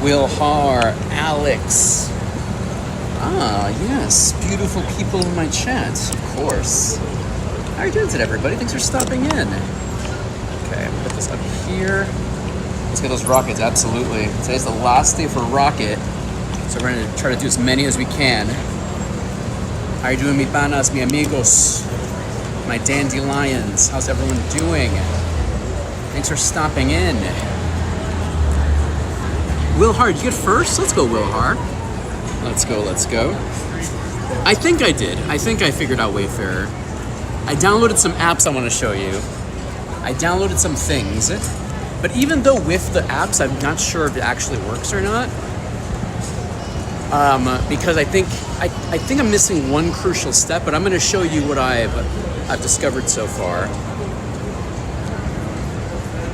Will Har, Alex. Ah, yes, beautiful people in my chat, of course. How are you doing today, everybody? Thanks for stopping in. Okay, put this up here. Let's get those rockets, absolutely. Today's the last day for rocket, so we're gonna try to do as many as we can. How are you doing, mi panas, mi amigos, my dandelions? How's everyone doing? Thanks for stopping in. Will Har, did you get first? Let's go, Will Har. Let's go, let's go. I think I did. I think I figured out Wayfarer. I downloaded some apps I want to show you. I downloaded some things. But even though with the apps, I'm not sure if it actually works or not. Because I think I'm missing one crucial step, but I'm going to show you what I've discovered so far.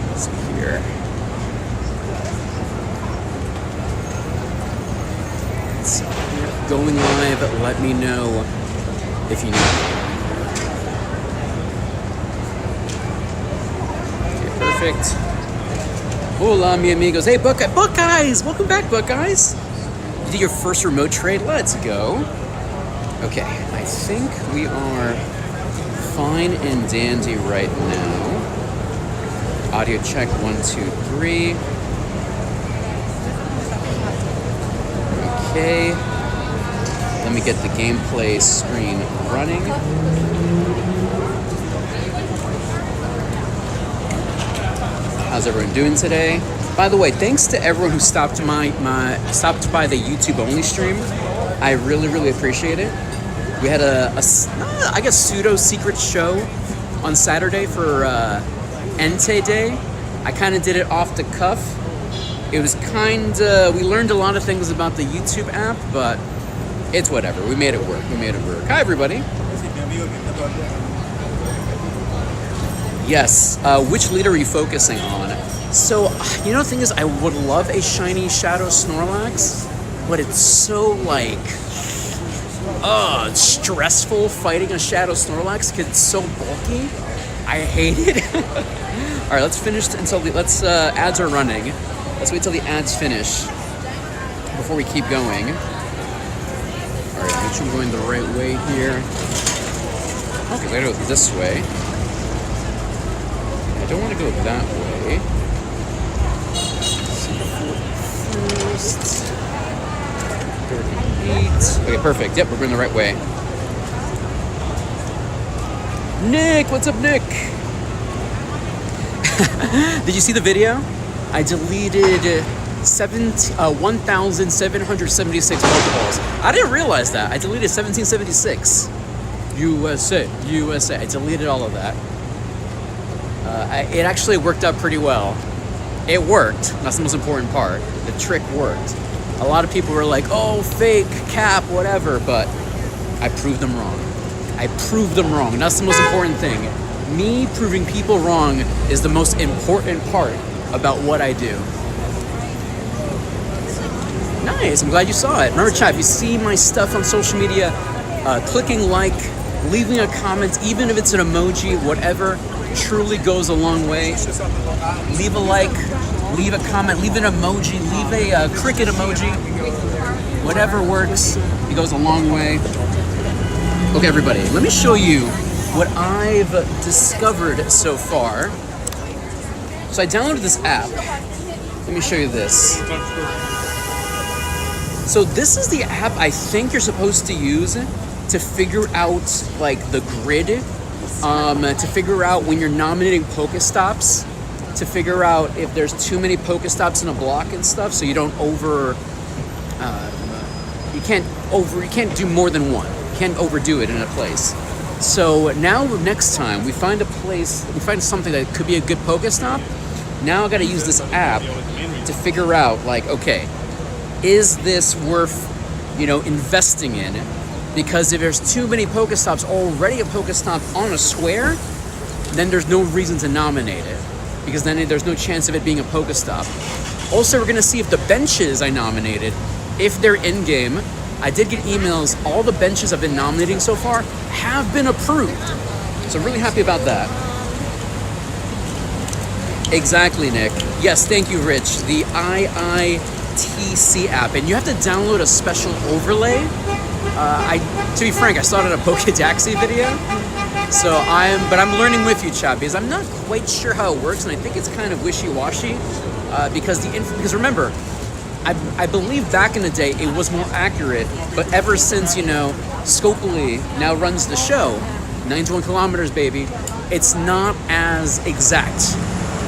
Let's see here. So going live, let me know if you need me. Okay, perfect. Hola, mi amigos. Hey, Buckeyes! Welcome back, Buckeyes! You did your first remote trade? Let's go. Okay, I think we are fine and dandy right now. Audio check, 1, 2, 3. Okay, let me get the gameplay screen running. How's everyone doing today? By the way, thanks to everyone who stopped by the YouTube only stream. I really appreciate it. We had a I guess pseudo secret show on Saturday for Ente Day. I kind of did it off the cuff. It was we learned a lot of things about the YouTube app, but it's whatever. We made it work. Hi, everybody. Yes, which leader are you focusing on? So, the thing is, I would love a shiny Shadow Snorlax, but it's so, stressful fighting a Shadow Snorlax because it's so bulky. I hate it. All right, let's finish until ads are running. Let's wait till the ads finish before we keep going. All right, make sure I'm going the right way here. Okay, I gotta go this way. I don't want to go that way. First, 38. Okay, perfect. Yep, we're going the right way. Nick, what's up, Nick? Did you see the video? I deleted 1,776 Pokeballs. I didn't realize that. I deleted 1,776. USA. I deleted all of that. It actually worked out pretty well. It worked. That's the most important part. The trick worked. A lot of people were like, oh, fake, cap, whatever, but I proved them wrong. And that's the most important thing. Me proving people wrong is the most important part about what I do. Nice, I'm glad you saw it. Remember, chat, if you see my stuff on social media, clicking like, leaving a comment, even if it's an emoji, whatever, truly goes a long way. Leave a like, leave a comment, leave an emoji, leave a cricket emoji. Whatever works, it goes a long way. Okay, everybody, let me show you what I've discovered so far. So I downloaded this app. Let me show you this. So this is the app I think you're supposed to use to figure out the grid, to figure out when you're nominating PokéStops, to figure out if there's too many PokéStops in a block and stuff, so you don't you can't do more than one. You can't overdo it in a place. So now next time we find something that could be a good PokéStop, now I gotta use this app to figure out okay, is this worth, investing in? Because if there's too many PokéStops, already a PokéStop on a square, then there's no reason to nominate it. Because then there's no chance of it being a PokéStop. Also, we're gonna see if the benches I nominated, if they're in-game. I did get emails, all the benches I've been nominating so far have been approved. So I'm really happy about that. Exactly, Nick. Yes, thank you, Rich. The PTC app, and you have to download a special overlay. To be frank, I saw it in a Pokédaxi video, but I'm learning with you, chat, because I'm not quite sure how it works, and I think it's kind of wishy-washy, because remember, I believe back in the day it was more accurate, but ever since, Scopely now runs the show, 91 kilometers, baby, it's not as exact,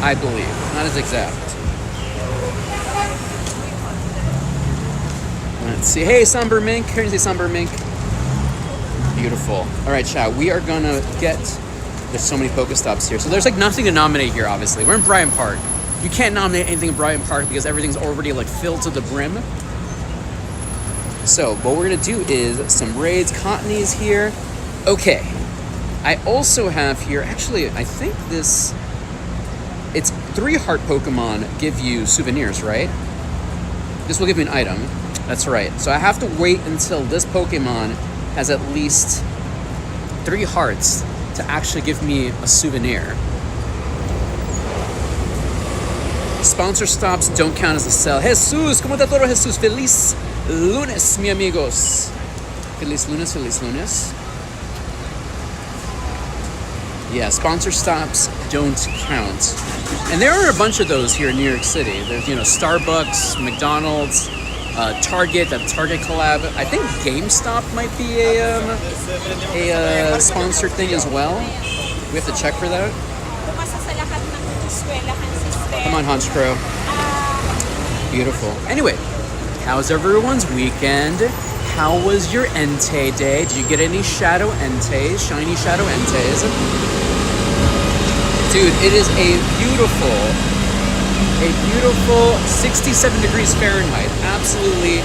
I believe. Not as exact. Let's see. Hey, Somber Mink. Here you say Somber Mink. Beautiful. All right, chat. We are going to there's so many PokéStops here. So there's like nothing to nominate here, obviously. We're in Bryant Park. You can't nominate anything in Bryant Park because everything's already like filled to the brim. So what we're going to do is some raids. Cottony's here. Okay. I also have here, actually, I think it's 3 heart Pokemon give you souvenirs, right? This will give me an item. That's right. So I have to wait until this Pokemon has at least 3 hearts to actually give me a souvenir. Sponsor stops don't count as a sell. Jesus, ¿cómo está todo, Jesus? Feliz lunes, mi amigos. Feliz lunes, feliz lunes. Yeah, sponsor stops don't count. And there are a bunch of those here in New York City. There's, Starbucks, McDonald's, Target, that Target collab. I think GameStop might be a sponsored thing as well. We have to check for that. Come on, Hunch Crow. Beautiful. Anyway, how's everyone's weekend? How was your Entei day? Did you get any shadow Enteis, shiny shadow Enteis? Dude, it is a beautiful 67 degrees Fahrenheit. Absolutely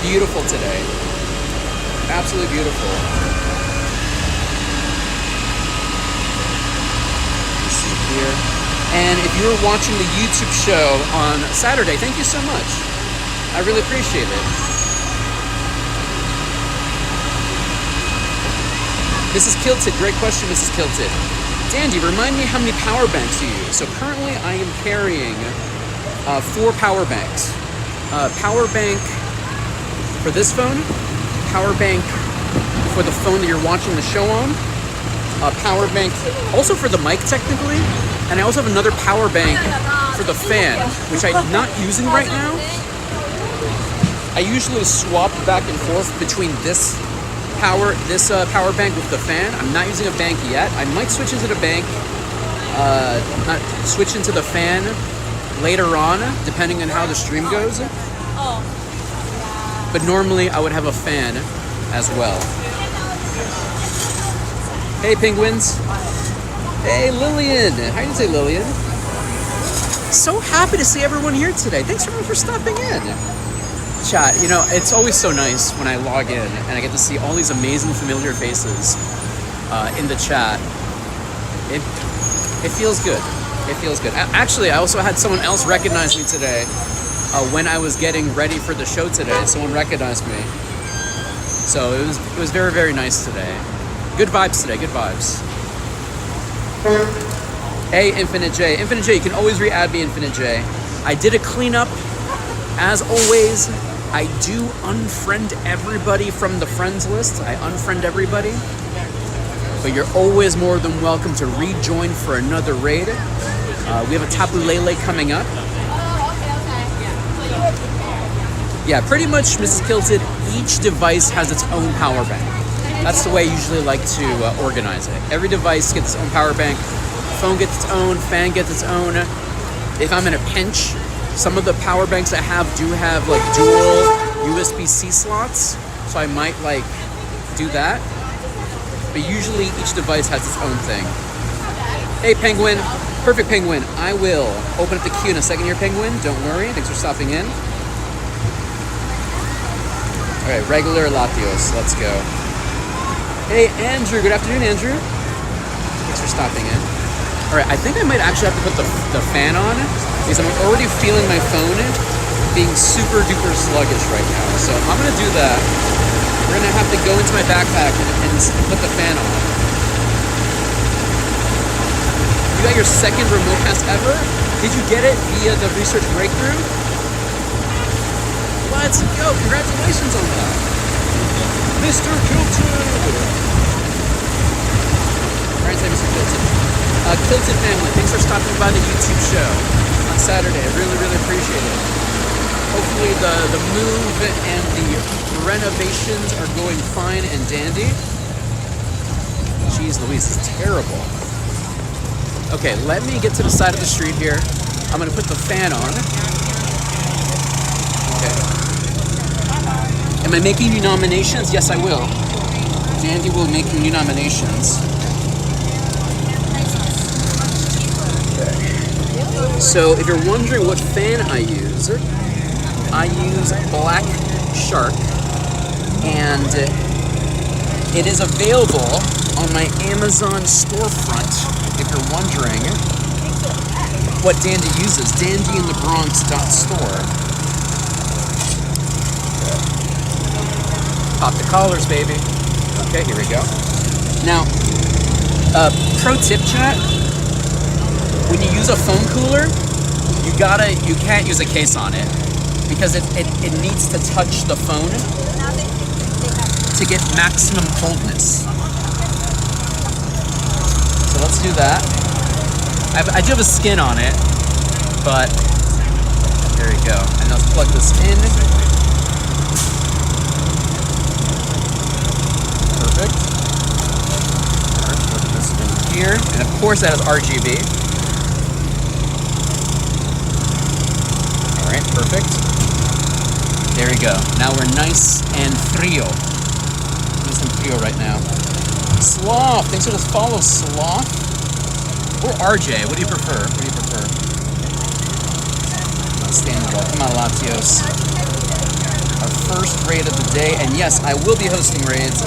beautiful today. Absolutely beautiful. Let's see here. And if you were watching the YouTube show on Saturday, thank you so much. I really appreciate it. Mrs. Kilted, great question, Mrs. Kilted. Dandy, remind me how many power banks you use. So currently I am carrying 4 power banks. Power bank for this phone, power bank for the phone that you're watching the show on, power bank also for the mic technically, and I also have another power bank for the fan, which I'm not using right now. I usually swap back and forth between this power bank with the fan. I'm not using a bank yet. I might switch into the bank, not switch into the fan later on, depending on how the stream goes. But normally I would have a fan as well. Hey penguins. Hey Lillian. How do you say Lillian? So happy to see everyone here today. Thanks everyone for stopping in. Chat, it's always so nice when I log in and I get to see all these amazing familiar faces in the chat. It feels good. It feels good. Actually, I also had someone else recognize me today when I was getting ready for the show today. Someone recognized me. So it was very, very nice today. Good vibes today, good vibes. Hey, Infinite J. Infinite J, you can always re-add me, Infinite J. I did a cleanup. As always, I do unfriend everybody from the friends list. I unfriend everybody. But you're always more than welcome to rejoin for another raid. We have a Tapu Lele coming up. Yeah, pretty much, Mrs. Kilted, each device has its own power bank. That's the way I usually like to organize it. Every device gets its own power bank. Phone gets its own, fan gets its own. If I'm in a pinch, some of the power banks I have do have like dual USB-C slots, so I might do that. But usually each device has its own thing. Hey Penguin, perfect Penguin. I will open up the queue in a second here, Penguin. Don't worry, thanks for stopping in. All right, regular Latios, let's go. Hey Andrew, good afternoon Andrew. Thanks for stopping in. All right, I think I might actually have to put the fan on because I'm already feeling my phone being super duper sluggish right now. So I'm gonna do that. We're gonna have to go into my backpack and put the fan on. You got your second remote pass ever? Did you get it via the research breakthrough? Let's go. Congratulations on that. Mr. Kilton. Mr. Kilton. Kilton family, thanks for stopping by the YouTube show on Saturday. I really, really appreciate it. Hopefully the move and the renovations are going fine and dandy. Jeez Louise, this is terrible. Okay, let me get to the side of the street here. I'm gonna put the fan on. Okay. Am I making new nominations? Yes, I will. Dandy will make new nominations. So if you're wondering what fan I use Black Shark, and it is available on my Amazon storefront. If you're wondering what Dandy uses, dandyinthebronx.store. Pop the collars, baby. Okay, here we go. Now, pro tip chat. When you use a foam cooler, you can't use a case on it because it needs to touch the phone to get maximum coldness. So let's do that. I do have a skin on it, but there you go. And let's plug this in. Perfect. Plug this in here, and of course that is RGB. Alright, perfect. There we go. Now we're nice and frio. Nice and frio right now. Sloth, thanks for the follow, Sloth. Or RJ, what do you prefer? Understandable. Come on, Latios. Our first raid of the day, and yes, I will be hosting raids.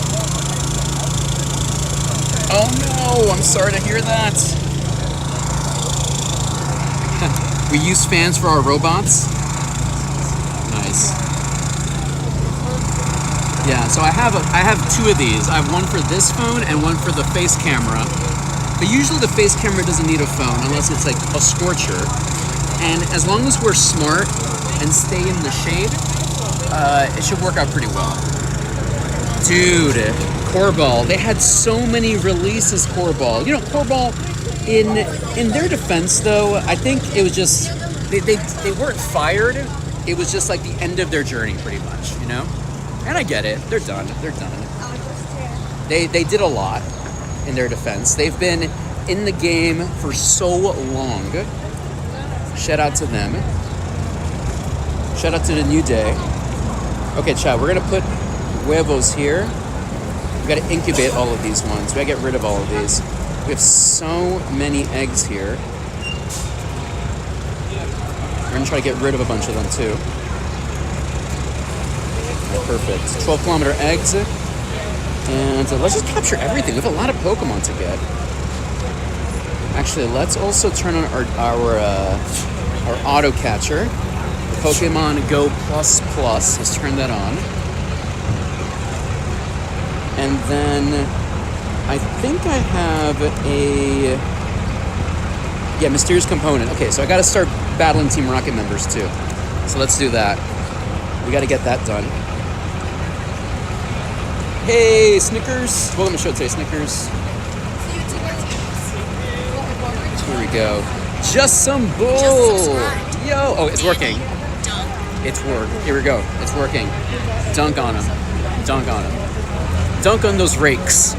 Oh no, I'm sorry to hear that. We use fans for our robots. Nice. Yeah, so I have two of these. I have one for this phone and one for the face camera. But usually the face camera doesn't need a phone unless it's like a scorcher. And as long as we're smart and stay in the shade, it should work out pretty well. Dude, Corball. They had so many releases, Corball. You know, Corball, in their defense, though, I think it was just, they weren't fired. It was just like the end of their journey, pretty much, you know? And I get it. They're done. They did a lot in their defense. They've been in the game for so long. Shout out to them. Shout out to the New Day. Okay, chat, we're gonna put huevos here. We gotta incubate all of these ones. We gotta get rid of all of these. We have so many eggs here. We're gonna try to get rid of a bunch of them too. Perfect. 12-kilometer eggs. And let's just capture everything. We have a lot of Pokemon to get. Actually, let's also turn on our auto catcher. Pokémon Go Plus. Let's turn that on. And then I think I have a mysterious component. Okay, so I got to start battling Team Rocket members too. So let's do that. We got to get that done. Hey, Snickers. Welcome to the show today, Snickers. Here we go. Just some bull. Yo. Oh, it's working. It's work. Here we go. It's working. Dunk on him. Dunk on him. Dunk on those rakes.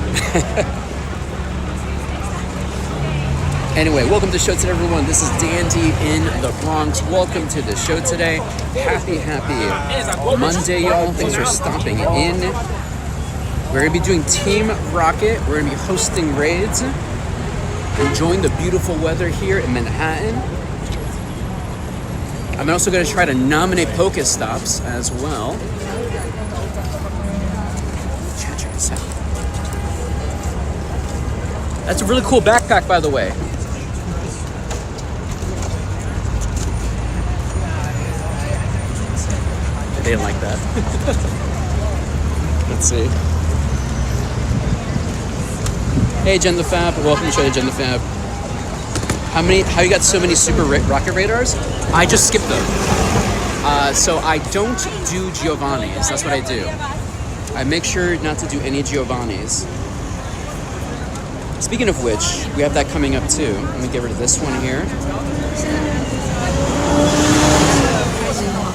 Anyway, welcome to the show today, everyone. This is Dandy in the Bronx. Welcome to the show today. Happy Monday, y'all. Thanks for stopping in. We're going to be doing Team Rocket. We're going to be hosting raids. Enjoying the beautiful weather here in Manhattan. I'm also going to try to nominate PokéStops as well. Check this out. That's a really cool backpack, by the way. They didn't like that. Let's see. Hey, Jen the Fab. Welcome to the show, Jen the Fab. How you got so many super rocket radars? I just skipped them. So I don't do Giovanni's. That's what I do. I make sure not to do any Giovanni's. Speaking of which, we have that coming up too. Let me get rid of this one here.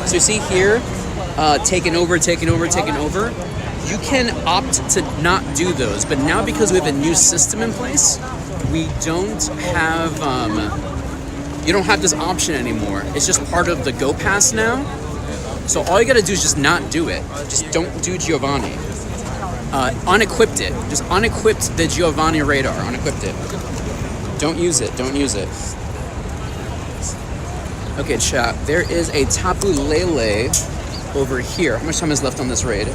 So you see here, taking over. You can opt to not do those, but now because we have a new system in place, we don't have, you don't have this option anymore. It's just part of the Go Pass now. So all you gotta do is just not do it. Just don't do Giovanni. Unequipped it. Just unequipped the Giovanni radar. Unequipped it. Don't use it. Okay, chat. There is a Tapu Lele over here. How much time is left on this raid?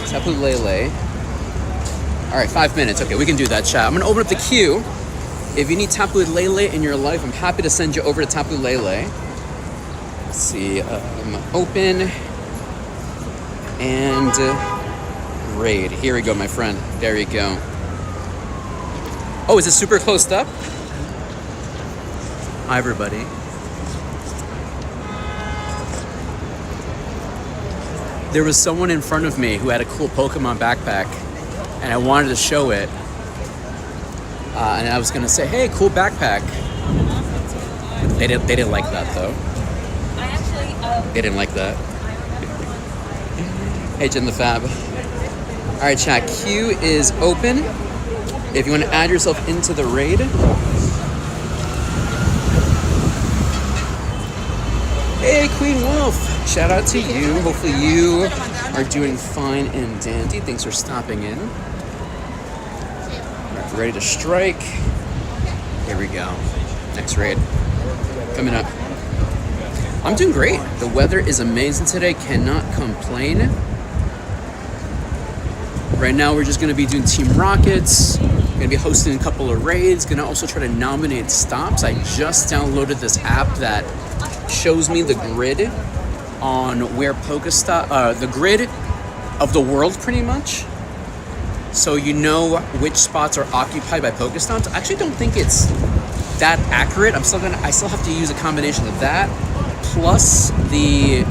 Tapu Lele. All right, 5 minutes. Okay, we can do that, chat. I'm gonna open up the queue. If you need Tapu Lele in your life, I'm happy to send you over to Tapu Lele. Let's see. Open and raid. Here we go, my friend. There you go. Oh, is it super closed up? Hi, everybody. There was someone in front of me who had a cool Pokemon backpack, and I wanted to show it. And I was gonna say, "Hey, cool backpack." They didn't like that though. They didn't like that. Hey, Jen the Fab. All right, chat. Queue is open. If you want to add yourself into the raid. Hey, Queen Wolf. Shout out to you. Hopefully you are doing fine and dandy. Thanks for stopping in. Right, ready to strike. Here we go. Next raid. Coming up. I'm doing great. The weather is amazing today. Cannot complain. Right now we're just going to be doing Team Rockets. Going to be hosting a couple of raids. Going to also try to nominate stops. I just downloaded this app that shows me the grid on where PokéStop, the grid of the world pretty much. So you know which spots are occupied by PokéStops. I actually don't think it's that accurate. I still have to use a combination of that plus the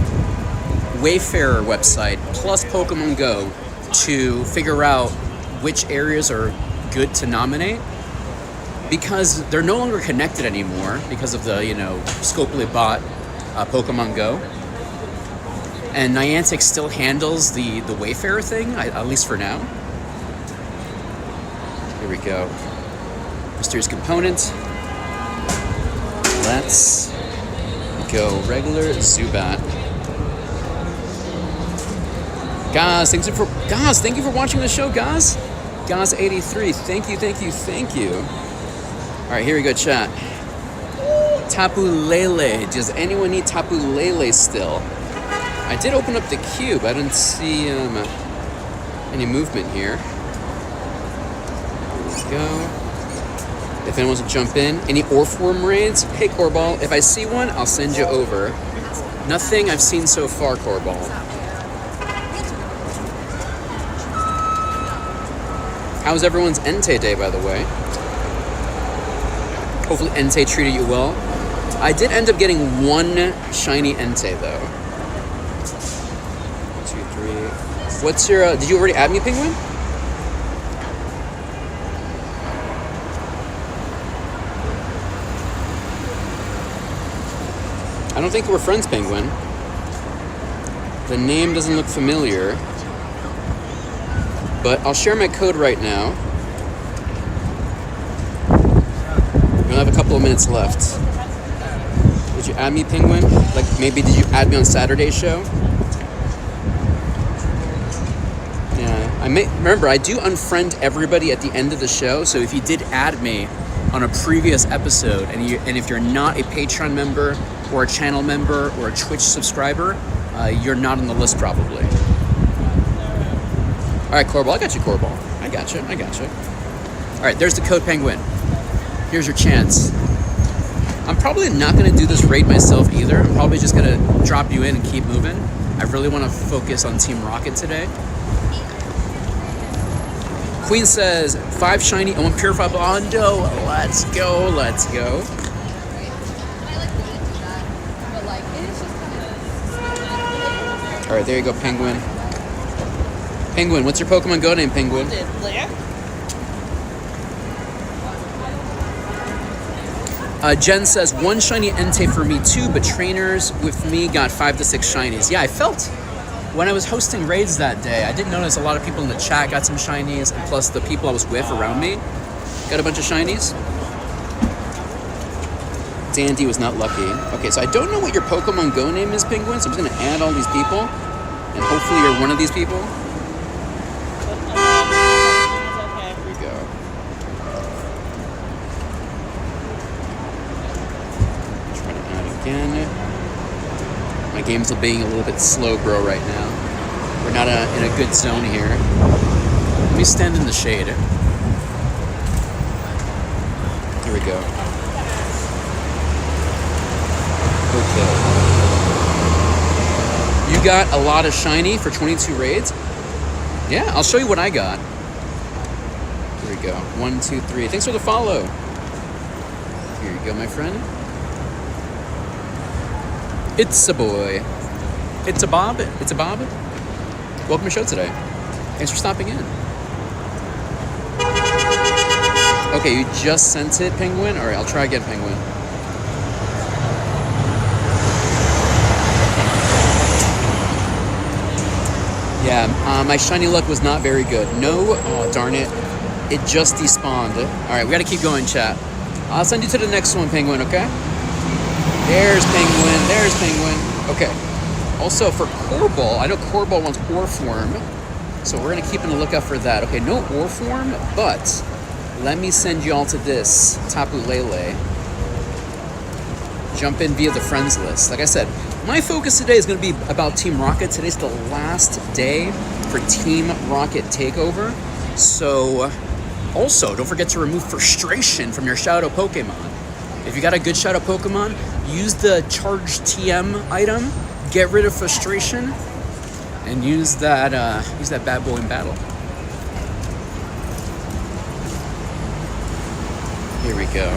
Wayfarer website plus Pokémon Go to figure out which areas are good to nominate, because they're no longer connected anymore because of the, Scopely bought Pokemon Go. And Niantic still handles the Wayfarer thing, at least for now. Here we go. Mysterious component. Let's go. Regular Zubat. Gaz, thank you for watching the show, Gaz. Gaz83, thank you. All right, here we go, chat. Tapu Lele. Does anyone need Tapu Lele still? I did open up the queue, but I didn't see any movement here. Let's go. If anyone wants to jump in. Any Orpform raids? Hey, Corball, if I see one, I'll send you over. Nothing I've seen so far, Corball. How's everyone's Entei day, by the way? Hopefully Entei treated you well. I did end up getting one shiny Entei, though. 1, 2, 3. What's your... did you already add me, Penguin? I don't think we're friends, Penguin. The name doesn't look familiar. But I'll share my code right now. We only have a couple of minutes left. Did you add me, Penguin? Like, maybe did you add me on Saturday's show? Yeah, remember, I do unfriend everybody at the end of the show, so if you did add me on a previous episode, and if you're not a Patreon member, or a channel member, or a Twitch subscriber, you're not on the list probably. All right, Corball, I got you, Corball. I got you. All right, there's the code, Penguin. Here's your chance. I'm probably not going to do this raid myself either. I'm probably just going to drop you in and keep moving. I really want to focus on Team Rocket today. Queen says, 5 shiny and 1 purified Blondo. Let's go. All right, there you go, Penguin. Penguin, what's your Pokemon Go name, Penguin? Jen says, 1 shiny Entei for me too, but trainers with me got 5 to 6 shinies. Yeah, I felt when I was hosting raids that day, I did notice a lot of people in the chat got some shinies, and plus the people I was with around me got a bunch of shinies. Dandy was not lucky. Okay, so I don't know what your Pokemon Go name is, Penguin, so I'm just going to add all these people, and hopefully you're one of these people. Here we go. Try to add again. My game's being a little bit slow, bro, right now. We're not in a good zone here. Let me stand in the shade. Here we go. Okay. You got a lot of shiny for 22 raids? Yeah, I'll show you what I got. Here we go. 1, 2, 3. Thanks for the follow. Here you go, my friend. It's a boy. It's a Bob. It's a Bob. Welcome to the show today. Thanks for stopping in. Okay, you just sent it, Penguin? All right, I'll try again, Penguin. Yeah, my shiny luck was not very good. No, oh, darn it. It just despawned. All right, we got to keep going, chat. I'll send you to the next one, Penguin, okay? There's Penguin. There's Penguin. Okay. Also, for Corball, I know Corball wants Orform, so we're going to keep on the lookout for that. Okay, no Orform, but let me send you all to this Tapu Lele. Jump in via the friends list. Like I said, my focus today is going to be about Team Rocket. Today's the last day for Team Rocket Takeover. So, also, don't forget to remove frustration from your Shadow Pokemon. If you got a good Shadow Pokemon, use the Charge TM item, get rid of frustration, and use that bad boy in battle. Here we go.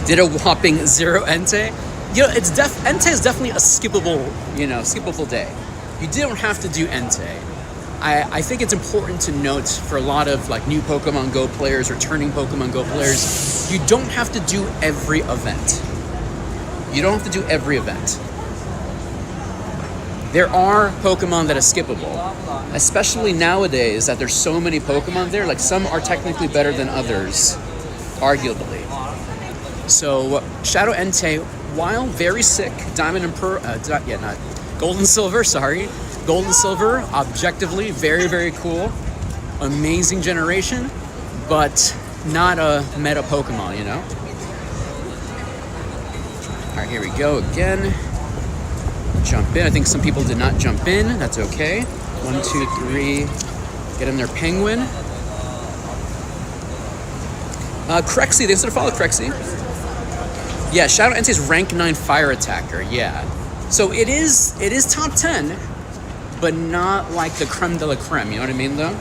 Did a whopping 0 Entei. You know, Entei is definitely a skippable day. You don't have to do Entei. I think it's important to note for a lot of like new Pokemon Go players, returning Pokemon Go players, you don't have to do every event. You don't have to do every event. There are Pokemon that are skippable, especially nowadays that there's so many Pokemon there. Like some are technically better than others, arguably. So Shadow Entei, while very sick, Diamond and Pearl, Gold and Silver, sorry. Gold and Silver, objectively, very, very cool. Amazing generation, but not a meta Pokemon, you know? All right, here we go again. Jump in. I think some people did not jump in. That's okay. 1, 2, 3. Get in there, Penguin. Crexy, thanks for the follow, Crexy. Yeah, Shadow Entei's rank 9 fire attacker, yeah. So it is top 10, but not like the creme de la creme, you know what I mean though?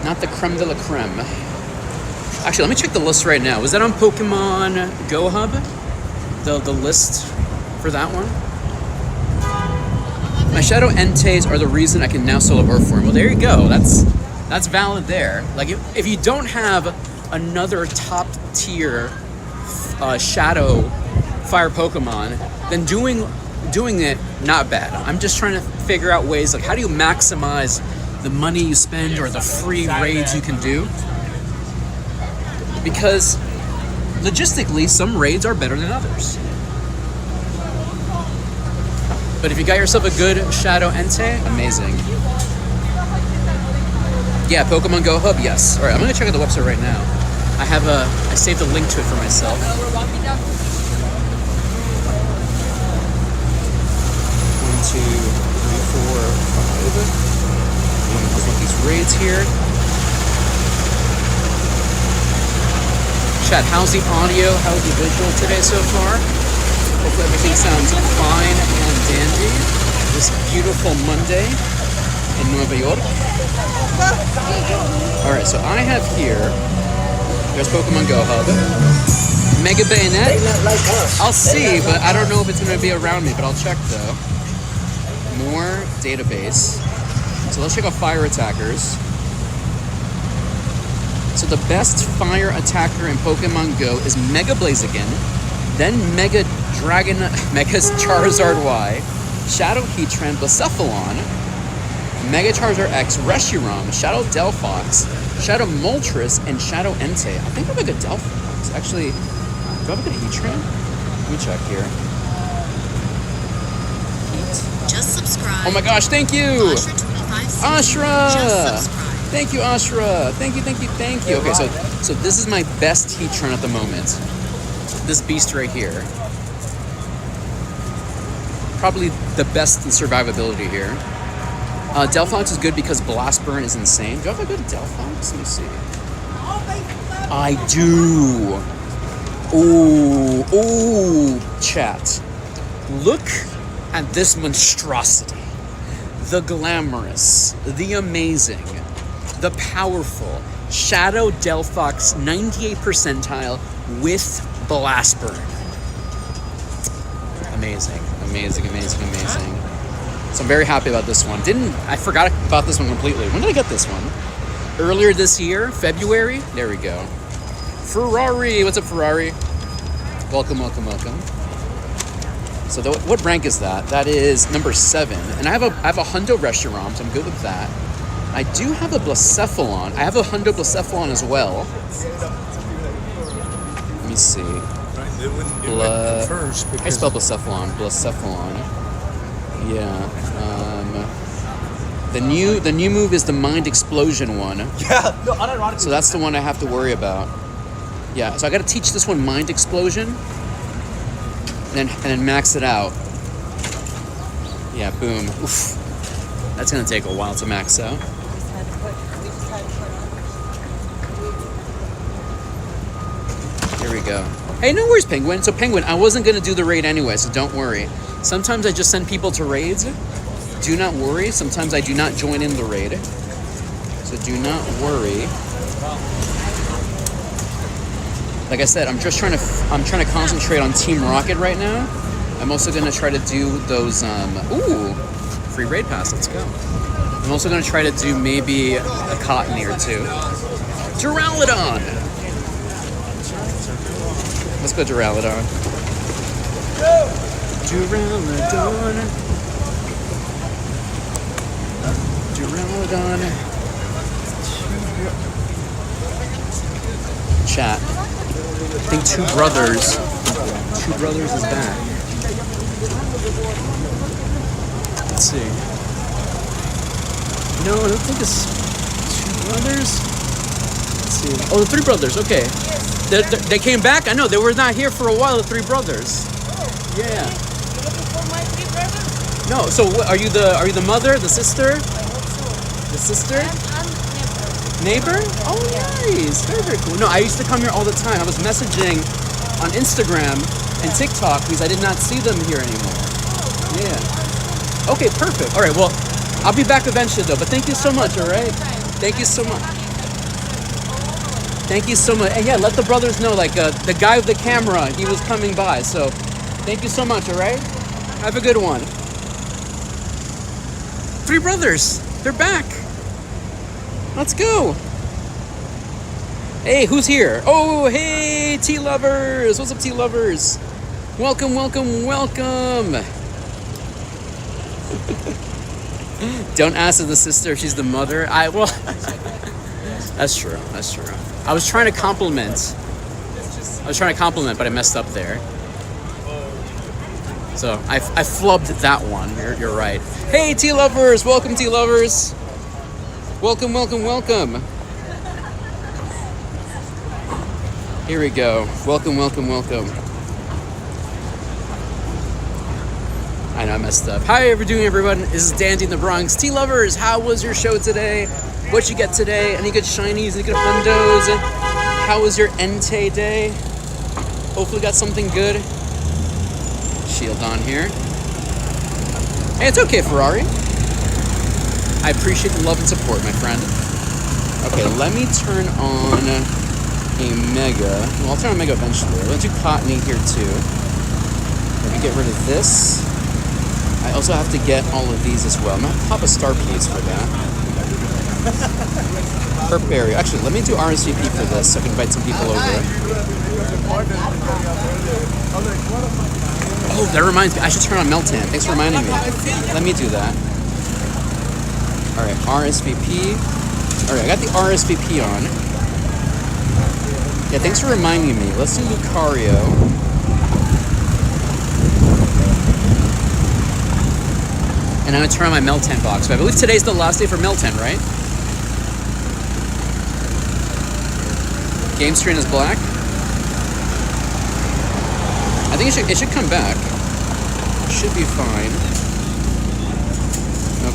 Not the creme de la creme. Actually, let me check the list right now. Was that on Pokemon Go Hub? The list for that one? My Shadow Enteis are the reason I can now solo Earthworm. Well, there you go. That's valid there. Like, if you don't have another top tier Shadow Fire Pokemon, then doing it, not bad. I'm just trying to figure out ways, like, how do you maximize the money you spend or the free raids you can do? Because logistically, some raids are better than others. But if you got yourself a good Shadow Entei, amazing. Yeah, Pokemon Go Hub, yes. All right, I'm gonna check out the website right now. I saved a link to it for myself. 1, 2, 3, 4, 5. Let's look at these raids here. Chat, how's the audio? How's the visual today so far? Hopefully everything sounds fine and dandy. This beautiful Monday in Nueva York. Alright, so I have here, there's Pokemon Go Hub. Mega Bayonet? They not like us. I'll see, but I don't know if it's going to be around me, but I'll check though. More database. So let's check out fire attackers. So the best fire attacker in Pokemon Go is Mega Blaziken, then Mega Dragon, Mega Charizard Y, Shadow Heatran, Blacephalon, Mega Charizard X, Reshiram, Shadow Delphox, Shadow Moltres, and Shadow Entei. I think I have a good Delphox. Actually, do I have a good Heatran? Let me check here. Just subscribe. Oh my gosh, thank you! Ashra! Just subscribe. Thank you, Ashra. Thank you. Okay, so this is my best Heatran at the moment. This beast right here. Probably the best in survivability here. Delphox is good because Blast Burn is insane. Do I have a good Delphox? Let me see. I do. Ooh, chat. Look at this monstrosity. The glamorous, the amazing, the powerful Shadow Delphox 98th percentile with Blast Burn. Amazing. So I'm very happy about this one. I forgot about this one completely. When did I get this one? Earlier this year, February. There we go. Ferrari, what's up, Ferrari? Welcome. So what rank is that? That is number 7, and I have a Hundo Reshiram, so I'm good with that. I do have a Blacephalon. I have a Hundo Blacephalon as well. Let me see. I spelled Blacephalon. Yeah. The new move is the Mind Explosion one. Yeah, no, unironically. So that's the one I have to worry about. Yeah, so I got to teach this one Mind Explosion, and then max it out. Yeah, boom. Oof. That's gonna take a while to max out. Here we go. Hey, no worries, Penguin. So Penguin, I wasn't gonna do the raid anyway, so don't worry. Sometimes I just send people to raids. Do not worry. Sometimes I do not join in the raid. So do not worry. Like I said, I'm trying to concentrate on Team Rocket right now. I'm also gonna try to do those free raid pass, let's go. I'm also gonna try to do maybe a Cottony or two. Duraludon! Let's go Duraludon. Duraludon. Chat. I think Two Brothers is back. Let's see. No, I don't think it's Two Brothers. Let's see. Oh, the Three Brothers. Okay. They came back. I know they were not here for a while. The Three Brothers. Yeah. You looking for my 3 brothers? No. So what, are you the mother, the sister? The sister? I'm Neighbor? Oh, nice. Very cool. No, I used to come here all the time. I was messaging on Instagram and TikTok because I did not see them here anymore. Yeah. Okay, perfect. All right, well, I'll be back eventually, though. But thank you so much, all right? Thank you so much. Thank you so much. And yeah, let the brothers know, like, the guy with the camera, he was coming by. So thank you so much, all right? Have a good one. Three Brothers. They're back. Let's go. Hey, who's here? Oh, hey, T-Lovers. What's up, T-Lovers? Welcome. Don't ask the sister if she's the mother. That's true. I was trying to compliment, but I messed up there. So I flubbed that one. You're right. Hey, T-Lovers. Welcome, T-Lovers. Welcome. Here we go. Welcome. I know I messed up. How are you doing, everyone? This is Dandy in the Bronx. T-Lovers, how was your show today? What'd you get today? Any good shinies? Any good hundos? How was your Entei day? Hopefully got something good. Shield on here. Hey, it's okay, Ferrari. I appreciate the love and support, my friend. Okay, let me turn on a Mega. Well, I'll turn on Mega eventually. I'm going to do Cottony here too. Let me get rid of this. I also have to get all of these as well. I'm going to pop a star piece for that. Herp Berry. Actually, let me do RSVP for this so I can invite some people over. Oh, that reminds me. I should turn on Meltan. Thanks for reminding me. Let me do that. Alright, RSVP. Alright, I got the RSVP on. Yeah, thanks for reminding me. Let's do Lucario. And I'm going to turn on my Meltan box. But I believe today's the last day for Meltan, right? Game screen is black. I think it should come back. Should be fine.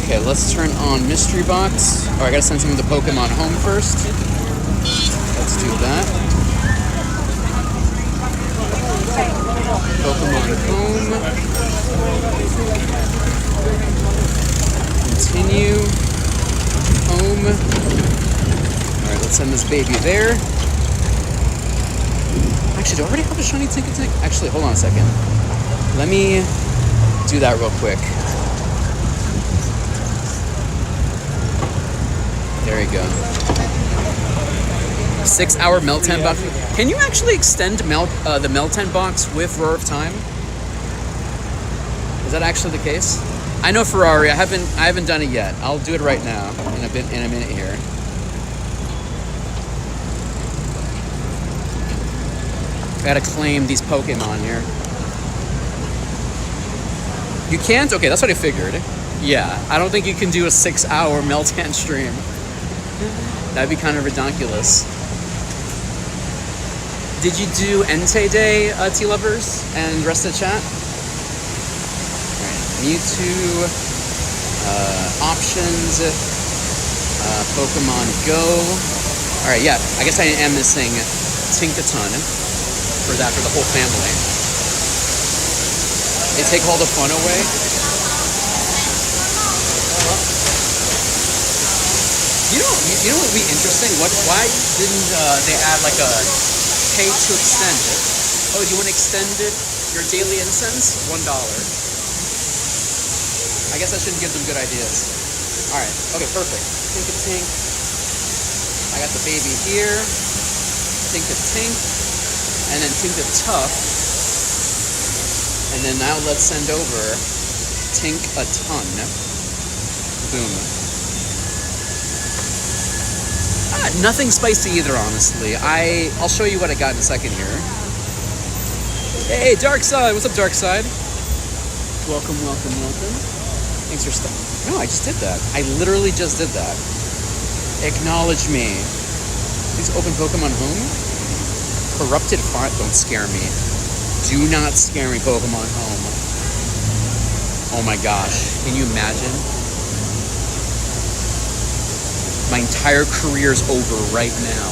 Okay, let's turn on Mystery Box. Oh, I gotta send something to Pokemon Home first. Let's do that. Pokemon Home. Continue. Home. Alright, let's send this baby there. Actually, do I already have a shiny Tinkaton? Actually, hold on a second. Let me do that real quick. There you go. 6-hour Meltan box. Can you actually extend the Meltan box with Roar of Time? Is that actually the case? I know Ferrari. I haven't done it yet. I'll do it right now in a minute here. Gotta claim these Pokemon here. You can't? Okay, that's what I figured. Yeah, I don't think you can do a 6-hour Meltan stream. That'd be kind of ridiculous. Did you do Entei Day, T-Lovers, and rest of the chat? Alright, Mewtwo, options, Pokemon Go. Alright, yeah, I guess I am missing Tinkaton. For that, for the whole family. They take all the fun away. You know what would be interesting? Why didn't they add like a pay to extend it? Oh, do you want to extend it? Your daily incense? $1. I guess I shouldn't give them good ideas. Alright, okay, perfect. Tink-a-tink. I got the baby here. Tink-a-tink. And then Tink-a-tough. And then now let's send over Tink-a-ton. Boom. Nothing spicy either, honestly. I'll show you what I got in a second here. Hey, Darkside! What's up, Darkside? Welcome, welcome, welcome. Thanks for stuff. No, I just did that. I literally just did that. Acknowledge me. Please open Pokemon Home. Corrupted font. Don't scare me. Do not scare me, Pokemon Home. Oh my gosh. Can you imagine? My entire career's over right now.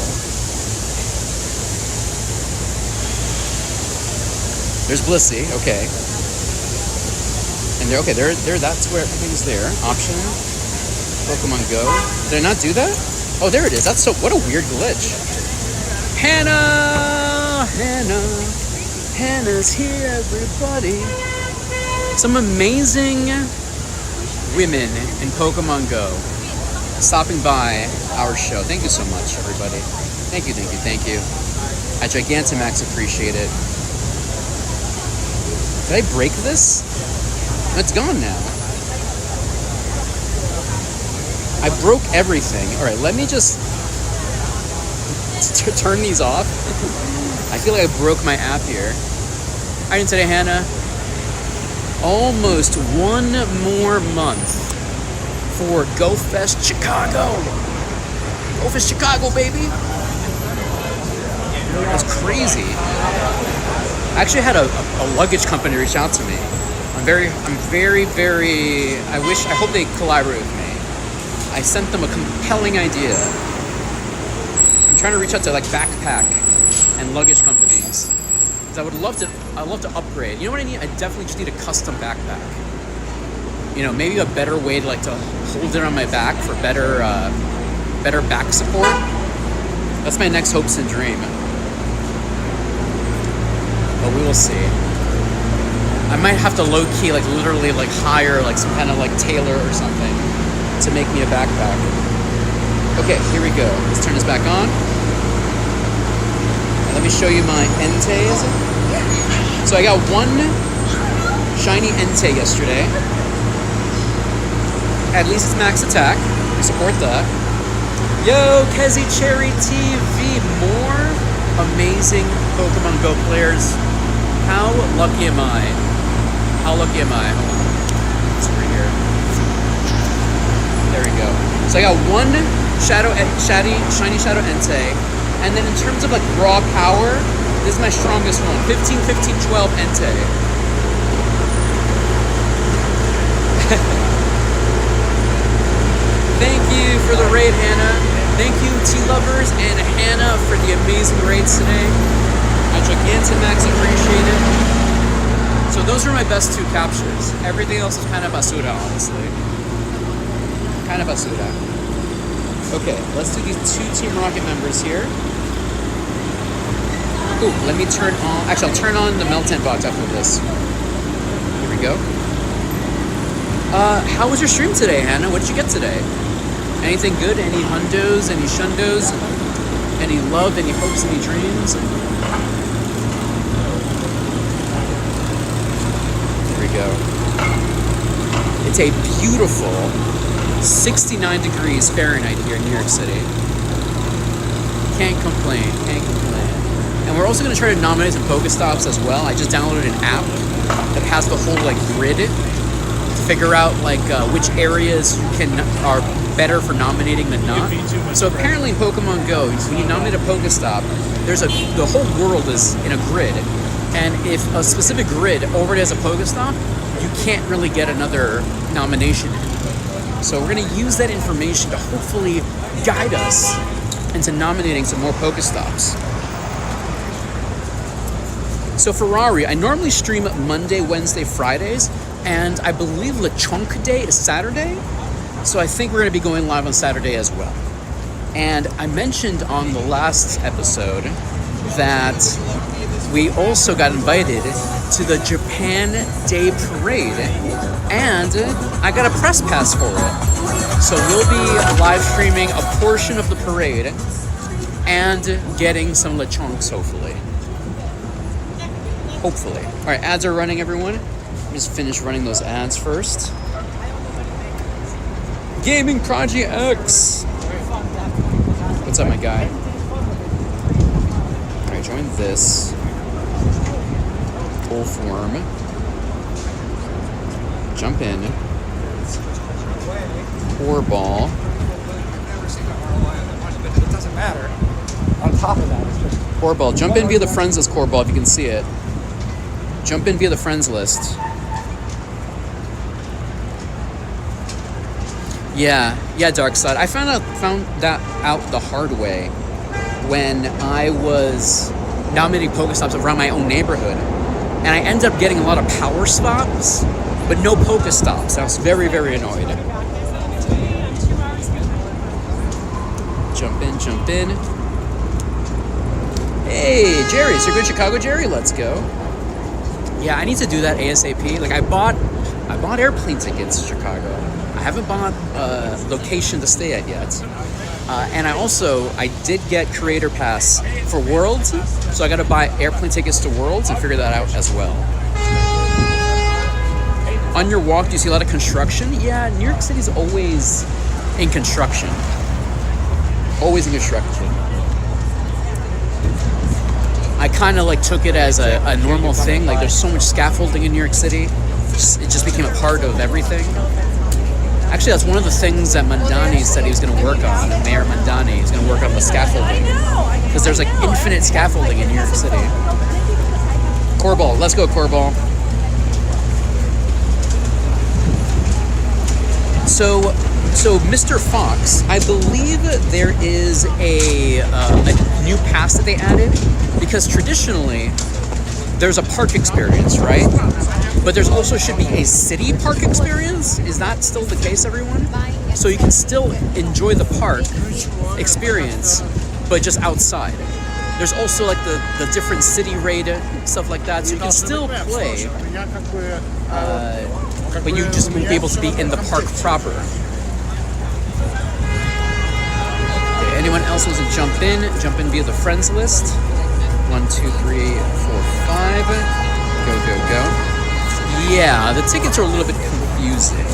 There's Blissey, okay. And that's where everything's there. Option, Pokemon Go. Did I not do that? Oh, there it is. That's what a weird glitch. Hannah's here, everybody. Some amazing women in Pokemon Go stopping by our show. Thank you so much, everybody. Thank you. I Gigantamax appreciate it. Did I break this? It's gone now. I broke everything. All right, let me just turn these off. I feel like I broke my app here. How are you today, Hannah? Almost one more month for Go Fest Chicago. Go Fest Chicago, baby. That's crazy. I actually had a luggage company reach out to me. I'm very, I hope they collaborate with me. I sent them a compelling idea. I'm trying to reach out to like backpack and luggage companies. Because I'd love to upgrade. You know what I need? I definitely just need a custom backpack. You know, maybe a better way to hold it on my back for better back support. That's my next hopes and dream. but we will see. I might have to low-key, like literally like hire like some kind of like tailor or something to make me a backpack. Okay, here we go. Let's turn this back on. And let me show you my Entes. So I got one shiny Entei yesterday. At least it's max attack. We support that. Yo, Kezi Cherry TV. More amazing Pokemon Go players. How lucky am I? How lucky am I? Hold on. It's over here. There we go. So I got one shiny Shadow Entei. And then in terms of like raw power, this is my strongest one. 15, 15, 12 Entei. Thank you for the raid, Hannah. Thank you, T-Lovers and Hannah, for the amazing raids today. I Gigantamax appreciate it. So those are my best two captures. Everything else is kind of basura, honestly. Kind of basura. Okay, let's do these two Team Rocket members here. Ooh, let me turn on... Actually, I'll turn on the Meltan box after this. Here we go. How was your stream today, Hannah? What did you get today? Anything good? Any hundos? Any shundos? Any love? Any hopes? Any dreams? Go. It's a beautiful 69 degrees Fahrenheit here in New York City. Can't complain, can't complain. And we're also going to try to nominate some PokéStops as well. I just downloaded an app that has the whole like grid to figure out like which areas are better for nominating than not. So apparently in Pokemon Go, when you nominate a PokéStop, the whole world is in a grid. And if a specific grid already has a PokéStop, you can't really get another nomination in. So we're going to use that information to hopefully guide us into nominating some more PokéStops. So Ferrari, I normally stream Monday, Wednesday, Fridays, and I believe Lechonk Day is Saturday. So I think we're going to be going live on Saturday as well. And I mentioned on the last episode that we also got invited to the Japan Day Parade, and I got a press pass for it. So we'll be live streaming a portion of the parade and getting some Lechonks, hopefully. Hopefully. All right, ads are running, everyone. Let me just finish running those ads first. Gaming Project X. What's up, my guy? All right, join this. Full form. Jump in. Core ball. It doesn't matter. On top of that, it's just Core ball. Jump in via the friends list, core ball, if you can see it. Jump in via the friends list. Yeah, Darkside. I found that out the hard way when I was nominating PokéStops around my own neighborhood. And I ended up getting a lot of power stops, but no PokéStops. I was very, very annoyed. Jump in. Hey, Jerry, so you're going to Chicago, Jerry? Let's go. Yeah, I need to do that ASAP. Like, I bought airplane tickets to Chicago. I haven't bought a location to stay at yet. And I did get Creator Pass for Worlds, so I got to buy airplane tickets to Worlds and figure that out as well. On your walk, do you see a lot of construction? Yeah, New York City's always in construction. Always in construction. I kind of like took it as a normal thing. Like, there's so much scaffolding in New York City. It just became a part of everything. Actually, that's one of the things that Mandani said he was going to work on. Mayor Mandani is going to work on the scaffolding. Because there's like infinite scaffolding in New York City. Corball. Let's go, Corball. So Mr. Fox, I believe there is a new pass that they added. Because traditionally, there's a park experience, right? But there's also should be a city park experience. Is that still the case, everyone? So you can still enjoy the park experience, but just outside. There's also like the different city raid stuff like that, so you can still play, but you just won't be able to be in the park proper. Okay, anyone else wants to jump in via the friends list. 1, 2, 3, 4, 5. Go, go, go. Yeah, the tickets are a little bit confusing,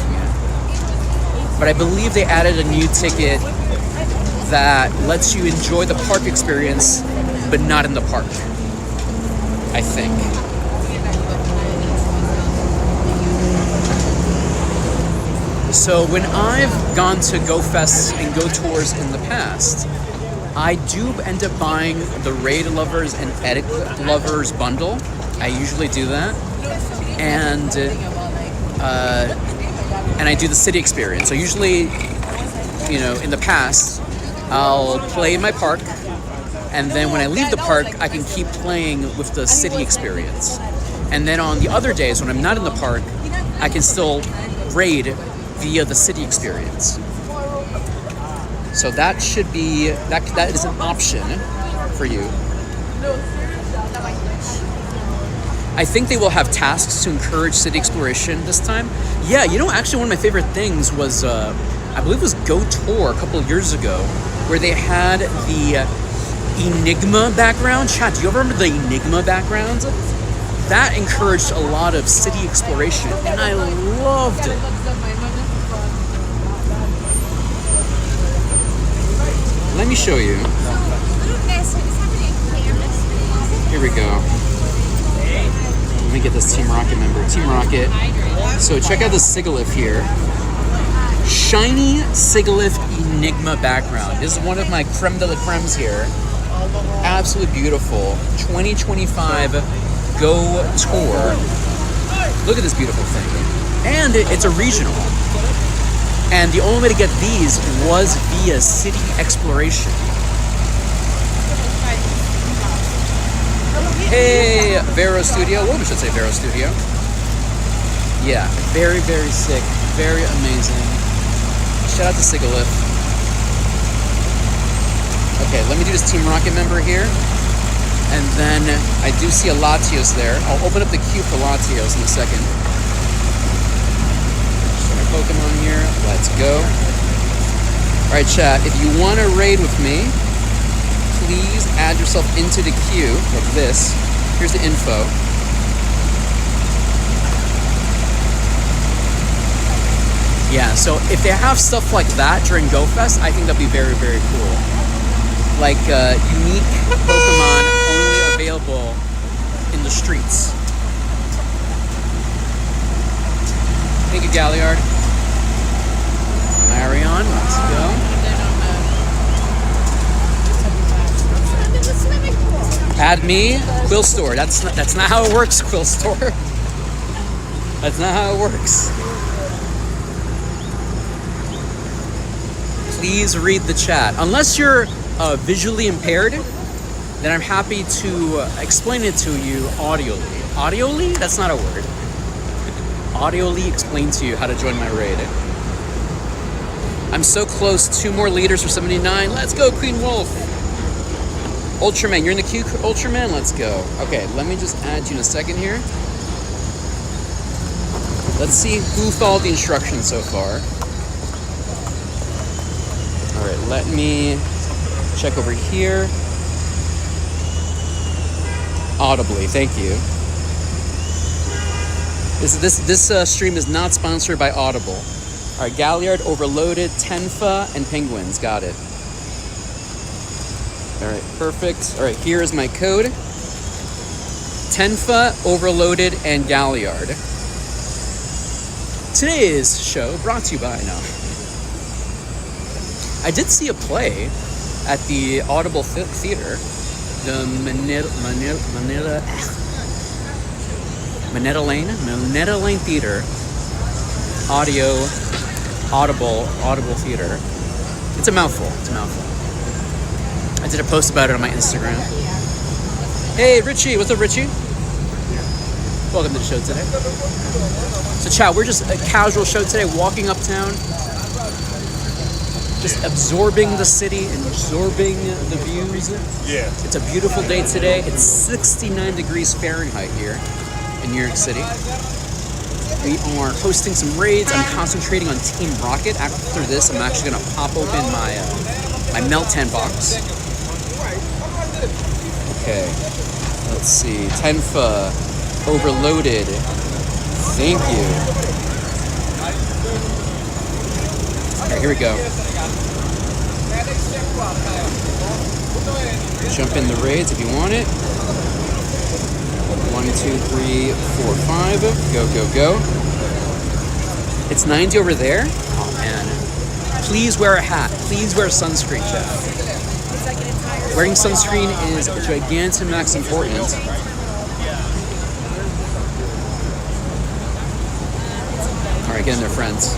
but I believe they added a new ticket that lets you enjoy the park experience, but not in the park, I think. So when I've gone to Go Fests and Go Tours in the past, I do end up buying the Raid Lovers and Edit Lovers bundle. I usually do that. And I do the city experience. So usually, you know, in the past, I'll play in my park, and then when I leave the park, I can keep playing with the city experience. And then on the other days when I'm not in the park, I can still raid via the city experience. So that should be, that is an option for you. I think they will have tasks to encourage city exploration this time. Yeah, you know, actually one of my favorite things was, I believe it was Go Tour a couple of years ago, where they had the Enigma background. Chat, do you ever remember the Enigma background? That encouraged a lot of city exploration, and I loved it. Let me show you. Here we go. Let me get this Team Rocket member. Team Rocket. So check out the Sigalith here. Shiny Sigalith Enigma background. This is one of my creme de la cremes here. Absolutely beautiful. 2025 Go Tour. Look at this beautiful thing. And it's a regional. And the only way to get these was via city exploration. Hey, Vero Studio. Well, we should say Vero Studio. Yeah, very, very sick. Very amazing. Shout out to Sigalith. Okay, let me do this Team Rocket member here. And then I do see a Latios there. I'll open up the queue for Latios in a second. Pokemon here. Let's go. Alright, chat. If you want to raid with me, please add yourself into the queue like this. Here's the info. Yeah, so if they have stuff like that during Go Fest, I think that'd be very, very cool. Like unique Pokemon only available in the streets. Thank you, Galliard. Marion, let's go. Add me, Quill Store. That's not how it works, Quill Store. That's not how it works. Please read the chat. Unless you're visually impaired, then I'm happy to explain it to you audioly. Audioly? That's not a word. Audioly explain to you how to join my raid. I'm so close. 2 more leaders for 79. Let's go, Queen Wolf. Ultraman, you're in the queue, Ultraman? Let's go. Okay, let me just add you in a second here. Let's see who followed the instructions so far. All right, let me check over here. Audibly, thank you. This stream is not sponsored by Audible. All right, Galliard, Overloaded, Tenfa, and Penguins. Got it. All right, perfect. All right, here is my code. Tenfa, Overloaded, and Galliard. Today's show brought to you by... No. I did see a play at the Audible Theater. The Manetta Lane Theater. Audible Theater. It's a mouthful. I did a post about it on my Instagram. Hey, Richie. What's up, Richie? Welcome to the show today. So, chat, we're just a casual show today, walking uptown. just absorbing the city and absorbing the views. Yeah. It's a beautiful day today. It's 69 degrees Fahrenheit here in New York City. We are hosting some raids. I'm concentrating on Team Rocket. After this, I'm actually going to pop open my my Meltan box. Okay, let's see. Tenfa, overloaded. Thank you. Alright, here we go. Jump in the raids if you want it. 1, 2, 3, 4, 5. Go, go, go. It's 90 over there? Oh man. Please wear a hat. Please wear sunscreen, chat. Wearing sunscreen is Gigantamax important. Alright, get in there, friends.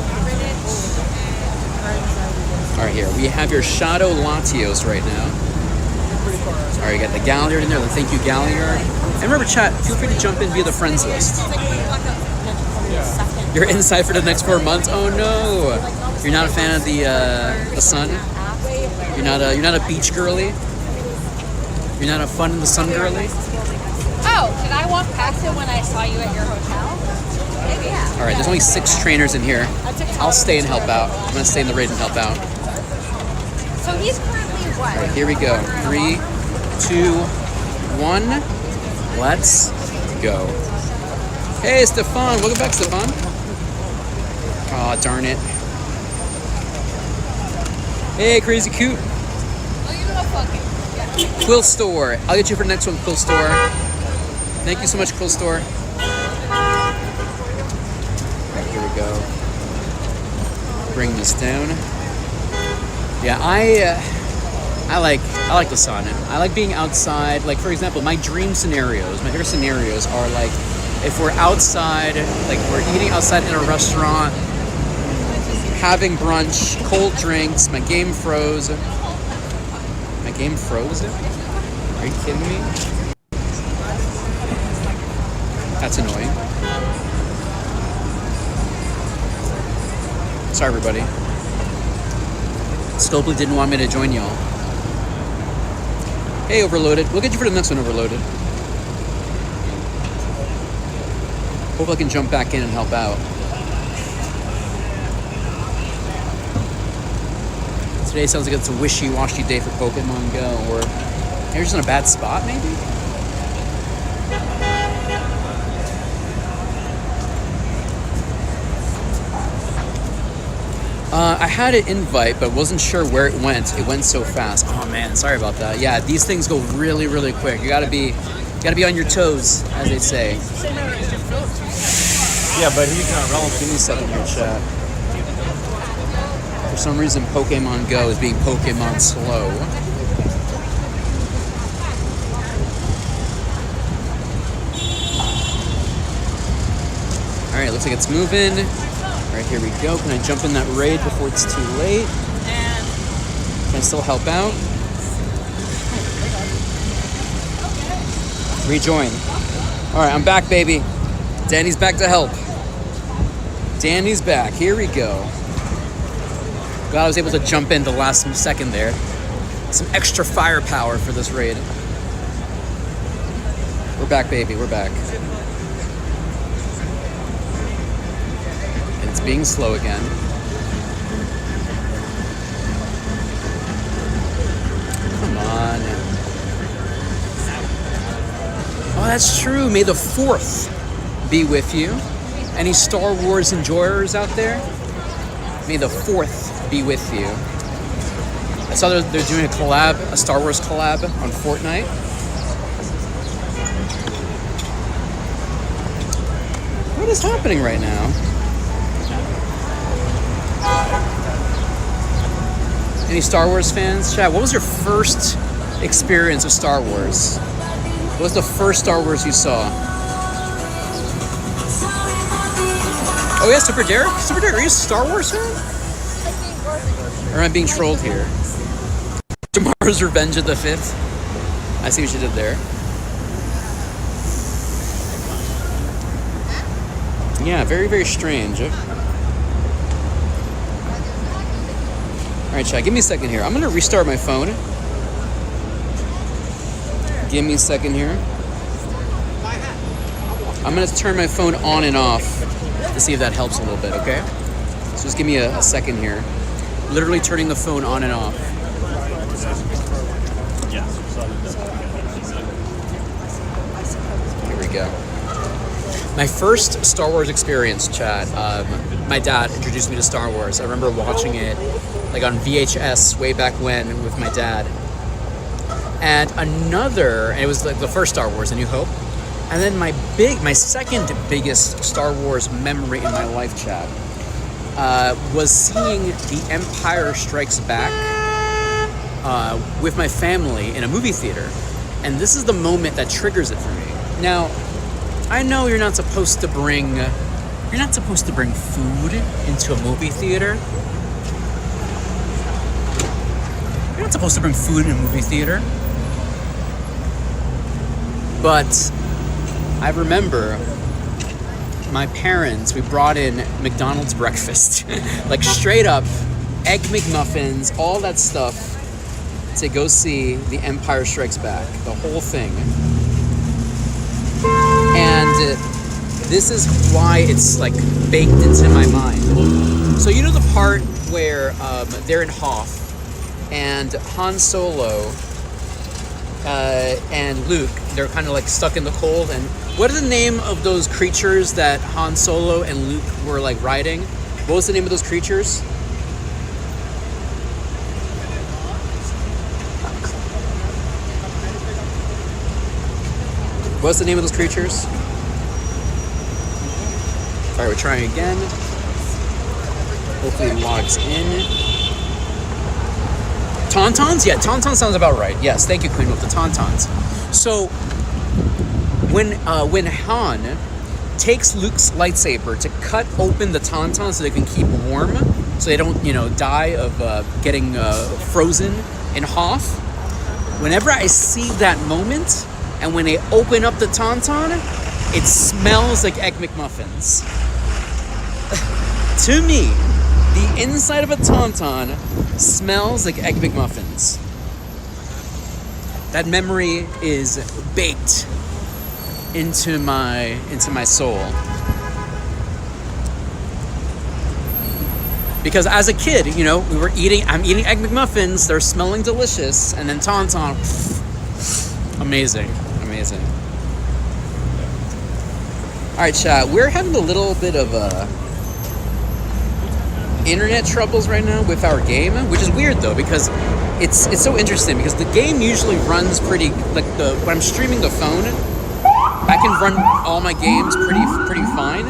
Alright, here. We have your Shadow Latios right now. Alright, you got the Galliard in there. Thank you, Galliard. And remember, chat, feel free to jump in via the friends list. You're inside for the next 4 months? Oh no! You're not a fan of the sun? You're not a beach girly? You're not a fun in the sun girly? Oh, did I walk past it when I saw you at your hotel? Maybe. Yeah. Alright, there's only 6 trainers in here. I'll stay and help out. I'm gonna stay in the raid and help out. So he's currently what? Alright, here we go. 3, 2, 1. Let's go. Hey, Stefan. Welcome back, Stefan. Aw, oh, darn it. Hey, Crazy Coot. Quill Store. I'll get you for the next one, Quill Store. Thank you so much, Quill Store. Here we go. Bring this down. Yeah, I like the sun. I like being outside. Like, for example, my dream scenarios, my favorite scenarios are like if we're outside, like we're eating outside in a restaurant, having brunch, cold drinks, my game froze. My game froze? Are you kidding me? That's annoying. Sorry, everybody. Scopely didn't want me to join y'all. Hey, Overloaded. We'll get you for the next one, Overloaded. Hope I can jump back in and help out. Today sounds like it's a wishy-washy day for Pokemon Go, or maybe just in a bad spot, maybe? I had an invite, but wasn't sure where it went. It went so fast. Oh man, sorry about that. Yeah, these things go really, really quick. You gotta be on your toes, as they say. Yeah, but he's not relevant. Give me a second here, chat. For some reason, Pokemon Go is being Pokemon slow. Alright, looks like it's moving. Alright, here we go. Can I jump in that raid before it's too late? Can I still help out? Rejoin. Alright, I'm back, baby. Danny's back to help. Danny's back. Here we go. Glad I was able to jump in the last second there. Some extra firepower for this raid. We're back, baby. We're back. And it's being slow again. Come on. Oh, that's true. May the 4th be with you. Any Star Wars enjoyers out there? May the 4th be with you. I saw they're doing a collab, a Star Wars collab on Fortnite. What is happening right now? Any Star Wars fans? Chat, what was your first experience of Star Wars? What was the first Star Wars you saw? Oh yeah, Super Derek? Super Derek, are you a Star Wars fan? Or am I being trolled here? Tomorrow's Revenge of the 5th. I see what you did there. Yeah, very, very strange. Alright, right, chat, give me a second here. I'm gonna restart my phone. Give me a second here. I'm gonna turn my phone on and off to see if that helps a little bit, okay? So just give me a second here. Literally turning the phone on and off. Here we go. My first Star Wars experience, chat, my dad introduced me to Star Wars. I remember watching it like on VHS way back when with my dad. And it was like the first Star Wars, A New Hope. And then my second biggest Star Wars memory in my life, chat, was seeing The Empire Strikes Back with my family in a movie theater. And this is the moment that triggers it for me. Now, I know you're not supposed to bring food into a movie theater. You're not supposed to bring food in a movie theater. But I remember my parents, we brought in McDonald's breakfast, like straight up, Egg McMuffins, all that stuff, to go see The Empire Strikes Back, the whole thing. And this is why it's like baked into my mind. So you know the part where they're in Hoth and Han Solo and Luke, they're kind of like stuck in the cold. And what are the name of those creatures that Han Solo and Luke were like riding? What was the name of those creatures? What's the name of those creatures? All right, we're trying again. Hopefully it logs in. Tauntauns? Yeah, Tauntauns sounds about right. Yes, thank you, Queen, with the Tauntauns. So, when Han takes Luke's lightsaber to cut open the Tauntauns so they can keep warm, so they don't, die of getting frozen in Hoth, whenever I see that moment, and when they open up the Tauntaun, it smells like Egg McMuffins. To me, the inside of a Tauntaun smells like Egg McMuffins. That memory is baked into my soul. Because as a kid, I'm eating Egg McMuffins, they're smelling delicious, and then Tauntaun, amazing. All right, chat, we're having a little bit of internet troubles right now with our game, which is weird though, because it's so interesting because the game usually runs pretty, when I'm streaming the phone, I can run all my games pretty fine,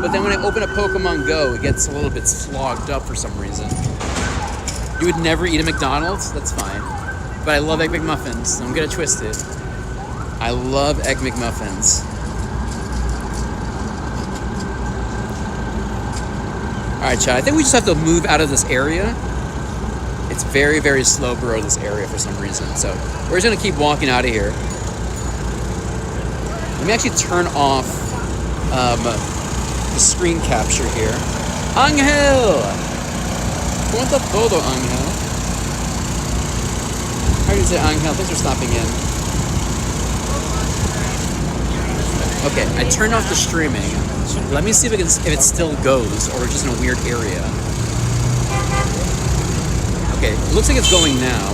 but then when I open up Pokemon Go, it gets a little bit slogged up for some reason. You would never eat a McDonald's? That's fine. But I love Egg McMuffins. Don't get it twisted. I love Egg McMuffins. Alright, chat, I think we just have to move out of this area. It's very, very slow grow, this area, for some reason. So we're just going to keep walking out of here. Let me actually turn off the screen capture here. Angel! ¿Cuánto todo, Angel? How do you say Angel? Thanks for stopping in. Okay, I turned off the streaming. Let me see if it still goes, or just in a weird area. Okay, it looks like it's going now.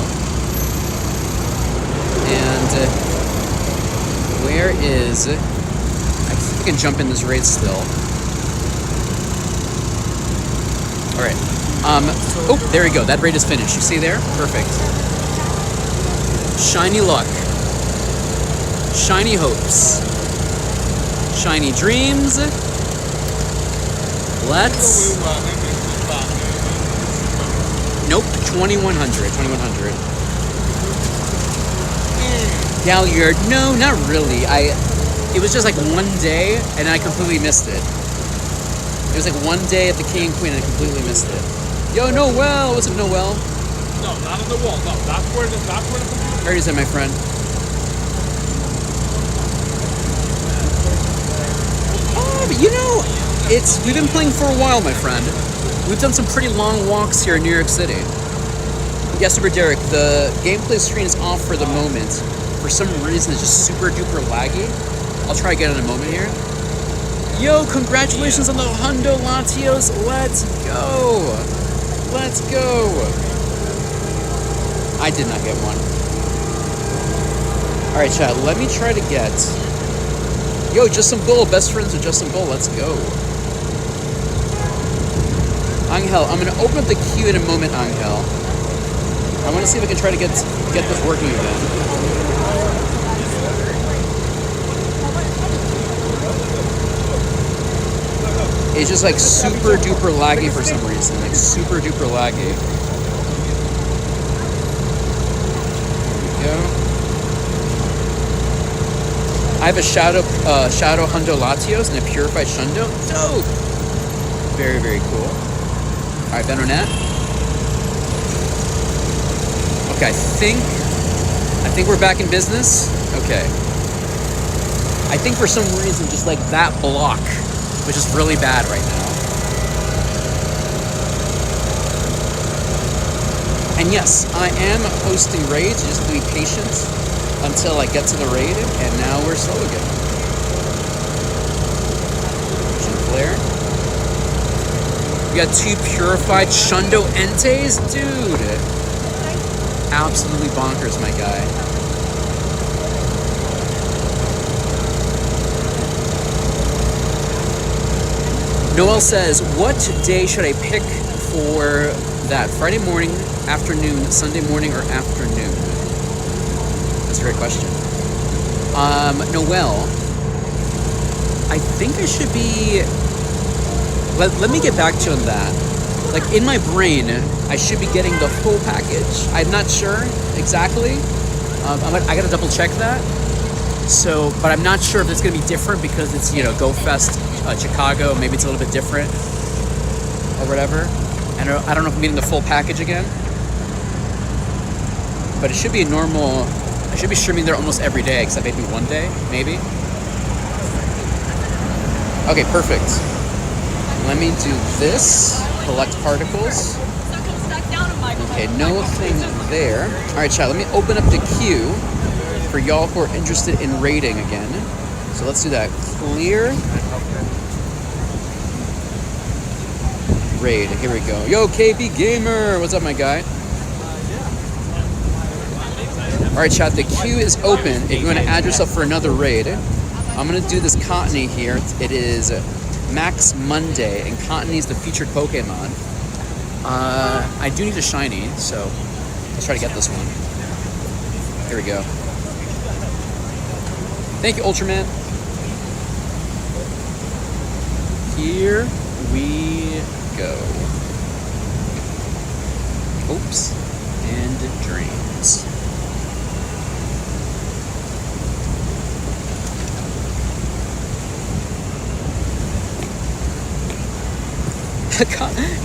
And where is it? I think I can jump in this race still. All right. Oh, there we go. That raid is finished. You see there? Perfect. Shiny luck. Shiny hopes. Shiny dreams. Let's... Nope, 2100. Galliard, no, not really. It was just like one day, and I completely missed it. It was like one day at the King and Queen, and I completely missed it. Yo, Noel, what's up, Noel? No, not on the wall. No, that's where the computer. Where is it, my friend? Oh, but we've been playing for a while, my friend. We've done some pretty long walks here in New York City. Yeah, Super Derek, the gameplay screen is off for the moment. For some reason, it's just super duper laggy. I'll try again in a moment here. Yo, congratulations on the Hundo Latios. Let's go. Let's go. I did not get one. All right, chat, let me try to get... Yo, Justin Bull, best friends with Justin Bull. Let's go. Angel, I'm going to open up the queue in a moment, Angel. I want to see if I can try to get this working again. It's just like super duper laggy for some reason. Like super duper laggy. There we go. I have a Shadow Hundo Latios and a Purified Shundo. Dope! Very, very cool. Alright, Benonet. Okay, I think we're back in business. Okay. I think for some reason, just like that block, which is really bad right now. And yes, I am hosting raids, just to be patient until I get to the raid, and now we're slow again. Flare. We got 2 Purified Shundo Entes? Dude! Absolutely bonkers, my guy. Noel says, what day should I pick for that? Friday morning, afternoon, Sunday morning, or afternoon? That's a great question. Noel, I think I should be... Let me get back to you on that. Like, in my brain, I should be getting the full package. I'm not sure exactly. I gotta double check that. So, but I'm not sure if it's gonna be different because it's, you know, Go Fest Chicago. Maybe it's a little bit different or whatever. And I don't know if I'm getting the full package again. But it should be a normal... I should be streaming there almost every day, except maybe one day, maybe. Okay, perfect. Let me do this. Collect particles. Okay, no thing there. All right, chat, let me open up the queue for y'all who are interested in raiding again. So let's do that. Clear. Raid, here we go. Yo, KB Gamer, what's up, my guy? All right, chat, the queue is open. If you want to add yourself for another raid, I'm going to do this Cottony here. It is Max Monday, and Cottony is the featured Pokemon. I do need a shiny, so let's try to get this one. Here we go. Thank you, Ultraman. Here we go. Oops. And dreams.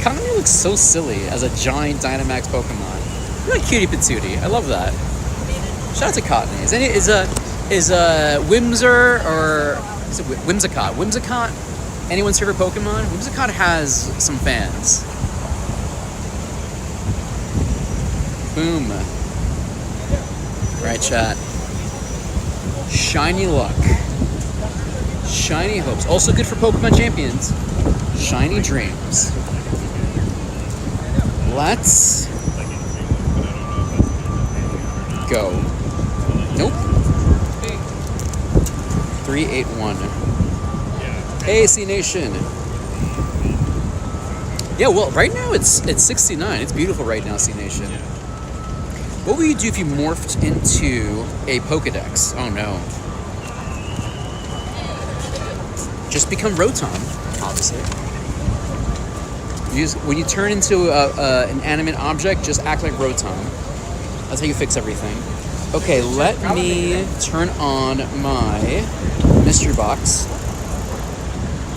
Cottony looks so silly as a giant Dynamax Pokemon. You're like cutie patootie. I love that. Shout out to Cottony. Is Whimser or is it Whimsicott? Whimsicott, anyone's favorite Pokemon? Whimsicott has some fans. Boom. Right, chat. Shiny Luck. Shiny Hopes. Also good for Pokemon Champions. Shiny Dreams. Let's go. Nope. 381. Hey, C Nation. Yeah, well, right now it's 69. It's beautiful right now, C Nation. What would you do if you morphed into a Pokedex? Oh no. Just become Rotom, obviously. When you turn into an animate object, just act like Rotom. That's how you fix everything. Okay, let me turn on my mystery box.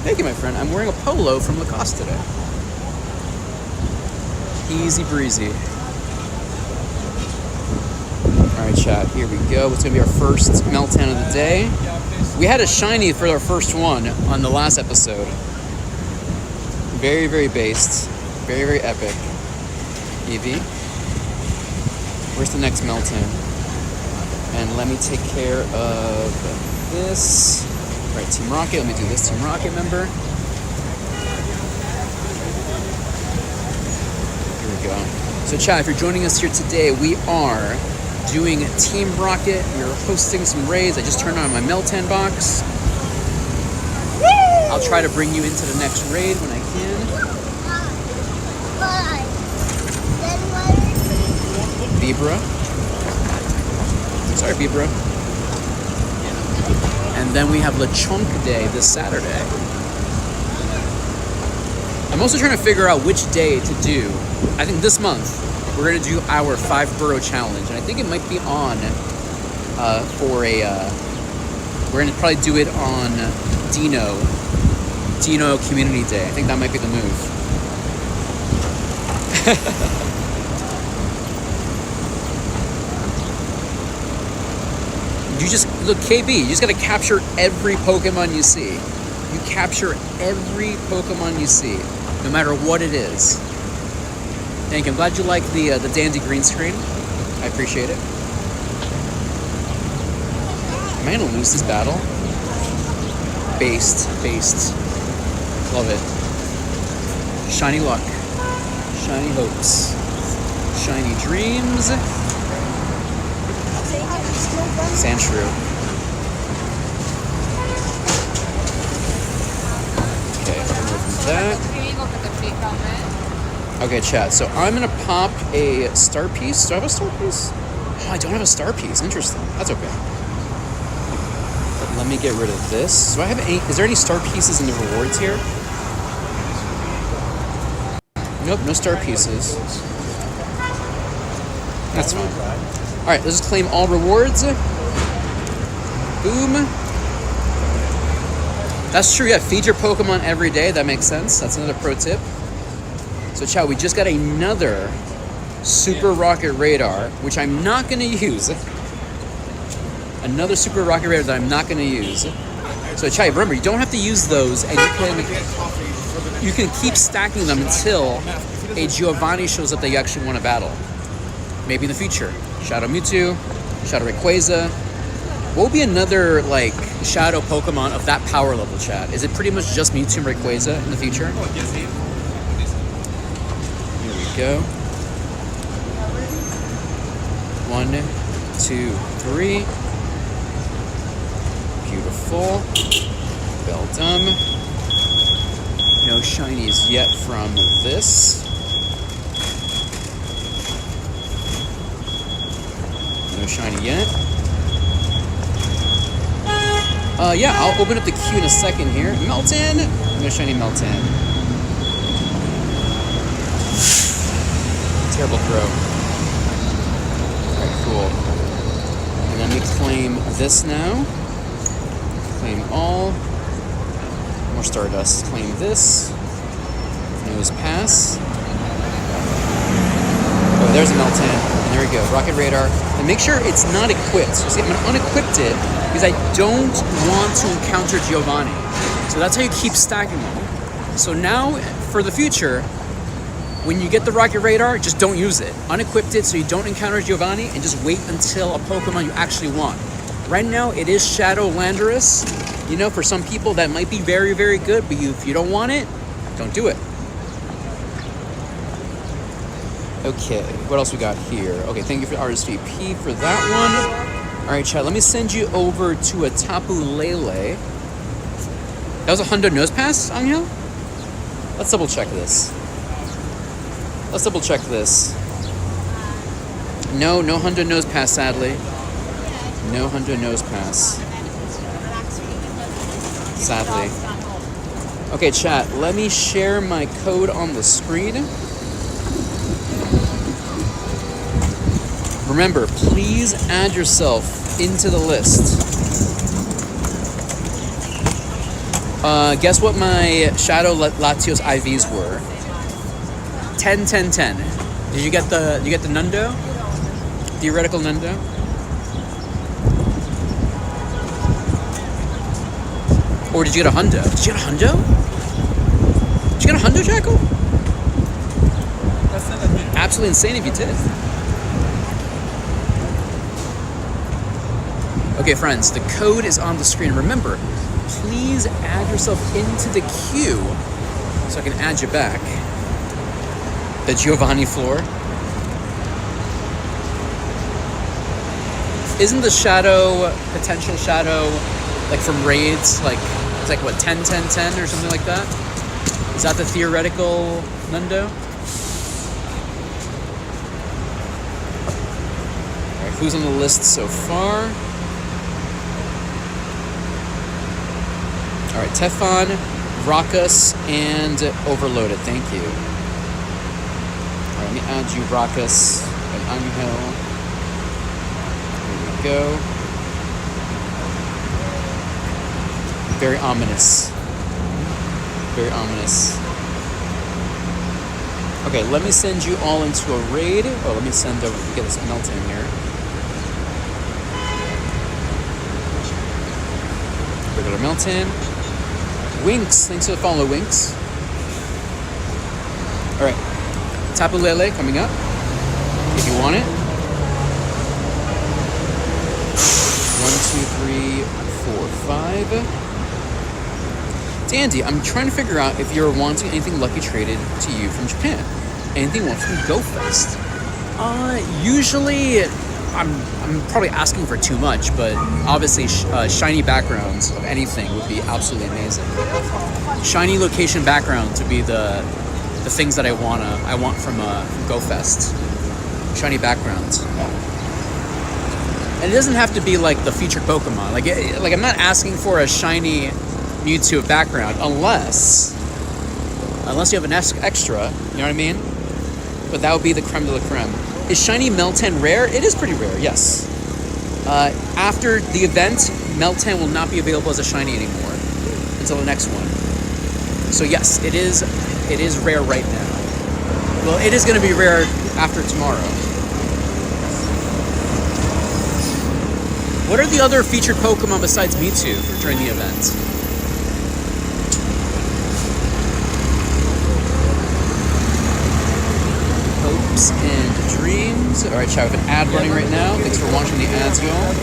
Thank you, my friend. I'm wearing a polo from Lacoste today. Easy breezy. All right, chat. Here we go. What's gonna be our first Meltan of the day? We had a shiny for our first one on the last episode. Very, very based. Very, very epic. Eevee. Where's the next Meltan? And let me take care of this. All right, Team Rocket. Let me do this Team Rocket member. Here we go. So, chat, if you're joining us here today, we are doing Team Rocket. We're hosting some raids. I just turned on my Meltan box. I'll try to bring you into the next raid when I can. Vibra. Sorry, Vibra. And then we have Lechonk Day this Saturday. I'm also trying to figure out which day to do. I think this month we're going to do our 5 burrow challenge. And I think it might be on we're going to probably do it on Dino Community Day. I think that might be the move. You just, look, KB, you just gotta capture every Pokemon you see. You capture every Pokemon you see, no matter what it is. Thank you. I'm glad you like the dandy green screen. I appreciate it. Am I gonna lose this battle? Based. Love it. Shiny luck. Shiny hopes. Shiny dreams. Sandshrew. Okay, remove that. Okay, chat. So I'm gonna pop a star piece. Do I have a star piece? Oh, I don't have a star piece. Interesting. That's okay. But let me get rid of this. Do I have any? Is there any star pieces in the rewards here? Nope, no star pieces. That's fine. All right, let's just claim all rewards. Boom. That's true, yeah, feed your Pokemon every day. That makes sense. That's another pro tip. So, chat, we just got another Super Rocket Radar, which I'm not going to use. Another Super Rocket Radar that I'm not going to use. So, chat, remember, you don't have to use those, and you can keep stacking them until a Giovanni shows up that you actually want to battle. Maybe in the future. Shadow Mewtwo, Shadow Rayquaza. What would be another, like, Shadow Pokemon of that power level, chat? Is it pretty much just Mewtwo and Rayquaza in the future? Here we go. 1, 2, 3. Beautiful. Well done. No shinies yet from this. No shiny yet. Yeah, I'll open up the queue in a second here. Meltan! No shiny Meltan. Terrible throw. Alright, cool. And then we claim this now. Claim all. More Stardust. Claim this. Nose pass. Oh, there's a Meltan. And there we go. Rocket Radar. And make sure it's not equipped. So see, I'm going to unequip it because I don't want to encounter Giovanni. So that's how you keep stacking them. So now, for the future, when you get the Rocket Radar, just don't use it. Unequip it so you don't encounter Giovanni and just wait until a Pokemon you actually want. Right now, it is Shadow Landorus. You know, for some people, that might be very, very good, but if you don't want it, don't do it. Okay, what else we got here? Okay, thank you for RSVP for that one. All right, chat, let me send you over to a Tapu Lele. That was a Hundo Nose Pass, Angel? Let's double check this. No Hundo Nose Pass, sadly. No Hundo Nose Pass. Sadly. Okay, chat, let me share my code on the screen. Remember, please add yourself into the list. Guess what my Shadow Latios IVs were? 10, 10, 10. Did you get the Nundo? Theoretical Nundo? Or did you get a Hundo? Did you get a Hundo? Did you get a Hundo, Jackal? Absolutely insane if you did. Okay, friends, the code is on the screen. Remember, please add yourself into the queue so I can add you back. The Giovanni floor. Isn't the shadow, potential shadow, like from raids, like, it's like what, 10, 10, 10 or something like that? Is that the theoretical Nundo? Alright, who's on the list so far? Alright, Teflon, Raucus, and Overloaded. Thank you. Alright, let me add you, Raucus and Angel. There we go. Very ominous. Very ominous. Okay, let me send you all into a raid. Oh, let me send over, get this Meltan here. Regular Meltan. Winks, thanks for the follow, Winks. Alright, Tapu Lele coming up, if you want it. 1, 2, 3, 4, 5. Dandy, I'm trying to figure out if you're wanting anything lucky traded to you from Japan. Anything you want from GoFest? Usually, I'm probably asking for too much, but obviously shiny backgrounds of anything would be absolutely amazing. Shiny location backgrounds would be the things that I want from GoFest. Shiny backgrounds. And it doesn't have to be like the featured Pokemon. Like I'm not asking for a shiny Mewtwo background unless you have an extra, you know what I mean? But that would be the creme de la creme. Is shiny Meltan rare? It is pretty rare, yes. After the event, Meltan will not be available as a shiny anymore until the next one. So yes, it is rare right now. Well, it is going to be rare after tomorrow. What are the other featured Pokemon besides Mewtwo during the event? Hopes and dreams. Alright, chat, we have an ad running right now. Thanks for watching the ads, y'all.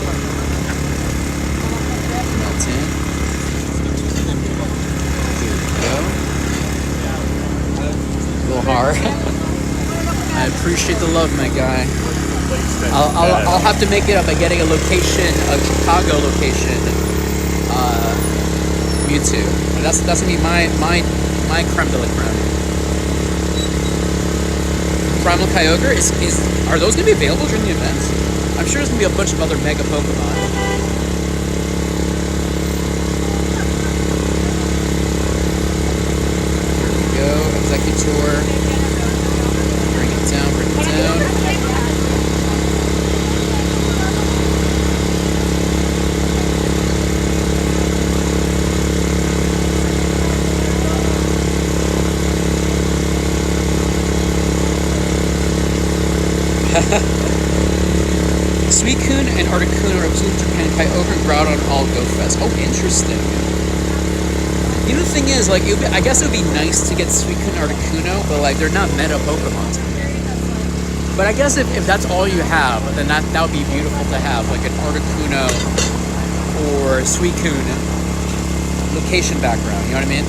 Meltan. Here we go. A little hard. I appreciate the love, my guy. I'll have to make it up by getting a location, a Chicago location, Mewtwo. That's gonna be my creme de la creme. Primal Kyogre are those gonna be available during the event? I'm sure there's gonna be a bunch of other mega Pokemon. Here we go, Executor. Bring it down. Suicune and Articuno are absolute Japan. Kyogre and Groudon all GoFest. Oh, interesting. You know, the thing is, like, I guess it would be nice to get Suicune and Articuno, but like, they're not meta Pokemon to me. But I guess if that's all you have, then that would be beautiful to have, like an Articuno or Suicune location background. You know what I mean?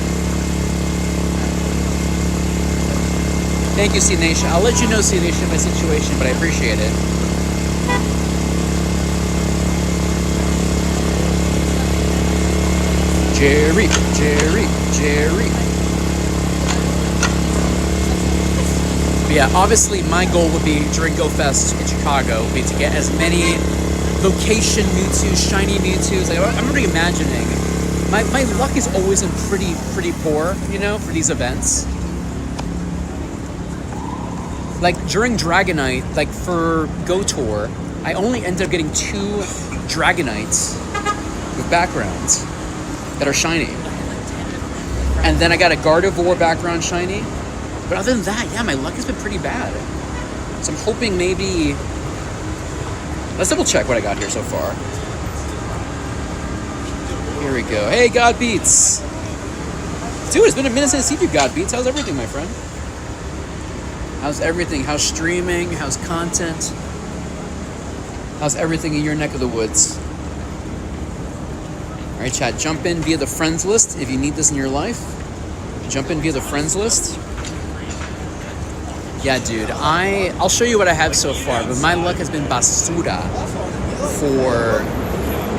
Thank you, C Nation. I'll let you know, C Nation, my situation, but I appreciate it. Jerry. But yeah, obviously my goal would be during GoFest in Chicago would be to get as many location Mewtwo, shiny Mewtwo's. Like, I'm already imagining. My luck is always been pretty poor, you know, for these events. Like during Dragonite, like for Go Tour, I only ended up getting 2 Dragonites with backgrounds that are shiny. And then I got a Gardevoir background shiny. But other than that, yeah, my luck has been pretty bad. So I'm hoping maybe... Let's double check what I got here so far. Here we go. Hey, God Beats! Dude, it's been a minute since I seen you, God Beats. How's everything, my friend? How's everything? How's streaming? How's content? How's everything in your neck of the woods? All right, chat. Jump in via the friends list if you need this in your life. Jump in via the friends list. Yeah, dude. I'll show you what I have so far, but my luck has been basura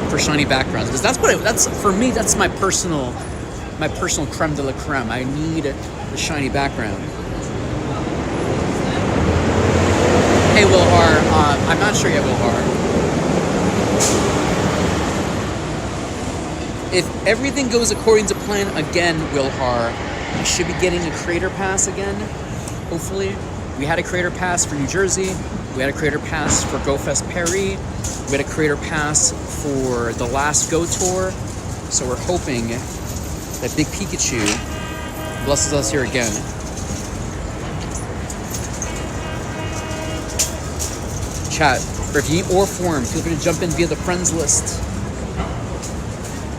for shiny backgrounds, because that's for me. That's my personal creme de la creme. I need the shiny background. Hey, Wilhar. I'm not sure yet, Wilhar. If everything goes according to plan again, Wilhar, we should be getting a creator pass again. Hopefully. We had a creator pass for New Jersey. We had a creator pass for GoFest Paris. We had a creator pass for the last Go Tour. So we're hoping that Big Pikachu blesses us here again. Chat, or if you need ore form, feel free to jump in via the friends list.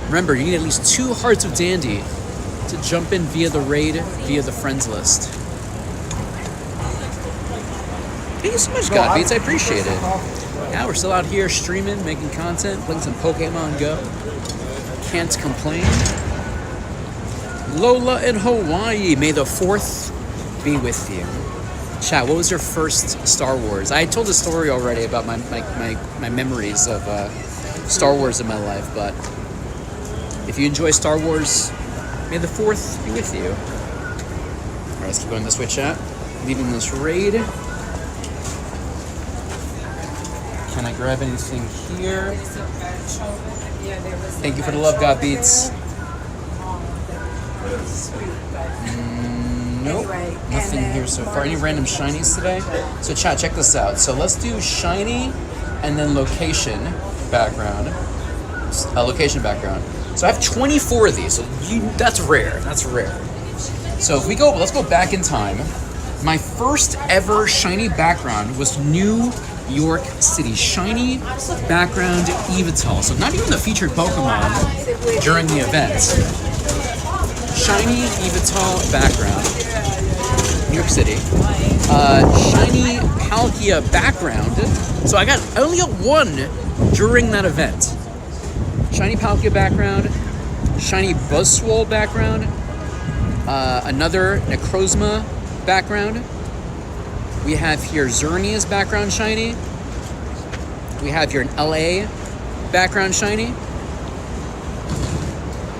Remember, you need at least 2 Hearts of Dandy to jump in via the raid, via the friends list. Thank you so much, Godbeats. I appreciate it. Yeah, we're still out here streaming, making content, playing some Pokemon Go. Can't complain. Lola in Hawaii, may the 4th be with you. Chat, what was your first Star Wars? I told a story already about my memories of Star Wars in my life, but if you enjoy Star Wars, may the 4th be with you. All right, let's keep going this way, chat. Leaving this raid. Can I grab anything here? Thank you for the love, Godbeats. Nope, nothing here so far. Any random shinies today? So chat, check this out. So let's do shiny and then location background. Location background. So I have 24 of these. So that's rare. That's rare. So if we go, let's go back in time. My first ever shiny background was New York City. Shiny background Evital. So not even the featured Pokemon during the event. Shiny Evital background. New York City. Shiny Palkia background. So I only got 1 during that event. Shiny Palkia background. Shiny Buzzswole background. Another Necrozma background. We have here Xerneas background shiny. We have here an LA background shiny.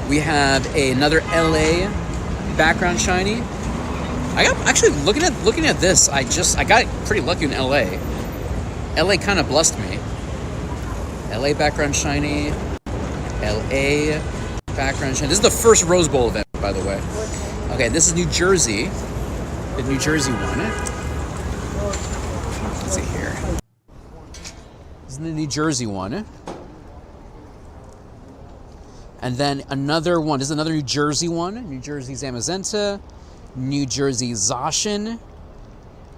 We have another LA background shiny. I got actually looking at this. I got pretty lucky in LA. LA kind of blessed me. LA background shiny. LA background shiny. This is the first Rose Bowl event, by the way. Okay, this is New Jersey. The New Jersey one. Let's see here. This is the New Jersey one. And then another one. This is another New Jersey one. New Jersey Zamazenta. New Jersey Zacian.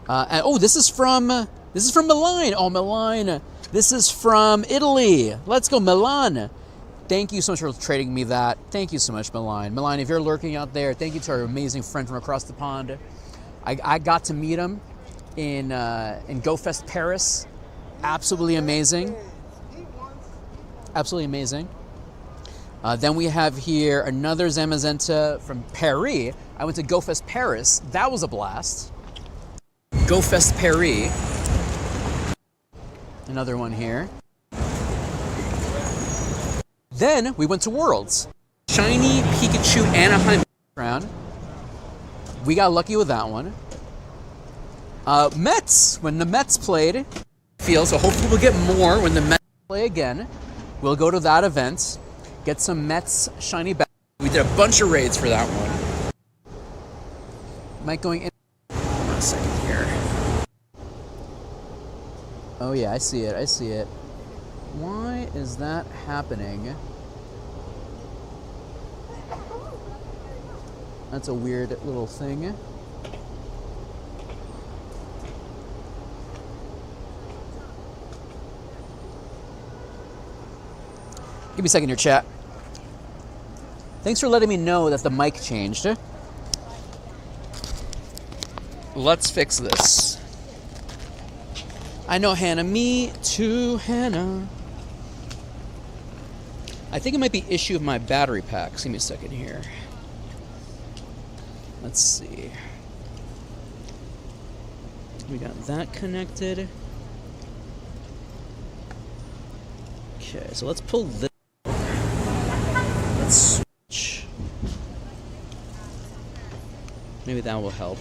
And this is from Milan. Oh, Milan. This is from Italy. Let's go, Milan. Thank you so much for trading me that. Thank you so much, Milan. Milan, if you're lurking out there, thank you to our amazing friend from across the pond. I got to meet him in GoFest Paris. Absolutely amazing. Absolutely amazing. Then we have here another Zamazenta from Paris. I went to GoFest Paris. That was a blast. GoFest Paris. Another one here. Then we went to Worlds. Shiny Pikachu Anaheim background. We got lucky with that one. Mets, when the Mets played, so hopefully we'll get more when the Mets play again. We'll go to that event, get some Mets shiny back. We did a bunch of raids for that one. Might going in a second here. Oh yeah, I see it. Why is that happening? That's a weird little thing. Give me a second here, chat. Thanks for letting me know that the mic changed. Let's fix this. I know, Hannah. Me too, Hannah. I think it might be issue of my battery packs. Give me a second here. Let's see. We got that connected. Okay, so let's pull this. Let's switch. Maybe that will help.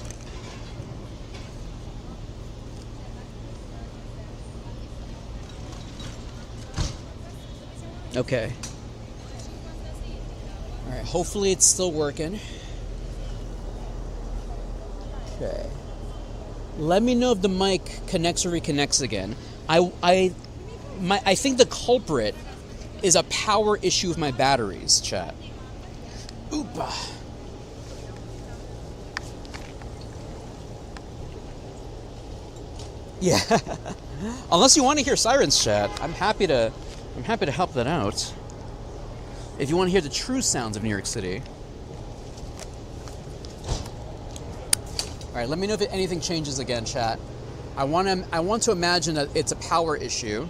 Okay. Alright, hopefully it's still working. Okay. Let me know if the mic connects or reconnects again. I think the culprit is a power issue with my batteries, chat. Oopa. Yeah. Unless you want to hear sirens, chat, I'm happy to help that out. If you want to hear the true sounds of New York City. All right, let me know if anything changes again, chat. I want to imagine that it's a power issue.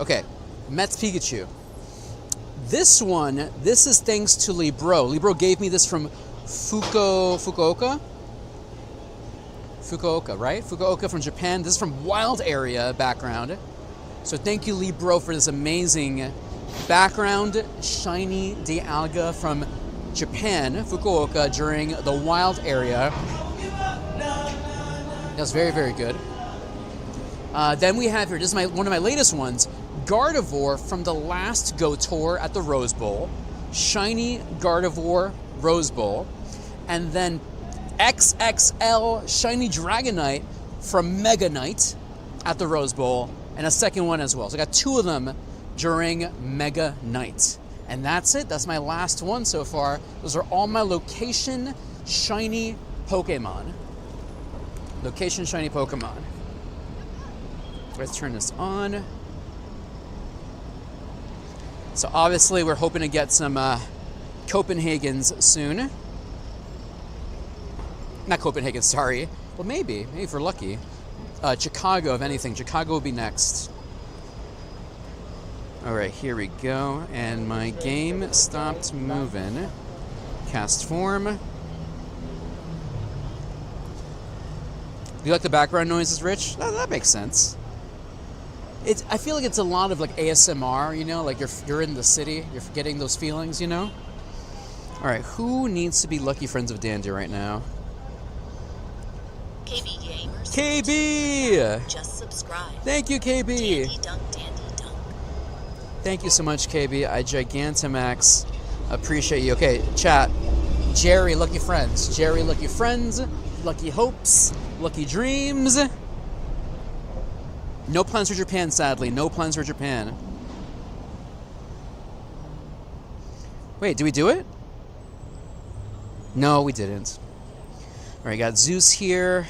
Okay, Mets Pikachu. This is thanks to Libro. Libro gave me this from Fukuoka, right? Fukuoka from Japan. This is from Wild Area background. So thank you, Libro, for this amazing background shiny Dialga from Japan, Fukuoka, during the Wild Area. That's very, very good. Then we have here, this is one of my latest ones, Gardevoir from the last Go Tour at the Rose Bowl. Shiny Gardevoir Rose Bowl. And then XXL Shiny Dragonite from Mega Knight at the Rose Bowl. And a second one as well. So I got two of them during Mega Knight. And that's it. That's my last one so far. Those are all my location shiny Pokemon. Location shiny Pokemon. Let's turn this on. So obviously we're hoping to get some Copenhagen's soon. Not Copenhagen, sorry. Well, maybe if we're lucky. Chicago, if anything. Chicago will be next. All right, here we go. And my game stopped moving. Cast form. Do you like the background noises, Rich? That makes sense. I feel like it's a lot of like ASMR, you know, like you're in the city, you're getting those feelings, you know? All right, who needs to be lucky friends of Dandy right now? KB Gamers. KB! Just subscribe. Thank you, KB. Dandy dunk, dandy dunk. Thank you so much, KB. I Gigantamax appreciate you. Okay, chat. Jerry, lucky friends. Jerry, lucky friends. Lucky hopes. Lucky dreams. No plans for Japan, sadly. No plans for Japan. Wait, did we do it? No, we didn't. All right, got Zeus here.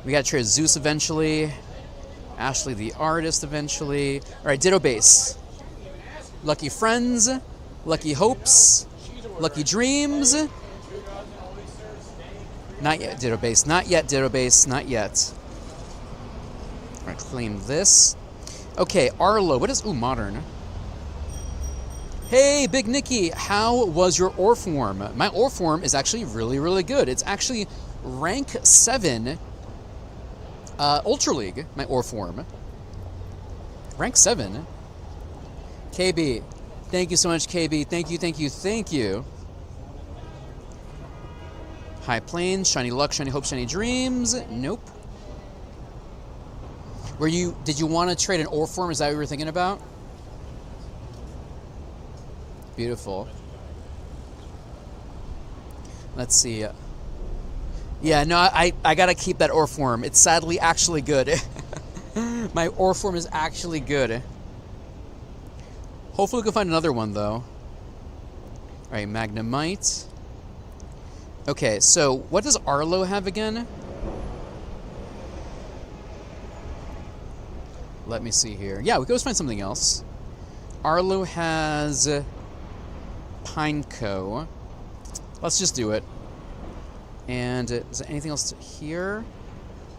We got to trade Zeus eventually. Ashley the artist eventually. All right, Ditto Base. Lucky friends. Lucky hopes. Lucky dreams. Not yet, Ditto Base. Not yet, Ditto Base. Not yet. All right, claim this. Okay, Arlo. What is... Ooh, modern. Hey, Big Nicky. How was your Orform? My Orform is actually really, really good. It's actually rank 7 Ultra League, my Orform. Rank 7. KB. Thank you so much, KB. Thank you, thank you, thank you. High Plains, Shiny Luck, Shiny Hope, Shiny Dreams. Nope. Did you want to trade an Orform? Is that what you were thinking about? Beautiful. Let's see. Yeah, no, I gotta keep that Orform. It's sadly actually good. My Orform is actually good. Hopefully we can find another one, though. Alright, Magnemite. Okay, so what does Arlo have again? Let me see here. Yeah, we can always find something else. Arlo has Pineco. Let's just do it. And is there anything else here?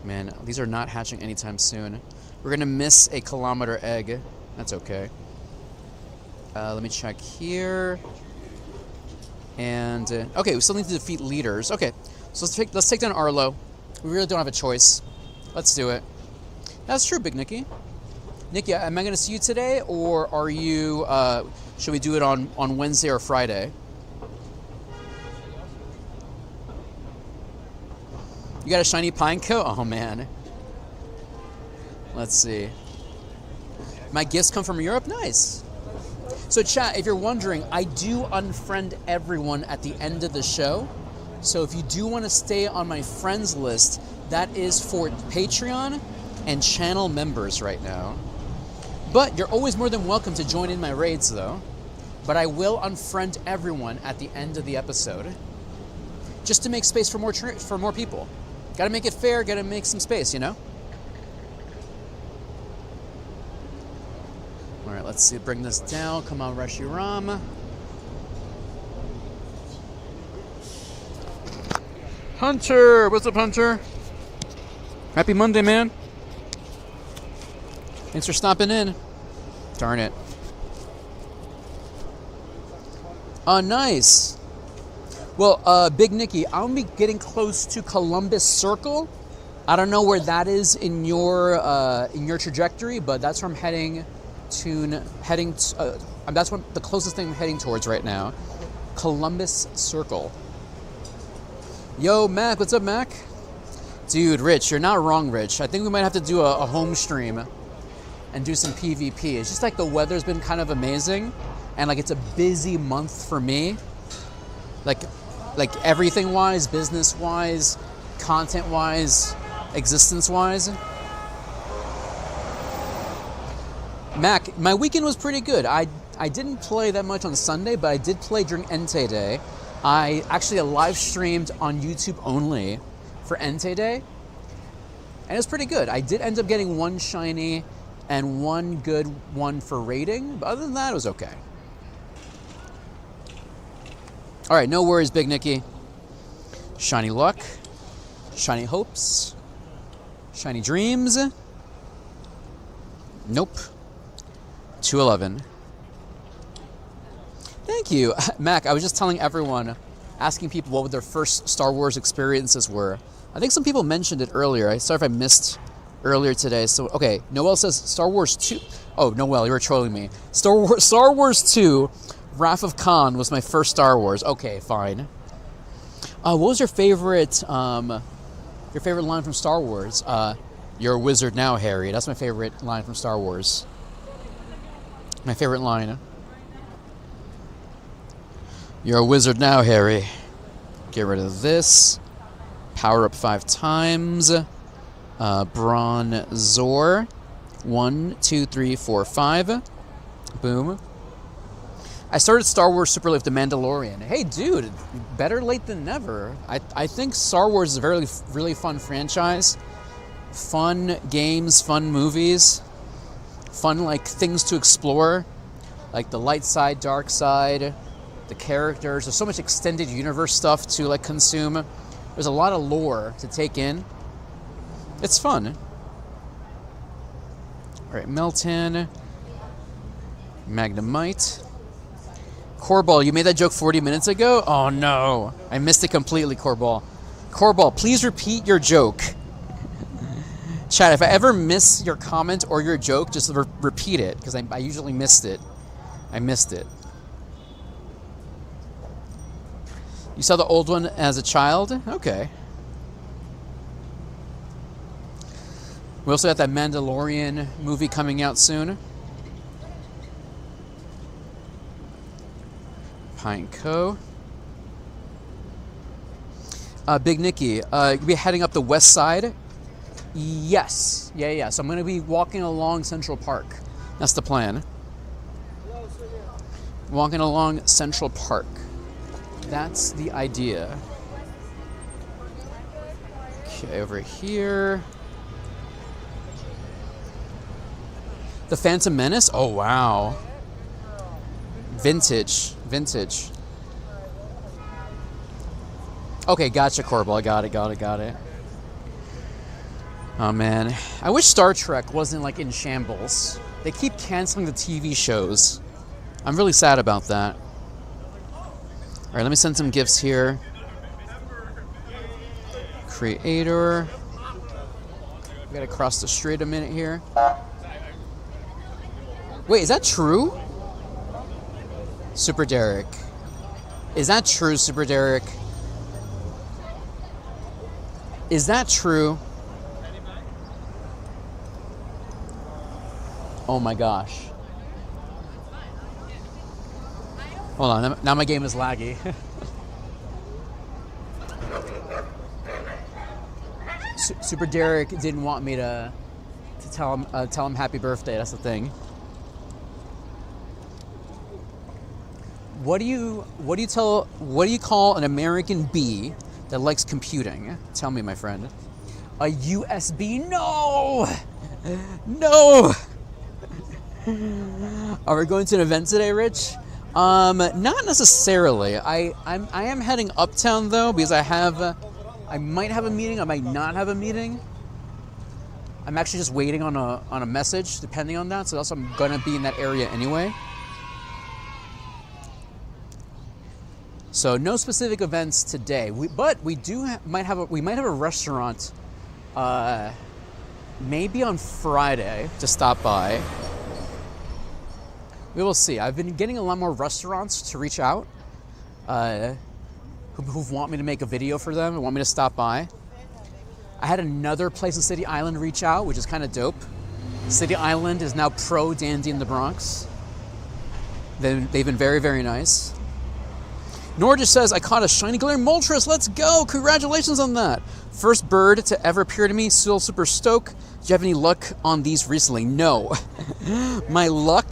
Man, these are not hatching anytime soon. We're going to miss a kilometer egg. That's okay. Let me check here. And okay, we still need to defeat leaders. Okay, so let's take down Arlo. We really don't have a choice. Let's do it. That's true, Big Nikki. Nikki, am I going to see you today, or are you? Should we do it on Wednesday or Friday? You got a shiny pine coat? Oh man. Let's see. My gifts come from Europe. Nice. So chat, if you're wondering, I do unfriend everyone at the end of the show. So if you do want to stay on my friends list, that is for Patreon and channel members right now. But you're always more than welcome to join in my raids though. But I will unfriend everyone at the end of the episode. Just to make space for more people. Gotta make it fair, gotta make some space, you know? Alright, let's see, bring this down. Come on, Reshiram. Hunter! What's up, Hunter? Happy Monday, man. Thanks for stopping in. Darn it. Oh, nice. Well, Big Nikki, I'll be getting close to Columbus Circle. I don't know where that is in your trajectory, but that's where I'm heading. That's what the closest thing I'm heading towards right now. Columbus Circle. Yo, Mac, what's up, Mac? Dude, Rich, you're not wrong, Rich. I think we might have to do a home stream and do some PvP. It's just like the weather's been kind of amazing, and like it's a busy month for me. Like everything-wise, business-wise, content-wise, existence-wise. Mac, my weekend was pretty good. I didn't play that much on Sunday, but I did play during Entei Day. I actually live streamed on YouTube only for Entei Day, and it was pretty good. I did end up getting one shiny and one good one for rating, but other than that, it was okay. All right, no worries, Big Nikki. Shiny luck, shiny hopes, shiny dreams. Nope. 211. Thank you. Mac, I was just telling everyone, asking people what their first Star Wars experiences were. I think some people mentioned it earlier. I sorry if I missed earlier today. So, okay, Noel says Star Wars 2. Oh, Noel, you were trolling me. Star Wars 2, Wrath of Khan was my first Star Wars. Okay, fine. What was your favorite line from Star Wars? You're a wizard now, Harry. That's my favorite line from Star Wars. My favorite line. You're a wizard now, Harry. Get rid of this. Power up 5 times. Bronzor. 1, 2, 3, 4, 5. Boom. I started Star Wars super late with The Mandalorian. Hey, dude, better late than never. I think Star Wars is a very, really fun franchise. Fun games, fun movies. Fun, like, things to explore. Like the light side, dark side, the characters. There's so much extended universe stuff to, like, consume. There's a lot of lore to take in. It's fun. All right, Meltan. Magnemite. Corball, you made that joke 40 minutes ago? Oh, no. I missed it completely, Corball. Corball, please repeat your joke. Chat, if I ever miss your comment or your joke, just repeat it, because I usually missed it. I missed it. You saw the old one as a child? Okay. We also got that Mandalorian movie coming out soon. Pineco. Big Nikki, you'll be heading up the west side? Yes. Yeah. So I'm going to be walking along Central Park. That's the plan. Walking along Central Park. That's the idea. Okay, over here. The Phantom Menace? Oh, wow. Vintage. Okay, gotcha, Corbel. I got it. Oh, man. I wish Star Trek wasn't, like, in shambles. They keep canceling the TV shows. I'm really sad about that. All right, let me send some gifts here. Creator. We gotta cross the street a minute here. Wait, is that true? Super Derek. Is that true, Super Derek? Is that true? Oh my gosh. Hold on, now my game is laggy. Super Derek didn't want me to tell him happy birthday. That's the thing. What do you call an American bee that likes computing? Tell me, my friend. A USB? No, no. Are we going to an event today, Rich? Not necessarily. I am heading uptown though because I might have a meeting. I might not have a meeting. I'm actually just waiting on a message, depending on that. So also I'm gonna be in that area anyway. So no specific events today. But we might have a restaurant, maybe on Friday to stop by. We will see. I've been getting a lot more restaurants to reach out, who want me to make a video for them and want me to stop by. I had another place in City Island reach out, which is kind of dope. City Island is now pro Dandy in the Bronx. They've been very, very nice. Nor just says, I caught a shiny glare Moltres. Let's go. Congratulations on that. First bird to ever appear to me. Still super stoked. Do you have any luck on these recently? No. My luck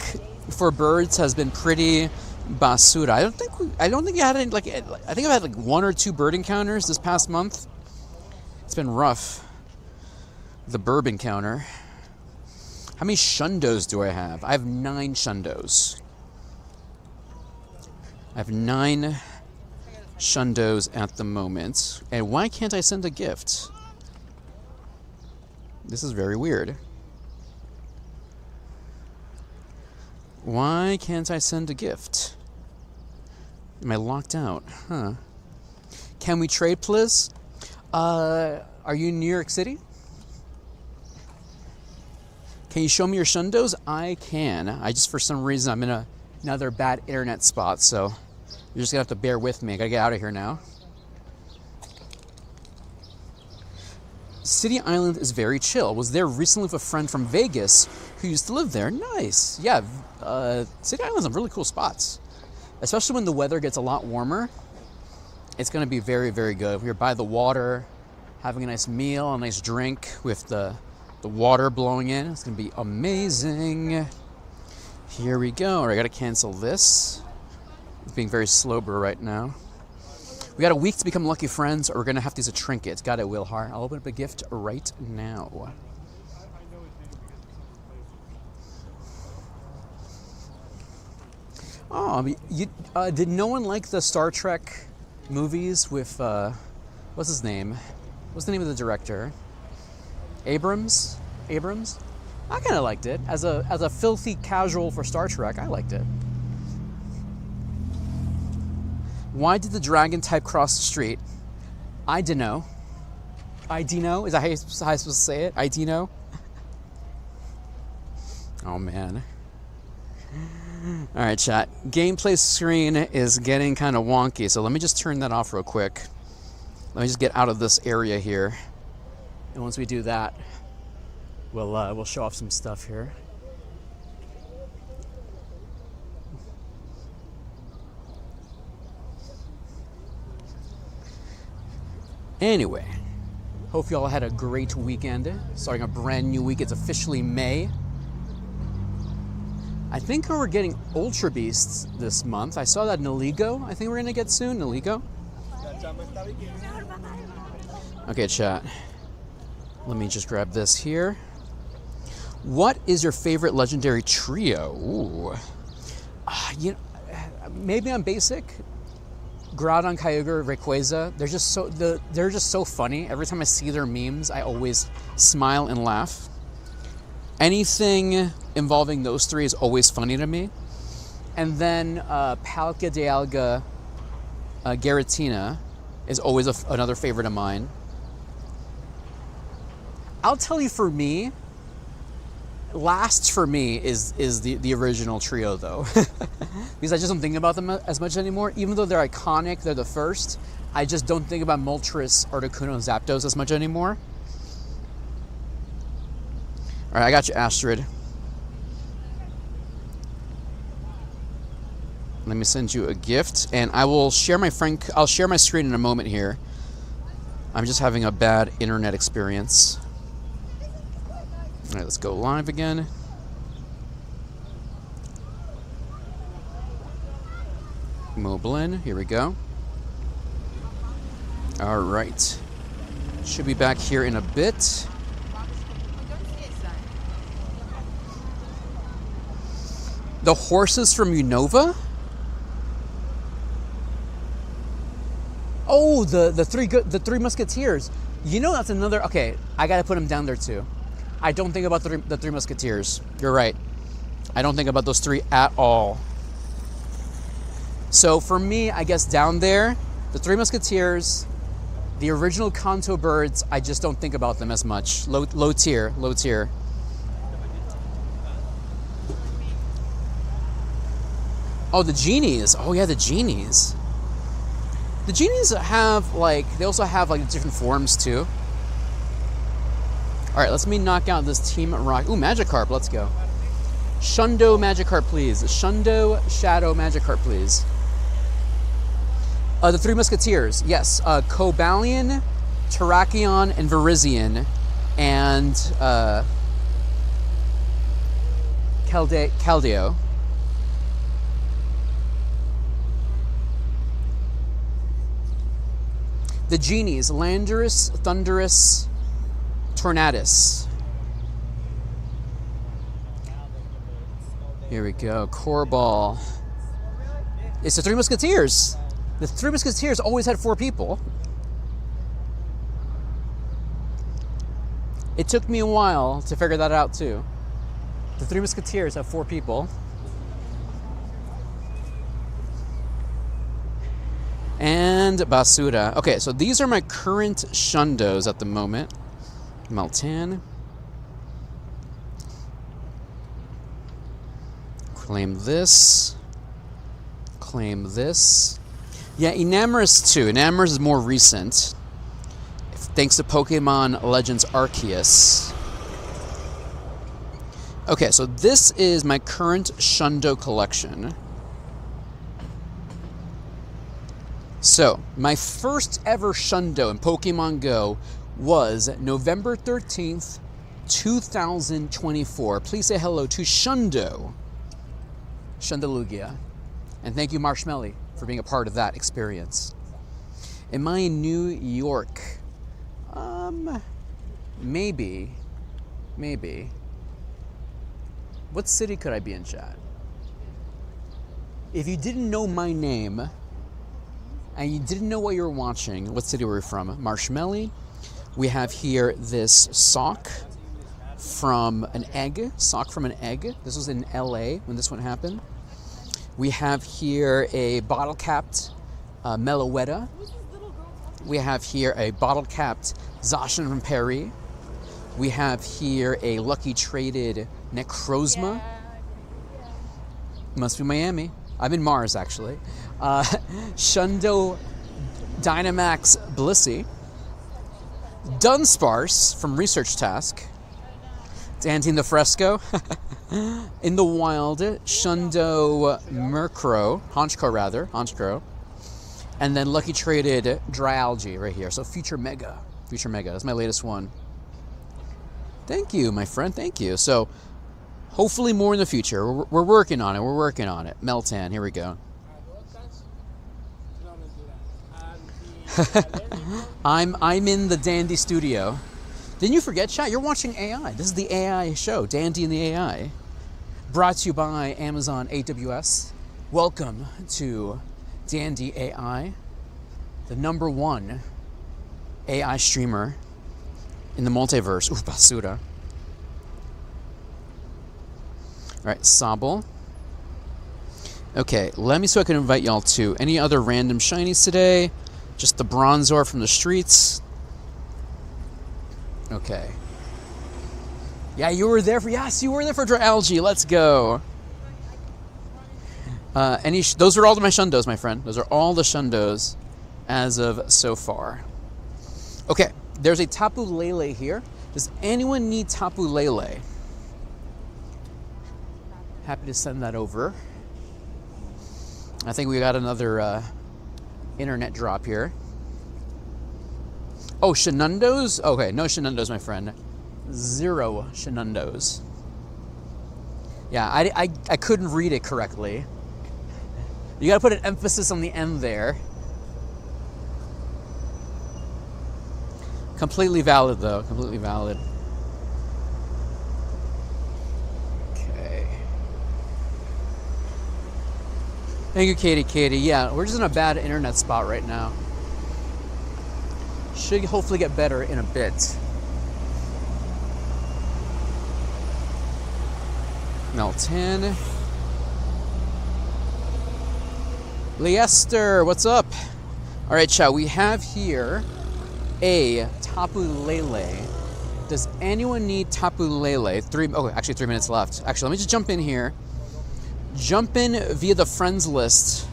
for birds has been pretty basura. I don't think I had any, I think I've had 1 or 2 bird encounters this past month. It's been rough. The burb encounter. How many shundos do I have? I have 9 shundos. I have 9 shundos at the moment. And why can't I send a gift? This is very weird. Why can't I send a gift? Am I locked out? Huh. Can we trade, please? Are you in New York City? Can you show me your shundos? I can. I just, for some reason, I'm in another bad internet spot, so you're just gonna have to bear with me. I gotta get out of here now. City Island is very chill. Was there recently with a friend from Vegas who used to live there. Nice. Yeah, City Island's some really cool spots. Especially when the weather gets a lot warmer. It's gonna be very, very good. We're by the water, having a nice meal, a nice drink with the water blowing in. It's gonna be amazing. Here we go. All right, I gotta cancel this. It's being very slow right now. We got a week to become lucky friends, or we're gonna have to use a trinket. Got it, Wilhar. I'll open up a gift right now. Oh, did no one like the Star Trek movies with what's his name? What's the name of the director? Abrams? I kind of liked it. As a filthy casual for Star Trek, I liked it. Why did the dragon type cross the street? I dunno. Is that how you're supposed to say it? I dunno. Oh man. Alright, chat. Gameplay screen is getting kind of wonky, so let me just turn that off real quick. Let me just get out of this area here. And once we do that, we'll show off some stuff here. Anyway, hope y'all had a great weekend. Starting a brand new week. It's officially May. I think we're getting Ultra Beasts this month. I saw that Naligo, I think we're going to get soon. Naligo. Okay, chat. Let me just grab this here. What is your favorite legendary trio? Ooh. Maybe I'm basic. Groudon, Kyogre, Rayquaza. They're just so funny. Every time I see their memes, I always smile and laugh. Anything involving those three is always funny to me. And then Palca de Alga Garatina is always another favorite of mine. I'll tell you, for me, last for me is the original trio, though. Because I just don't think about them as much anymore. Even though they're iconic, they're the first, I just don't think about Moltres, Articuno, and Zapdos as much anymore. All right, I got you, Astrid. Let me send you a gift, and I will share I'll share my screen in a moment here. I'm just having a bad internet experience. All right, let's go live again. Moblin, here we go. All right. Should be back here in a bit. The horses from Unova? Oh, the three Musketeers. You know, that's another. Okay, I gotta put them down there too. I don't think about the three Musketeers. You're right. I don't think about those three at all. So for me, I guess down there, the three Musketeers, the original Kanto birds, I just don't think about them as much. Low tier. Oh, the genies. Oh yeah, the genies. The genies have they also have different forms too. All right, let's knock out this Team Rock. Ooh, Magikarp, let's go. Shundo Magikarp, please. Shundo Shadow Magikarp, please. The Three Musketeers, yes. Cobalion, Terrakion, and Virizion, and Keldeo. The genies, Landorus, Thundurus, Tornadus. Here we go, Corball. It's the Three Musketeers. The Three Musketeers always had 4 people. It took me a while to figure that out too. The Three Musketeers have 4 people. And Basura. Okay, so these are my current Shundos at the moment. Meltan. Claim this. Claim this. Yeah, Enamorus too. Enamorus is more recent. Thanks to Pokemon Legends Arceus. Okay, so this is my current Shundo collection. So, my first ever Shundo in Pokemon Go was November 13th, 2024. Please say hello to Shundo. Shundalugia. And thank you, Marshmelly, for being a part of that experience. Am I in New York? Maybe. What city could I be in, chat? If you didn't know my name, and you didn't know what you were watching, what city were you from? Marshmelly. We have here this sock from an egg. This was in LA when this one happened. We have here a bottle-capped Meloetta. We have here a bottle-capped Zacian from Perry. We have here a lucky traded Necrozma. Must be Miami. I'm in Mars, actually. Shundo Dynamax Blissey. Dunsparce from Research Task. Dante in the Fresco. In the Wild, Shundo Honchkrow. And then lucky traded Dryalgae right here. So Future Mega. That's my latest one. Thank you, my friend. Thank you. So hopefully more in the future. We're working on it. Meltan, here we go. I'm in the Dandy studio. Didn't you forget, chat? You're watching AI. This is the AI show, Dandy and the AI. Brought to you by Amazon AWS. Welcome to Dandy AI, the #1 AI streamer in the multiverse. Ooh, Basura. All right, Sobble. Okay, let me so I can invite y'all to any other random shinies today. Just the Bronzor from the streets. Okay. Yeah, you were there for... Yes, you were there for Algae. Let's go. Those are all my Shundos, my friend. Those are all the Shundos as of so far. Okay, there's a Tapu Lele here. Does anyone need Tapu Lele? Happy to send that over. I think we got another internet drop here. Oh, Shenundos? Okay, no Shenundos, my friend. 0 Shenundos. Yeah, I couldn't read it correctly. You gotta put an emphasis on the end there. Completely valid, though. Completely valid. Okay. Thank you, Katie. Yeah, we're just in a bad internet spot right now. Should hopefully get better in a bit. Meltan. Leicester, what's up? All right, chat, we have here a Tapu Lele. Does anyone need Tapu Lele? Actually 3 minutes left. Actually, let me just jump in here. Jump in via the friends list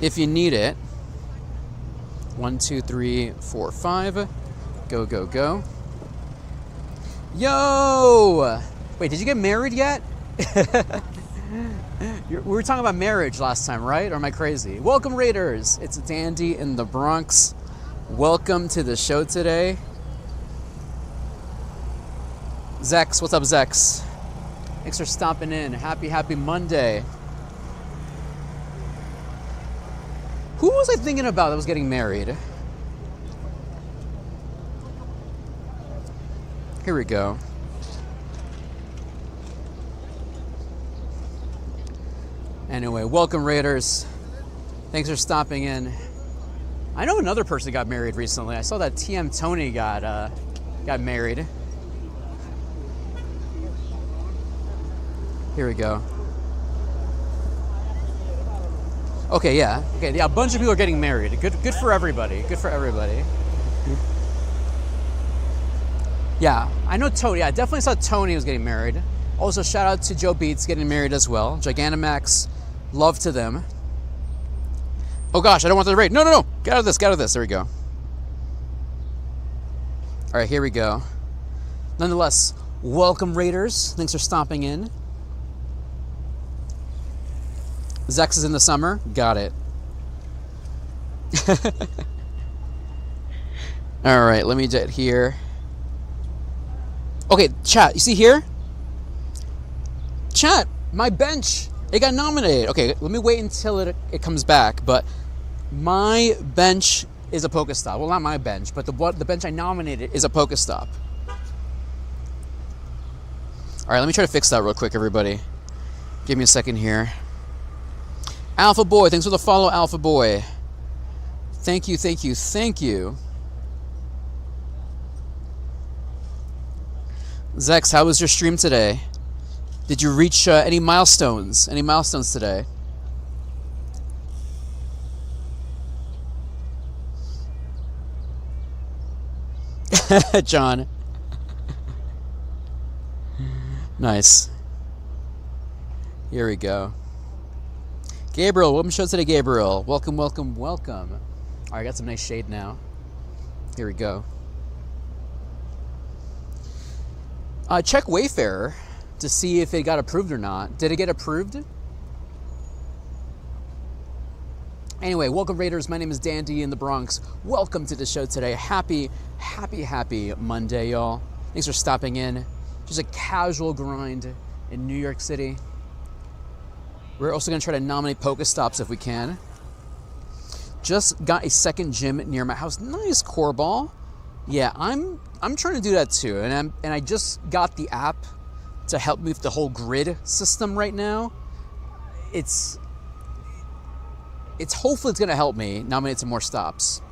if you need it. 1, 2, 3, 4, 5. Go. Yo! Wait, did you get married yet? We were talking about marriage last time, right? Or am I crazy? Welcome, Raiders. It's Dandy in the Bronx. Welcome to the show today. Zex, what's up, Zex? Thanks for stopping in. Happy Monday. Who was I thinking about that was getting married? Here we go. Anyway, welcome, Raiders. Thanks for stopping in. I know another person got married recently. I saw that TM Tony got married. Here we go. Okay, yeah. Okay, yeah, a bunch of people are getting married. Good for everybody. Good for everybody. Yeah, I know Tony. Yeah, I definitely saw Tony was getting married. Also, shout out to Joe Beats getting married as well. Gigantamax, love to them. Oh gosh, I don't want the raid. No. Get out of this. There we go. All right, here we go. Nonetheless, welcome, Raiders. Thanks for stopping in. Zex is in the summer. Got it. All right, let me get here. Okay, chat, you see here? Chat, my bench, it got nominated. Okay, let me wait until it comes back, but my bench is a PokéStop. Well, not my bench, but the bench I nominated is a PokéStop. All right, let me try to fix that real quick, everybody. Give me a second here. Alpha Boy, thanks for the follow, Alpha Boy. Thank you. Zex, how was your stream today? Did you reach any milestones? Any milestones today? John. Nice. Here we go. Gabriel, welcome to the show today, Gabriel. Welcome. All right, I got some nice shade now. Here we go. Check Wayfarer to see if it got approved or not. Did it get approved? Anyway, welcome, Raiders. My name is Dandy in the Bronx. Welcome to the show today. Happy Monday, y'all. Thanks for stopping in. Just a casual grind in New York City. We're also going to try to nominate PokéStops if we can. Just got a second gym near my house. Nice core ball. Yeah, I'm trying to do that too. And I just got the app to help me with the whole grid system right now. It's hopefully it's going to help me nominate some more stops.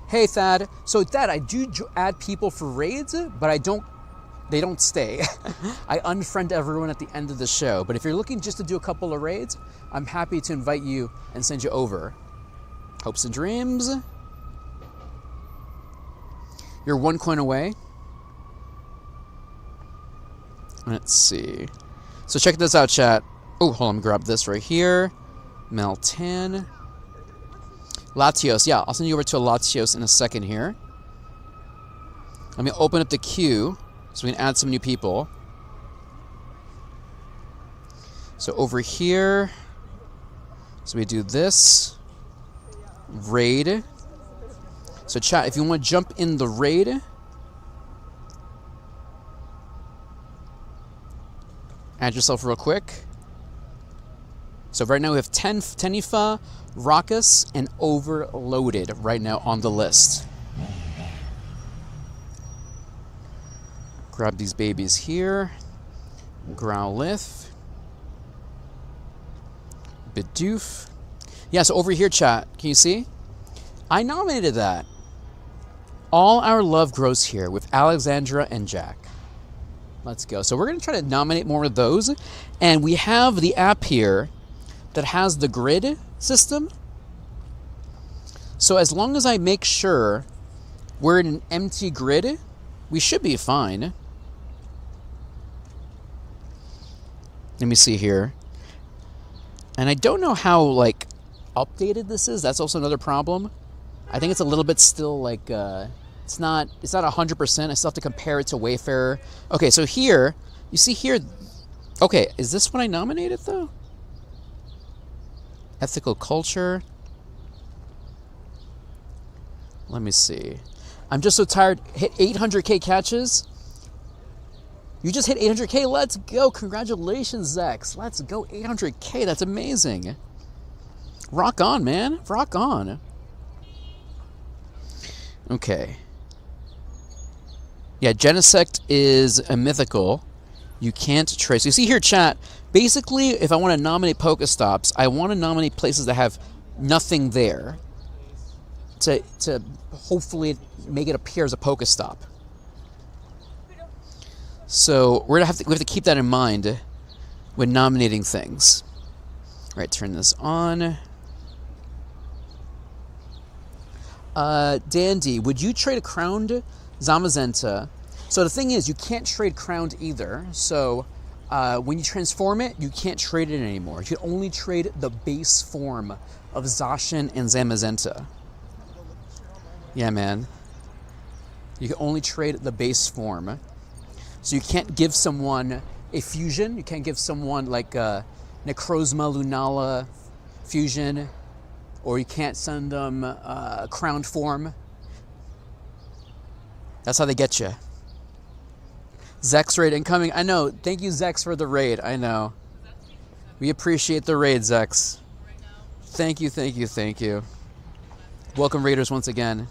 Hey, Thad. So, Thad, I do add people for raids, but I don't they don't stay. I unfriend everyone at the end of the show. But if you're looking just to do a couple of raids, I'm happy to invite you and send you over. Hopes and dreams. You're 1 coin away. Let's see. So check this out, chat. Oh, hold on, grab this right here. Meltan. Latios. Yeah, I'll send you over to a Latios in a second here. Let me open up the queue so we can add some new people. So over here, so we do this. Raid. So chat, if you want to jump in the raid, add yourself real quick. So right now we have Tenifa, Raucous, and Overloaded right now on the list. Grab these babies here. Growlithe. Bidoof. Yeah, so over here, chat, can you see? I nominated that. All Our Love Grows Here with Alexandra and Jack. Let's go. So we're going to try to nominate more of those. And we have the app here that has the grid system. So as long as I make sure we're in an empty grid, we should be fine. Let me see here. And I don't know how, like, updated this is. That's also another problem. I think it's a little bit still, like, it's not 100%. I still have to compare it to Wayfarer. Okay, so here, you see here, okay, is this what I nominated, though? Ethical culture. Let me see. I'm just so tired. Hit 800K catches. You just hit 800K. Let's go. Congratulations, Zex. Let's go. 800K. That's amazing. Rock on, man. Rock on. Okay. Yeah, Genesect is a mythical. You can't trace. You see here, chat. Basically, if I want to nominate PokéStops, I want to nominate places that have nothing there to hopefully make it appear as a PokéStop. So we have to keep that in mind when nominating things. All right, turn this on. Dandy, would you trade a crowned Zamazenta? So the thing is, you can't trade crowned either. So when you transform it, you can't trade it anymore. You can only trade the base form of Zacian and Zamazenta. Yeah, man. You can only trade the base form. So you can't give someone a fusion. You can't give someone like a Necrozma Lunala fusion. Or you can't send them a crowned form. That's how they get you. Zex raid incoming. I know. Thank you, Zex, for the raid. I know. We appreciate the raid, Zex. Thank you, thank you, thank you. Welcome, raiders, once again.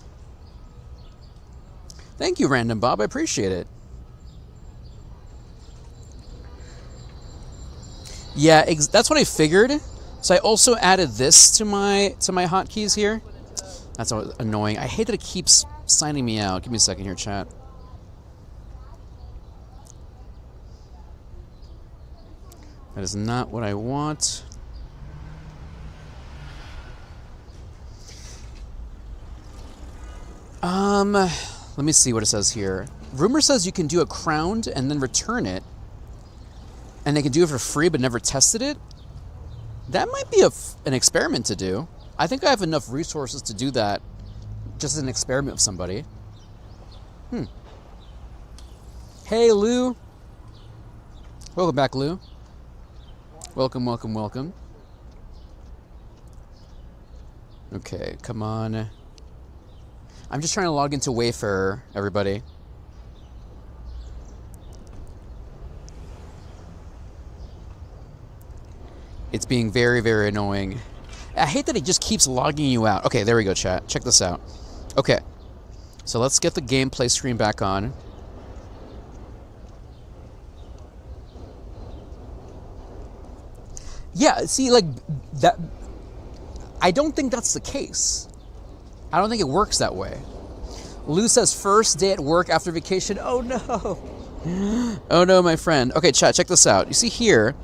Thank you, Random Bob. I appreciate it. Yeah, that's what I figured. So I also added this to my hotkeys here. That's annoying. I hate that it keeps signing me out. Give me a second here, chat. That is not what I want. Let me see what it says here. Rumor says you can do a crowned and then return it. And they can do it for free but never tested it. That might be an experiment to do. I think I have enough resources to do that just as an experiment with somebody. Hey, Lou. Welcome back, Lou. Welcome, welcome, welcome. Okay, come on. I'm just trying to log into Wayfarer, everybody. It's being very, very annoying. I hate that it just keeps logging you out. Okay, there we go, chat. Check this out. Okay. So let's get the gameplay screen back on. Yeah, see, like, that... I don't think that's the case. I don't think it works that way. Lou says first day at work after vacation. Oh, no. Oh no, my friend. Okay, chat, check this out. You see here,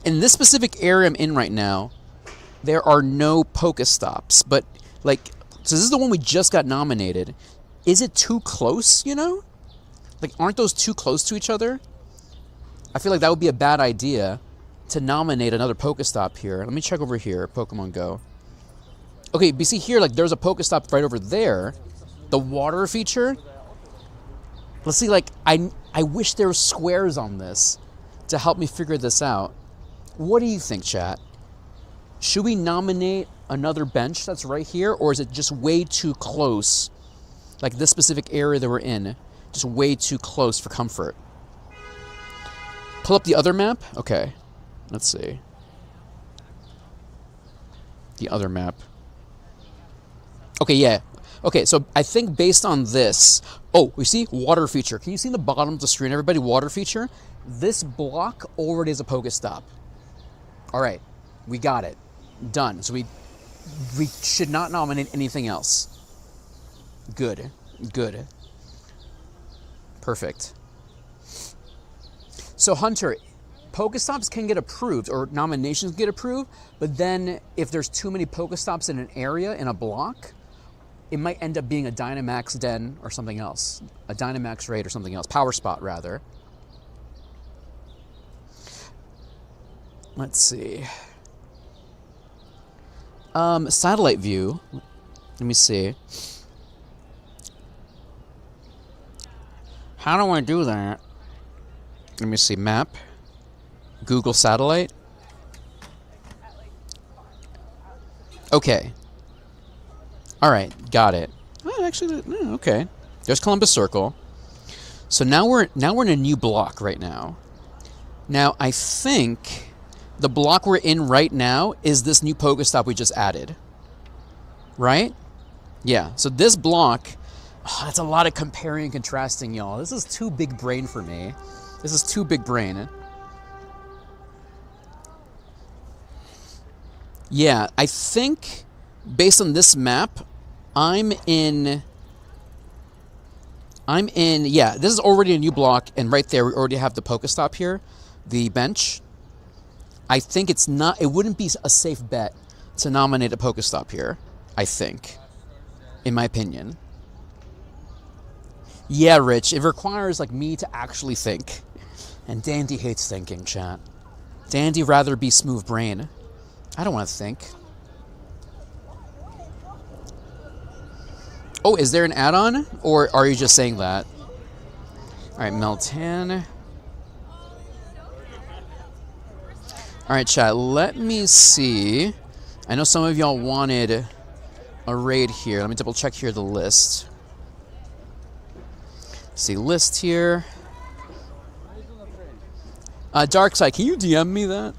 in this specific area I'm in right now, there are no PokéStops. But, like, so this is the one we just got nominated. Is it too close, you know? Like, aren't those too close to each other? I feel like that would be a bad idea to nominate another PokéStop here. Let me check over here, Pokemon Go. Okay, but you see here, like, there's a PokéStop right over there. The water feature. Let's see, like, I wish there were squares on this to help me figure this out. What do you think, chat? Should we nominate another bench that's right here, or is it just way too close? Like this specific area that we're in, just way too close for comfort. Pull up the other map? Okay, let's see. The other map. Okay, yeah. Okay, so I think based on this... Oh, we see water feature. Can you see in the bottom of the screen, everybody, water feature? This block already is a PokéStop. All right, we got it. Done. So we should not nominate anything else. Good. Good. Perfect. So, Hunter, PokéStops can get approved, or nominations get approved, but then if there's too many PokéStops in an area, in a block, it might end up being a Dynamax Den or something else. A Dynamax Raid or something else. Power Spot, rather. Let's see. Satellite view. Let me see. How do I do that? Let me see. Map. Google Satellite. Okay. All right, got it. Oh, actually, okay. There's Columbus Circle. So now we're in a new block right now. Now I think the block we're in right now is this new PokéStop we just added. Right? Yeah. So this block, that's a lot of comparing and contrasting, y'all. This is too big brain for me. This is too big brain. Yeah, I think based on this map, I'm in, yeah, this is already a new block, and right there we already have the PokéStop here, the bench. I think it wouldn't be a safe bet to nominate a PokéStop here, I think, in my opinion. Yeah, Rich, it requires, like, me to actually think. And Dandy hates thinking, chat. Dandy rather be smooth brain. I don't want to think. Oh, is there an add-on? Or are you just saying that? Alright, Meltan. Alright, chat, let me see. I know some of y'all wanted a raid here. Let me double check here the list. See, list here. Darkside, can you DM me that?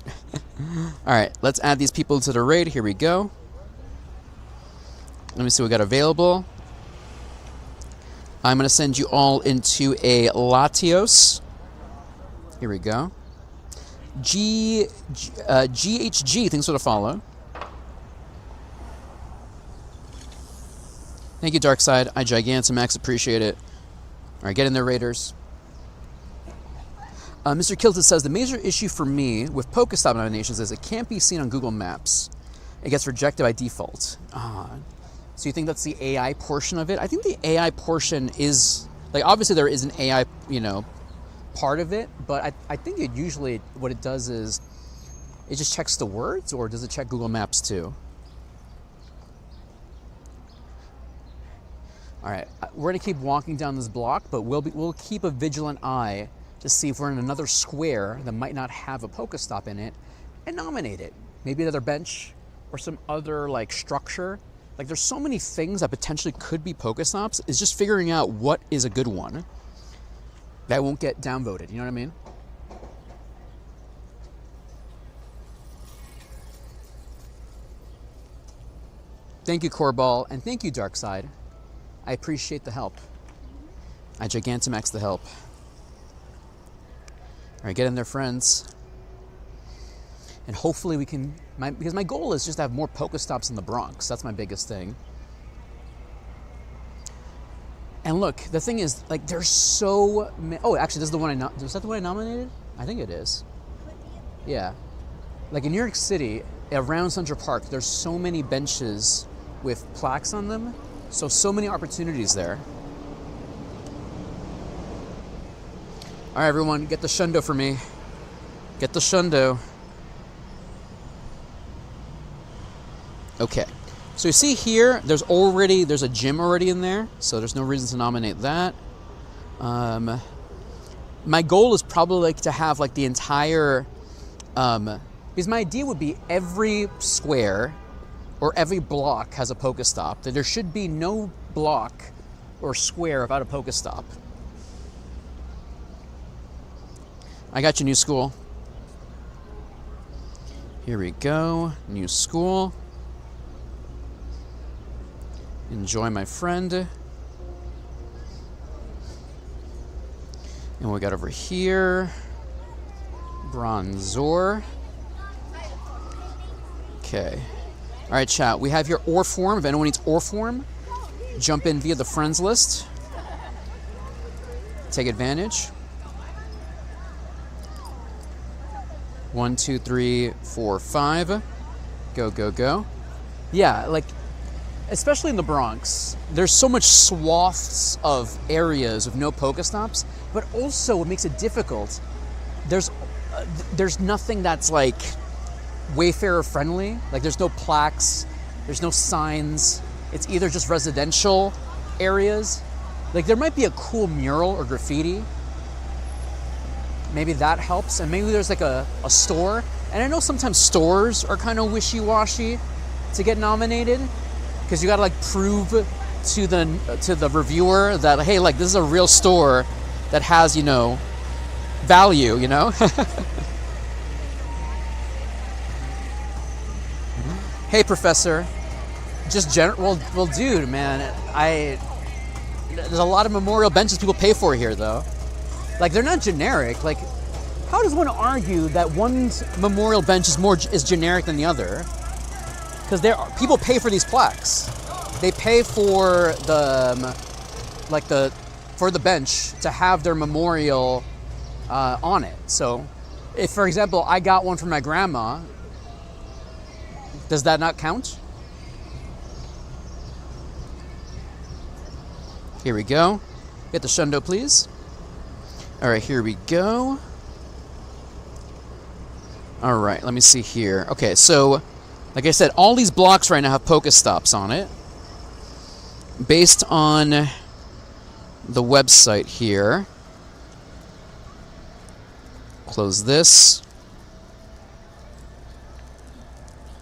Alright, let's add these people to the raid. Here we go. Let me see what we got available. I'm going to send you all into a Latios. Here we go. GHG, thanks for the follow. Thank you, Darkside. I Gigantamax, appreciate it. Alright, get in there, Raiders. Mr. Kilted says, the major issue for me with PokéStop nominations is it can't be seen on Google Maps. It gets rejected by default. So you think that's the AI portion of it? I think the AI portion is, like, obviously there is an AI, you know, part of it, but I think it usually, what it does is, it just checks the words, or does it check Google Maps too? All right, we're gonna keep walking down this block, but we'll keep a vigilant eye to see if we're in another square that might not have a PokéStop in it, and nominate it. Maybe another bench, or some other, like, structure. Like, there's so many things that potentially could be PokéStops. It's just figuring out what is a good one that won't get downvoted. You know what I mean? Thank you, Corball, and thank you, Darkside. I appreciate the help. I Gigantamax the help. All right, get in there, friends. And hopefully we can, because my goal is just to have more PokéStops in the Bronx. That's my biggest thing. And look, the thing is, like, there's so many. Oh, actually, this is the one is that the one I nominated? I think it is. Yeah. Like in New York City, around Central Park, there's so many benches with plaques on them. So many opportunities there. All right, everyone, get the shundo for me. Get the shundo. Okay. So you see here, there's a gym already in there, so there's no reason to nominate that. My goal is probably like to have like the entire, because my idea would be every square or every block has a PokéStop. That there should be no block or square without a PokéStop. I got you, new school. Here we go, new school. Enjoy, my friend. And we got over here, Bronzor. Okay. All right, chat. We have here ore form. If anyone needs ore form, jump in via the friends list. Take advantage. 1, 2, 3, 4, 5. Go, go, go. Yeah, like, especially in the Bronx, there's so much swaths of areas with no PokéStops, but also what makes it difficult, there's nothing that's like Wayfarer friendly. Like there's no plaques, there's no signs. It's either just residential areas. Like there might be a cool mural or graffiti. Maybe that helps, and maybe there's like a store. And I know sometimes stores are kind of wishy-washy to get nominated, because you gotta like prove to the reviewer that, hey, like this is a real store that has, you know, value, you know? Hey, Professor. Just well, dude, man, there's a lot of memorial benches people pay for here, though. Like, they're not generic. Like, how does one argue that one memorial bench is generic than the other? Because people pay for these plaques. They pay for the bench to have their memorial on it. So, if, for example, I got one for my grandma, does that not count? Here we go. Get the shundo, please. All right, here we go. All right, let me see here. Okay, so, like I said, all these blocks right now have PokéStops on it. Based on the website here. Close this.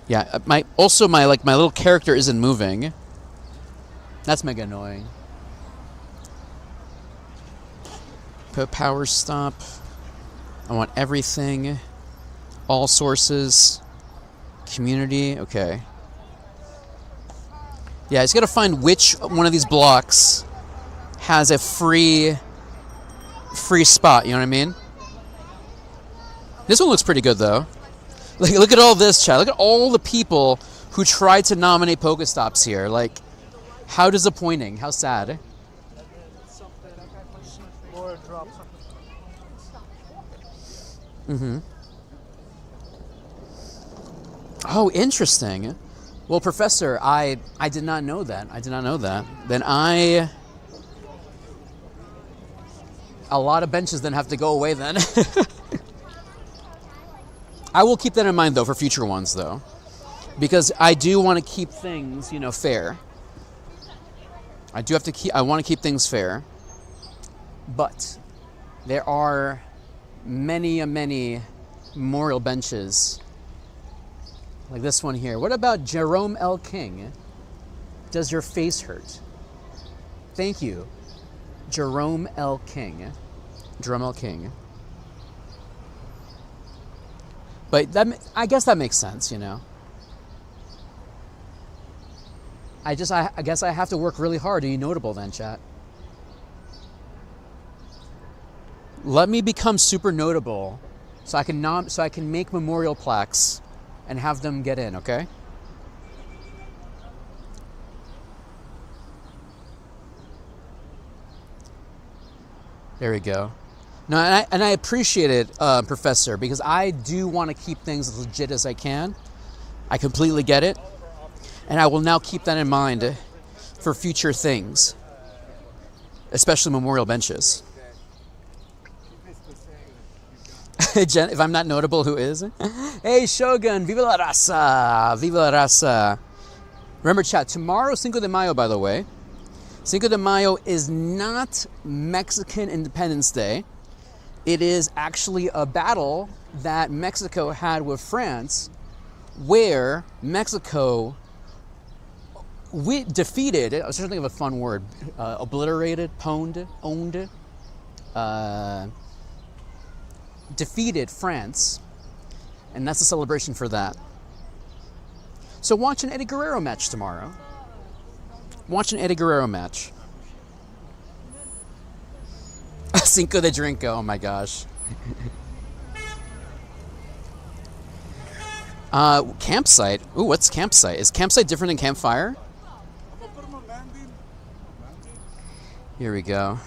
Yeah, my little character isn't moving. That's mega annoying. Power stop. I want everything. All sources. Community. Okay. Yeah, I just gotta find which one of these blocks has a free spot, you know what I mean? This one looks pretty good, though. Like, look at all this, chat. Look at all the people who tried to nominate PokéStops here. Like, how disappointing. How sad. Mm-hmm. Oh, interesting. Well, Professor, I did not know that. I did not know that. Then a lot of benches then have to go away then. I will keep that in mind, though, for future ones, though. Because I do want to keep things, you know, fair. I want to keep things fair. But there are many memorial benches like this one here. What about Jerome L. King? Does your face hurt? Thank you, Jerome L. King. Jerome L. King. But I guess that makes sense, you know. I guess I have to work really hard to be notable then, chat. Let me become super notable so I can make memorial plaques and have them get in, okay? There we go. No, and I appreciate it, Professor, because I do want to keep things as legit as I can. I completely get it. And I will now keep that in mind for future things, especially memorial benches. Jen, if I'm not notable, who is? Hey, Shogun, viva la raza, viva la raza. Remember, chat, tomorrow, Cinco de Mayo, by the way. Cinco de Mayo is not Mexican Independence Day. It is actually a battle that Mexico had with France, where Mexico defeated, I was trying to think of a fun word, obliterated, owned, defeated France, and that's a celebration for that. So watch an Eddie Guerrero match tomorrow. Watch an Eddie Guerrero match. Cinco de Drinko, oh my gosh. Campsite. Ooh, what's campsite? Is campsite different than campfire? Here we go.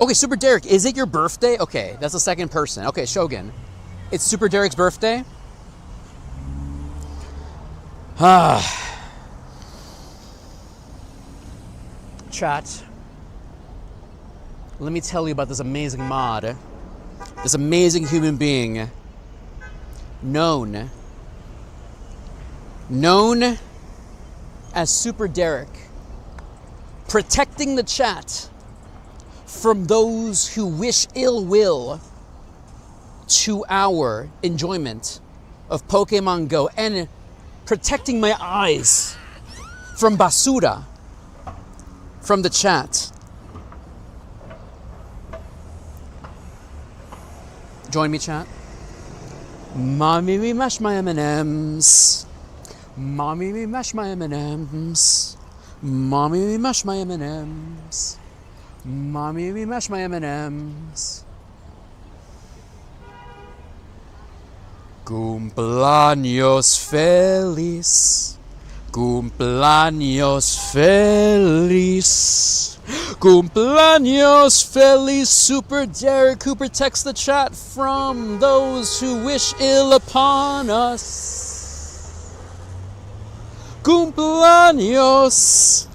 Okay, Super Derek, is it your birthday? Okay, that's the second person. Okay, Shogun. It's Super Derek's birthday? Chat. Let me tell you about this amazing mod. This amazing human being. Known as Super Derek. Protecting the chat from those who wish ill will to our enjoyment of Pokemon Go, and protecting my eyes from basura from the chat. Join me, chat. Mommy, we mash my M&Ms. Mommy, we mash my M&Ms. Mommy, we mash my M&Ms. Mommy, we mash my M&Ms. Cumpleaños feliz. Cumpleaños feliz. Cumpleaños feliz, Super Derek, who protects the chat from those who wish ill upon us. Cumpleaños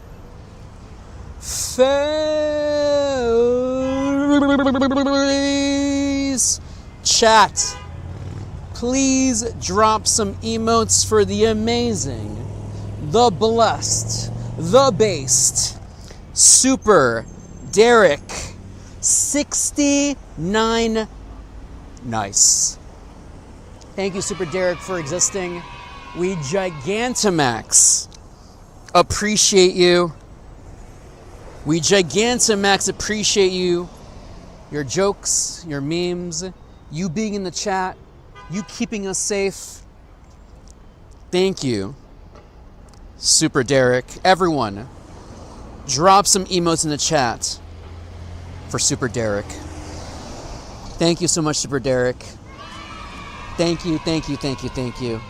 feliz. Chat, please drop some emotes for the amazing, the blessed, the based, Super Derek 69. Nice. Thank you, Super Derek, for existing. We Gigantamax appreciate you. We Gigantamax appreciate you. Your jokes, your memes, you being in the chat, you keeping us safe. Thank you, Super Derek. Everyone, drop some emotes in the chat for Super Derek. Thank you so much, Super Derek. Thank you, thank you, thank you, thank you.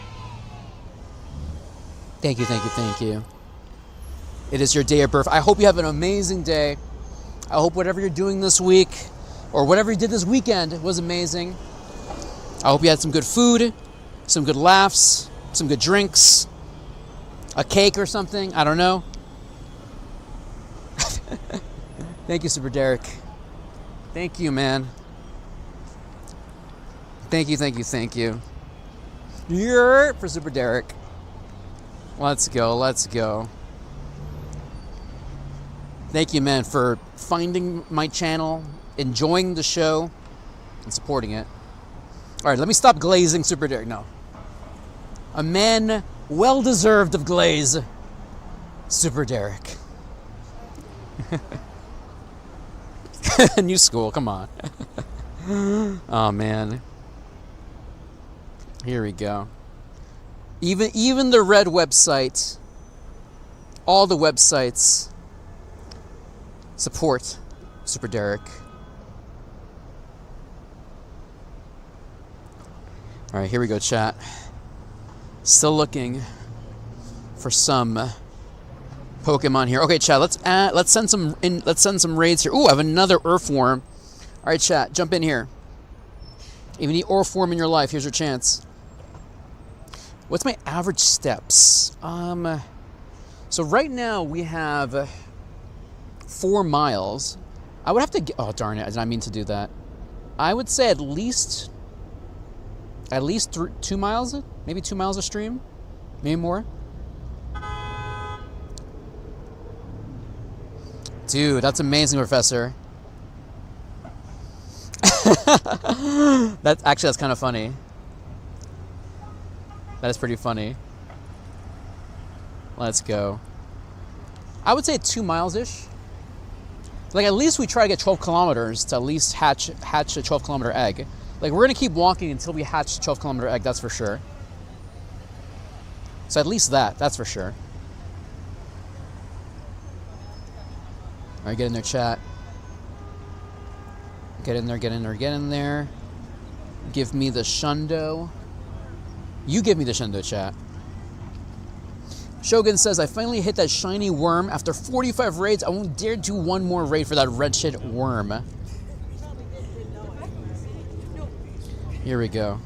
Thank you, thank you, thank you. It is your day of birth. I hope you have an amazing day. I hope whatever you're doing this week, or whatever you did this weekend, was amazing. I hope you had some good food, some good laughs, some good drinks, a cake or something. I don't know. Thank you, Super Derek. Thank you, man. Thank you, thank you, thank you. Yeah, for Super Derek. Let's go, let's go. Thank you, man, for finding my channel, enjoying the show, and supporting it. All right, let me stop glazing Super Derek. No. A man well-deserved of glaze, Super Derek. New school, come on. Oh, man. Here we go. Even the red website, all the websites support Super Derek. All right, here we go, chat. Still looking for some Pokemon here. Okay, chat. Let's send some raids here. Ooh, I have another Earthworm All right, chat, jump in here. If you need oral form in your life, here's your chance. What's my average steps? So right now we have 4 miles. I would have to get, oh darn it, I did not mean to do that. I would say at least 2 miles, maybe 2 miles a stream, maybe more. Dude, that's amazing, Professor. That's kind of funny. That is pretty funny. Let's go. I would say 2 miles-ish. Like, at least we try to get 12 kilometers to at least hatch a 12-kilometer egg. Like, we're going to keep walking until we hatch a 12-kilometer egg, that's for sure. So at least that's for sure. All right, get in there, chat. Get in there, get in there, get in there. Give me the shundo. You give me the shundo, chat. Shogun says, I finally hit that shiny worm. After 45 raids, I won't dare do one more raid for that wretched worm. Here we go.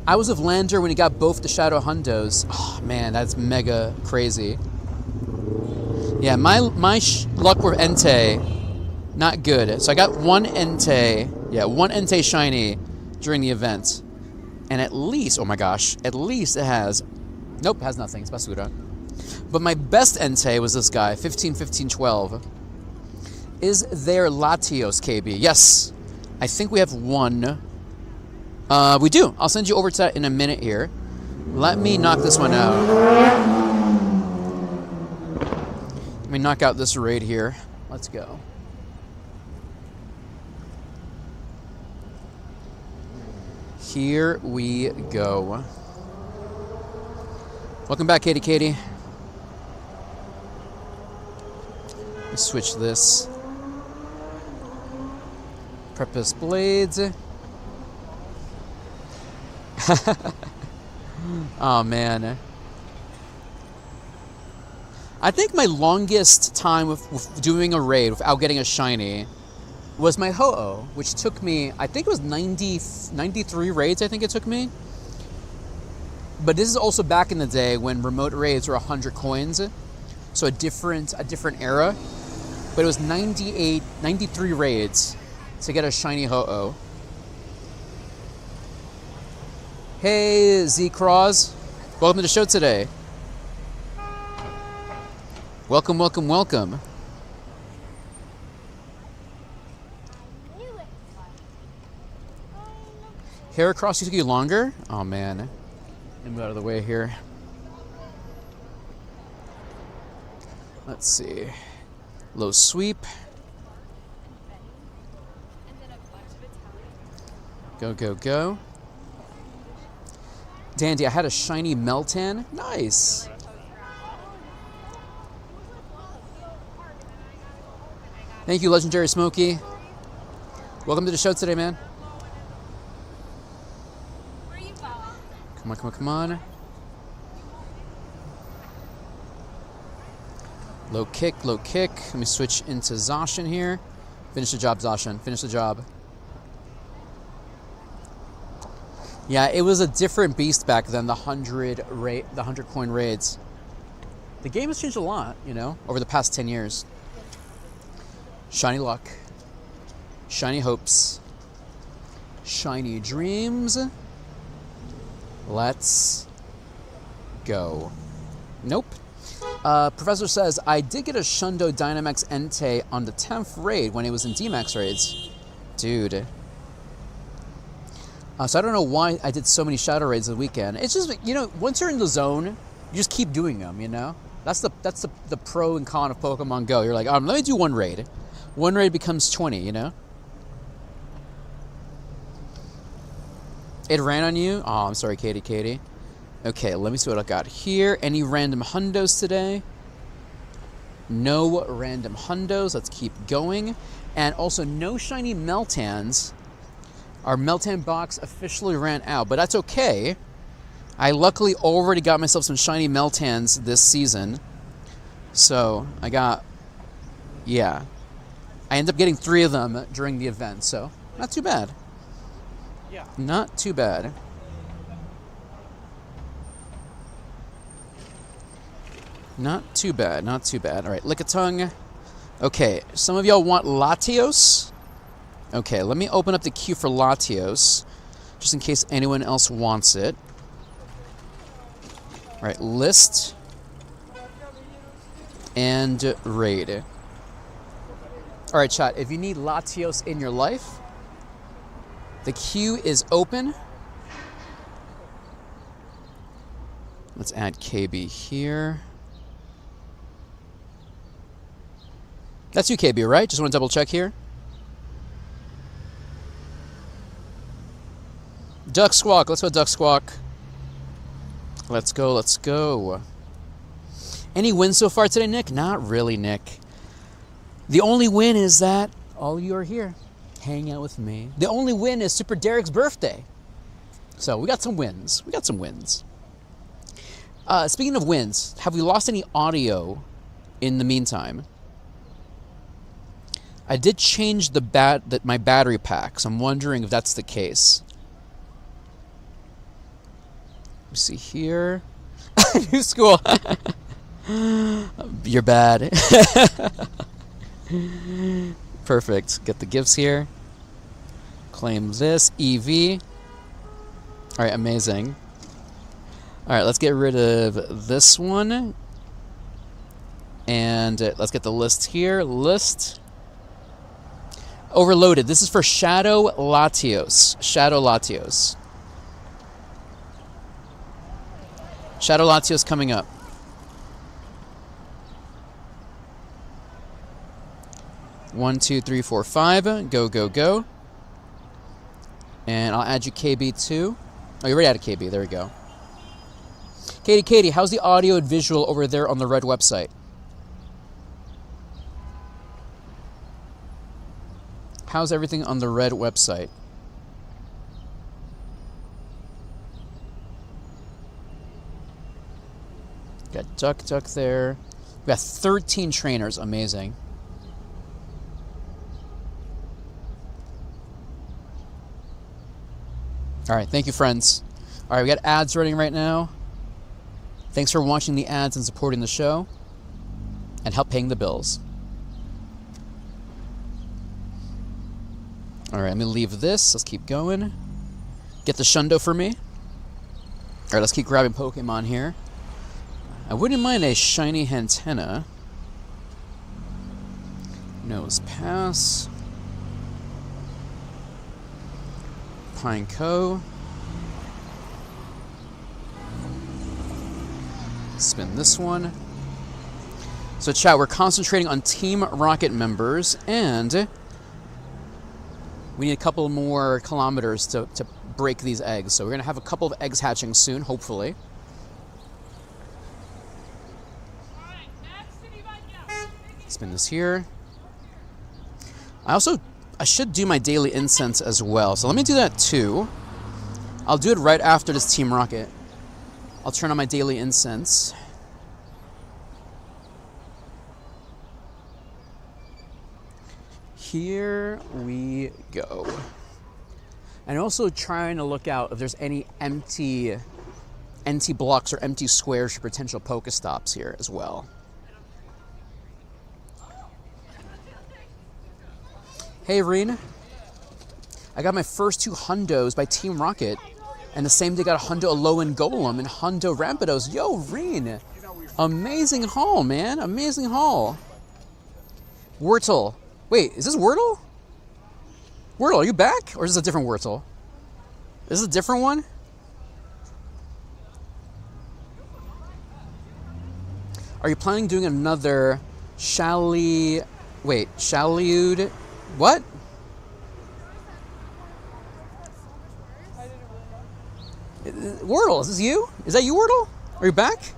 I was with Lander when he got both the Shadow Hundos. Oh, man, that's mega crazy. Yeah, my luck with Entei, not good. So I got one Entei shiny during the event. And at least, oh my gosh, at least it has, nope, it has nothing, it's Basura. But my best Entei was this guy, 15-15-12. Is there Latios, KB? Yes, I think we have one. We do. I'll send you over to that in a minute here. Let me knock this one out. Let me knock out this raid here. Let's go. Here we go. Welcome back, Katie. Let's switch this. Prepus blades. Oh man. I think my longest time with doing a raid without getting a shiny was my Ho-Oh, which took me, I think it was 93 raids, I think it took me. But this is also back in the day when remote raids were 100 coins. So a different era. But it was 93 raids to get a shiny Ho-Oh. Hey, Z-Cross. Welcome to the show today. Welcome, welcome, welcome. Heracross took you longer? Oh man. Let me move out of the way here. Let's see. Low sweep. Go, go, go. Dandy, I had a shiny Meltan. Nice. Thank you, Legendary Smokey. Welcome to the show today, man. Where are you going? Come on, come on, come on. Low kick, low kick. Let me switch into Zacian here. Finish the job, Zacian. Finish the job. Yeah, it was a different beast back then, the 100 coin raids. The game has changed a lot, you know, over the past 10 years. Shiny luck. Shiny hopes. Shiny dreams. Let's go. Nope. Professor says, I did get a Shundo Dynamax Entei on the 10th raid when it was in D-Max raids. Dude. So I don't know why I did so many Shadow raids the weekend. It's just, you know, once you're in the zone, you just keep doing them, you know? That's the pro and con of Pokemon Go. You're like, let me do one raid. One raid becomes 20, you know? It ran on you? Oh, I'm sorry, Katie. Okay, let me see what I got here. Any random hundos today? No random hundos. Let's keep going. And also, no shiny Meltans. Our Meltan box officially ran out, but that's okay. I luckily already got myself some shiny Meltans this season. So, I I end up getting 3 of them during the event, so not too bad. Yeah. Not too bad. Not too bad, not too bad. All right, Lickitung. Okay, some of y'all want Latios. Okay, let me open up the queue for Latios, just in case anyone else wants it. All right, list and raid. All right, chat, if you need Latios in your life, the queue is open. Let's add KB here. That's you, KB, right? Just want to double check here. Duck Squawk. Let's go, Duck Squawk. Let's go, let's go. Any wins so far today, Nick? Not really, Nick. The only win is that all you are here, hanging out with me. The only win is Super Derek's birthday. So we got some wins. We got some wins. Speaking of wins, have we lost any audio in the meantime? I did change my battery pack, so I'm wondering if that's the case. Let me see here. New school. You're bad. Perfect. Get the gifts here. Claim this. EV. All right, amazing. All right, let's get rid of this one. And let's get the list here. List. Overloaded. This is for Shadow Latios. Shadow Latios. Shadow Latios coming up. One, two, three, four, five. Go, go, go. And I'll add you KB too. Oh, you already added KB. There we go. Katie, how's the audio and visual over there on the red website? How's everything on the red website? Got Duck there. We got 13 trainers. Amazing. All right, thank you, friends. All right, we got ads running right now. Thanks for watching the ads and supporting the show, and help paying the bills. All right, let me leave this. Let's keep going. Get the Shundo for me. All right, let's keep grabbing Pokemon here. I wouldn't mind a shiny Hantena. Nose Pass. Pineco. Spin this one. So chat, we're concentrating on Team Rocket members, and we need a couple more kilometers to break these eggs. So we're going to have a couple of eggs hatching soon, hopefully. Spin this here. I should do my daily incense as well. So let me do that too. I'll do it right after this Team Rocket. I'll turn on my daily incense. Here we go. And also trying to look out if there's any empty blocks or empty squares for potential PokéStops here as well. Hey, Reen. I got my first 2 Hundos by Team Rocket, and the same day got a Hundo Alolan Golem and Hundo Rampardos. Yo, Reen. Amazing haul, man. Amazing haul. Wurtle. Wait, is this Wurtle? Wurtle, are you back? Or is this a different Wurtle? Is this a different one? Are you planning on doing another Shaliud? What? Wurtle, is this you? Is that you, Wurtle? Are you back?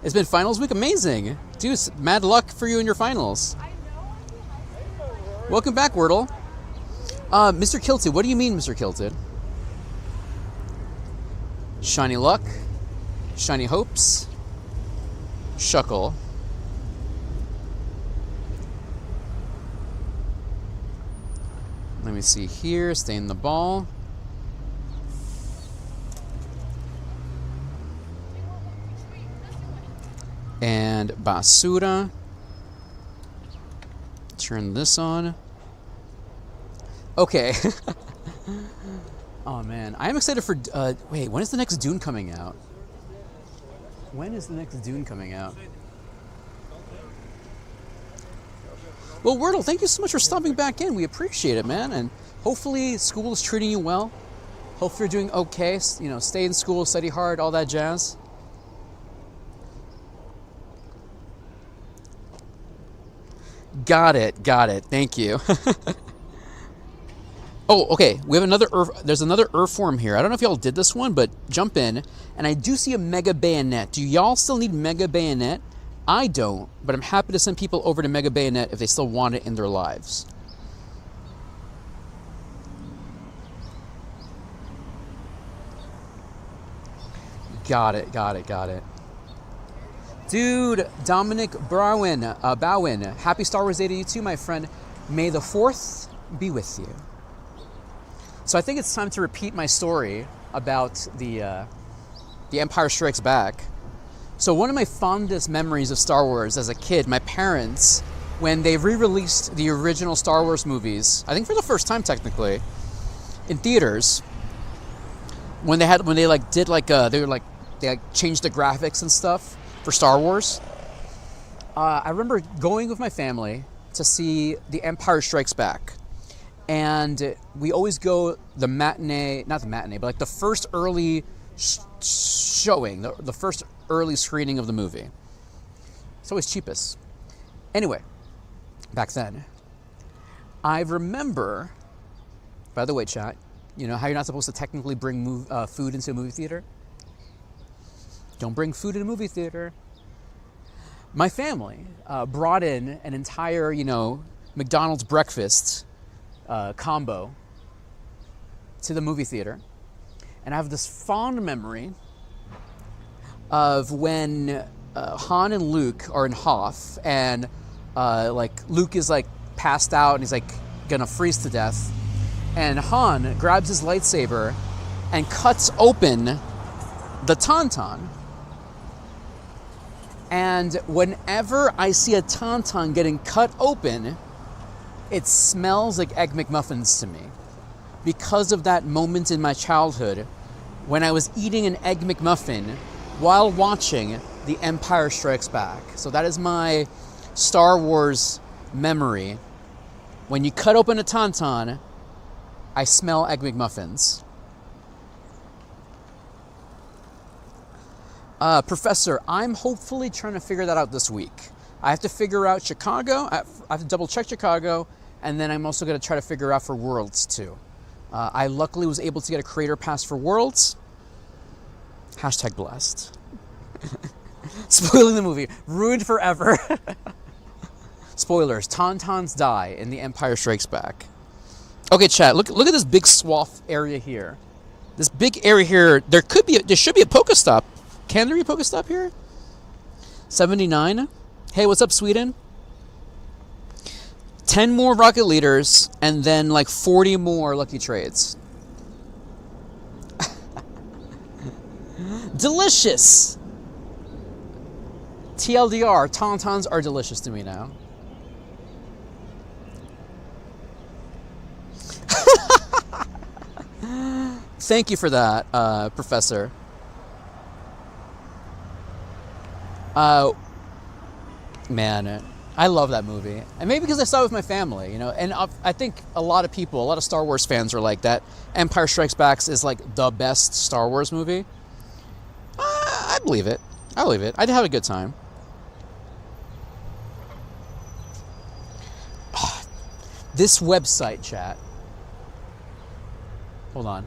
It's been finals week? Amazing. Dude, mad luck for you in your finals. Welcome back, Wurtle. Mr. Kilted, what do you mean, Mr. Kilted? Shiny Luck. Shiny Hopes. Shuckle. Let me see here. Stay in the ball. And basura. Turn this on. Okay. Oh man, I am excited for. Wait, when is the next Dune coming out? When is the next Dune coming out? Well, Wordle, thank you so much for stopping back in. We appreciate it, man. And hopefully, school is treating you well. Hopefully, you're doing okay. You know, stay in school, study hard, all that jazz. Got it. Thank you. Oh, okay. We have another there's another form here. I don't know if y'all did this one, but jump in. And I do see a Mega Bayonet. Do y'all still need Mega Bayonet? I don't, but I'm happy to send people over to Mega Bayonet if they still want it in their lives. Got it. Dude, Dominic Bowen, happy Star Wars Day to you too, my friend. May the 4th be with you. So I think it's time to repeat my story about the Empire Strikes Back. So one of my fondest memories of Star Wars as a kid, my parents, when they re-released the original Star Wars movies, I think for the first time technically, in theaters, when they changed the graphics and stuff for Star Wars. I remember going with my family to see The Empire Strikes Back. And we always go the matinee, not the matinee, but like the first early showing, the first early screening of the movie. It's always cheapest. Anyway, back then, I remember, by the way, chat, you know how you're not supposed to technically bring food into a movie theater? Don't bring food in a movie theater. My family brought in an entire, McDonald's breakfast combo to the movie theater. And I have this fond memory of when Han and Luke are in Hoth, and Luke is passed out and he's gonna freeze to death. And Han grabs his lightsaber and cuts open the Tauntaun. And whenever I see a Tauntaun getting cut open, it smells like Egg McMuffins to me. Because of that moment in my childhood when I was eating an Egg McMuffin while watching The Empire Strikes Back. So that is my Star Wars memory. When you cut open a Tauntaun, I smell Egg McMuffins. Professor, I'm hopefully trying to figure that out this week. I have to figure out Chicago. I have to double check Chicago, and then I'm also going to try to figure out for Worlds too. I luckily was able to get a creator pass for Worlds. Hashtag blessed. Spoiling the movie. Ruined forever. Spoilers. Tauntauns die in The Empire Strikes Back. Okay, chat. Look at this big swath area here. This big area here. There should be a PokéStop. Can there be a PokéStop here? 79. Hey, what's up, Sweden? 10 more rocket leaders, and then 40 more lucky trades. Delicious! TLDR, Tauntauns are delicious to me now. Thank you for that, Professor. Man, I love that movie. And maybe because I saw it with my family, and I think a lot of Star Wars fans are like that. Empire Strikes Back is the best Star Wars movie. I believe it. I'd have a good time. This website, chat. Hold on.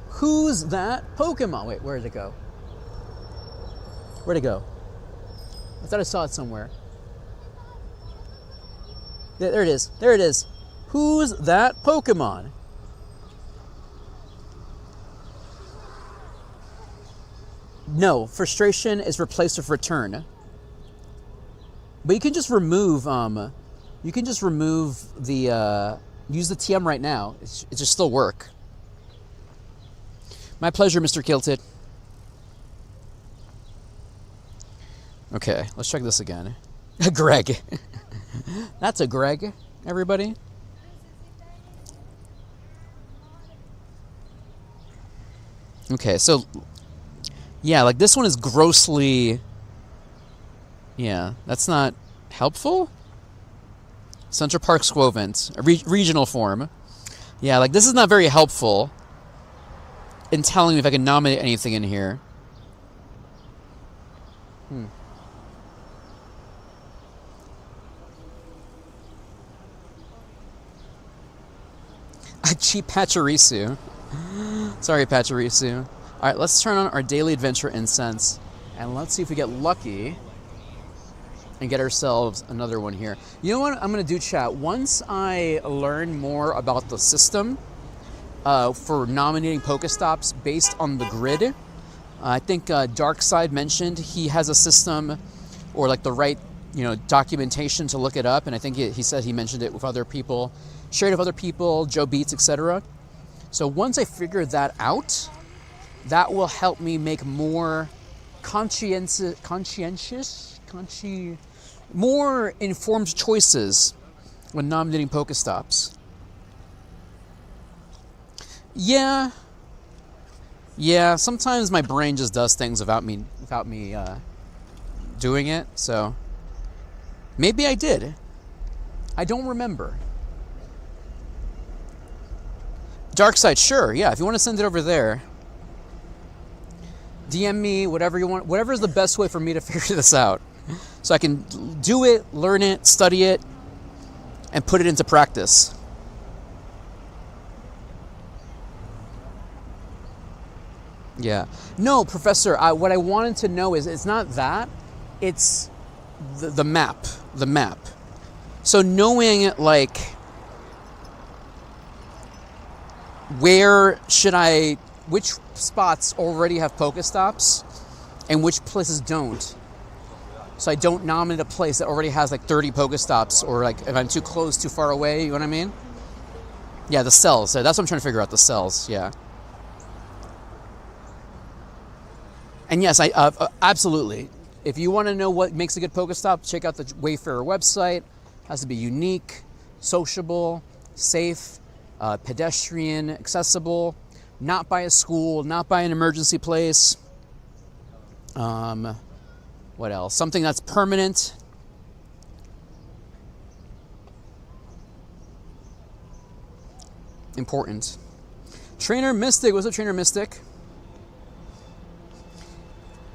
Who's that Pokemon? Wait, where did it go? Where'd it go? I thought I saw it somewhere. There it is. There it is. Who's that Pokemon? No, frustration is replaced with return. But you can just remove You can just remove the, use the TM right now. It just still work. My pleasure, Mr. Kilted. Okay, let's check this again. Greg. That's a Greg, everybody. Okay, so, yeah, like this one is grossly, yeah, that's not helpful. Central Park Squovent, a regional form. Yeah, like this is not very helpful in telling me if I can nominate anything in here. A cheap Pachirisu. Sorry, Pachirisu. Alright, let's turn on our Daily Adventure Incense. And let's see if we get lucky and get ourselves another one here. You know what I'm going to do, chat? Once I learn more about the system for nominating PokéStops based on the grid, I think Darkside mentioned he has a system or like the right, documentation to look it up. And I think he said he mentioned it with other people, shared it with other people, Joe Beats, etc. So once I figure that out, that will help me make more more informed choices when nominating PokéStops. Yeah, sometimes my brain just does things without me doing it, so maybe I did. I don't remember. Darkside, sure, yeah, if you want to send it over there. DM me, whatever you want, whatever is the best way for me to figure this out. So I can do it, learn it, study it, and put it into practice. Yeah. No, Professor, what I wanted to know is, it's not that, it's the map. The map. So knowing, like, which spots already have PokéStops and which places don't. So I don't nominate a place that already has like 30 PokéStops, or like if I'm too close, too far away, you know what I mean? Yeah, the cells. So that's what I'm trying to figure out, the cells, yeah. And yes, I absolutely. If you want to know what makes a good PokéStop, check out the Wayfarer website. It has to be unique, sociable, safe, pedestrian, accessible, not by a school, not by an emergency place. What else? Something that's permanent. Important. Trainer Mystic. What's up, Trainer Mystic?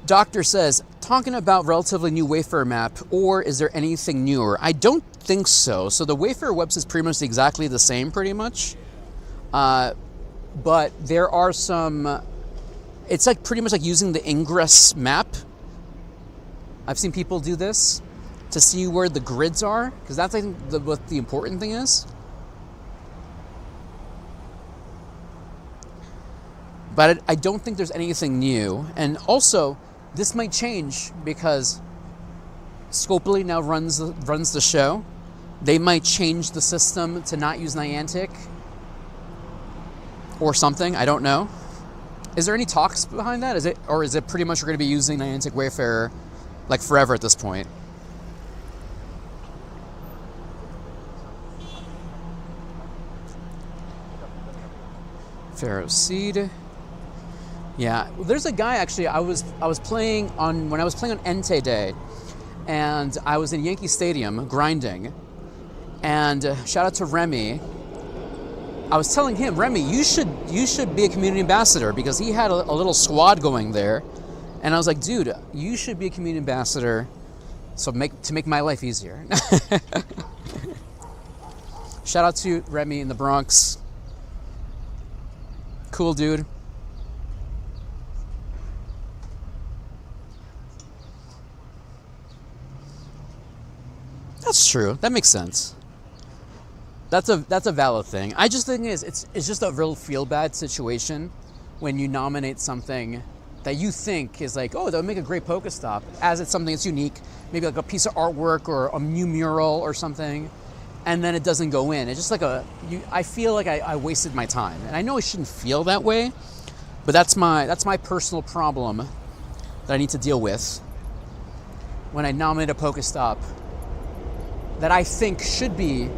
Doctor says, talking about relatively new Wayfarer map, or is there anything newer? I don't think so. So the Wayfarer website is pretty much exactly the same, pretty much. But there are some, it's like pretty much like using the Ingress map. I've seen people do this to see where the grids are, because that's, I think, what the important thing is. But I don't think there's anything new. And also, this might change because Scopely now runs the show. They might change the system to not use Niantic or something. I don't know. Is there any talks behind that? Is it pretty much we're going to be using Niantic Wayfarer like forever at this point? Pharaoh Seed. Yeah, well, there's a guy actually. I was playing on when I was playing on Entei Day, and I was in Yankee Stadium grinding. And shout out to Remy. I was telling him, Remy, you should be a community ambassador, because he had a little squad going there. And I was like, dude, you should be a community ambassador, to make my life easier. Shout out to Remy in the Bronx. Cool dude. That's true. That makes sense. That's a valid thing. I just think it's just a real feel bad situation when you nominate something that you think is like, oh, that would make a great PokéStop, as it's something that's unique, maybe like a piece of artwork or a new mural or something, and then it doesn't go in. It's just like I feel like I wasted my time. And I know I shouldn't feel that way, but that's my personal problem that I need to deal with when I nominate a PokéStop that I think should be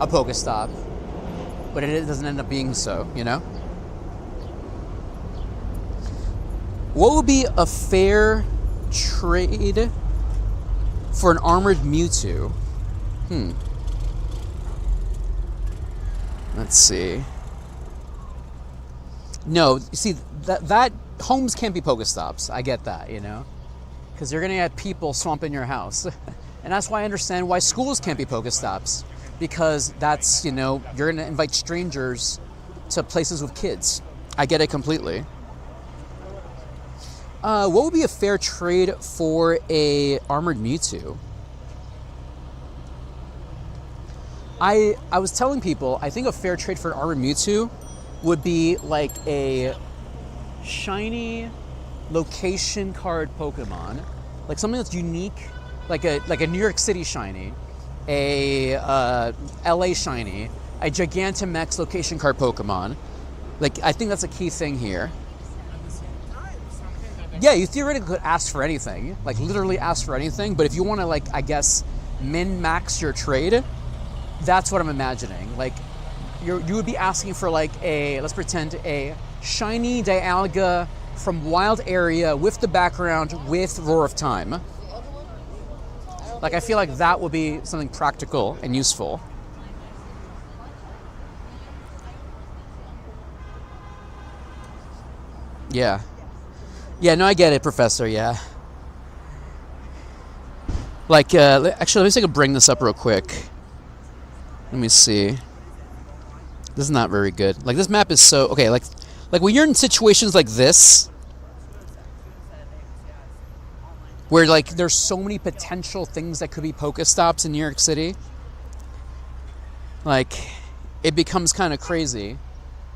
a PokéStop, but it doesn't end up being so, you know? What would be a fair trade for an armored Mewtwo? Let's see. No, you see, that homes can't be PokéStops. I get that, you know? Because you're going to have people swamping your house. And that's why I understand why schools can't be PokéStops. Because that's, you know, you're going to invite strangers to places with kids. I get it completely. What would be a fair trade for a armored Mewtwo? I was telling people, I think a fair trade for an armored Mewtwo would be like a shiny location card Pokemon, like something that's unique, like a New York City shiny, a LA shiny, a Gigantamax location card Pokemon. Like, I think that's a key thing here. Yeah, you theoretically could ask for anything, like literally ask for anything, but if you want to, like, I guess, min-max your trade, that's what I'm imagining. Like, you would be asking for, like, let's pretend a shiny Dialga from Wild Area with the background with Roar of Time. Like, I feel like that would be something practical and useful. Yeah. Yeah, no, I get it, Professor, yeah. Like, actually, let me see if I can bring this up real quick. Let me see. This is not very good. Like, this map is so... Okay, like when you're in situations like this, where, like, there's so many potential things that could be PokéStops in New York City, like, it becomes kind of crazy.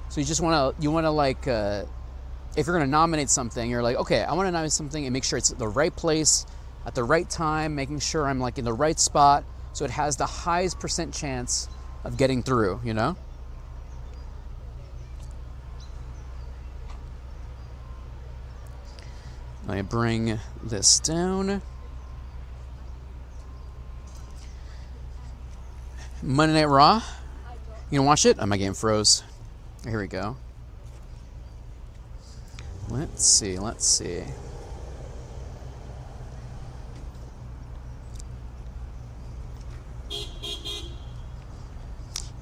So you want to, like... if you're going to nominate something, you're like, okay, I want to nominate something and make sure it's the right place at the right time, making sure I'm, like, in the right spot so it has the highest % chance of getting through, you know? Let me bring this down. Monday Night Raw. You gonna watch it? Oh, my game froze. Here we go. Let's see.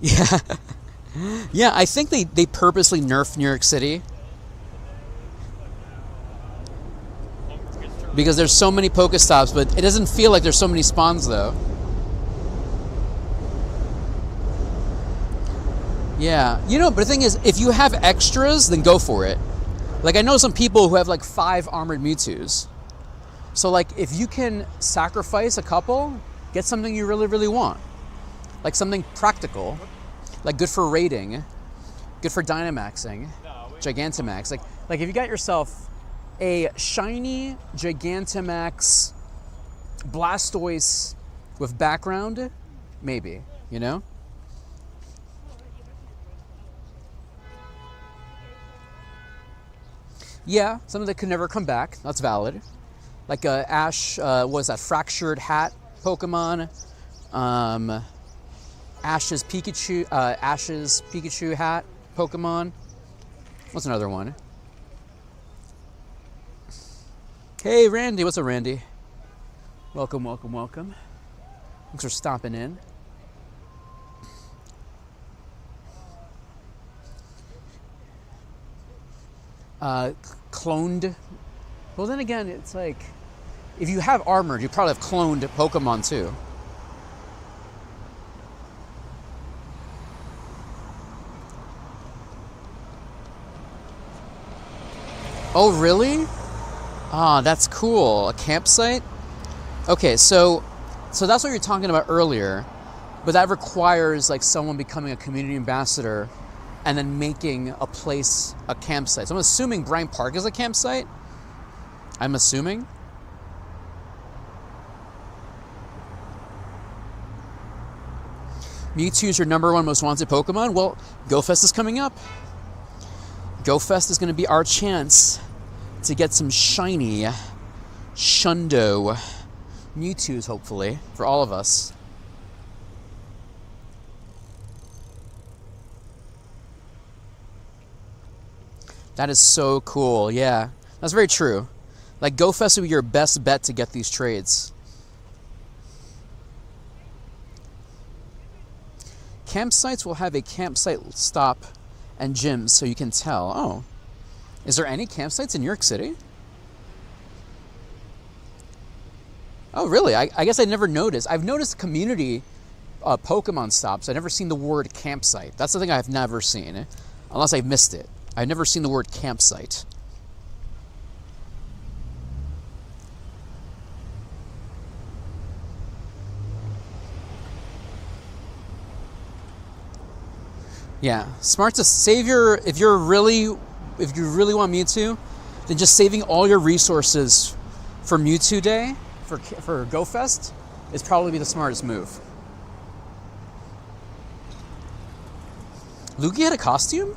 Yeah. Yeah, I think they purposely nerfed New York City because there's so many PokéStops, but it doesn't feel like there's so many spawns, though. Yeah. You know, but the thing is, if you have extras, then go for it. Like, I know some people who have, like, 5 armored Mewtwo's. So, like, if you can sacrifice a couple, get something you really, really want. Like, something practical. Like, good for raiding. Good for Dynamaxing. Gigantamax. Like if you got yourself a shiny Gigantamax Blastoise with background, maybe, you know? Yeah, something that could never come back. That's valid. Like Ash, was that Fractured Hat Pokemon? Ash's Pikachu hat Pokemon. What's another one? Hey, Randy. What's up, Randy? Welcome. Thanks for stopping in. Cloned. Well, then again, it's like, if you have armored, you probably have cloned Pokemon too. Oh, really? Ah, that's cool. A campsite? Okay, so that's what you're talking about earlier, but that requires, like, someone becoming a community ambassador and then making a place a campsite. So I'm assuming Bryant Park is a campsite? I'm assuming. Mewtwo's your #1 most wanted Pokemon? Well, GoFest is coming up. GoFest is going to be our chance to get some shiny Shundo Mewtwo's, hopefully, for all of us. That is so cool, yeah. That's very true. Like, GoFest would be your best bet to get these trades. Campsites will have a campsite stop and gyms, so you can tell. Oh, is there any campsites in New York City? Oh, really? I guess I never noticed. I've noticed community Pokemon stops. I've never seen the word campsite. That's the thing I've never seen, unless I've missed it. I've never seen the word campsite. Yeah, smart to save your, if you really want Mewtwo, then just saving all your resources for Mewtwo Day, for GoFest, is probably the smartest move. Lugia had a costume?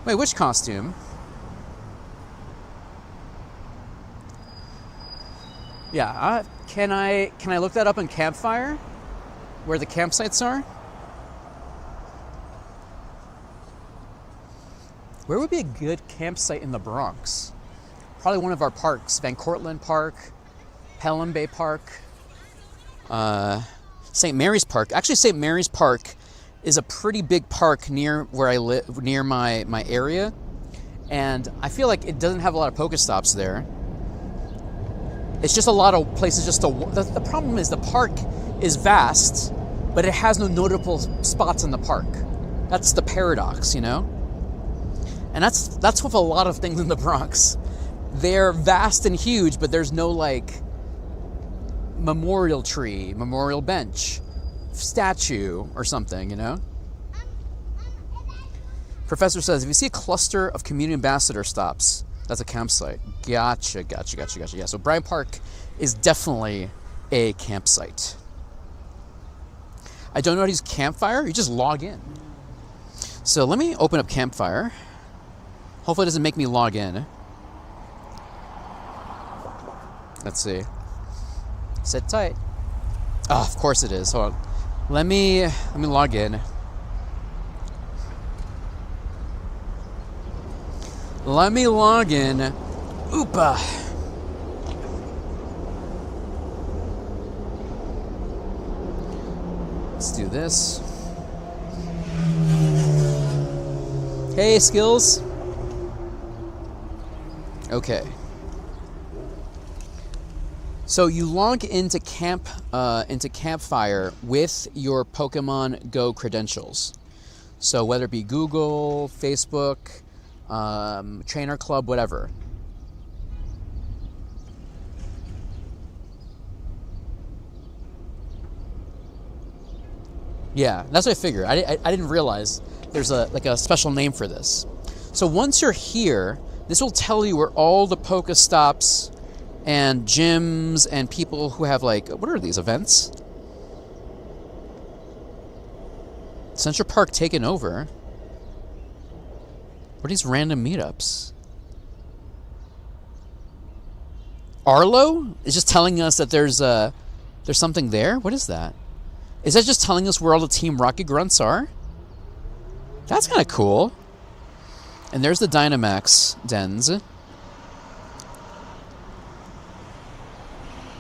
Wait, which costume? Yeah, can I look that up on Campfire? Where the campsites are? Where would be a good campsite in the Bronx? Probably one of our parks. Van Cortlandt Park, Pelham Bay Park, St. Mary's Park. Actually, St. Mary's Park is a pretty big park near where I live, near my area. And I feel like it doesn't have a lot of PokéStops there. It's just a lot of places just to... The problem is the park is vast, but it has no notable spots in the park. That's the paradox, you know? And that's with a lot of things in the Bronx. They're vast and huge, but there's no, like, memorial tree, memorial bench, statue, or something, you know? Professor says, if you see a cluster of community ambassador stops, that's a campsite. Gotcha. Yeah, so Bryant Park is definitely a campsite. I don't know how to use Campfire. You just log in. So let me open up Campfire. Hopefully it doesn't make me log in. Let's see. Sit tight. Oh, of course it is. Hold on. Let me log in. Let me log in. Oopa. Let's do this. Hey, skills. Okay. So you log into Campfire with your Pokemon Go credentials. So whether it be Google, Facebook, Trainer Club, whatever. Yeah, that's what I figured. I didn't realize there's a special name for this. So once you're here, this will tell you where all the PokéStops and gyms and people who have, like, what are these events? Central Park taken over. What are these random meetups? Arlo is just telling us that there's something there. What is that? Is that just telling us where all the Team Rocket Grunts are? That's kind of cool. And there's the Dynamax dens.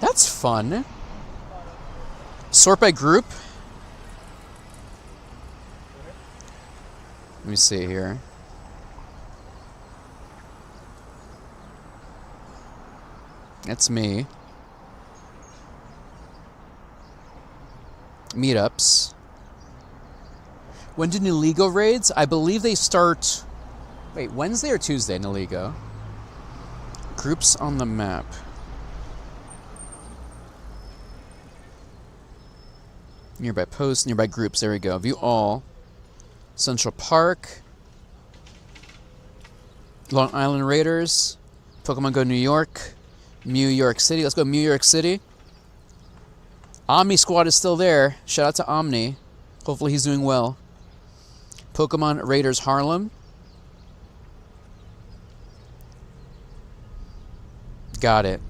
That's fun. Sort by group. Let me see here. That's me. Meetups. When do Naligo raids? I believe they start... Wait, Wednesday or Tuesday, Naligo? Groups on the map. Nearby posts, nearby groups. There we go. View all. Central Park. Long Island Raiders. Pokemon Go New York. Mew York City. Let's go Mew York City. Omni Squad is still there. Shout out to Omni. Hopefully he's doing well. Pokemon Raiders Harlem. Got it.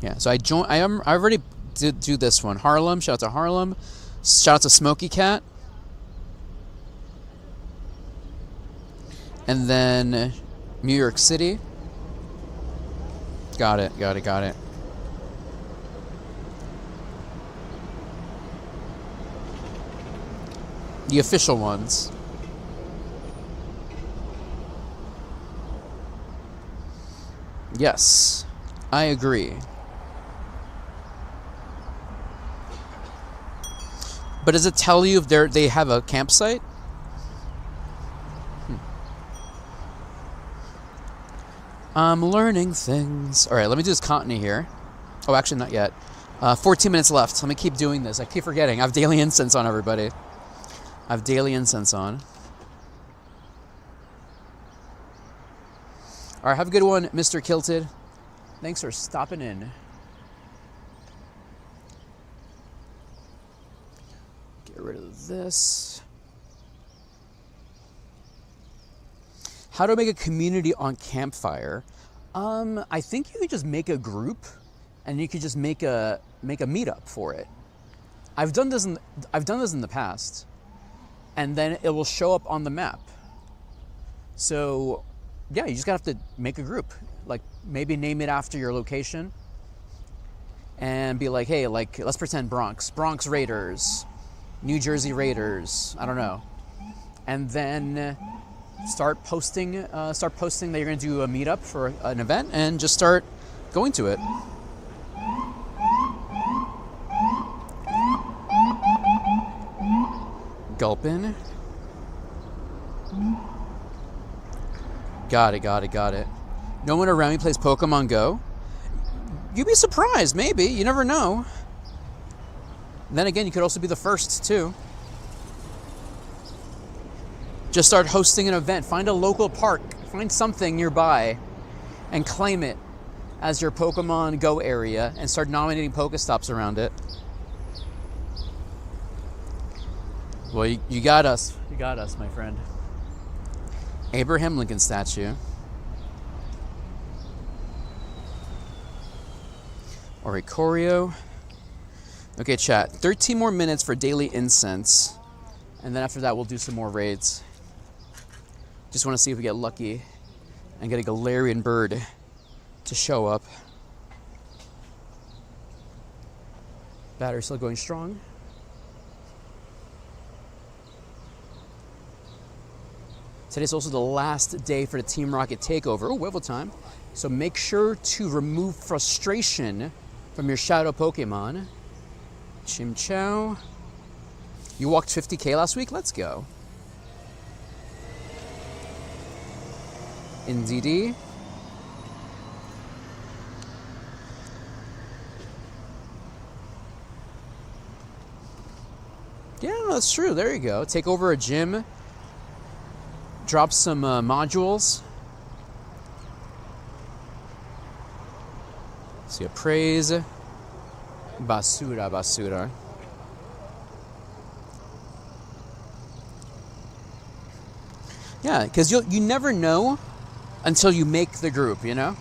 Yeah, so I already did do this one. Harlem, shout out to Harlem. Shout out to Smoky Cat. And then New York City. Got it. The official ones. Yes, I agree. But does it tell you if they have a campsite? I'm learning things. All right, let me do this continent here. Oh, actually, not yet. 14 minutes left. Let me keep doing this. I keep forgetting. I have daily incense on, everybody. I have daily incense on. All right, have a good one, Mr. Kilted. Thanks for stopping in. Get rid of this. How to make a community on Campfire? I think you could just make a group, and you could just make a meetup for it. I've done this in the past, and then it will show up on the map. So, yeah, you just gotta have to make a group. Like, maybe name it after your location, and be like, hey, like, let's pretend Bronx Raiders, New Jersey Raiders. I don't know, and then start posting that you're going to do a meetup for an event, and just start going to it. Gulpin. Got it. No one around me plays Pokemon Go? You'd be surprised, maybe. You never know. Then again, you could also be the first, too. Just start hosting an event. Find a local park. Find something nearby and claim it as your Pokemon Go area and start nominating PokéStops around it. Well, you got us. You got us, my friend. Abraham Lincoln statue. Oricorio. Okay, chat. 13 more minutes for daily incense. And then after that, we'll do some more raids. Just want to see if we get lucky and get a Galarian bird to show up. Battery still going strong. Today's also the last day for the Team Rocket Takeover. Oh, Wiffle time. So make sure to remove frustration from your shadow Pokemon. Chimchow. You walked 50K last week? Let's go. Indeedy. Yeah, that's true. There you go. Take over a gym. Drop some modules. See a praise. Basura. Yeah, because you never know until you make the group, you know?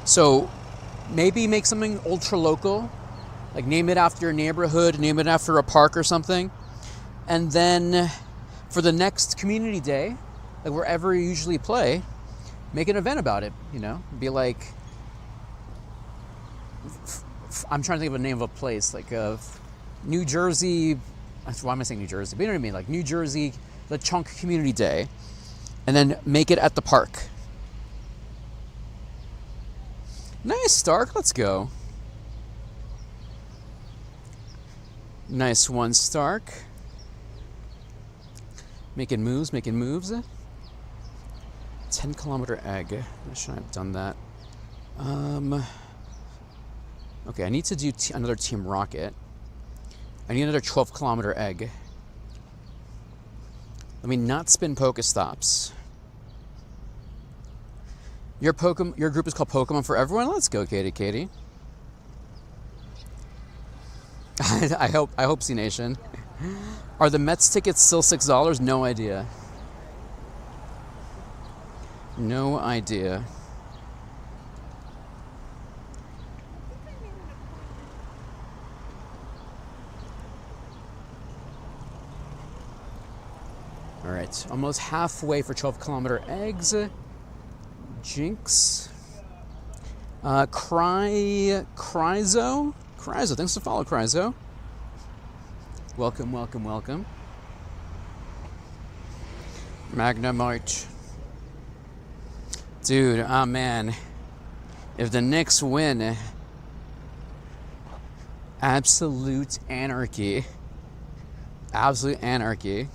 So maybe make something ultra local, like name it after your neighborhood, name it after a park or something. And then for the next community day, like wherever you usually play, make an event about it, you know? Be like, I'm trying to think of a name of a place, like New Jersey, why am I saying New Jersey? But you know what I mean, like New Jersey, the Chunk Community Day, and then make it at the park. Nice, Stark, let's go. Nice one, Stark. Making moves. 10-kilometer egg. I should have done that. Okay, I need to do another Team Rocket. I need another 12-kilometer egg. Let me not spin PokéStops. Your group is called Pokemon for Everyone? Let's go, Katie. I hope C Nation. Are the Mets tickets still $6? No idea. No idea. All right, almost halfway for 12-kilometer eggs. Jinx. Cryzo. Cryzo, thanks for follow, Cryzo. Welcome, welcome, welcome. Magnemite. Dude, oh man. If the Knicks win, absolute anarchy. Absolute anarchy.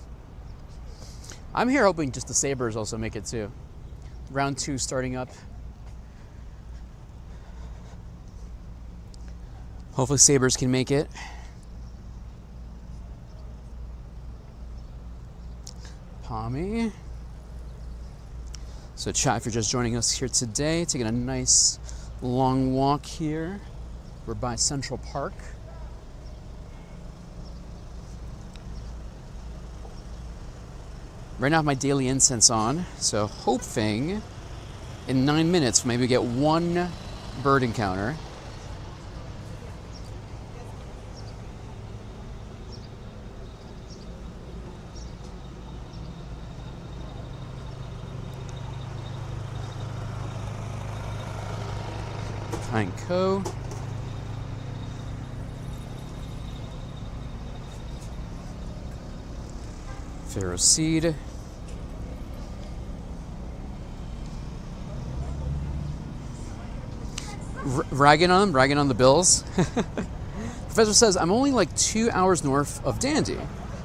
I'm here hoping just the Sabres also make it too. Round 2 starting up. Hopefully Sabres can make it. Pommy. So chat, if you're just joining us here today, taking a nice long walk here. We're by Central Park. Right now I have my daily incense on, so hoping in 9 minutes maybe get one bird encounter. Pine Co. Pharaoh Seed. Ragging on the Bills. Professor says, I'm only like 2 hours north of Dandy,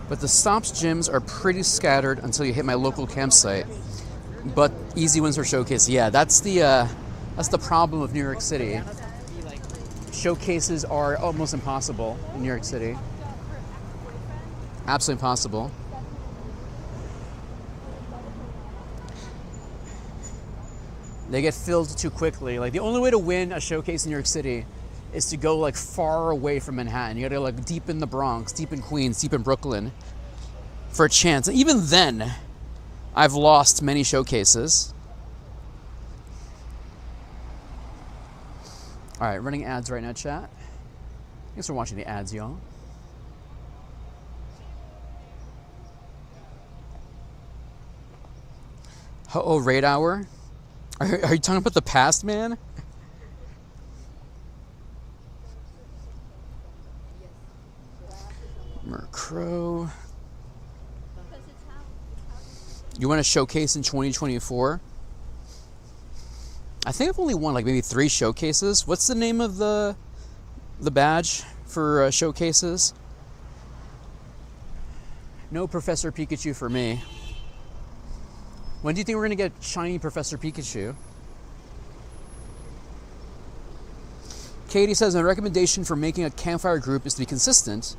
but the stops gyms are pretty scattered until you hit my local campsite. But easy wins for showcase. Yeah, that's the problem of New York City. Showcases are almost impossible in New York City. Absolutely impossible. They get filled too quickly. Like the only way to win a showcase in New York City is to go like far away from Manhattan. You gotta go like deep in the Bronx, deep in Queens, deep in Brooklyn for a chance. And even then, I've lost many showcases. All right, running ads right now, chat. Thanks for watching the ads, y'all. Oh, raid hour? Are you talking about the past, man? Mercrow. You want to showcase in 2024? I think I've only won like maybe 3 showcases. What's the name of the badge for showcases? No Professor Pikachu for me. When do you think we're going to get shiny Professor Pikachu? Katie says, my recommendation for making a campfire group is to be consistent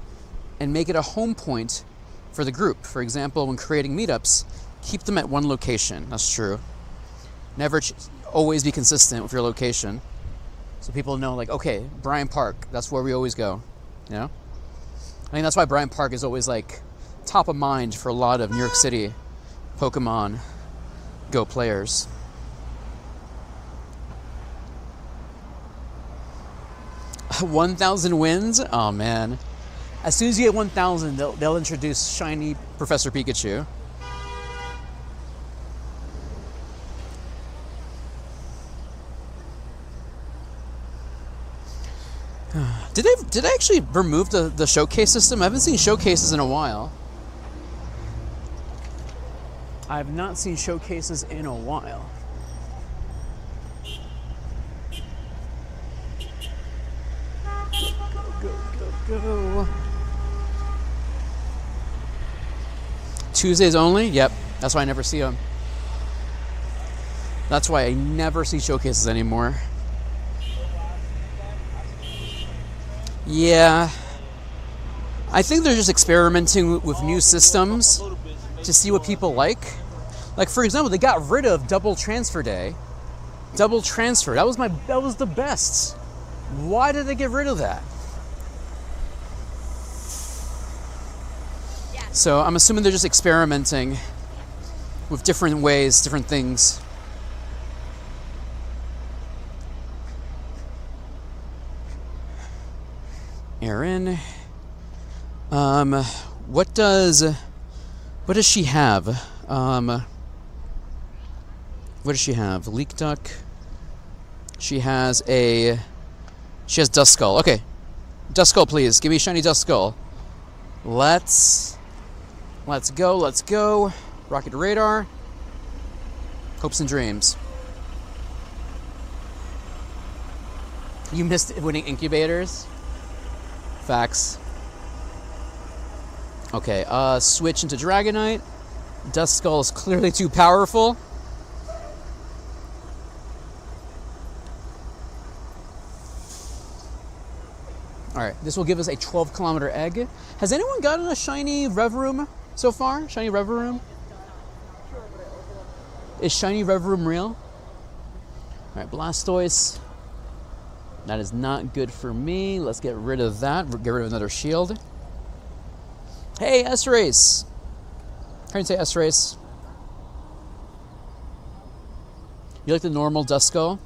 and make it a home point for the group. For example, when creating meetups, keep them at one location. That's true. Never always be consistent with your location. So people know, like, okay, Bryant Park, that's where we always go. You know? I think that's why Bryant Park is always, like, top of mind for a lot of New York City Pokemon Go players. $1,000 wins? Oh man. As soon as you get 1,000, they'll introduce shiny Professor Pikachu. Did they actually remove the showcase system? I haven't seen showcases in a while. I've not seen showcases in a while. Go. Tuesdays only? Yep. That's why I never see them. That's why I never see showcases anymore. Yeah. I think they're just experimenting with new systems to see what people like. Like, for example, they got rid of double transfer day. Double transfer. That was the best. Why did they get rid of that? So I'm assuming they're just experimenting with different ways, different things. Aaron, what does she have? What does she have? Leak duck. She has Dust Skull. Okay, Dust Skull, please. Give me shiny Dust Skull. Let's go. Rocket radar. Hopes and dreams. You missed winning incubators. Facts. Okay, switch into Dragonite. Dust Skull is clearly too powerful. Alright, this will give us a 12-kilometer egg. Has anyone gotten a shiny Revroom so far? Shiny Revroom? Is shiny Revroom real? Alright, Blastoise. That is not good for me. Let's get rid of that. Get rid of another shield. Hey, S-Race. How do you say S-Race? You like the normal Duskull?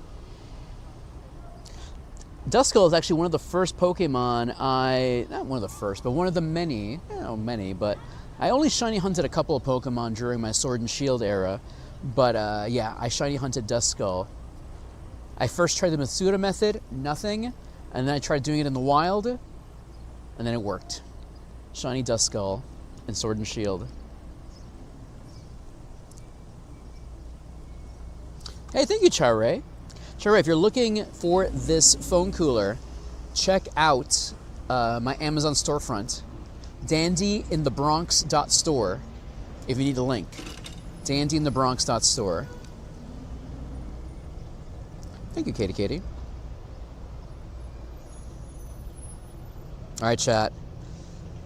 Duskull is actually one of the first Pokemon not one of the first, but one of the many, but I only shiny hunted a couple of Pokemon during my Sword and Shield era. But yeah, I shiny hunted Duskull. I first tried the Mitsuda method, nothing, and then I tried doing it in the wild, and then it worked. Shiny Duskull and Sword and Shield. Hey, thank you, Chare. Chare, if you're looking for this phone cooler, check out my Amazon storefront, dandyinthebronx.store, if you need a link. dandyinthebronx.store. Thank you, Katie. All right, chat.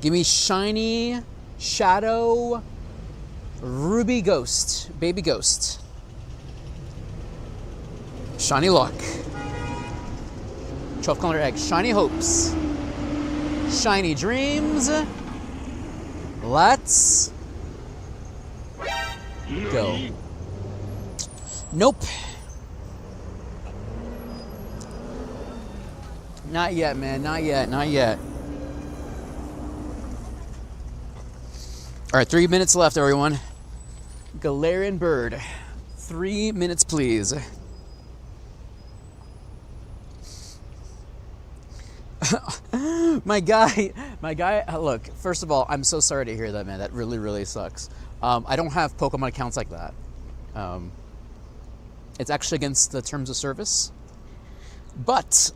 Give me shiny Shadow Ruby Ghost, Baby Ghost. Shiny Luck. 12-kilometer egg. Shiny Hopes. Shiny Dreams. Let's go. Nope. Not yet, man. Not yet. All right, 3 minutes left, everyone. Galarian Bird. 3 minutes, please. My guy, look, first of all, I'm so sorry to hear that, man. That really sucks. I don't have Pokemon accounts like that. It's actually against the terms of service. But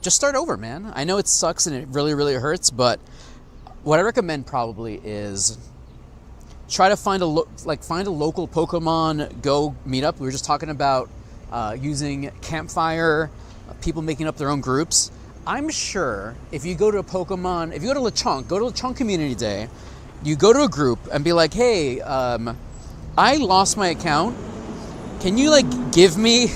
just start over, man. I know it sucks and it really hurts, but what I recommend probably is try to find a local Pokemon Go meetup. We were just talking about using Campfire, people making up their own groups. I'm sure if you go to Lechonk Community Day, you go to a group and be like, hey, I lost my account. Can you give me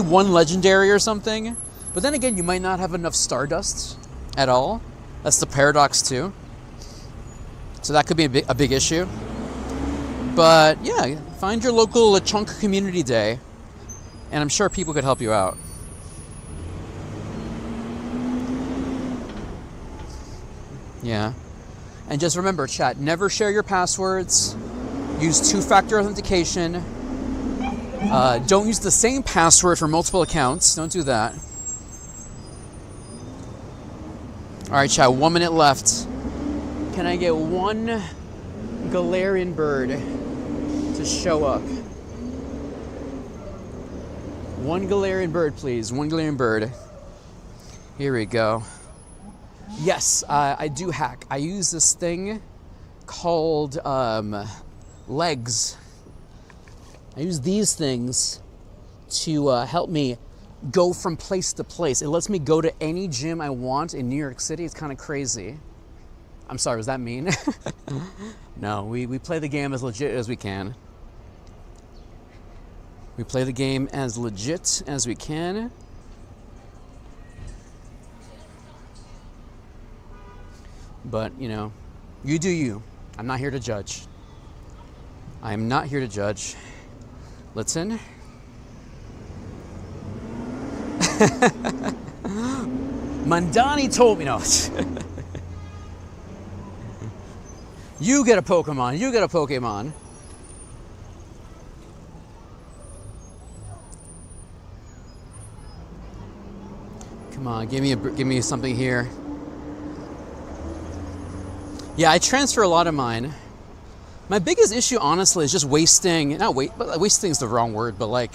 one legendary or something? But then again, you might not have enough Stardust at all. That's the paradox too. So that could be a big issue. But yeah, find your local Lechonk Community Day, and I'm sure people could help you out. Yeah. And just remember, chat, never share your passwords. Use two-factor authentication. Don't use the same password for multiple accounts. Don't do that. All right, chat, 1 minute left. Can I get one Galarian Bird to show up? One Galarian Bird, please. One Galarian Bird. Here we go. Yes, I do hack. I use this thing called legs. I use these things to help me go from place to place. It lets me go to any gym I want in New York City. It's kind of crazy. I'm sorry, was that mean? No, we play the game as legit as we can. We play the game as legit as we can. But, you know, you do you. I'm not here to judge. I am not here to judge. Listen. Mandani told me no. You get a Pokemon. You get a Pokemon. Come on, give me something here. Yeah, I transfer a lot of mine. My biggest issue, honestly, is just wasting. Wasting is the wrong word, but like,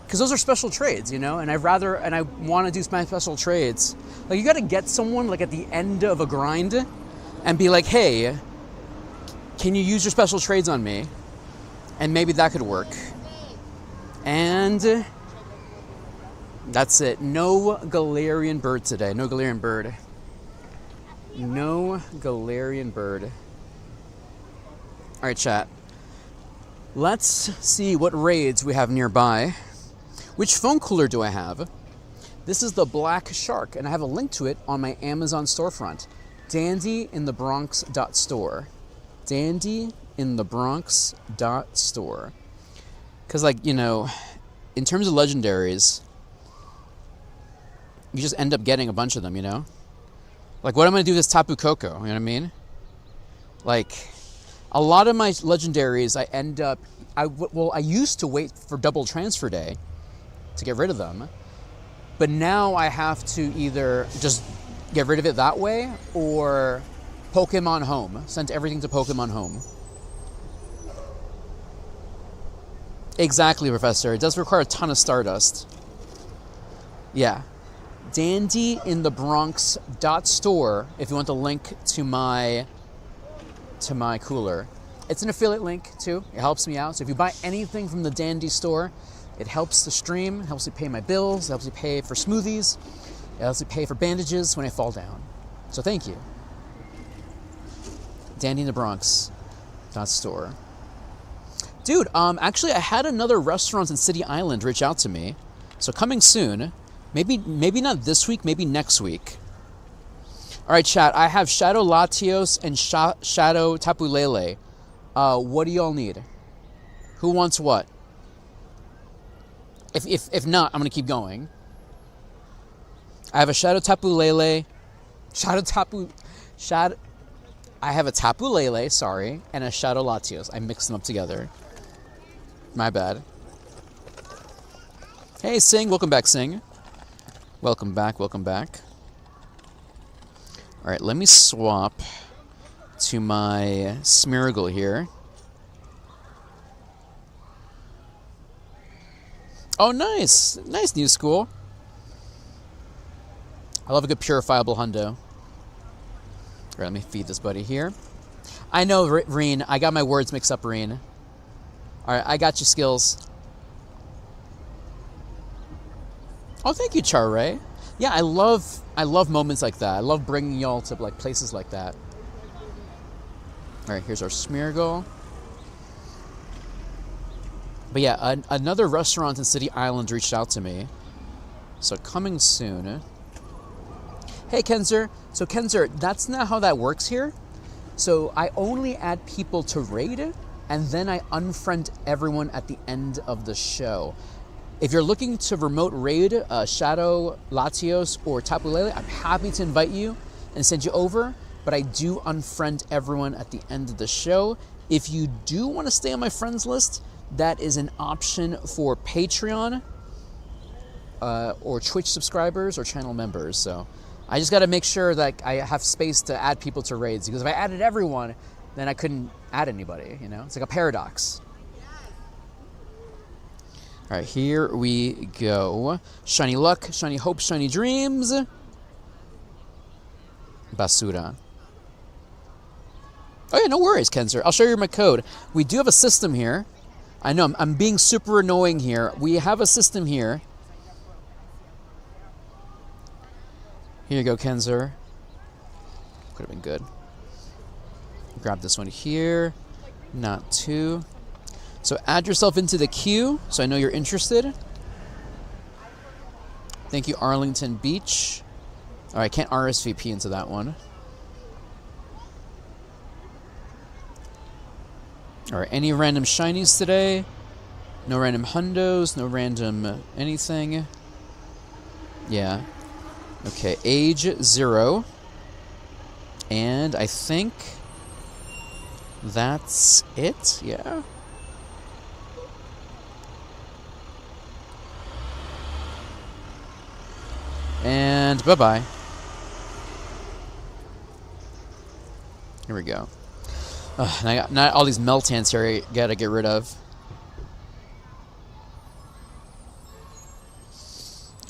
because those are special trades, you know. And I want to do my special trades. Like, you got to get someone like at the end of a grind, and be like, hey, can you use your special trades on me? And maybe that could work. And that's it. No Galarian bird today. No Galarian bird. No Galarian bird. All right, chat. Let's see what raids we have nearby. Which phone cooler do I have? This is the Black Shark, and I have a link to it on my Amazon storefront. dandyinthebronx.store. dandyinthebronx.store. Because, like, you know, in terms of legendaries, you just end up getting a bunch of them, you know? Like, what am I going to do with this Tapu Koko? You know what I mean? Like, a lot of my legendaries, I end up... I used to wait for double transfer day to get rid of them. But now I have to either just get rid of it that way or Pokemon Home. Send everything to Pokemon Home. Exactly, Professor. It does require a ton of Stardust. Yeah. dandyinthebronx.store if you want the link to my cooler. It's an affiliate link too. It helps me out. So if you buy anything from the Dandy store, it helps the stream, it helps me pay my bills, it helps me pay for smoothies, it helps me pay for bandages when I fall down. So thank you. dandyinthebronx.store. Dude, actually I had another restaurant in City Island reach out to me. So coming soon. Maybe not this week, maybe next week. All right, chat. I have Shadow Latios and Shadow Tapu Lele. What do y'all need? Who wants what? If not, I'm gonna keep going. I have a Shadow Tapu Lele. I have a Tapu Lele, sorry, and a Shadow Latios. I mixed them up together. My bad. Hey, Sing. Welcome back, Sing. Welcome back, welcome back. All right, let me swap to my Smeargle here. Oh, nice. Nice, new school. I love a good purifiable hundo. All right, let me feed this buddy here. I know, Reen. I got my words mixed up, Reen. All right, I got you, Skills. Oh, thank you, Char-Ray. Yeah, I love moments like that. I love bringing y'all to like places like that. All right, here's our Smeargle. But yeah, another restaurant in City Island reached out to me. So coming soon. Hey, Kenzer. So Kenzer, that's not how that works here. So I only add people to raid, and then I unfriend everyone at the end of the show. If you're looking to remote raid Shadow Latios or Tapu Lele, I'm happy to invite you and send you over, but I do unfriend everyone at the end of the show. If you do want to stay on my friends list, that is an option for Patreon or Twitch subscribers or channel members. So I just got to make sure that I have space to add people to raids, because if I added everyone, then I couldn't add anybody, you know? It's like a paradox. All right, here we go. Shiny luck, shiny hope, shiny dreams. Basura. Oh yeah, no worries, Kenzer. I'll show you my code. We do have a system here. I know, I'm being super annoying here. We have a system here. Here you go, Kenzer. Could have been good. Grab this one here. Not two. So add yourself into the queue so I know you're interested. Thank you, Arlington Beach. All right, I can't RSVP into that one. Alright, any random shinies today? No random hundos, no random anything. Yeah. Okay, age 0. And I think that's it, yeah? And bye-bye. Here we go. And I got not all these Meltans here I gotta get rid of.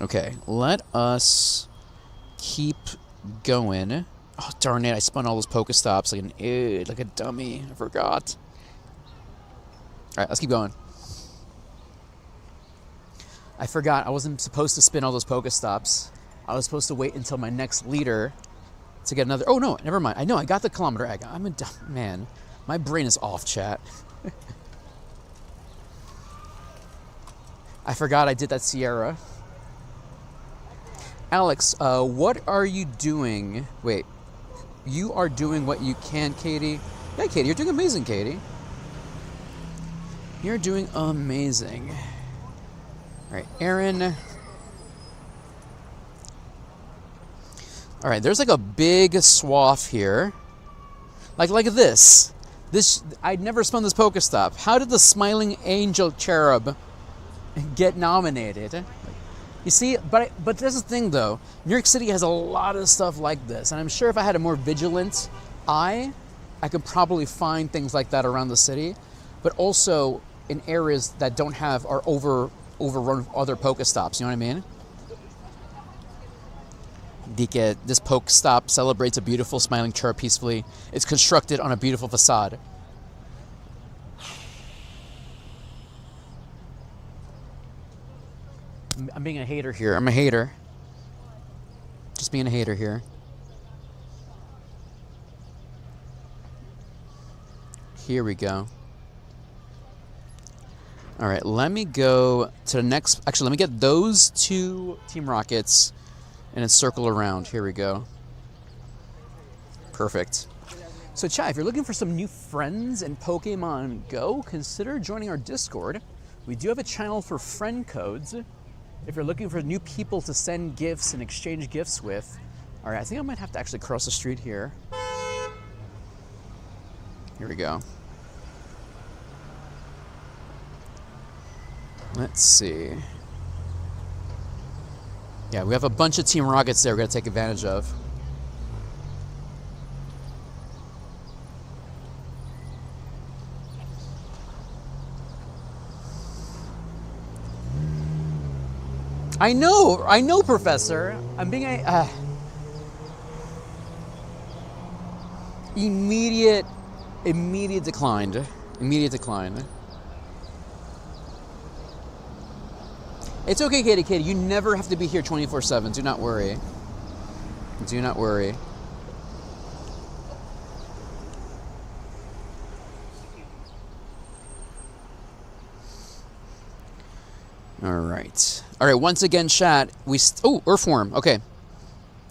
Okay, let us keep going. Oh, darn it, I spun all those PokéStops like a dummy. I forgot. Alright, let's keep going. I forgot I wasn't supposed to spin all those PokéStops. I was supposed to wait until my next leader to get another... Oh, no, never mind. I know, I got the kilometer egg. I'm a dumb... Man, my brain is off, chat. I forgot I did that Sierra. Alex, what are you doing? Wait. You are doing what you can, Katie. Yeah, Katie, you're doing amazing, Katie. You're doing amazing. All right, Aaron. All right, there's like a big swath here. Like this. I'd never spun this PokéStop. How did the Smiling Angel Cherub get nominated? You see, but that's the thing though. New York City has a lot of stuff like this, and I'm sure if I had a more vigilant eye, I could probably find things like that around the city, but also in areas that don't have or overrun with other PokéStops. You know what I mean? This PokéStop celebrates a beautiful smiling cherub peacefully. It's constructed on a beautiful facade. I'm being a hater here. I'm a hater. Just being a hater here. Here we go. All right, let me go to the next... Actually, let me get those 2 Team Rockets and then circle around. Here we go. Perfect. So, chat, if you're looking for some new friends in Pokemon Go, consider joining our Discord. We do have a channel for friend codes. If you're looking for new people to send gifts and exchange gifts with. All right, I think I might have to actually cross the street here. Here we go. Let's see. Yeah, we have a bunch of Team Rockets there we're going to take advantage of. I know, Professor. I'm being a... Immediate decline. Immediate decline. It's okay, Katie. You never have to be here 24/7. Do not worry. Do not worry. All right. Once again, chat. Earthworm. Okay.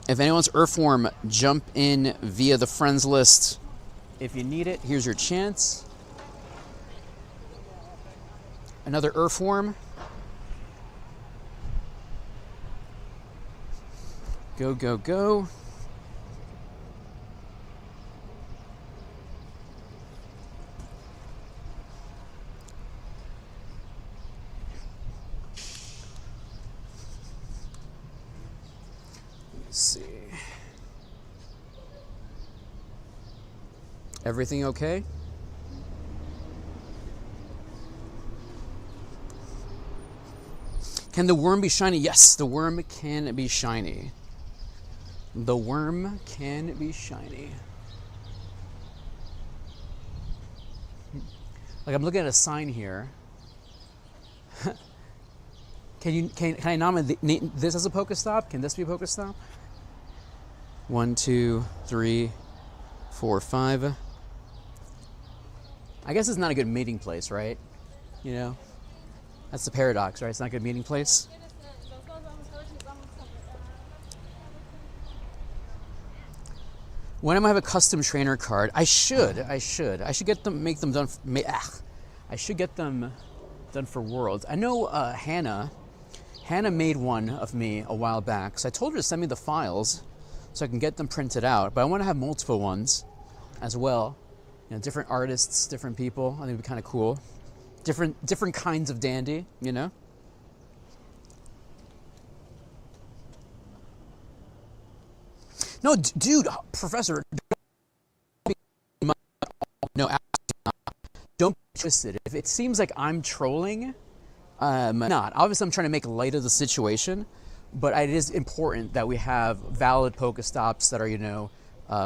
If anyone's Earthworm, jump in via the friends list. If you need it, here's your chance. Another Earthworm. Go, go, go. Let's see. Everything okay? Can the worm be shiny? Yes, the worm can be shiny. The worm can be shiny. Like, I'm looking at a sign here. Can I nominate this as a PokéStop? Can this be a PokéStop? 1, 2, 3, 4, 5. I guess it's not a good meeting place, right? You know? That's the paradox, right? It's not a good meeting place. When am I have a custom trainer card? I should get them, make them done. I should get them done for Worlds. I know Hannah made one of me a while back, so I told her to send me the files so I can get them printed out. But I want to have multiple ones as well. You know, different artists, different people. I think it'd be kind of cool. Different kinds of dandy, you know. No, dude, Professor. No, don't be twisted. If it seems like I'm trolling, not. Obviously, I'm trying to make light of the situation, but it is important that we have valid PokéStops that are, you know,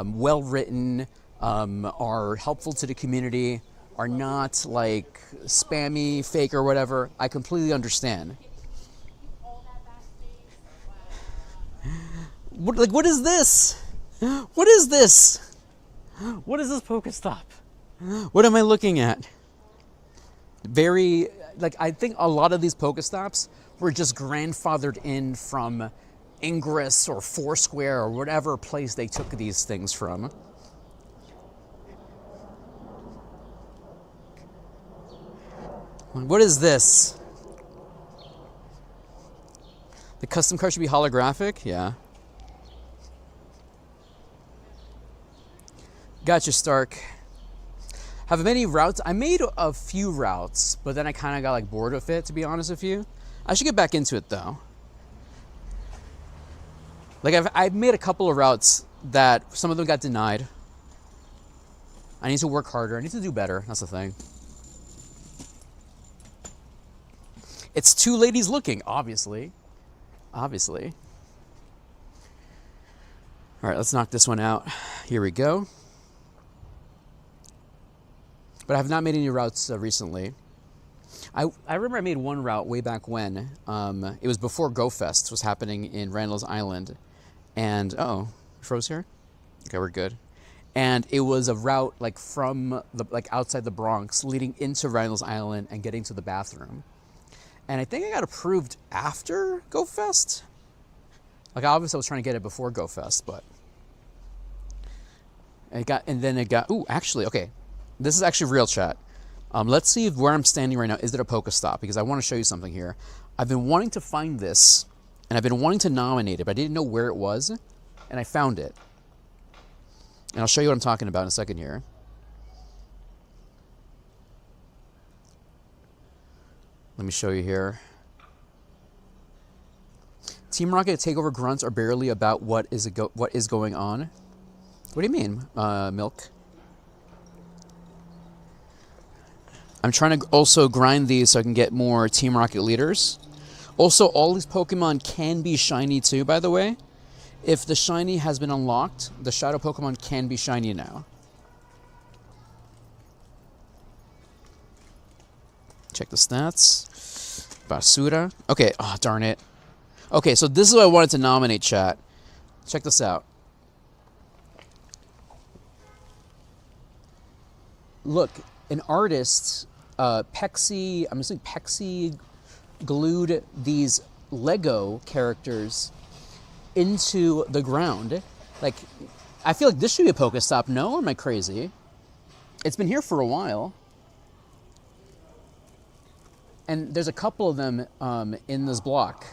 well written, are helpful to the community, are not like spammy, fake, or whatever. I completely understand. What is this? What is this? What is this PokéStop? What am I looking at? Very, like, I think a lot of these PokéStops were just grandfathered in from Ingress or Foursquare or whatever place they took these things from. What is this? The custom card should be holographic? Yeah. Gotcha, Stark. Have many routes? I made a few routes, but then I kind of got like bored with it, to be honest with you. I should get back into it though. Like I've made a couple of routes that some of them got denied. I need to work harder. I need to do better. That's the thing. It's two ladies looking, obviously. Obviously. All right, let's knock this one out. Here we go. But I have not made any routes recently. I remember I made one route way back when. It was before GoFest was happening in Randall's Island. And, oh, froze here? Okay, we're good. And it was a route like from the outside the Bronx leading into Randall's Island and getting to the bathroom. And I think I got approved after GoFest. Like obviously I was trying to get it before GoFest, but ooh, actually, okay. This is actually real chat. Let's see if where I'm standing right now, is it a PokéStop? Because I want to show you something here. I've been wanting to find this, and I've been wanting to nominate it, but I didn't know where it was, and I found it. And I'll show you what I'm talking about in a second here. Let me show you here. Team Rocket Takeover grunts are barely about what is going on. What do you mean, Milk? I'm trying to also grind these so I can get more Team Rocket leaders. Also, all these Pokemon can be shiny too, by the way. If the shiny has been unlocked, the Shadow Pokemon can be shiny now. Check the stats. Basura. Okay, oh, darn it. Okay, so this is what I wanted to nominate, chat. Check this out. Look, an artist, Pexy, I'm assuming Pexy glued these Lego characters into the ground. Like, I feel like this should be a PokéStop, no? Or am I crazy? It's been here for a while. And there's a couple of them in this block.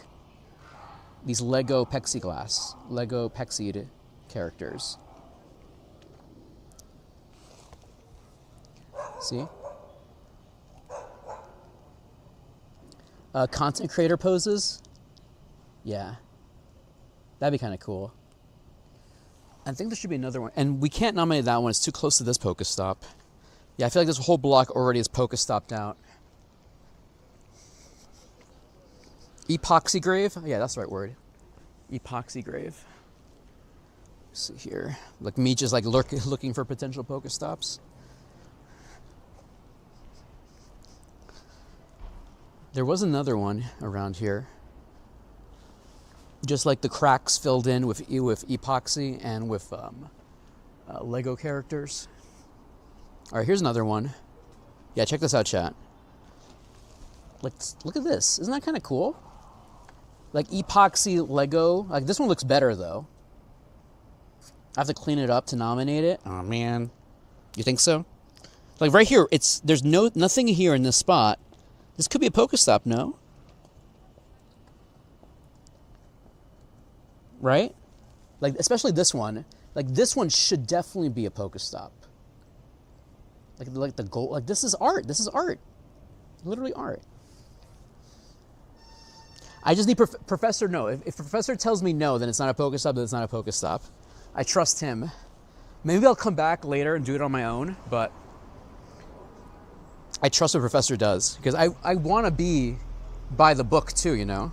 These Lego Plexiglass, Lego Pexied characters. See? Content creator poses? Yeah. That'd be kind of cool. I think there should be another one. And we can't nominate that one. It's too close to this PokéStop. Yeah, I feel like this whole block already is PokéStopped out. Epoxy grave? Yeah, that's the right word. Epoxy grave. Let's see here. Like me just like looking for potential PokéStops. There was another one around here. Just like the cracks filled in with epoxy and with Lego characters. All right, here's another one. Yeah, check this out, chat. Look at this. Isn't that kind of cool? Like epoxy Lego. Like this one looks better though. I have to clean it up to nominate it. Oh man, you think so? Like right here, there's nothing here in this spot. This could be a PokéStop, no? Right? Like especially this one. Like this one should definitely be a PokéStop. Like the gold. Like this is art. This is art. Literally art. I just need Professor no. If Professor tells me no, then it's not a PokéStop. Then it's not a PokéStop. I trust him. Maybe I'll come back later and do it on my own, but I trust what Professor does because I want to be by the book too, you know?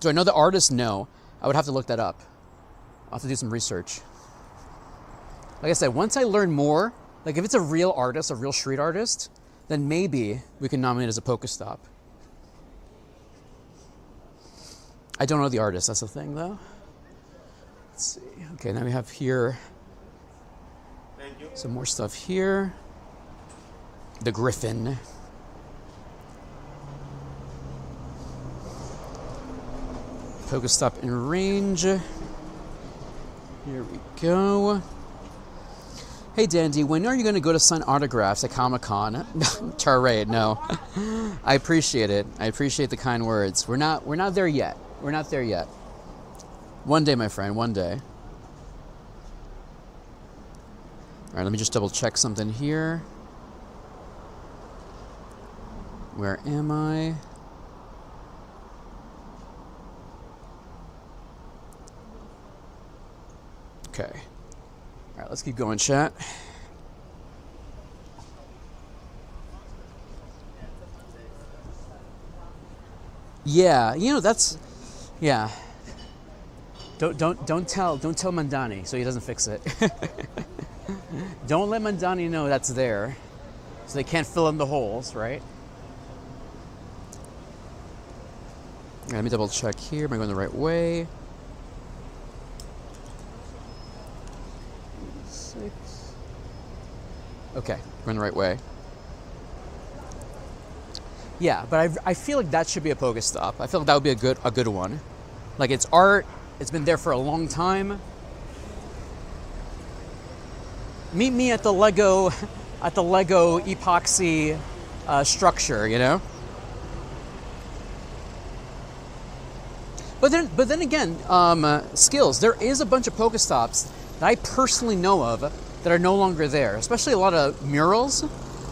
Do I know the artist? No. I would have to look that up. I'll have to do some research. Like I said, once I learn more, like if it's a real artist, a real street artist, then maybe we can nominate as a PokéStop. I don't know the artist, that's the thing though. Let's see. Okay, now we have here some more stuff here. The Griffin. PokéStop in range. Here we go. Hey Dandy, when are you going to go to sign autographs at Comic-Con? Charade, no. I appreciate it. I appreciate the kind words. We're not there yet. We're not there yet. One day, my friend, one day. All right, let me just double check something here. Where am I? Okay. All right, let's keep going, chat. Yeah, you know that's, yeah. Don't tell Mandani so he doesn't fix it. Don't let Mandani know that's there, so they can't fill in the holes, right? All right, let me double check here. Am I going the right way? 6. Okay, going the right way. Yeah, but I feel like that should be a PokéStop. I feel like that would be a good one. Like it's art. It's been there for a long time. Meet me at the Lego epoxy structure, you know. But then again, skills. There is a bunch of PokéStops that I personally know of that are no longer there. Especially a lot of murals.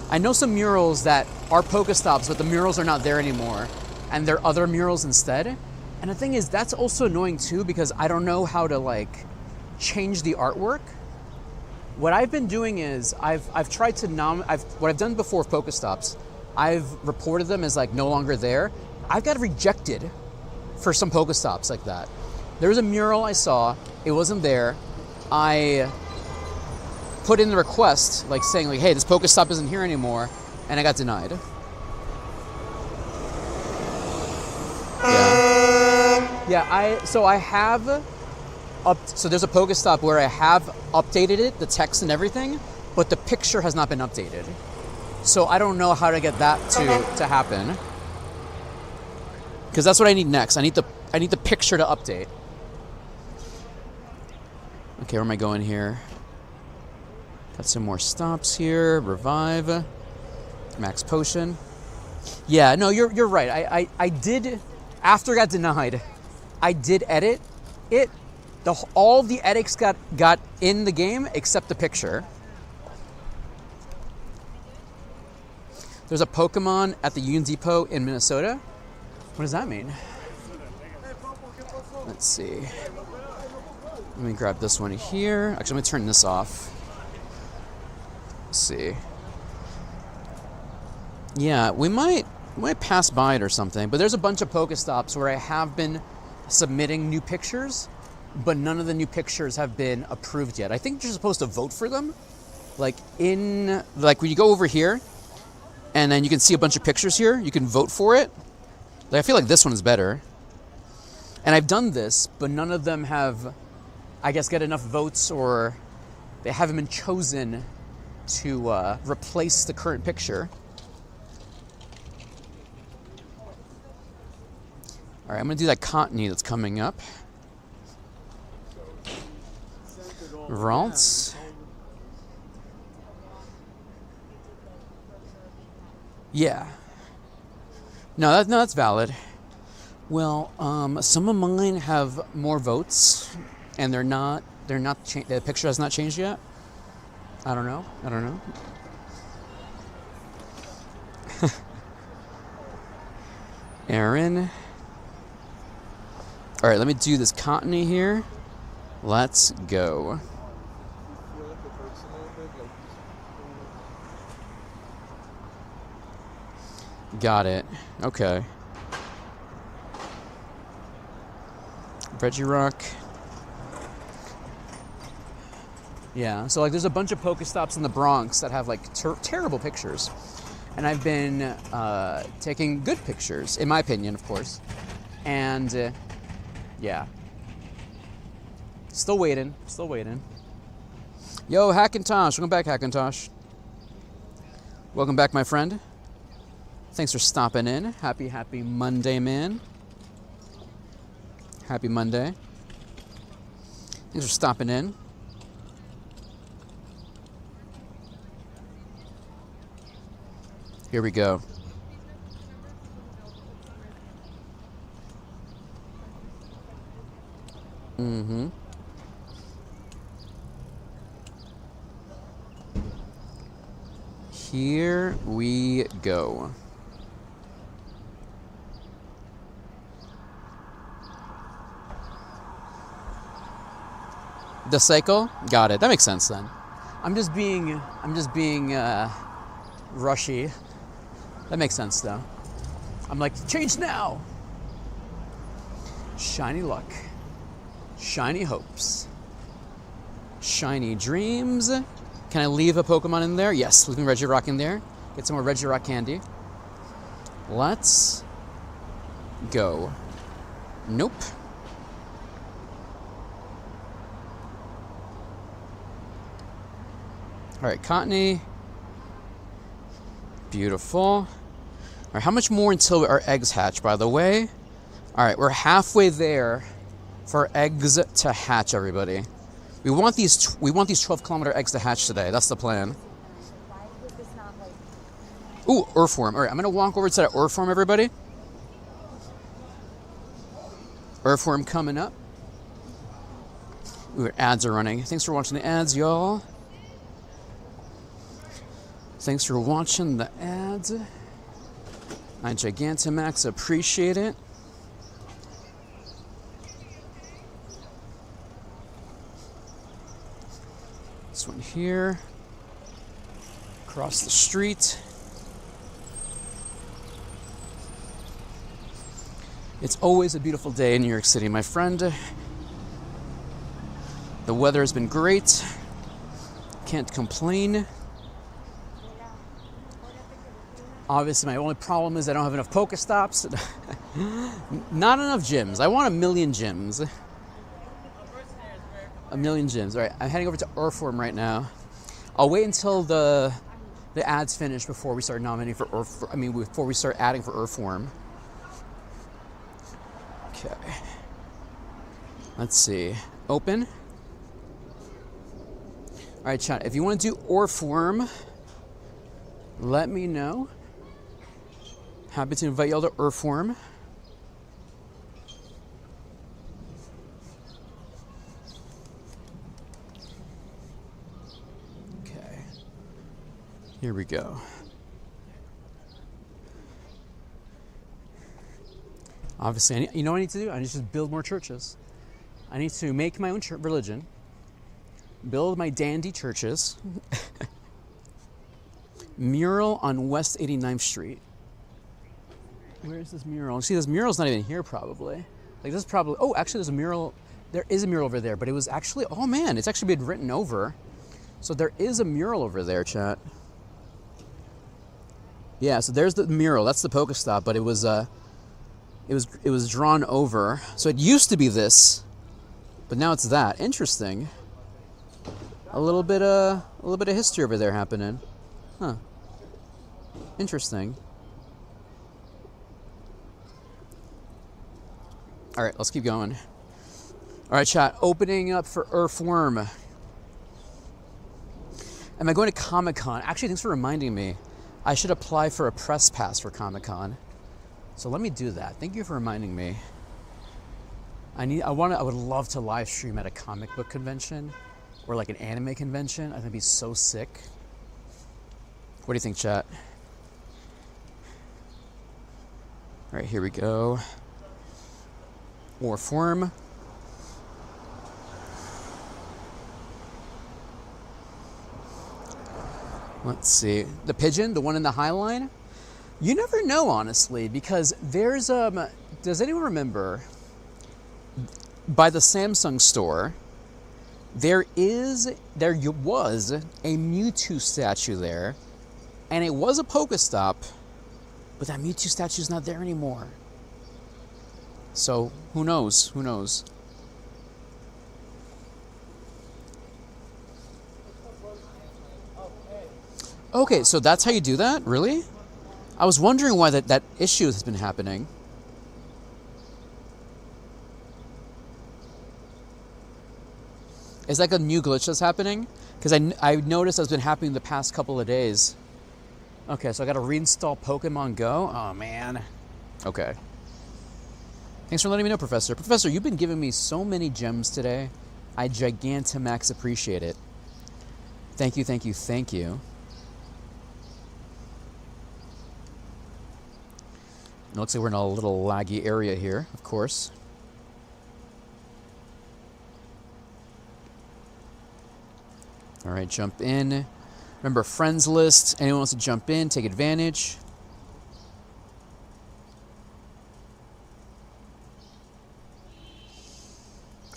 I know some murals that are PokéStops, but the murals are not there anymore, and they're other murals instead. And the thing is, that's also annoying too because I don't know how to like change the artwork. What I've been doing is I've tried to what I've done before with PokéStops, I've reported them as like no longer there. I've got rejected for some PokéStops like that. There was a mural I saw, it wasn't there. I put in the request, like saying like, hey, this PokéStop isn't here anymore, and I got denied. Yeah. So there's a PokéStop where I have updated it, the text and everything, but the picture has not been updated. So I don't know how to get that to happen. Because that's what I need next. I need the picture to update. Okay, where am I going here? Got some more stops here. Revive. Max potion. Yeah, no, you're right. I did, after I got denied, I did edit it. All the edits got in the game except the picture. There's a Pokemon at the Union Depot in Minnesota. What does that mean? Let's see. Let me grab this one here. Actually, I'm gonna turn this off. Let's see. Yeah, we might pass by it or something, but there's a bunch of PokéStops where I have been submitting new pictures, but none of the new pictures have been approved yet. I think you're supposed to vote for them. Like when you go over here, and then you can see a bunch of pictures here, you can vote for it. Like, I feel like this one is better. And I've done this, but none of them have, I guess, get enough votes, or they haven't been chosen to replace the current picture. All right, I'm gonna do that Contney that's coming up. Ralts. Yeah. No, that's valid. Well, some of mine have more votes, and they're not. The picture has not changed yet. I don't know. Aaron. All right, let me do this cottony here. Let's go. Got it. Okay. Reggie Rock. Yeah, so like there's a bunch of PokéStops in the Bronx that have like terrible pictures. And I've been taking good pictures, in my opinion, of course. And yeah. Still waiting. Yo, Hackintosh. Welcome back, Hackintosh. Welcome back, my friend. Thanks for stopping in. Happy Monday, man. Happy Monday. Thanks for stopping in. Here we go. Mm-hmm. Here we go. The cycle? Got it. That makes sense then. I'm just being rushy. That makes sense though. I'm like, change now. Shiny luck. Shiny hopes. Shiny dreams. Can I leave a Pokemon in there? Yes, leaving Regirock in there. Get some more Regirock candy. Let's go. Nope. All right, Cottony. Beautiful. All right, how much more until our eggs hatch, by the way? All right, we're halfway there for eggs to hatch, everybody. We want these 12-kilometer eggs to hatch today. That's the plan. Ooh, Earthworm. All right, I'm going to walk over to that Earthworm, everybody. Earthworm coming up. Ooh, ads are running. Thanks for watching the ads, y'all. Thanks for watching the ads. I Gigantamax appreciate it. This one here. Across the street. It's always a beautiful day in New York City, my friend. The weather has been great. Can't complain. Obviously, my only problem is I don't have enough PokéStops. Not enough gyms. I want 1 million gyms. 1 million gyms. All right, I'm heading over to Earthworm right now. I'll wait until the ads finish before we start nominating for before we start adding for Earthworm. Okay. Let's see. Open. All right, chat. If you want to do Earthworm, let me know. Happy to invite y'all to Earthworm. Okay. Here we go. Obviously, you know what I need to do? I need to just build more churches. I need to make my own religion. Build my dandy churches. Mural on West 89th Street. Where is this mural? See, this mural's not even here, probably. Like, this is probably... Oh, actually, there's a mural. There is a mural over there, but it was actually... Oh, man, it's actually been written over. So there is a mural over there, chat. Yeah, so there's the mural. That's the PokéStop, but it was drawn over. So it used to be this, but now it's that. Interesting. A little bit of history over there happening. Huh. Interesting. All right, let's keep going. All right, chat. Opening up for Earthworm. Am I going to Comic-Con? Actually, thanks for reminding me. I should apply for a press pass for Comic-Con. So let me do that. Thank you for reminding me. I would love to live stream at a comic book convention or like an anime convention. I think it'd be so sick. What do you think, chat? All right, here we go. Or form. Let's see. The pigeon, the one in the High Line? You never know, honestly, because there's does anyone remember by the Samsung store there was a Mewtwo statue there, and it was a Pokéstop, but that Mewtwo statue's not there anymore. So who knows? Who knows? Okay, so that's how you do that? Really? I was wondering why that issue has been happening. Is like a new glitch that's happening? Because I noticed that's been happening the past couple of days. Okay, so I got to reinstall Pokemon Go? Oh, man. Okay. Thanks for letting me know, Professor. Professor, you've been giving me so many gems today. I Gigantamax appreciate it. Thank you, thank you, thank you. It looks like we're in a little laggy area here, of course. All right, jump in. Remember, friends list. Anyone wants to jump in, take advantage.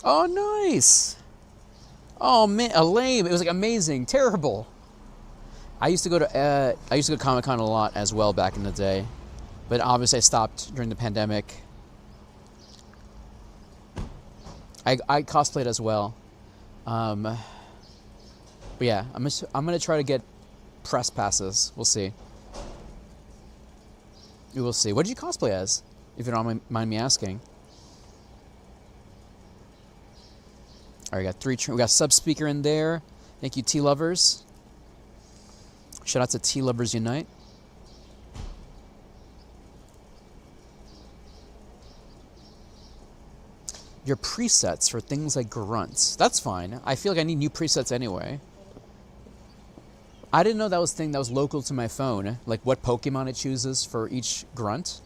Oh, nice. Oh, man, a lame. It was like amazing, terrible. I used to go to Comic-Con a lot as well back in the day. But obviously I stopped during the pandemic. I cosplayed as well. But yeah, I'm gonna try to get press passes. We'll see. We will see. What did you cosplay as? If you don't mind me asking. All right, we got sub speaker in there. Thank you, Tea Lovers. Shout out to Tea Lovers Unite. Your presets for things like grunts. That's fine. I feel like I need new presets anyway. I didn't know that was a thing that was local to my phone, like what Pokemon it chooses for each grunt.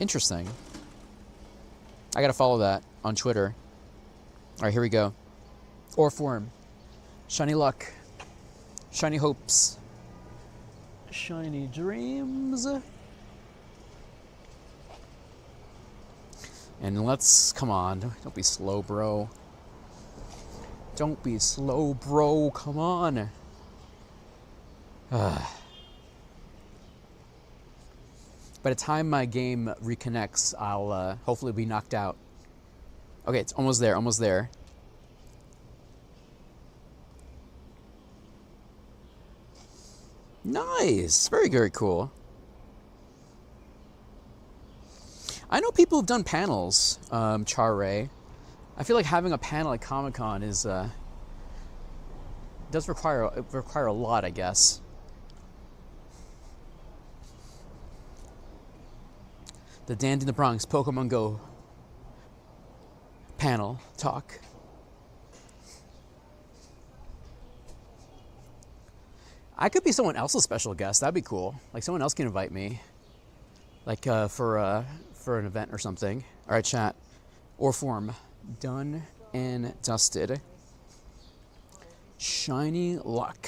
Interesting. I gotta follow that on Twitter. All right, here we go. Or form. Shiny luck. Shiny hopes. Shiny dreams. And let's, come on, don't be slow, bro. Don't be slow, bro, come on. By the time my game reconnects, I'll hopefully be knocked out. Okay, it's almost there, almost there. Nice, very, very cool. I know people have done panels, Char-Ray. I feel like having a panel at Comic-Con is does require a lot, I guess. The Dandy in the Bronx Pokemon Go panel talk. I could be someone else's special guest. That'd be cool. Like someone else can invite me, like for an event or something. All right, chat. Or form. Done and dusted. Shiny luck.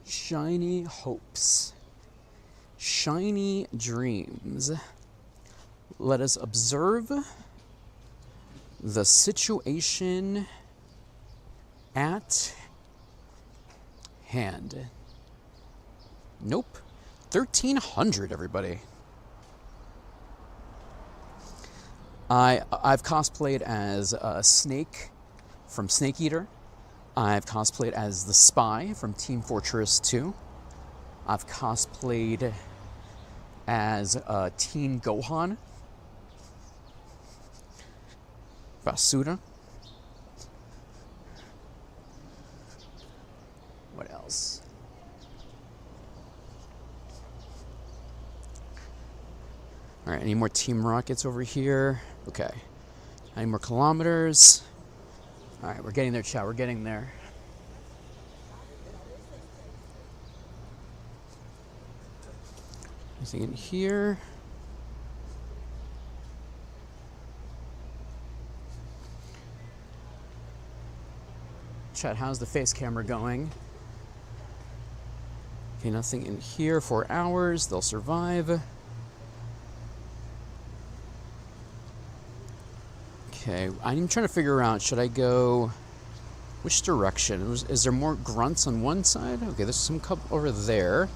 Shiny hopes. Shiny dreams. Let us observe the situation at hand. Nope. 1,300, everybody. I've cosplayed as Snake from Snake Eater. I've cosplayed as the Spy from Team Fortress 2. I've cosplayed as Teen Gohan. Basura. else? All right, any more Team Rockets over here? Okay. Any more kilometers? All right, we're getting there, chat. We're getting there. Anything in here? Chat, how's the face camera going? Okay, nothing in here. 4 hours. They'll survive. Okay, I'm trying to figure out, should I go which direction? Is there more grunts on one side? Okay, there's some over there.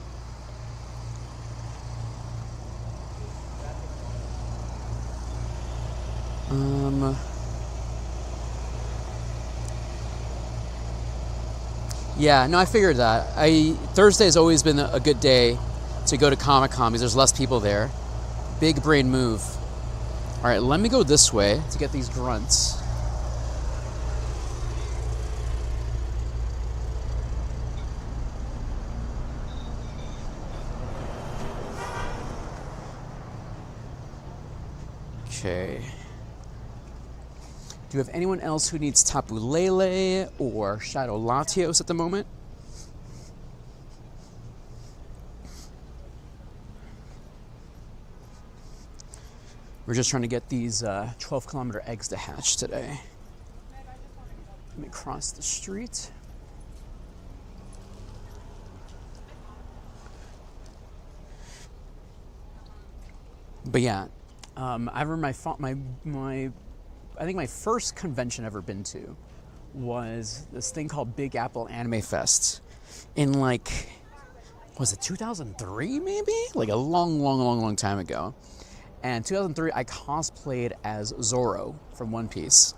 Yeah, no, I figured that. Thursday has always been a good day to go to Comic-Con because there's less people there. Big brain move. All right, let me go this way to get these grunts. Okay. Do you have anyone else who needs Tapu Lele or Shadow Latios at the moment? We're just trying to get these 12-kilometer eggs to hatch today. Let me cross the street. But yeah, I remember I think my first convention I've ever been to was this thing called Big Apple Anime Fest in was it 2003 maybe? Like a long time ago. And 2003, I cosplayed as Zoro from One Piece.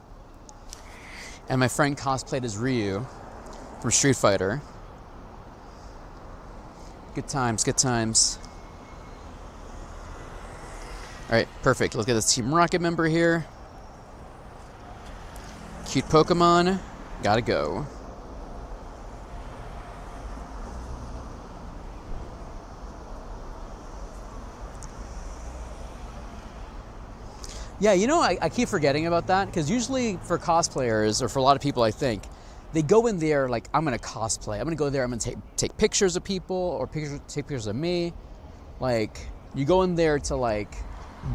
And my friend cosplayed as Ryu from Street Fighter. Good times, good times. All right, perfect. Let's get this Team Rocket member here. Cute Pokemon. Gotta go. Yeah, you know, I keep forgetting about that because usually for cosplayers or for a lot of people, I think, they go in there like, I'm going to cosplay. I'm going to go there, I'm going to take pictures of people or take pictures of me. Like, you go in there to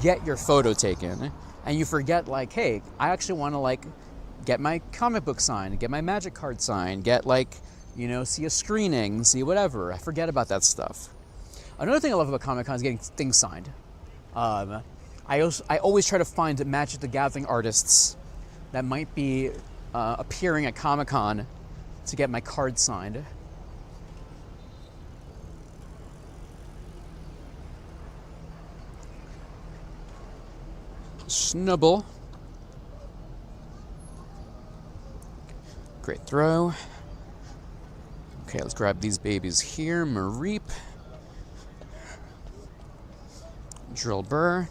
get your photo taken and you forget hey, I actually want to get my comic book signed, get my magic card signed, get see a screening, see whatever. I forget about that stuff. Another thing I love about Comic-Con is getting things signed. I always try to find Magic the Gathering artists that might be appearing at Comic-Con to get my card signed. Snubble. Great throw. Okay, let's grab these babies here. Mareep. Drill Burr.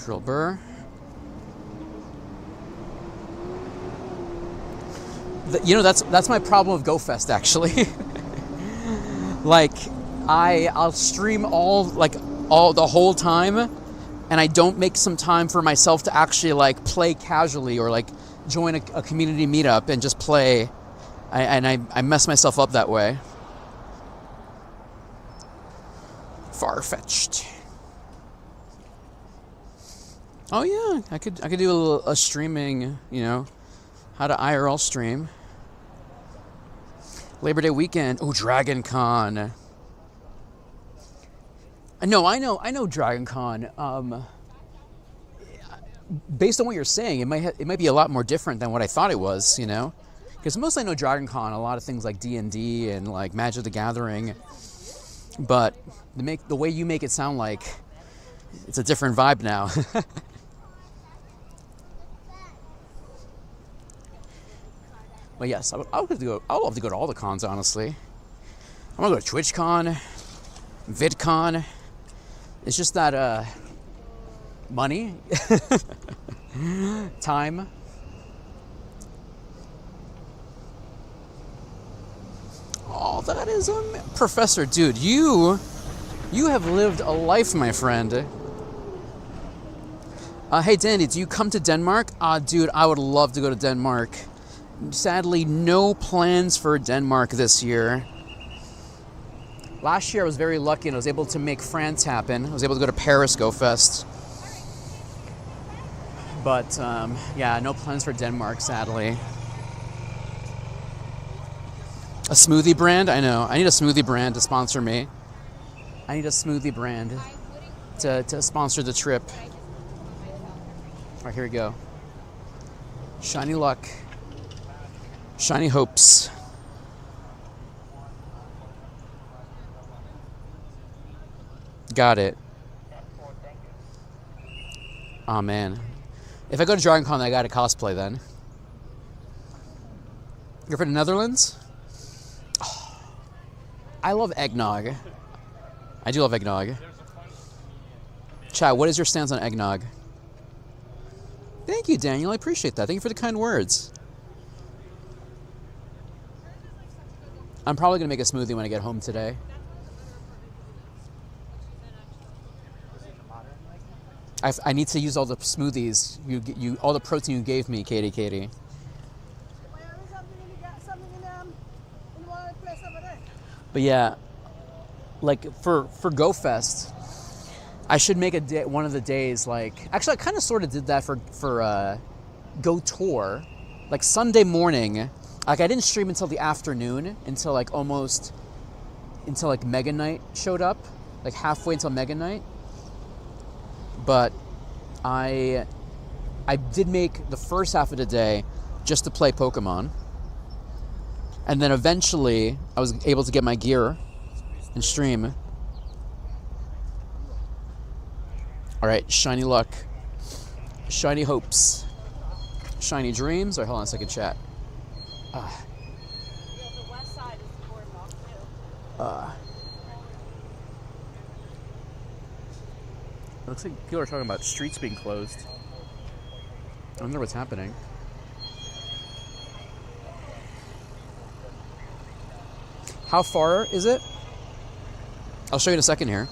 Drill Burr. That's my problem with GoFest actually. I'll stream all the whole time, and I don't make some time for myself to actually play casually or join a community meetup and just play. I mess myself up that way. Far-fetched. Oh yeah, I could do a streaming, how to IRL stream. Labor Day weekend. Oh, Dragon Con. No, I know Dragon Con. Based on what you're saying, it might be a lot more different than what I thought it was, Because mostly I know Dragon Con, a lot of things like D&D and Magic the Gathering. But the way you make it sound like it's a different vibe now. But yes, I would love to go to all the cons, honestly. I'm gonna go to TwitchCon, VidCon. It's just that money, time. Oh, that is Professor, dude, you have lived a life, my friend. Hey, Danny, do you come to Denmark? Dude, I would love to go to Denmark. Sadly, no plans for Denmark this year. Last year, I was very lucky and I was able to make France happen. I was able to go to Paris Go Fest. But, yeah, no plans for Denmark, sadly. A smoothie brand? I know. I need a smoothie brand to sponsor me. I need a smoothie brand to sponsor the trip. All right, here we go. Shiny luck. Shiny hopes. Got it. Oh, man. If I go to Dragon Con, I got to cosplay then. You're from the Netherlands? Oh, I love eggnog. I do love eggnog. Chat, what is your stance on eggnog? Thank you, Daniel. I appreciate that. Thank you for the kind words. I'm probably going to make a smoothie when I get home today. I need to use all the smoothies, all the protein you gave me, Katie. But yeah, like for GoFest, I should make a day, one of the days, like, actually I kind of sort of did that for Go Tour, like Sunday morning. Like I didn't stream until the afternoon, until like Mega Knight showed up, like halfway until Mega Knight. But I did make the first half of the day just to play Pokemon. And then eventually I was able to get my gear and stream. All right, shiny luck, shiny hopes, shiny dreams. Or hold on a second, chat. The west side is the boardwalk too. It looks like people are talking about streets being closed. I wonder what's happening. How far is it? I'll show you in a second here.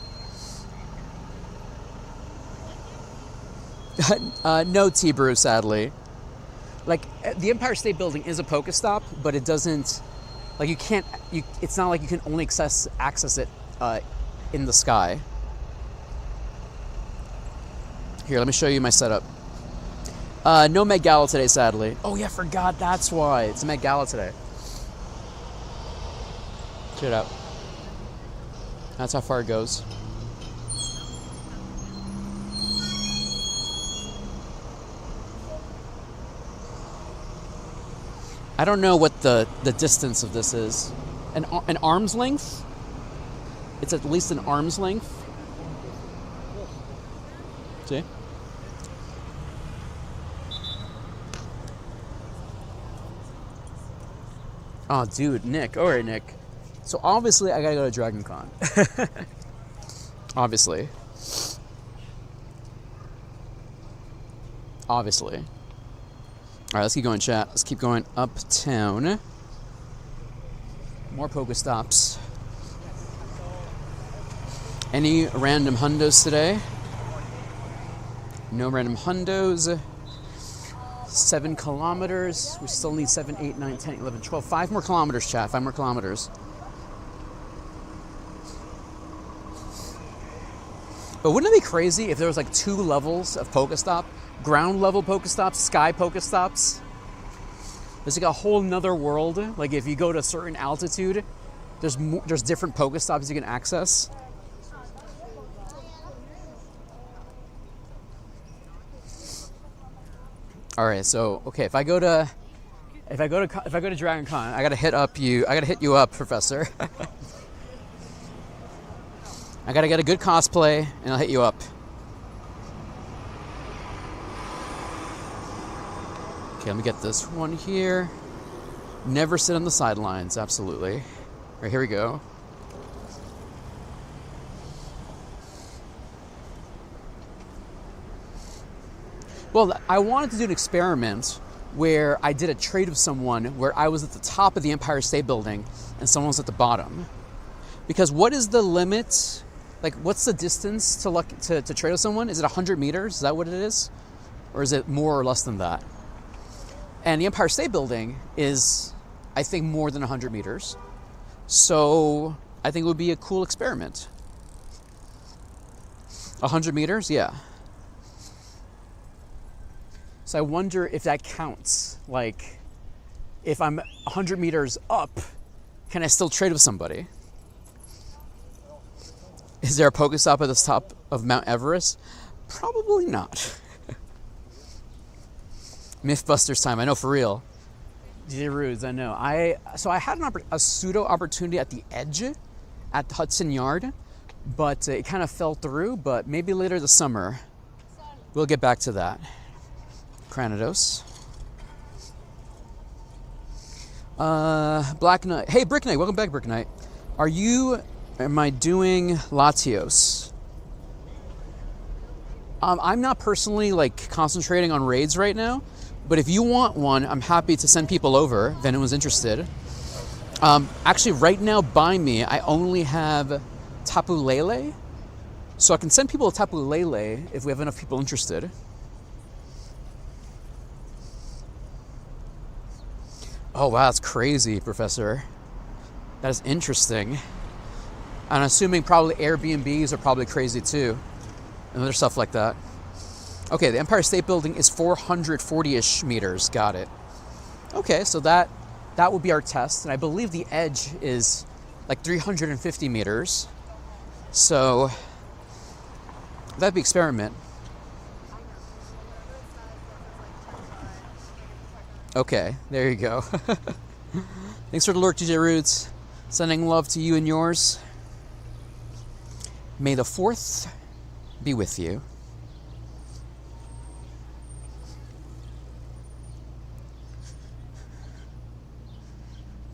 No T-Brew, sadly. Like, the Empire State Building is a PokéStop, but it doesn't, like, it's not like you can only access it in the sky. Here, let me show you my setup. No Met Gala today, sadly. Oh yeah, I forgot, that's why. It's a Met Gala today. Check it out. That's how far it goes. I don't know what the distance of this is. An arm's length? It's at least an arm's length. See? Oh, dude, Nick. All right, Nick. So obviously, I gotta go to Dragon Con. Obviously. All right, let's keep going, chat. Let's keep going uptown. More PokéStops. Any random hundos today? No random hundos. 7 kilometers. We still need 7, 8, 9, 10, 11, 12. 5 more kilometers, chat. 5 more kilometers. But wouldn't it be crazy if there was like 2 levels of PokéStop? Ground level PokéStops, sky PokéStops. There's like a whole nother world. Like if you go to a certain altitude, there's different PokéStops you can access. All right, so okay, if I go to Dragon Con, I gotta hit you up, Professor. I gotta get a good cosplay, and I'll hit you up. Okay, let me get this one here. Never sit on the sidelines, absolutely. All right, here we go. Well, I wanted to do an experiment where I did a trade with someone where I was at the top of the Empire State Building and someone was at the bottom. Because what is the limit? Like, what's the distance to trade with someone? Is it 100 meters? Is that what it is? Or is it more or less than that? And the Empire State Building is, I think, more than 100 meters. So I think it would be a cool experiment. 100 meters? Yeah. So I wonder if that counts. Like, if I'm 100 meters up, can I still trade with somebody? Is there a PokéStop at the top of Mount Everest? Probably not. Mythbusters time, I know, for real. DJ Rudes, I know. So I had a pseudo opportunity at the edge at Hudson Yard, but it kind of fell through, but maybe later this summer. We'll get back to that. Cranidos. Black Knight. Hey, Brick Knight. Welcome back, Brick Knight. Am I doing Latios? I'm not personally like concentrating on raids right now, but if you want one, I'm happy to send people over if anyone's interested. Actually, right now by me, I only have Tapu Lele, so I can send people to Tapu Lele if we have enough people interested. Oh wow, that's crazy, Professor. That is interesting. I'm assuming probably Airbnbs are probably crazy too, and other stuff like that. Okay, the Empire State Building is 440-ish meters. Got it. Okay, so that would be our test, and I believe the edge is like 350 meters. So that'd be experiment. Okay, there you go. Thanks for the lurk, DJ Roots. Sending love to you and yours. May the 4th be with you.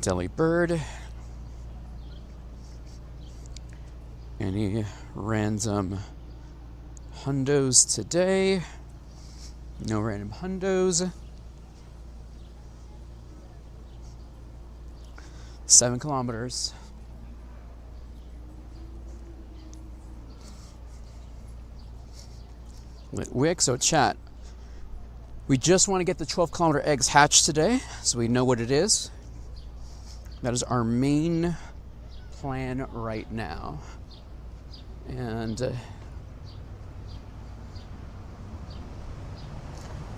Deli Bird. Any random hundos today? No random hundos. 7 kilometers. Wick, so chat. We just want to get the 12-kilometer eggs hatched today, so we know what it is. That is our main plan right now. And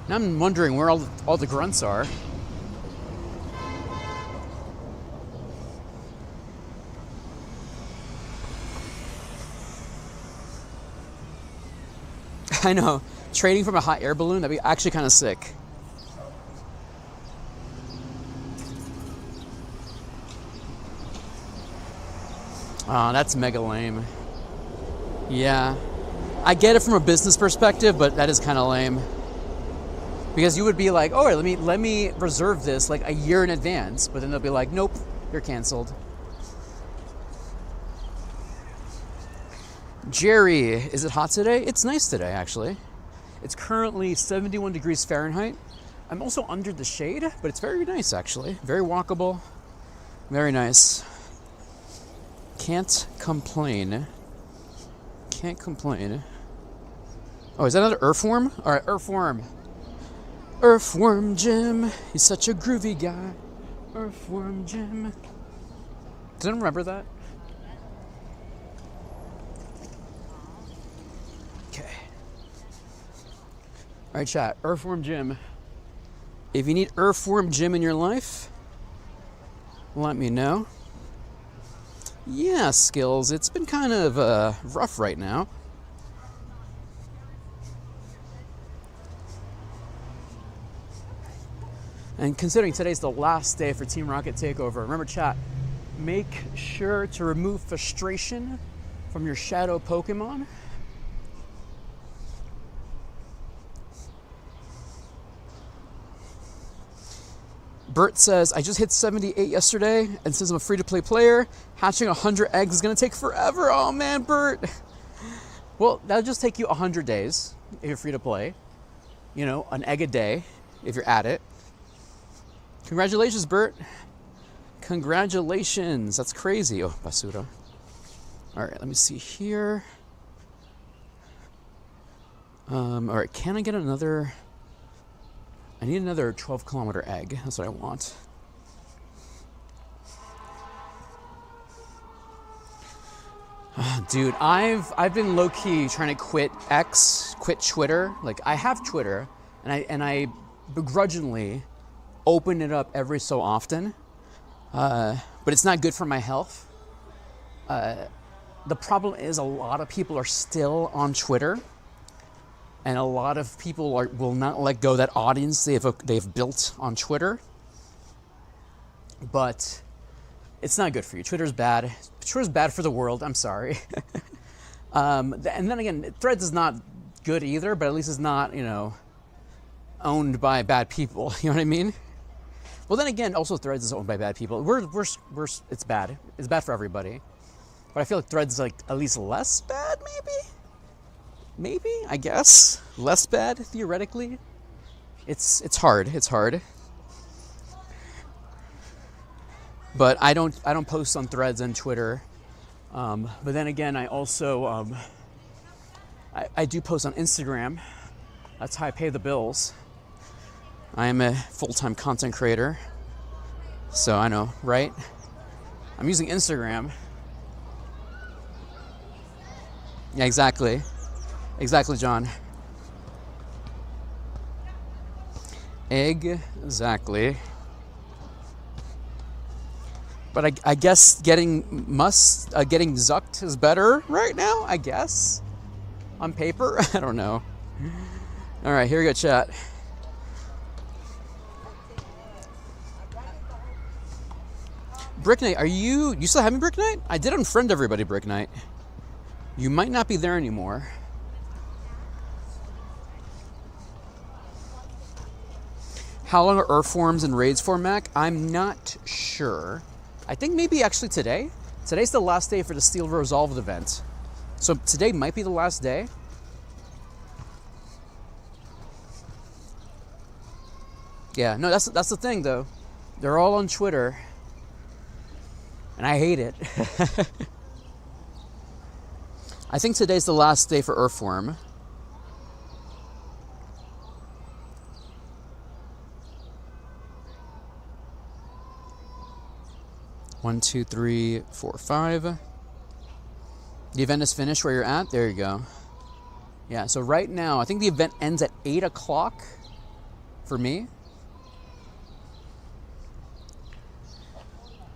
now I'm wondering where all the grunts are. I know, trading from a hot air balloon, that'd be actually kind of sick. Oh, that's mega lame. Yeah. I get it from a business perspective, but that is kind of lame. Because you would be like, oh, let me reserve this like a year in advance, but then they'll be like, nope, you're canceled. Jerry, is it hot today? It's nice today, actually. It's currently 71 degrees Fahrenheit. I'm also under the shade, but it's very nice, actually. Very walkable. Very nice. Can't complain. Can't complain. Oh, is that another Earthworm? All right, Earthworm. Earthworm Jim. He's such a groovy guy. Earthworm Jim. Does anyone remember that? Okay. All right, chat. Earthworm Jim. If you need Earthworm Jim in your life, let me know. Yeah, Skills. It's been kind of rough right now. And considering today's the last day for Team Rocket Takeover, remember, chat, make sure to remove frustration from your shadow Pokemon. Bert says, I just hit 78 yesterday, and since I'm a free-to-play player, hatching 100 eggs is going to take forever. Oh, man, Bert. Well, that'll just take you 100 days if you're free-to-play. You know, an egg a day if you're at it. Congratulations, Bert. Congratulations. That's crazy. Oh, basura. All right, let me see here. All right, can I get another... I need another 12-kilometer egg. That's what I want. Dude, I've been low-key trying to quit Twitter. Like, I have Twitter, and I begrudgingly open it up every so often. But it's not good for my health. The problem is a lot of people are still on Twitter, and a lot of people will not let go of that audience they've built on Twitter. But it's not good for you. Twitter's bad. Twitter's bad for the world. I'm sorry. And then again, Threads is not good either, but at least it's not, owned by bad people. You know what I mean? Well, then again, also Threads is owned by bad people. It's bad. It's bad for everybody. But I feel like Threads is like at least less bad, maybe, I guess. Less bad, theoretically. It's hard. But I don't post on Threads and Twitter. But then again, I also I do post on Instagram. That's how I pay the bills. I am a full-time content creator. So I know, right? I'm using Instagram. Yeah, exactly. Exactly, John. Exactly. But I guess getting zucked is better right now, I guess. On paper? I don't know. All right, here we go, chat. Brick Knight, are you still having Brick Knight? I did unfriend everybody, Brick Knight. You might not be there anymore. How long are Earth forms and raids for, Mac? I'm not sure. I think maybe actually today. Today's the last day for the Steel Resolved event. So today might be the last day. Yeah, no, that's the thing though. They're all on Twitter. And I hate it. I think today's the last day for Earthworm. One, two, three, four, five. The event is finished where you're at. There you go. Yeah, so right now, I think the event ends at 8 o'clock for me.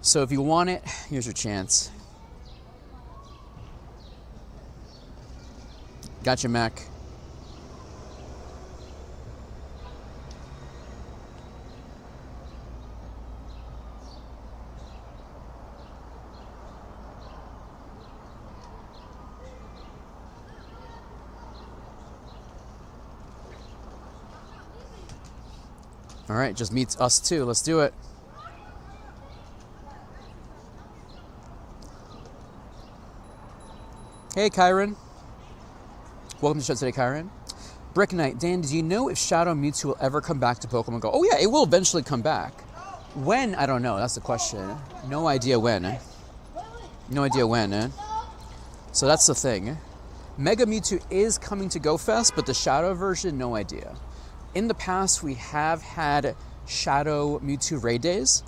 So if you want it, here's your chance. Gotcha, Mac. All right, just meets us too. Let's do it. Hey, Kyron. Welcome to the show today, Kyron. Brick Knight, Dan, do you know if Shadow Mewtwo will ever come back to Pokemon Go? Oh yeah, it will eventually come back. When? I don't know. That's the question. No idea when. No idea when. So that's the thing. Mega Mewtwo is coming to Go Fest, but the Shadow version, no idea. In the past, we have had Shadow Mewtwo raid days,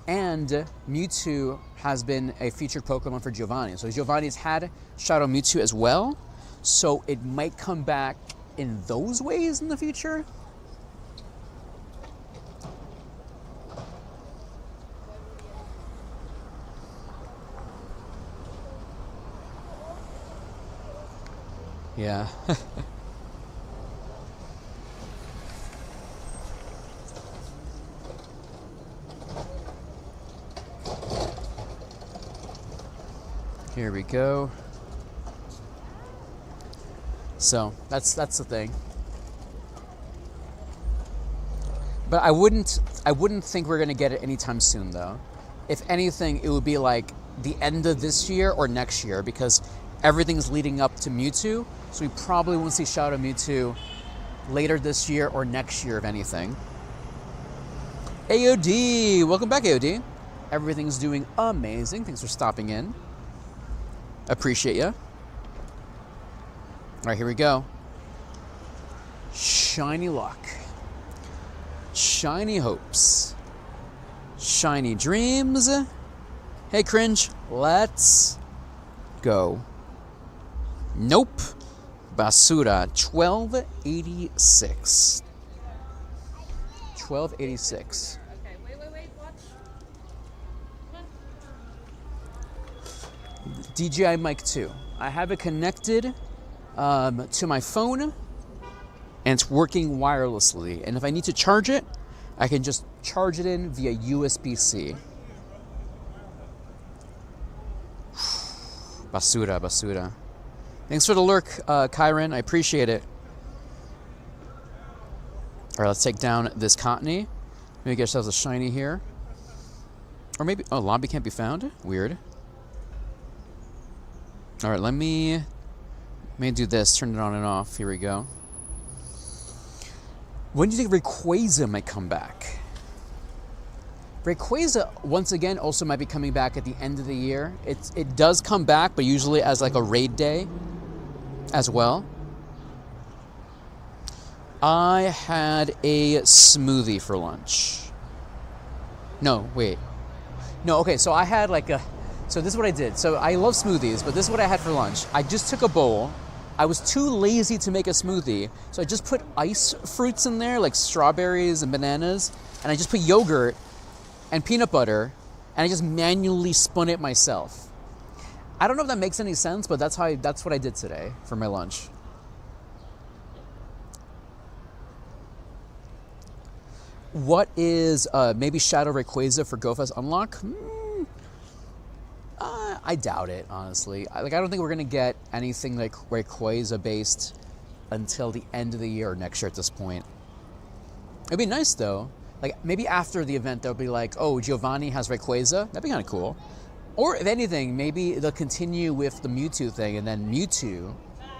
and Mewtwo has been a featured Pokemon for Giovanni. So Giovanni's had Shadow Mewtwo as well, so it might come back in those ways in the future. Yeah. Here we go. So that's the thing. But I wouldn't think we're gonna get it anytime soon though. If anything, it would be like the end of this year or next year because everything's leading up to Mewtwo. So we probably won't see Shadow Mewtwo later this year or next year, if anything. AOD, welcome back, AOD. Everything's doing amazing. Thanks for stopping in. Appreciate ya. All right, here we go. Shiny luck. Shiny hopes. Shiny dreams. Hey, Cringe, let's go. Nope. Basura, 1286. 1286. Okay, wait, watch. DJI Mic 2. I have it connected to my phone, and it's working wirelessly. And if I need to charge it, I can just charge it in via USB-C. Basura. Thanks for the lurk, Kyron. I appreciate it. All right, let's take down this Cottony. Maybe get ourselves a shiny here. Or maybe, oh, lobby can't be found? Weird. All right, let me do this, turn it on and off. Here we go. When do you think Rayquaza might come back? Rayquaza, once again, also might be coming back at the end of the year. It does come back, but usually as like a raid day as well. I had a smoothie for lunch. No, wait. No, okay, so I had like a... So this is what I did. So I love smoothies, but this is what I had for lunch. I just took a bowl. I was too lazy to make a smoothie, so I just put ice fruits in there, like strawberries and bananas, and I just put yogurt and peanut butter, and I just manually spun it myself. I don't know if that makes any sense, but that's what I did today for my lunch. What is maybe Shadow Rayquaza for GoFest Unlock? I doubt it, honestly. I don't think we're gonna get anything like Rayquaza based until the end of the year or next year at this point. It'd be nice though. Like maybe after the event they'll be like, oh, Giovanni has Rayquaza. That'd be kind of cool. Or if anything, maybe they'll continue with the Mewtwo thing, and then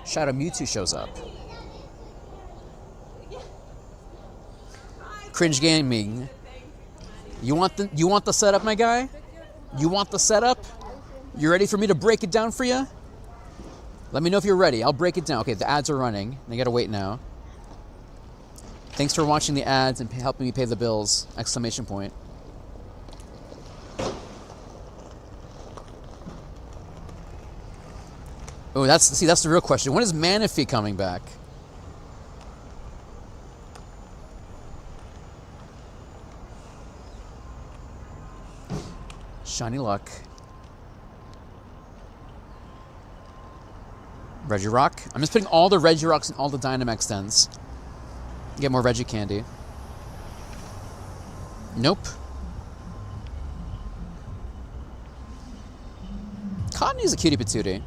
Shadow Mewtwo shows up. Cringe Gaming. You want the setup, my guy? You want the setup? You ready for me to break it down for you? Let me know if you're ready. I'll break it down. Okay, the ads are running. I gotta wait now. Thanks for watching the ads and helping me pay the bills! Exclamation point. Oh, that's the real question. When is Manaphy coming back? Shiny luck. Regirock. I'm just putting all the Regirocks and all the Dynamax dens. Get more Reggie candy. Nope. Cottony's a cutie patootie.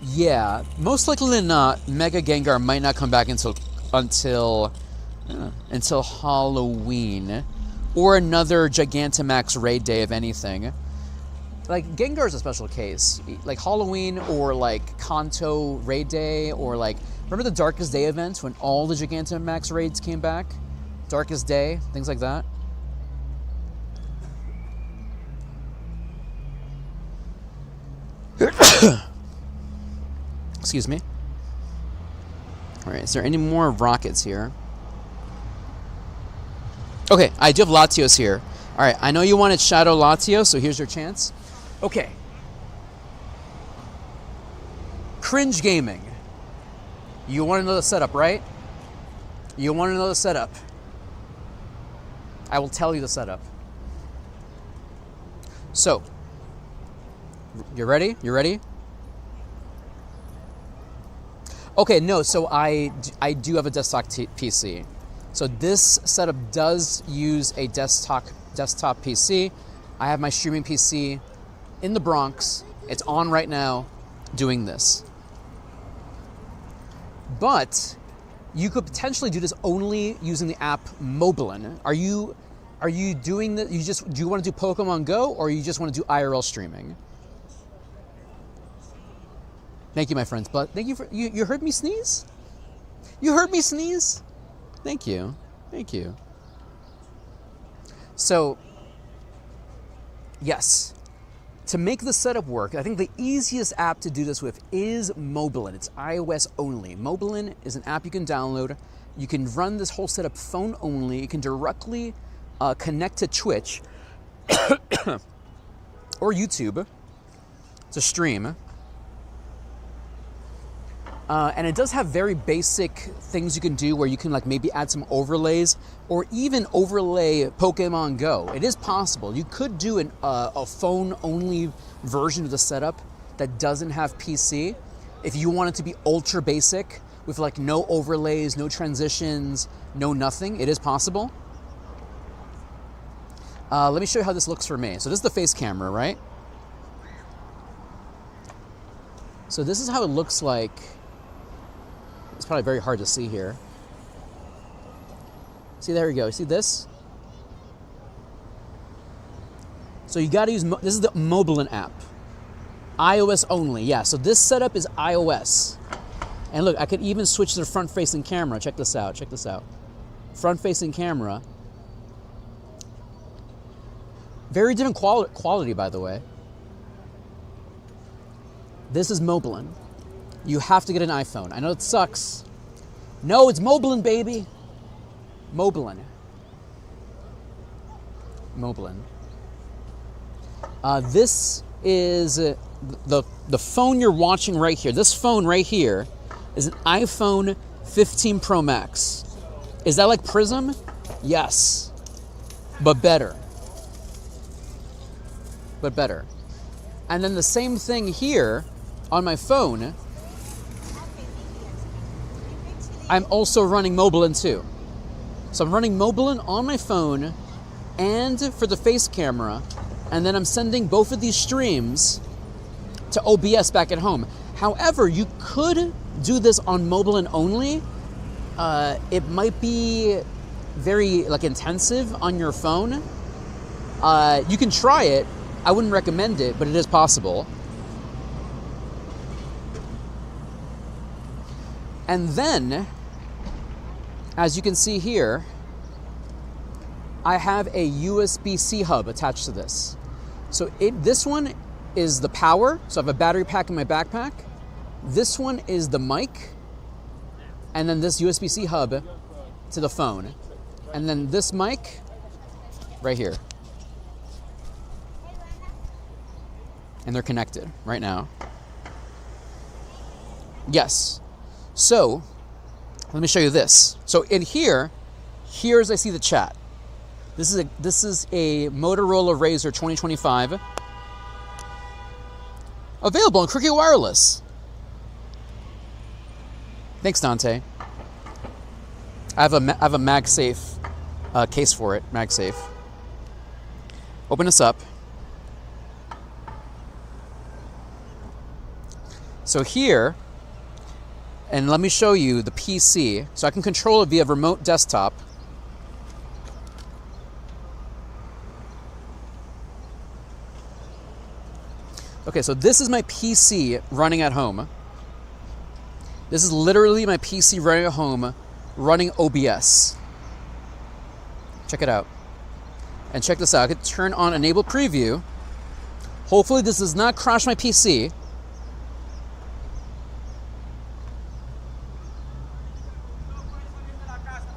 Yeah, most likely than not, Mega Gengar might not come back until Halloween, or another Gigantamax raid day, if anything. Like Gengar's a special case, like Halloween or like Kanto raid day, or like remember the Darkest Day event when all the Gigantamax raids came back, Darkest Day, things like that. Excuse me. All right, is there any more rockets here? Okay, I do have Latios here. All right, I know you wanted Shadow Latios, so here's your chance. Okay. Cringe Gaming. You want to know the setup, right? You want to know the setup. I will tell you the setup. So, you ready? You ready? Okay, no, so I do have a desktop PC. So this setup does use a desktop PC. I have my streaming PC in the Bronx. It's on right now doing this. But you could potentially do this only using the app Moblin. Are you doing that? Do you want to do Pokemon Go, or you just want to do IRL streaming? Thank you, my friends. But thank you for you heard me sneeze? You heard me sneeze? Thank you. Thank you. So, yes. To make the setup work, I think the easiest app to do this with is Mobilin. It's iOS only. Mobilin is an app you can download. You can run this whole setup phone only. You can directly connect to Twitch or YouTube to stream. And it does have very basic things you can do where you can like maybe add some overlays or even overlay Pokemon Go. It is possible. You could do a phone-only version of the setup that doesn't have PC if you want it to be ultra basic with like no overlays, no transitions, no nothing. It is possible. Let me show you how this looks for me. So this is the face camera, right? So this is how it looks like. It's probably very hard to see here. See, there we go. See this? So you got to use, this is the Mobilin app. iOS only, yeah. So this setup is iOS. And look, I could even switch to the front-facing camera. Check this out, check this out. Front-facing camera. Very different quality, by the way. This is Mobilin. You have to get an iPhone. I know it sucks. No, it's Mobilin, baby. Mobilin. Mobilin. This is the phone you're watching right here. This phone right here is an iPhone 15 Pro Max. Is that like Prism? Yes. But better. But better. And then the same thing here on my phone. I'm also running Mobilin too. So I'm running Mobilin on my phone and for the face camera, and then I'm sending both of these streams to OBS back at home. However, you could do this on Mobilin only. It might be very like intensive on your phone. You can try it. I wouldn't recommend it, but it is possible. And then, as you can see here, I have a USB-C hub attached to this. So this one is the power, so I have a battery pack in my backpack. This one is the mic, and then this USB-C hub to the phone. And then this mic right here. And they're connected right now. Yes. So, let me show you this. So in here, here's I see the chat. This is a Motorola Razr 2025. Available on Cricket Wireless. Thanks, Dante. I have a MagSafe case for it. MagSafe. Open this up. So here, and let me show you the PC. So I can control it via remote desktop. Okay, so this is my PC running at home. This is literally my PC running at home, running OBS. Check it out. And check this out. I could turn on Enable Preview. Hopefully this does not crash my PC.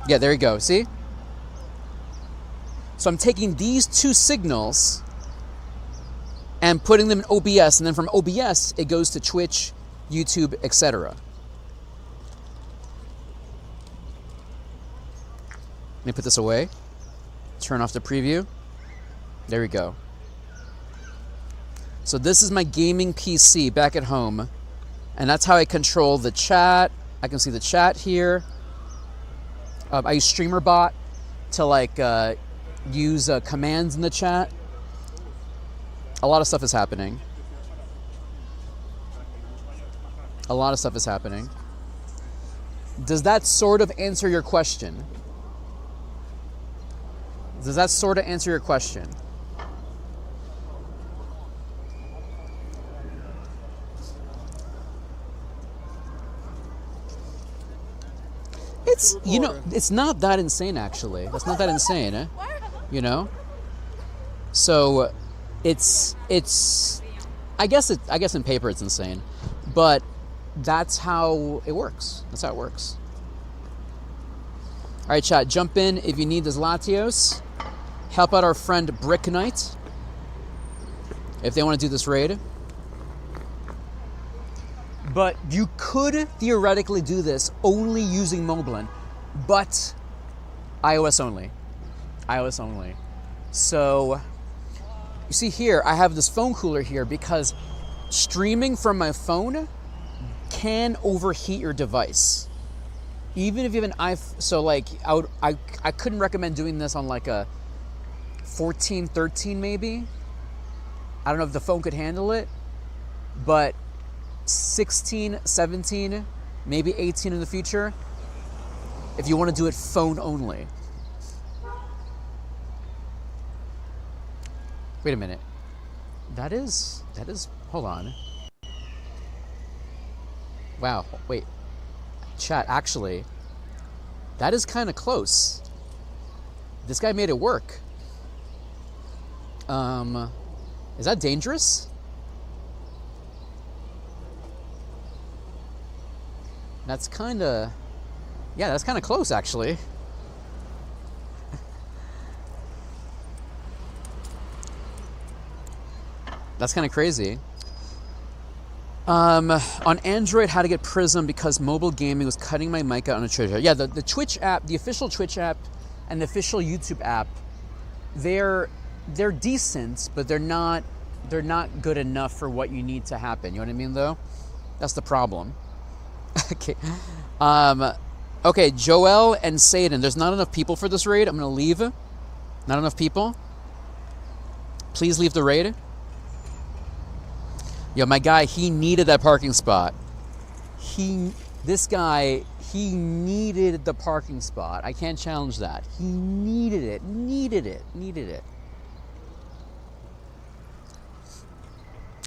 Yeah, there you go. See? So I'm taking these two signals and putting them in OBS, and then from OBS it goes to Twitch, YouTube, etc. Let me put this away. Turn off the preview. There we go. So this is my gaming PC back at home, and that's how I control the chat. I can see the chat here. I use StreamerBot to like use commands in the chat. A lot of stuff is happening. A lot of stuff is happening. Does that sort of answer your question? Does that sort of answer your question? It's, you know, it's not that insane actually. That's not that insane, eh? You know? So it's I guess in paper it's insane, but that's how it works. That's how it works. All right, chat, jump in if you need this Latios. Help out our friend Brick Knight if they want to do this raid. But you could theoretically do this only using Moblin, but iOS only. iOS only. So you see here, I have this phone cooler here because streaming from my phone can overheat your device. Even if you have an iPhone, so like I couldn't recommend doing this on like a 14, 13 maybe. I don't know if the phone could handle it, but 16, 17, maybe 18 in the future, if you want to do it phone only. Wait a minute. That is, hold on. Wow, wait. Chat, actually, that is kind of close. This guy made it work. Is that dangerous? That's kind of, yeah, that's kind of close actually. That's kind of crazy. On Android, how to get Prism because mobile gaming was cutting my mic out on a Twitch. Yeah, the Twitch app, the official Twitch app and the official YouTube app, they're decent, but they're not good enough for what you need to happen. You know what I mean though? That's the problem. Okay. Okay, Joel and Satan. There's not enough people for this raid. I'm gonna leave. Not enough people. Please leave the raid. Yo, my guy, he needed that parking spot. This guy needed the parking spot. I can't challenge that. He needed it.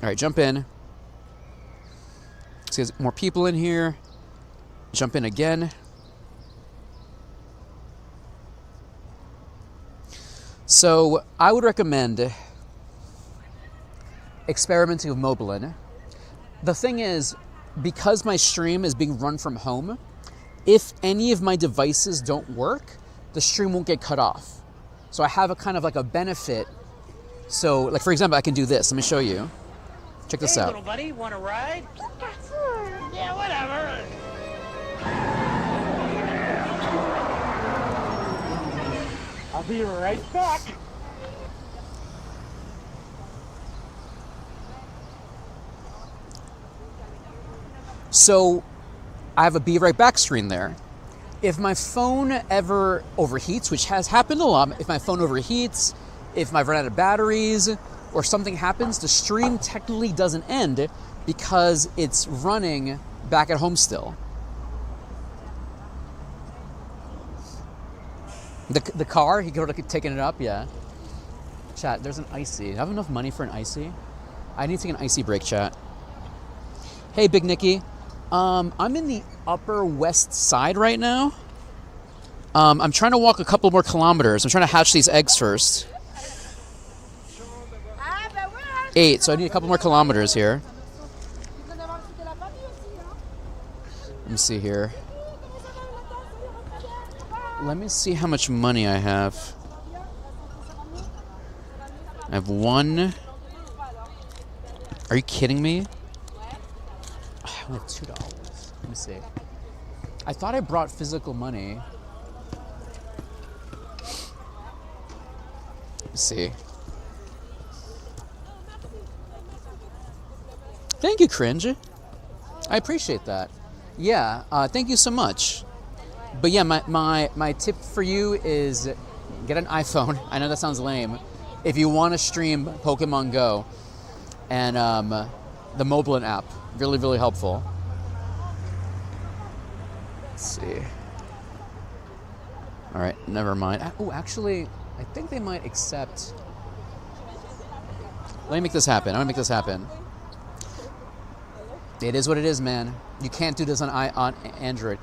All right, jump in. See, there's more people in here. Jump in again. So I would recommend experimenting with Moblin. The thing is, because my stream is being run from home, if any of my devices don't work, the stream won't get cut off. So I have a kind of like a benefit. So, like for example, I can do this. Let me show you. Check this out. Hey, little buddy, want to ride? Yeah, whatever. I'll be right back. So I have a be right back screen there. If my phone ever overheats, which has happened a lot, if my phone overheats, if I've run out of batteries or something happens, the stream technically doesn't end because it's running back at home still. The car, he could have taken it up, yeah. Chat, there's an icy. Do I have enough money for an icy? I need to take an icy break, chat. Hey, Big Nicky. I'm in the Upper West Side right now. I'm trying to walk a couple more kilometers. I'm trying to hatch these eggs first. 8, so I need a couple more kilometers here. Let me see here. Let me see how much money I have. I have 1. Are you kidding me? I only have $2. Let me see. I thought I brought physical money. Let's see. Thank you, Cringe. I appreciate that. Yeah, thank you so much. But yeah, my tip for you is get an iPhone. I know that sounds lame. If you want to stream Pokemon Go and the Moblin app, really, really helpful. Let's see. All right, never mind. Oh, actually, I think they might accept. Let me make this happen. I'm gonna make this happen. It is what it is, man. You can't do this on Android.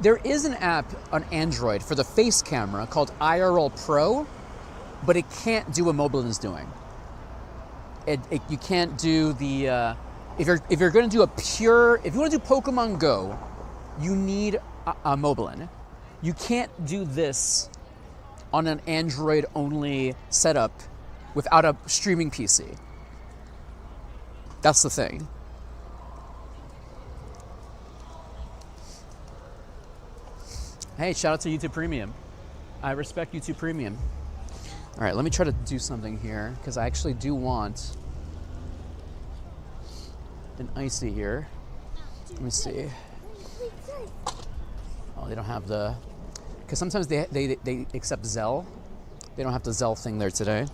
There is an app on Android for the face camera called IRL Pro, but it can't do what Moblin is doing. You can't do the if you're going to do if you want to do Pokemon Go, you need a Moblin. You can't do this on an Android only setup without a streaming PC. That's the thing. Hey, shout out to YouTube Premium. I respect YouTube Premium. All right, let me try to do something here because I actually do want an icy here. Let me see. Oh, they don't have the, because sometimes they accept Zelle. They don't have the Zelle thing there today.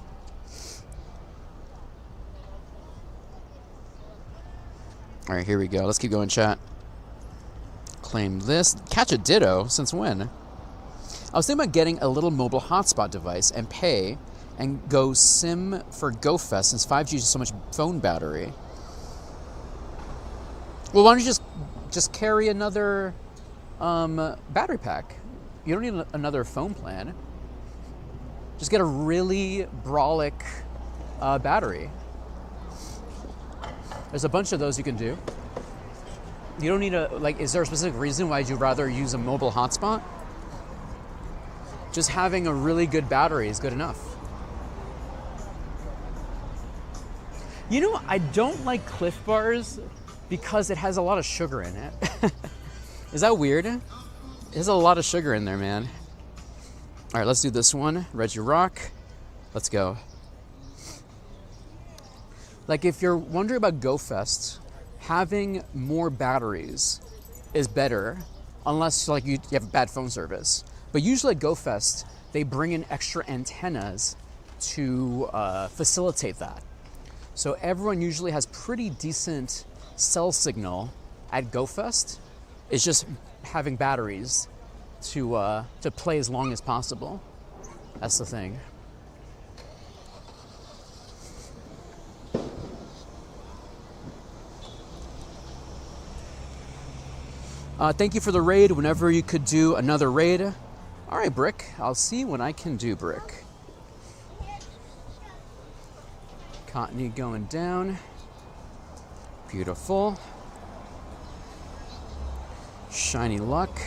All right, here we go. Let's keep going, chat. Claim this. Catch a Ditto? Since when? I was thinking about getting a little mobile hotspot device and pay and go SIM for GoFest since 5G uses so much phone battery. Well, why don't you just carry another battery pack? You don't need another phone plan. Just get a really brolic battery. There's a bunch of those you can do. You don't need is there a specific reason why you'd rather use a mobile hotspot? Just having a really good battery is good enough. You know, I don't like Cliff Bars because it has a lot of sugar in it. Is that weird? There's a lot of sugar in there, man. All right, let's do this one. Reggie Rock. Let's go. Like, if you're wondering about GoFest, having more batteries is better, unless like you have bad phone service. But usually at GoFest, they bring in extra antennas to facilitate that. So everyone usually has pretty decent cell signal at GoFest. It's just having batteries to play as long as possible. That's the thing. Thank you for the raid. Whenever you could do another raid. All right, Brick. I'll see what I can do, Brick. Cottony going down. Beautiful. Shiny luck.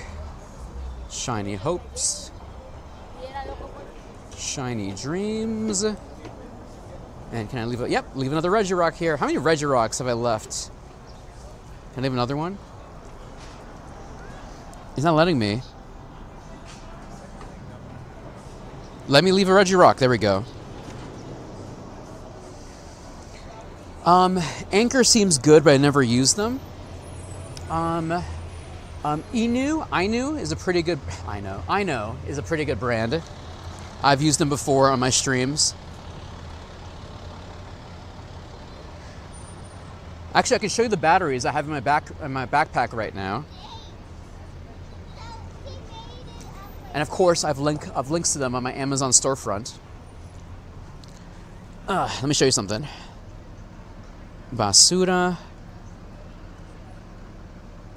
Shiny hopes. Shiny dreams. And can I leave leave another Regirock here. How many Regirocks have I left? Can I leave another one? He's not letting me. Let me leave a Regirock. There we go. Anchor seems good, but I never use them. Inu is a pretty good. I know is a pretty good brand. I've used them before on my streams. Actually, I can show you the batteries I have in my backpack right now. And of course, I've links to them on my Amazon storefront. Let me show you something. Basura.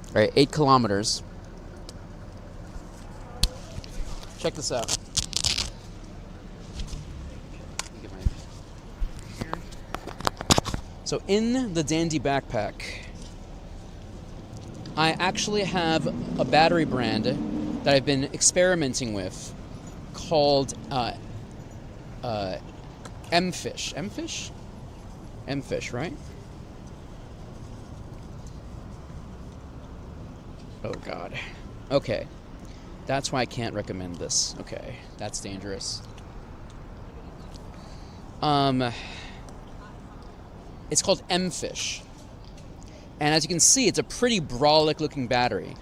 All right, 8 kilometers. Check this out. So in the Dandy backpack, I actually have a battery brand that I've been experimenting with called M-Fish. M-Fish? M-Fish, right? Oh, God. Okay. That's why I can't recommend this. Okay. That's dangerous. It's called M-Fish. And as you can see, it's a pretty brolic looking battery.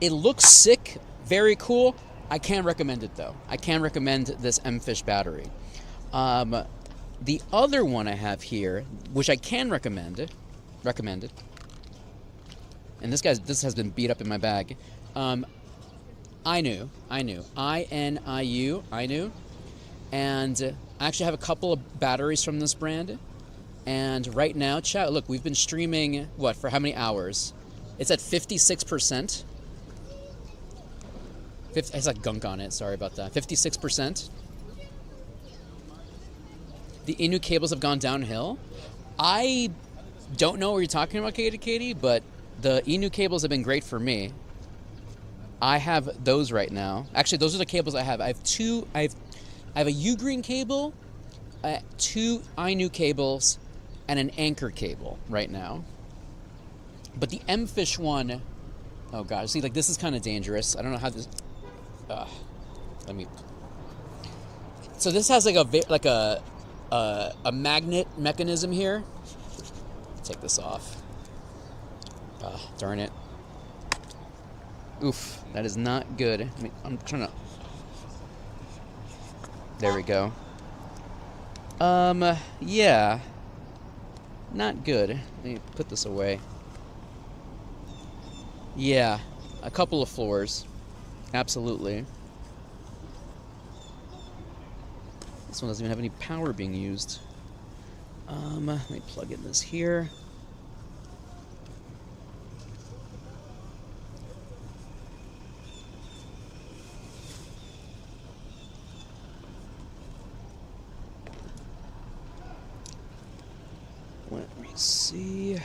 It looks sick, very cool. I can't recommend it though. I can't recommend this M-Fish battery. The other one I have here, which I can recommend it. And this has been beat up in my bag. Inu. I-N-I-U. And I actually have a couple of batteries from this brand. And right now, chat, look, we've been streaming, what, for how many hours? It's at 56%. It's like gunk on it, sorry about that. 56%. The Inu cables have gone downhill. I don't know what you're talking about, Katie, but the Inu cables have been great for me. I have those right now. Actually, those are the cables I have. I have a U-Green cable, 2 Inu cables, and an anchor cable right now. But the M-Fish one, oh gosh, see, like this is kind of dangerous. I don't know how this. Let me. So this has like a magnet mechanism here. Take this off. Darn it. Oof, that is not good. I'm trying to. There we go. Yeah. Not good. Let me put this away. Yeah, a couple of floors. Absolutely. This one doesn't even have any power being used. Let me plug in this here. Let me see.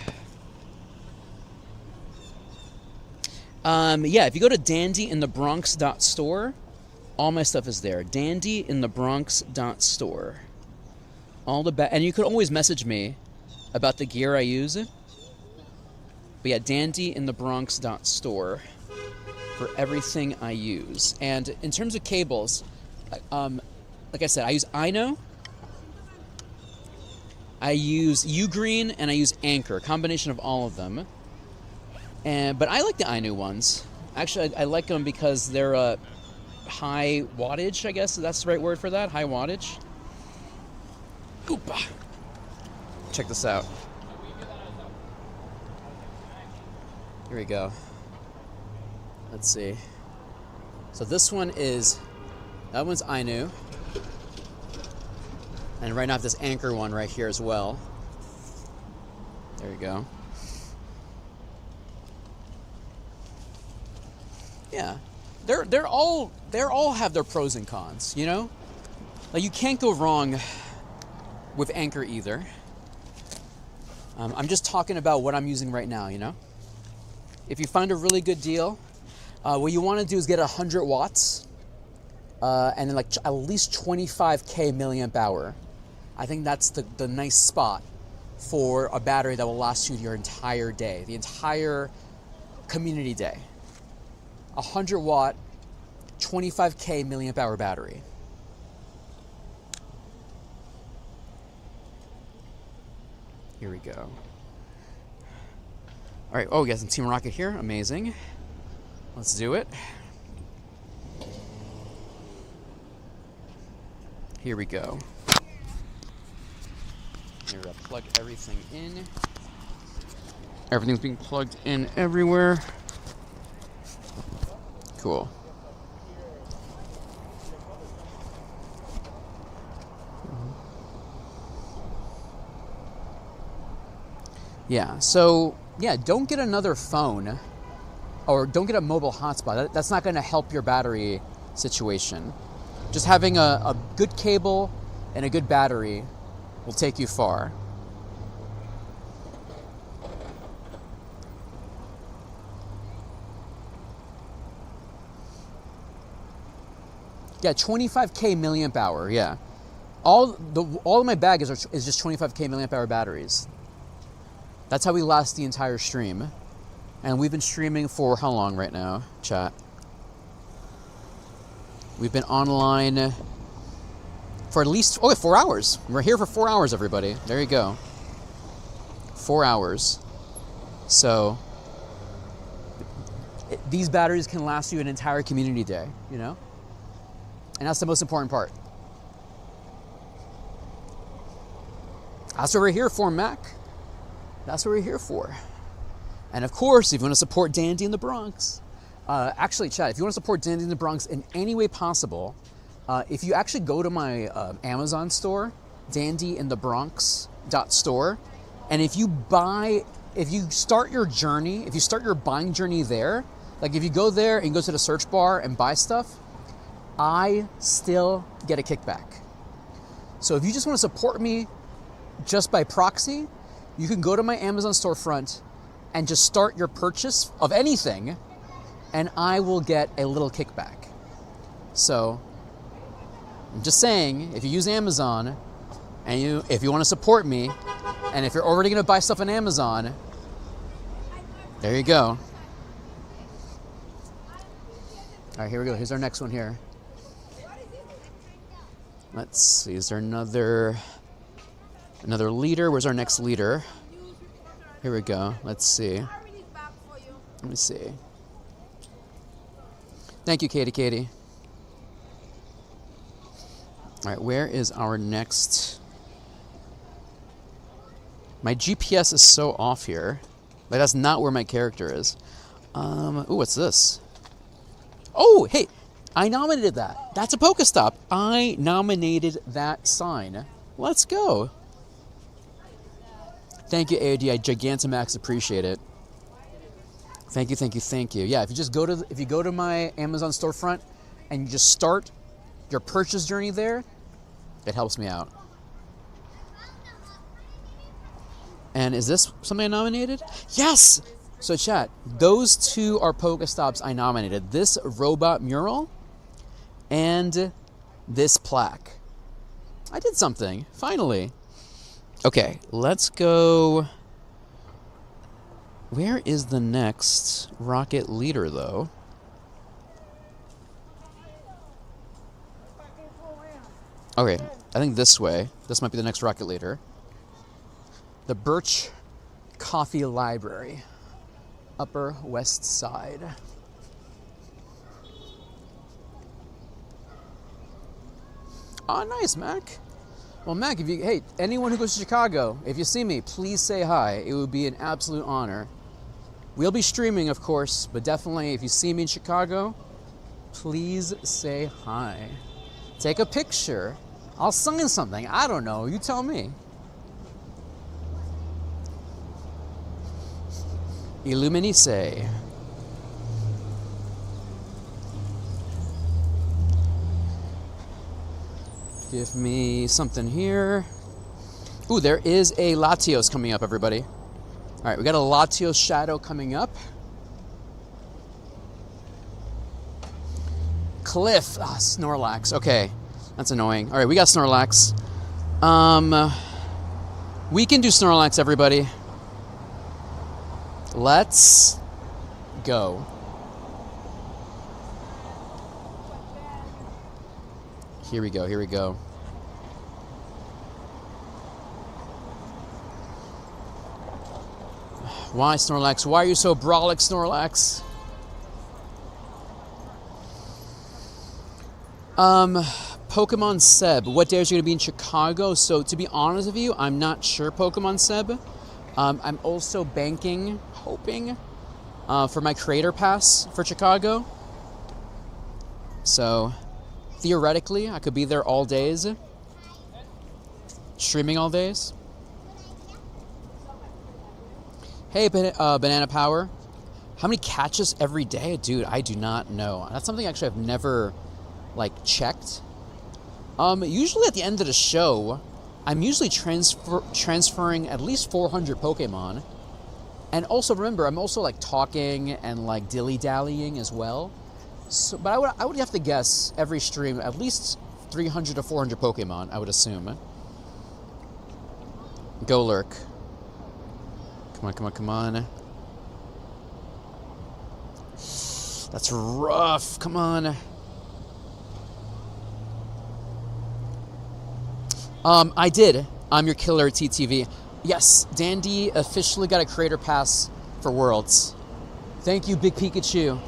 Yeah, if you go to dandyinthebronx.store, all my stuff is there. dandyinthebronx.store. All the and you could always message me about the gear I use. But yeah, dandyinthebronx.store for everything I use. And in terms of cables, like I said, I use Ino, I use U-Green, and I use Anchor, a combination of all of them. But I like the Inu ones. Actually, I like them because they're high wattage, I guess that's the right word for that, high wattage. Oopa. Check this out. Here we go. Let's see. So this one that one's Inu. And right now I have this Anchor one right here as well. There you go. Yeah, they're all have their pros and cons, you know? Like you can't go wrong with Anchor either. I'm just talking about what I'm using right now, you know? If you find a really good deal, what you want to do is get 100 watts and then like at least 25K milliamp hour. I think that's the nice spot for a battery that will last you your entire day, the entire community day. 100 watt, 25K milliamp hour battery. Here we go. All right, oh, we got some Team Rocket here, amazing. Let's do it. Here we go. Here, we're gonna plug everything in. Everything's being plugged in everywhere. Cool. Yeah, so, yeah, don't get another phone or don't get a mobile hotspot. That's not going to help your battery situation. Just having a good cable and a good battery will take you far. Yeah, 25K milliamp hour, yeah. All of my bag is just 25K milliamp hour batteries. That's how we last the entire stream. And we've been streaming for how long right now, chat? We've been online for at least 4 hours. We're here for 4 hours, everybody. There you go. 4 hours. So these batteries can last you an entire community day, you know? And that's the most important part. That's what we're here for, Mac. That's what we're here for. And of course, if you want to support Dandy in the Bronx, actually, chat, if you want to support Dandy in the Bronx in any way possible, If you actually go to my Amazon store, Dandy in the Bronx .store, and if you start your journey, if you start your buying journey there, like if you go there and go to the search bar and buy stuff, I still get a kickback. So if you just want to support me just by proxy, you can go to my Amazon storefront and just start your purchase of anything, and I will get a little kickback. So I'm just saying, if you use Amazon and if you want to support me, and if you're already going to buy stuff on Amazon, there you go. All right, here we go. Here's our next one here. Let's see, is there another leader? Where's our next leader? Here we go. Let's see. Let me see. Thank you, Katie. All right, where is our next? My GPS is so off here. Like, that's not where my character is. Ooh, what's this? Oh, hey, I nominated that. That's a PokéStop. I nominated that sign. Let's go. Thank you, AOD. I Gigantamax appreciate it. Thank you. Yeah, if you go to my Amazon storefront and you just start your purchase journey there, it helps me out. And is this something I nominated? Yes! So chat, those two are PokéStops I nominated. This robot mural and this plaque. I did something, finally. Okay, let's go. Where is the next rocket leader, though? Okay, I think this way. This might be the next rocket leader. The Birch Coffee Library, Upper West Side. Oh, nice, Mac. Well, Mac, hey, anyone who goes to Chicago, if you see me, please say hi. It would be an absolute honor. We'll be streaming, of course, but definitely if you see me in Chicago, please say hi. Take a picture. I'll sign something. I don't know. You tell me. Illuminise. Give me something here. Ooh, there is a Latios coming up, everybody. All right, we got a Latios shadow coming up. Cliff. Snorlax. Okay, that's annoying. All right, we got Snorlax. We can do Snorlax, everybody. Let's go. Here we go. Why, Snorlax? Why are you so brolic, Snorlax? Pokemon Seb. What day is you going to be in Chicago? So, to be honest with you, I'm not sure, Pokemon Seb. I'm also hoping, for my creator pass for Chicago. So, theoretically, I could be there all days. Streaming all days. Hey, Banana Power. How many catches every day? Dude, I do not know. That's something actually I've never, checked. Usually at the end of the show, I'm usually transferring at least 400 Pokemon. And also, remember, I'm also, talking and, dilly-dallying as well. So, but I would have to guess every stream at least 300 to 400 Pokemon, I would assume. Go lurk. Come on. That's rough. Come on. I did. I'm your killer, TTV. Yes, Dandy officially got a creator pass for Worlds. Thank you, Big Pikachu.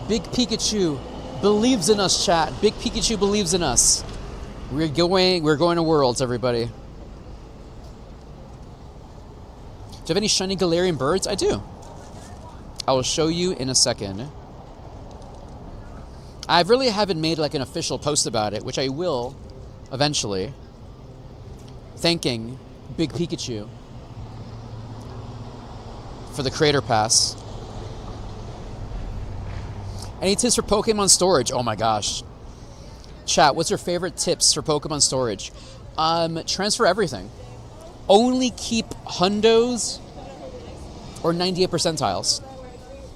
Big Pikachu believes in us, chat. Big Pikachu believes in us. We're going to Worlds, everybody. Do you have any shiny Galarian birds? I do. I will show you in a second. I really haven't made like an official post about it, which I will eventually. Thanking Big Pikachu for the Creator Pass. Any tips for Pokemon storage? Oh my gosh. Chat, what's your favorite tips for Pokemon storage? Transfer everything. Only keep hundos or 98 percentiles.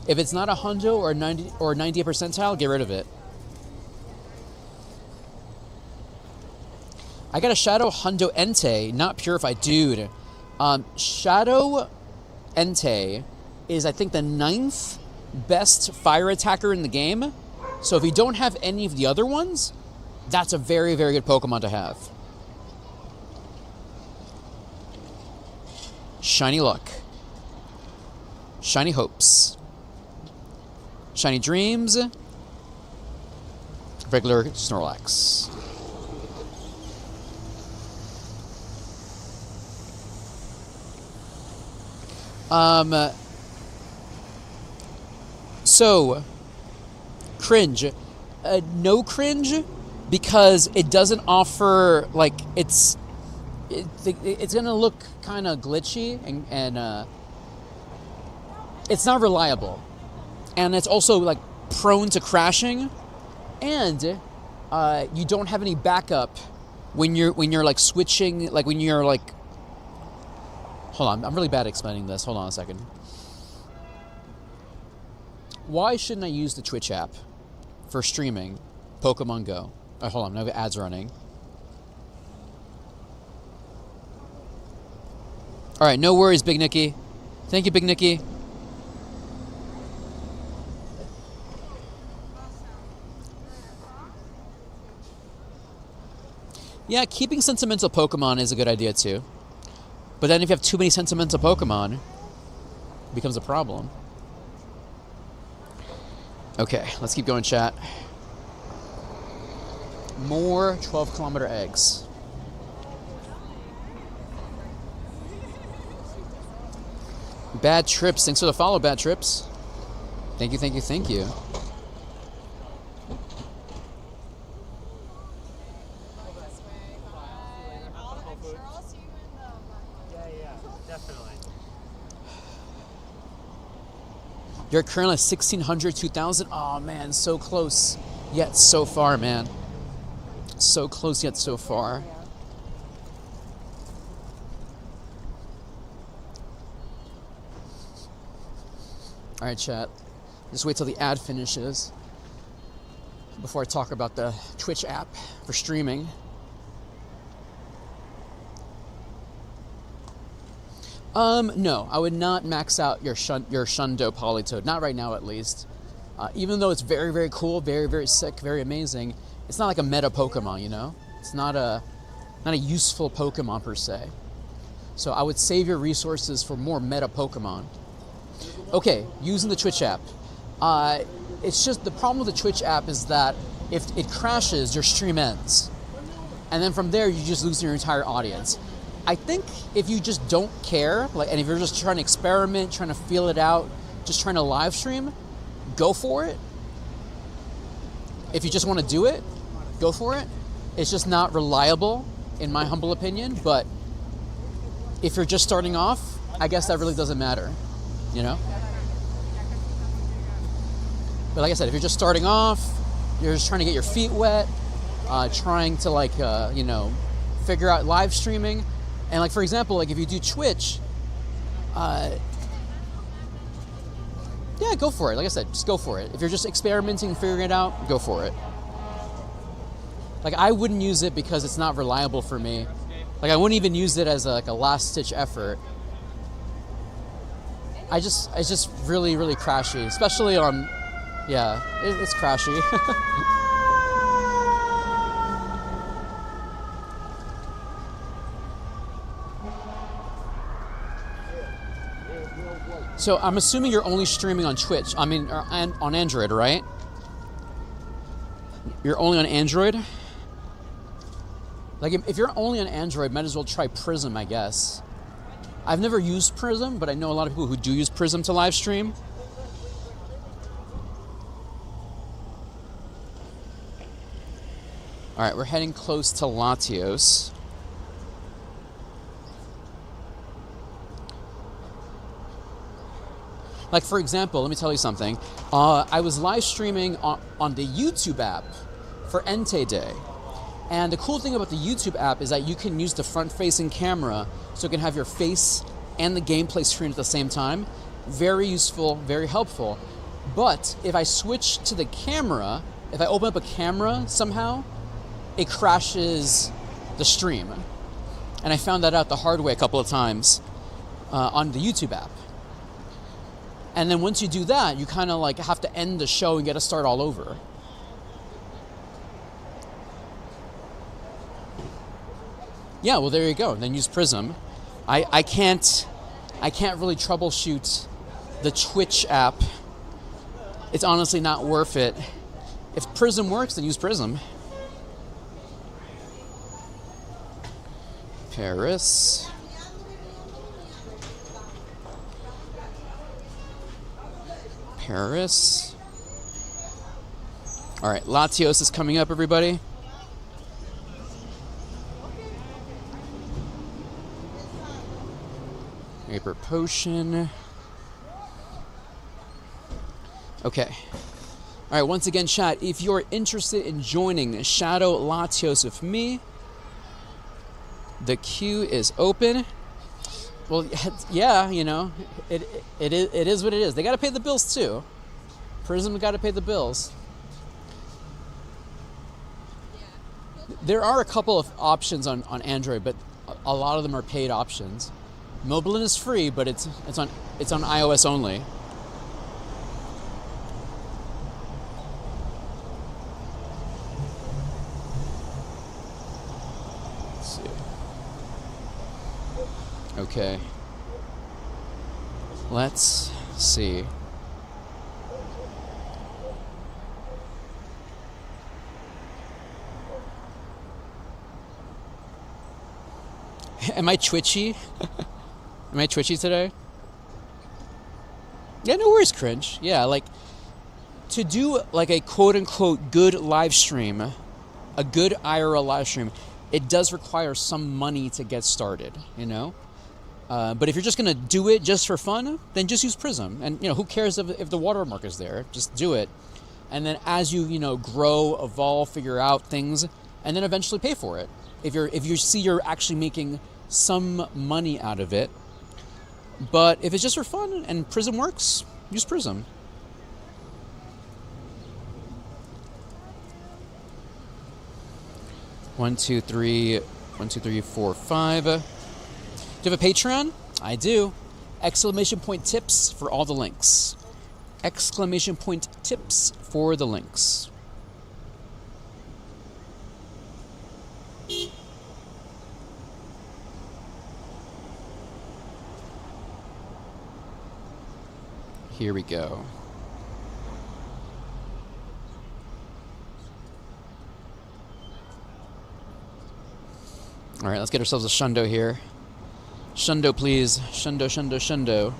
If it's not a hundo or 90 or 98 percentile, get rid of it. I got a Shadow Hundo Entei, not purified. Dude, Shadow Entei is, I think, the 9th best fire attacker in the game. So if you don't have any of the other ones, that's a very, very good Pokemon to have. Shiny Luck. Shiny Hopes. Shiny Dreams. Regular Snorlax. So, cringe. No cringe, because it doesn't offer, like, it's gonna look kind of glitchy, and it's not reliable. And it's also, like, prone to crashing, and you don't have any backup when you're like switching, like when you're like, hold on, I'm really bad at explaining this. Hold on a second. Why shouldn't I use the Twitch app for streaming Pokemon Go? Hold on, no ads running. All right, no worries, Big Nicky. Thank you, Big Nicky. Yeah, keeping sentimental Pokemon is a good idea too. But then if you have too many sentimental Pokemon, it becomes a problem. Okay, let's keep going, chat. More 12-kilometer eggs. Bad Trips. Thanks for the follow, Bad Trips. Thank you, thank you, thank you. You're currently 1,600, 2,000. Oh, man, so close, yet so far, man. So close, yet so far. All right, chat. Just wait till the ad finishes before I talk about the Twitch app for streaming. No, I would not max out your Shundo Politoed. Not right now, at least. Even though it's very, very cool, very, very sick, very amazing, it's not like a meta Pokemon, you know? It's not a useful Pokemon per se. So I would save your resources for more meta Pokemon. Okay, using the Twitch app. It's just, the problem with the Twitch app is that if it crashes, your stream ends. And then from there, you just lose your entire audience. I think if you just don't care, like, and if you're just trying to experiment, trying to feel it out, just trying to live stream, go for it. If you just want to do it, go for it. It's just not reliable, in my humble opinion, but if you're just starting off, I guess that really doesn't matter, you know? But like I said, if you're just starting off, you're just trying to get your feet wet, trying to, like, you know, figure out live streaming. And, like, for example, like, if you do Twitch, yeah, go for it. Like I said, just go for it. If you're just experimenting, figuring it out, go for it. Like, I wouldn't use it because it's not reliable for me. Like, I wouldn't even use it as a last-ditch effort. It's just really, really crashy, especially on, yeah, it's crashy. So I'm assuming you're only streaming on Twitch. I mean, on Android, right? You're only on Android? Like, if you're only on Android, might as well try Prism, I guess. I've never used Prism, but I know a lot of people who do use Prism to live stream. All right, we're heading close to Latios. Like, for example, let me tell you something. I was live streaming on the YouTube app for Entei Day. And the cool thing about the YouTube app is that you can use the front-facing camera so you can have your face and the gameplay screen at the same time. Very useful, very helpful. But if I switch to the camera, if I open up a camera somehow, it crashes the stream. And I found that out the hard way a couple of times on the YouTube app. And then once you do that, you kind of like have to end the show and get to start all over. Yeah, well, there you go. Then use Prism. I can't really troubleshoot the Twitch app. It's honestly not worth it. If Prism works, then use Prism. Paris. Paris. All right, Latios is coming up, everybody. Vapor Potion. Okay. All right, once again, chat, if you're interested in joining Shadow Latios with me, the queue is open. Well, yeah, you know, it is what it is. They got to pay the bills too. Prism got to pay the bills. There are a couple of options on Android, but a lot of them are paid options. Mobilin is free, but it's on iOS only. Let's see. Okay. Let's see. Am I twitchy? Am I twitchy today? Yeah, no worries, cringe. Yeah, like, to do, like, a quote-unquote good live stream, a good IRL live stream, it does require some money to get started, you know? But if you're just going to do it just for fun, then just use Prism. And, you know, who cares if the watermark is there? Just do it. And then as you, you know, grow, evolve, figure out things, and then eventually pay for it. If you see you're actually making some money out of it. But if it's just for fun and Prism works, use Prism. One, two, three, 4, 5. Do you have a Patreon? I do. Exclamation point tips for all the links. Exclamation point tips for the links. Here we go. All right, let's get ourselves a shundo here. Shundo, please. Shundo, shundo, shundo.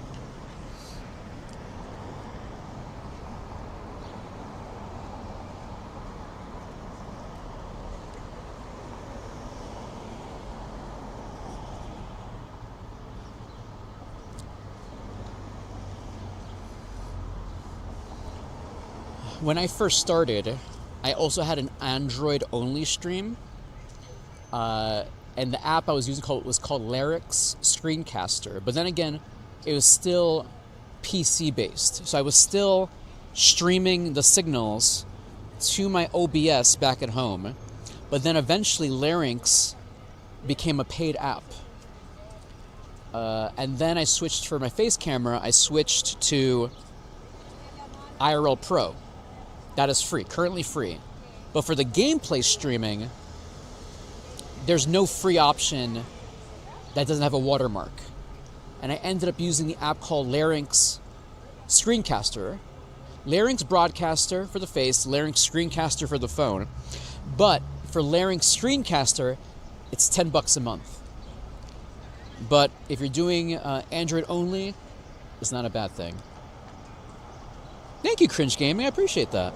When I first started, I also had an Android-only stream. And the app I was using was called Larix Screencaster. But then again, it was still PC-based. So I was still streaming the signals to my OBS back at home. But then eventually Larynx became a paid app. And then I switched for my face camera, I switched to IRL Pro. That is free, currently free. But for the gameplay streaming, there's no free option that doesn't have a watermark. And I ended up using the app called Larynx Screencaster. Larynx Broadcaster for the face, Larynx Screencaster for the phone. But for Larynx Screencaster, it's $10 a month. But if you're doing Android only, it's not a bad thing. Thank you, Cringe Gaming. I appreciate that.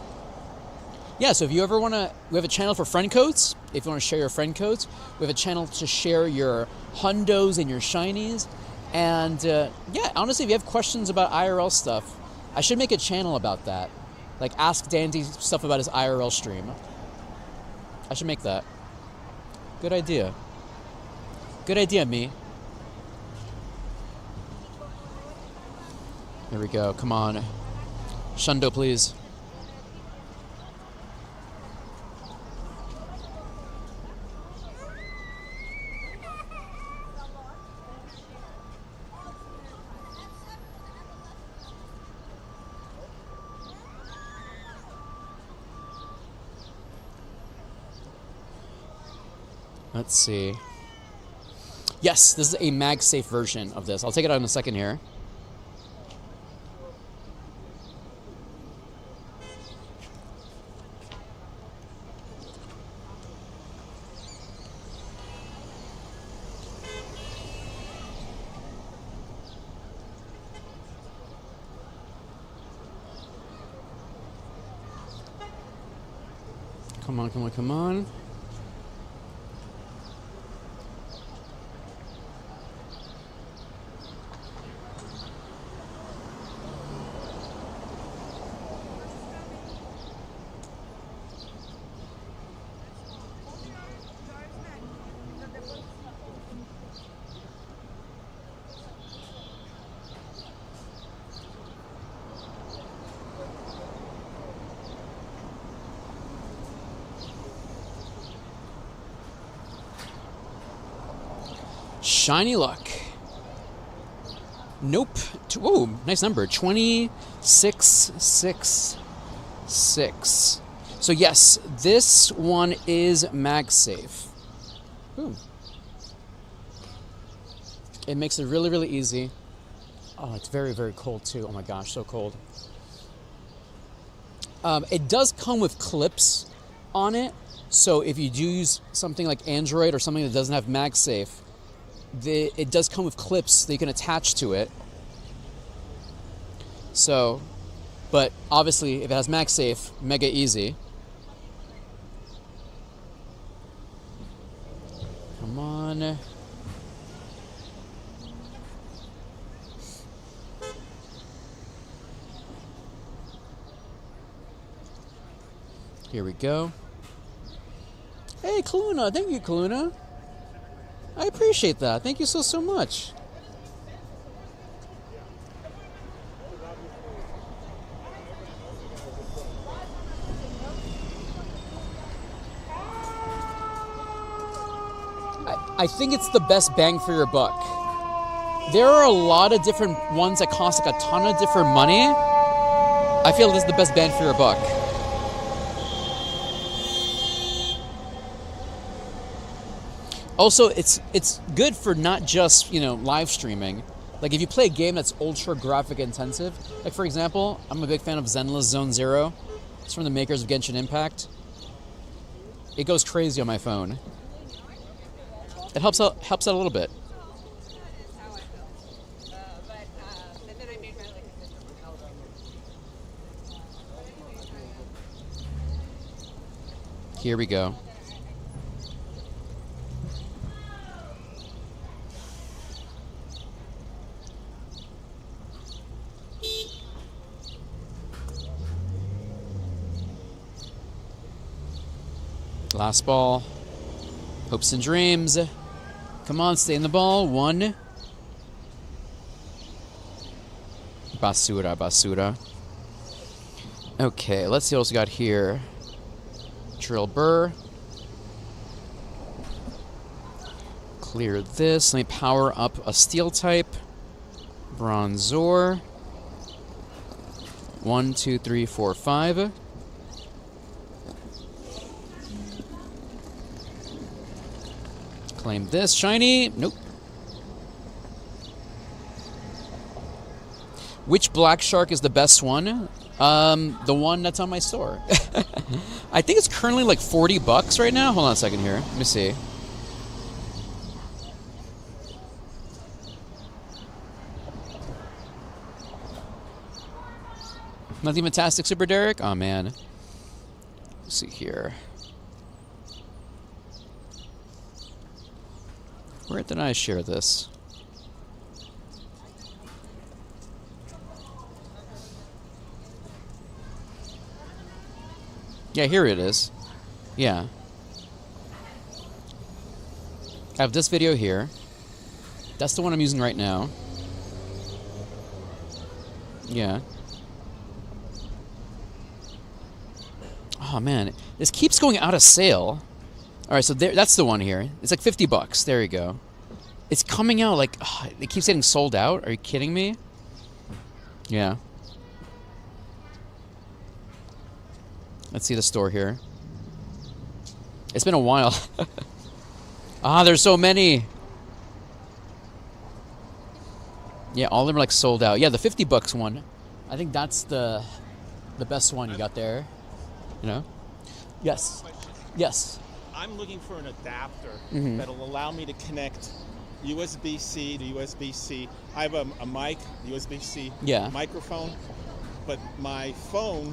Yeah, so if you ever want to, we have a channel for friend codes. If you want to share your friend codes, we have a channel to share your hundos and your shinies. And yeah, honestly, if you have questions about IRL stuff, I should make a channel about that. Like ask Dandy stuff about his IRL stream. I should make that. Good idea. Good idea, me. Here we go. Come on. Shundo, please. Let's see. Yes, this is a MagSafe version of this. I'll take it out in a second here. Come on, come on, come on. Shiny luck. Nope. Oh, nice number. 2666. So yes, this one is MagSafe. Ooh. It makes it really, really easy. Oh, it's very, very cold too. Oh my gosh, so cold. It does come with clips on it. So if you do use something like Android or something that doesn't have MagSafe, it does come with clips that you can attach to it. So, but obviously if it has MagSafe, mega easy. Come on. Here we go. Hey, Kaluna. Thank you, Kaluna. I appreciate that. Thank you so much. I think it's the best bang for your buck. There are a lot of different ones that cost like a ton of different money. I feel this is the best bang for your buck. Also, it's good for not just, live streaming. Like if you play a game that's ultra graphic intensive, like for example, I'm a big fan of Zenless Zone Zero. It's from the makers of Genshin Impact. It goes crazy on my phone. It helps out a little bit. Here we go. Last ball. Hopes and dreams. Come on, stay in the ball. 1. Basura. Okay, let's see what else we got here. Drill Burr. Clear this. Let me power up a steel type. Bronzor. 1, 2, 3, 4, 5. Claim this. Shiny. Nope. Which Black Shark is the best one? The one that's on my store. I think it's currently like $40 right now. Hold on a second here. Let me see. Nothing fantastic, Super Derek? Oh, man. Let's see here. Where did I share this? Yeah, here it is. Yeah. I have this video here. That's the one I'm using right now. Yeah. Oh man, this keeps going out of sale. All right, so that's the one here. It's like $50. There you go. It's coming out like it keeps getting sold out. Are you kidding me? Yeah. Let's see the store here. It's been a while. There's so many. Yeah, all of them are like sold out. Yeah, the $50 one. I think that's the best one you got there. You know? Yes. Yes. I'm looking for an adapter that'll allow me to connect USB-C to USB-C. I have a mic, USB-C microphone, but my phone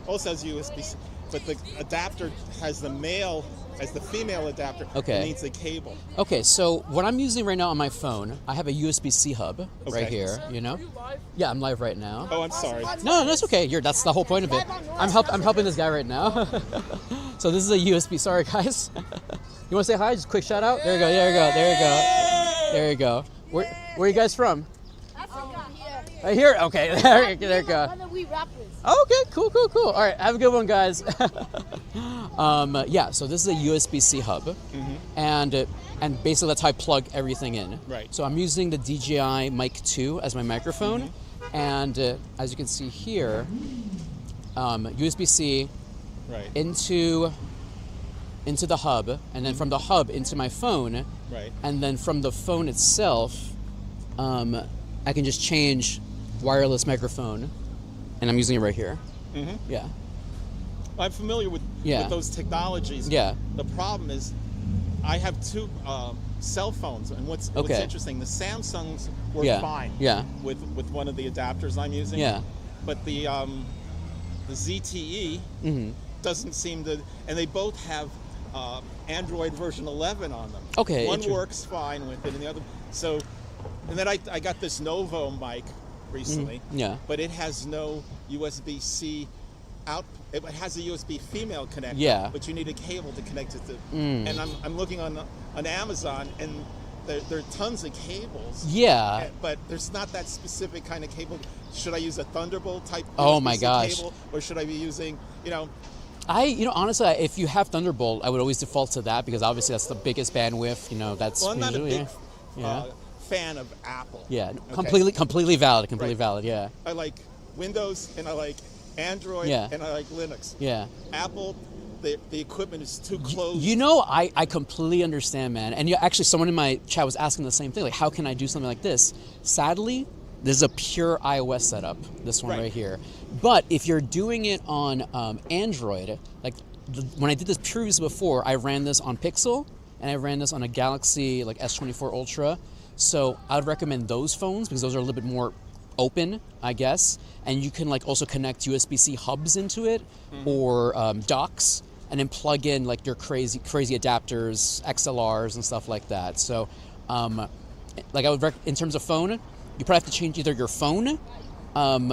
also has USB-C. But the adapter has the male as the female adapter. Okay. It needs the cable. Okay, so what I'm using right now on my phone, I have a USB-C hub right here. You know? Yeah, I'm live right now. Oh, I'm sorry. No, that's okay. That's the whole point of it. I'm helping this guy right now. So this is a USB. Sorry, guys. You want to say hi? Just a quick shout out. There you go. There you go. There you go. There you go. Where are you guys from? Right here. Okay. There you go. Okay. Cool. All right. Have a good one, guys. Yeah. So this is a USB-C hub, and basically that's how I plug everything in. Right. So I'm using the DJI Mic 2 as my microphone, and as you can see here, USB-C into the hub, and then from the hub into my phone, and then from the phone itself, I can just change wireless microphone, and I'm using it right here. Yeah. I'm familiar with those technologies. Yeah. The problem is I have two cell phones, and what's interesting, the Samsungs work fine with one of the adapters I'm using. Yeah. But the ZTE doesn't seem to, and they both have Android version 11 on them. Okay. One works fine with it, and the other. So, and then I got this Novo mic recently. Yeah. But it has no USB-C out. It has a USB female connector. Yeah. But you need a cable to connect it to. And I'm looking on Amazon, and there are tons of cables. Yeah. But there's not that specific kind of cable. Should I use a Thunderbolt type USB-C cable, or should I be using, honestly, if you have Thunderbolt, I would always default to that because obviously that's the biggest bandwidth. That's. Well, I'm not a big yeah. fan of Apple. Yeah, completely valid. Completely valid. Yeah. I like Windows and I like Android and I like Linux. Yeah. Apple, the equipment is too close. I completely understand, man. And actually, someone in my chat was asking the same thing. Like, how can I do something like this? Sadly, this is a pure iOS setup. This one right here. But if you're doing it on Android, like when I did this previously before, I ran this on Pixel and I ran this on a Galaxy like S24 Ultra. So I would recommend those phones because those are a little bit more open, I guess. And you can like also connect USB-C hubs into it or docks, and then plug in like your crazy adapters, XLRs and stuff like that. So like I would in terms of phone, you probably have to change either your phone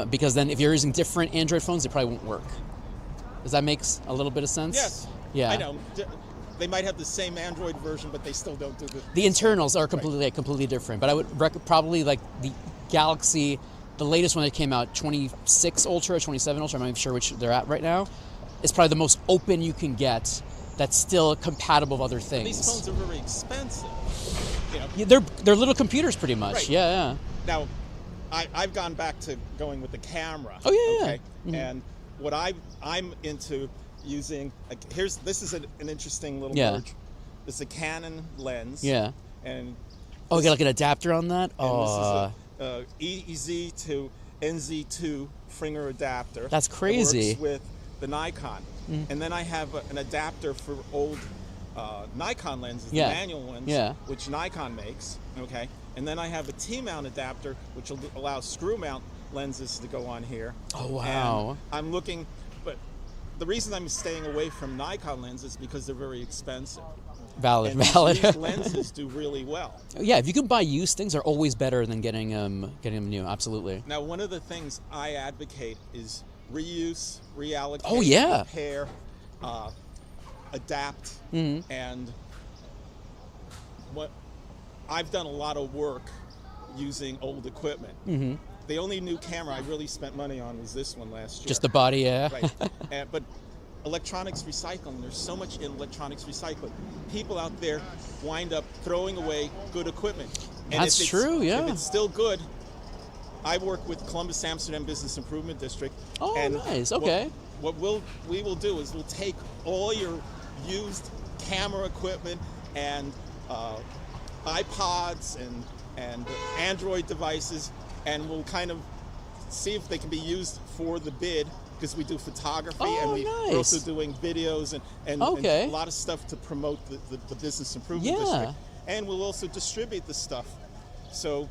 because then if you're using different Android phones, it probably won't work. Does that make a little bit of sense? Yes. Yeah. I know. They might have the same Android version, but they still don't do the internals are completely different. But I would probably like the Galaxy, the latest one that came out, 26 Ultra, 27 Ultra. I'm not even sure which they're at right now. Is probably the most open you can get. That's still compatible with other things. These phones are very expensive. Yeah, they're little computers, pretty much. Right. Yeah. Now, I've gone back to going with the camera. Oh yeah. Okay. Mm-hmm. And what I'm into using, like, this is an interesting little merge. This is a Canon lens. Yeah. And you got like an adapter on that. And this is a EZ to NZ2 Fringer adapter. That's crazy. That works with the Nikon. And then I have an adapter for old Nikon lenses, the manual ones, which Nikon makes. Okay. And then I have a T-mount adapter, which will allow screw mount lenses to go on here. Oh wow. And I'm looking, but the reason I'm staying away from Nikon lenses because they're very expensive. Valid. And these lenses do really well. Yeah, if you can buy used things, are always better than getting them new. Absolutely. Now, one of the things I advocate is reuse, reallocate, Oh, yeah. repair, adapt, and what I've done a lot of work using old equipment. The only new camera I really spent money on was this one last year. Just the body, yeah. Right. But electronics recycling, there's so much in electronics recycling. People out there wind up throwing away good equipment. And That's true, yeah. If it's still good, I work with Columbus Amsterdam Business Improvement District. Oh, and nice. Okay. What we will do is we'll take all your used camera equipment and iPods and Android devices, and we'll kind of see if they can be used for the bid, because we do photography and we're also doing videos and a lot of stuff to promote the Business Improvement District. And we'll also distribute the stuff. So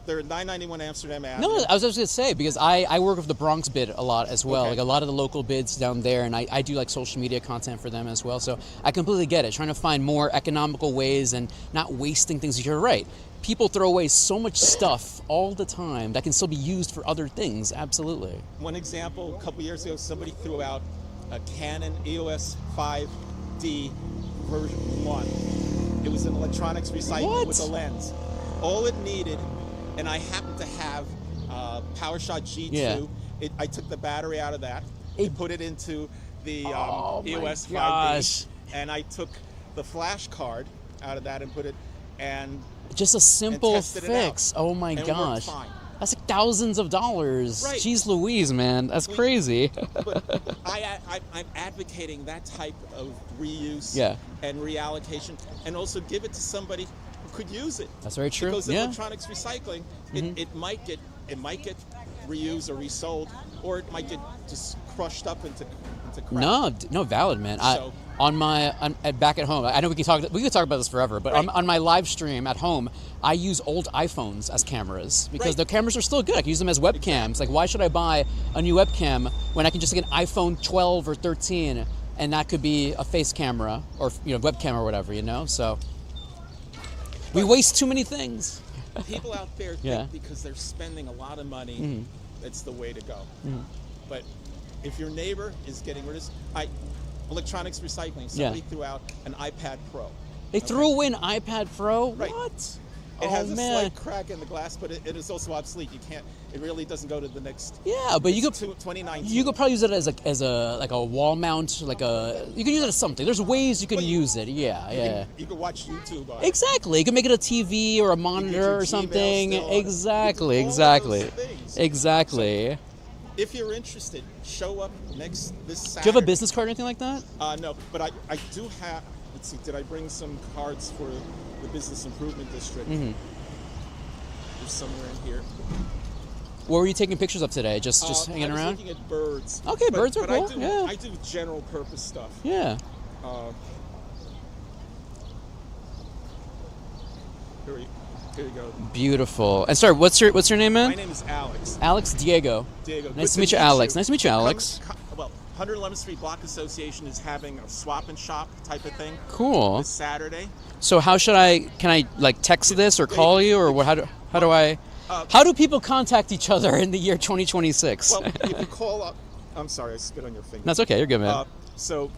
they're at 991 Amsterdam Avenue. No, I was just going to say, because I work with the Bronx bid a lot as well. Okay. Like a lot of the local bids down there, and I do like social media content for them as well. So I completely get it. Trying to find more economical ways and not wasting things. You're right. People throw away so much stuff all the time that can still be used for other things. Absolutely. One example, a couple years ago, somebody threw out a Canon EOS 5D version 1. It was an electronics recycling with a lens. All it needed, and I happened to have PowerShot G2. Yeah. I took the battery out of that, put it into the EOS 5D, gosh. and I took the flash card out of that and put it, and just a simple fix. Oh my gosh. That's like thousands of dollars. Right. Jeez Louise, man. That's crazy. But I'm advocating that type of reuse and reallocation, and also give it to somebody who could use it. That's very true. Because electronics recycling, it might get reused or resold, or it might get just crushed up into crap. No, valid, man. Back at home, I know we could talk about this forever, but on my live stream at home, I use old iPhones as cameras because the cameras are still good. I can use them as webcams. Like, why should I buy a new webcam when I can just get an iPhone 12 or 13 and that could be a face camera or webcam or whatever, So we waste too many things. People out there think because they're spending a lot of money, that's the way to go. But if your neighbor is getting rid of electronics recycling, somebody threw out an iPad Pro. They threw away an iPad Pro? Right. What? It has a slight crack in the glass, but it is also obsolete. You can't. It really doesn't go to the next. Yeah, but you could. 2019. You could probably use it as a wall mount, you can use it as something. There's ways you can use it. Yeah. You can watch YouTube on it. Exactly. You can make it a TV or a monitor or something. Exactly. If you're interested, show up this Saturday. Do you have a business card or anything like that? No, but I do have. Let's see. Did I bring some cards for the Business Improvement District? There's somewhere in here. What were you taking pictures of today? Just hanging around? I was looking at birds. Okay, birds are cool. I do general purpose stuff. Yeah. Here you go. Beautiful. And sorry, what's your name, man? My name is Alex. Alex Diego. Nice to meet you, Alex. Nice to meet you, Alex. Well, 111th Street Block Association is having a swap and shop type of thing. Cool. This Saturday. So how should can I like text this or call you or what? How do people contact each other in the year 2026? Well, you can call up. I'm sorry, I spit on your finger. That's okay. You're good, man. So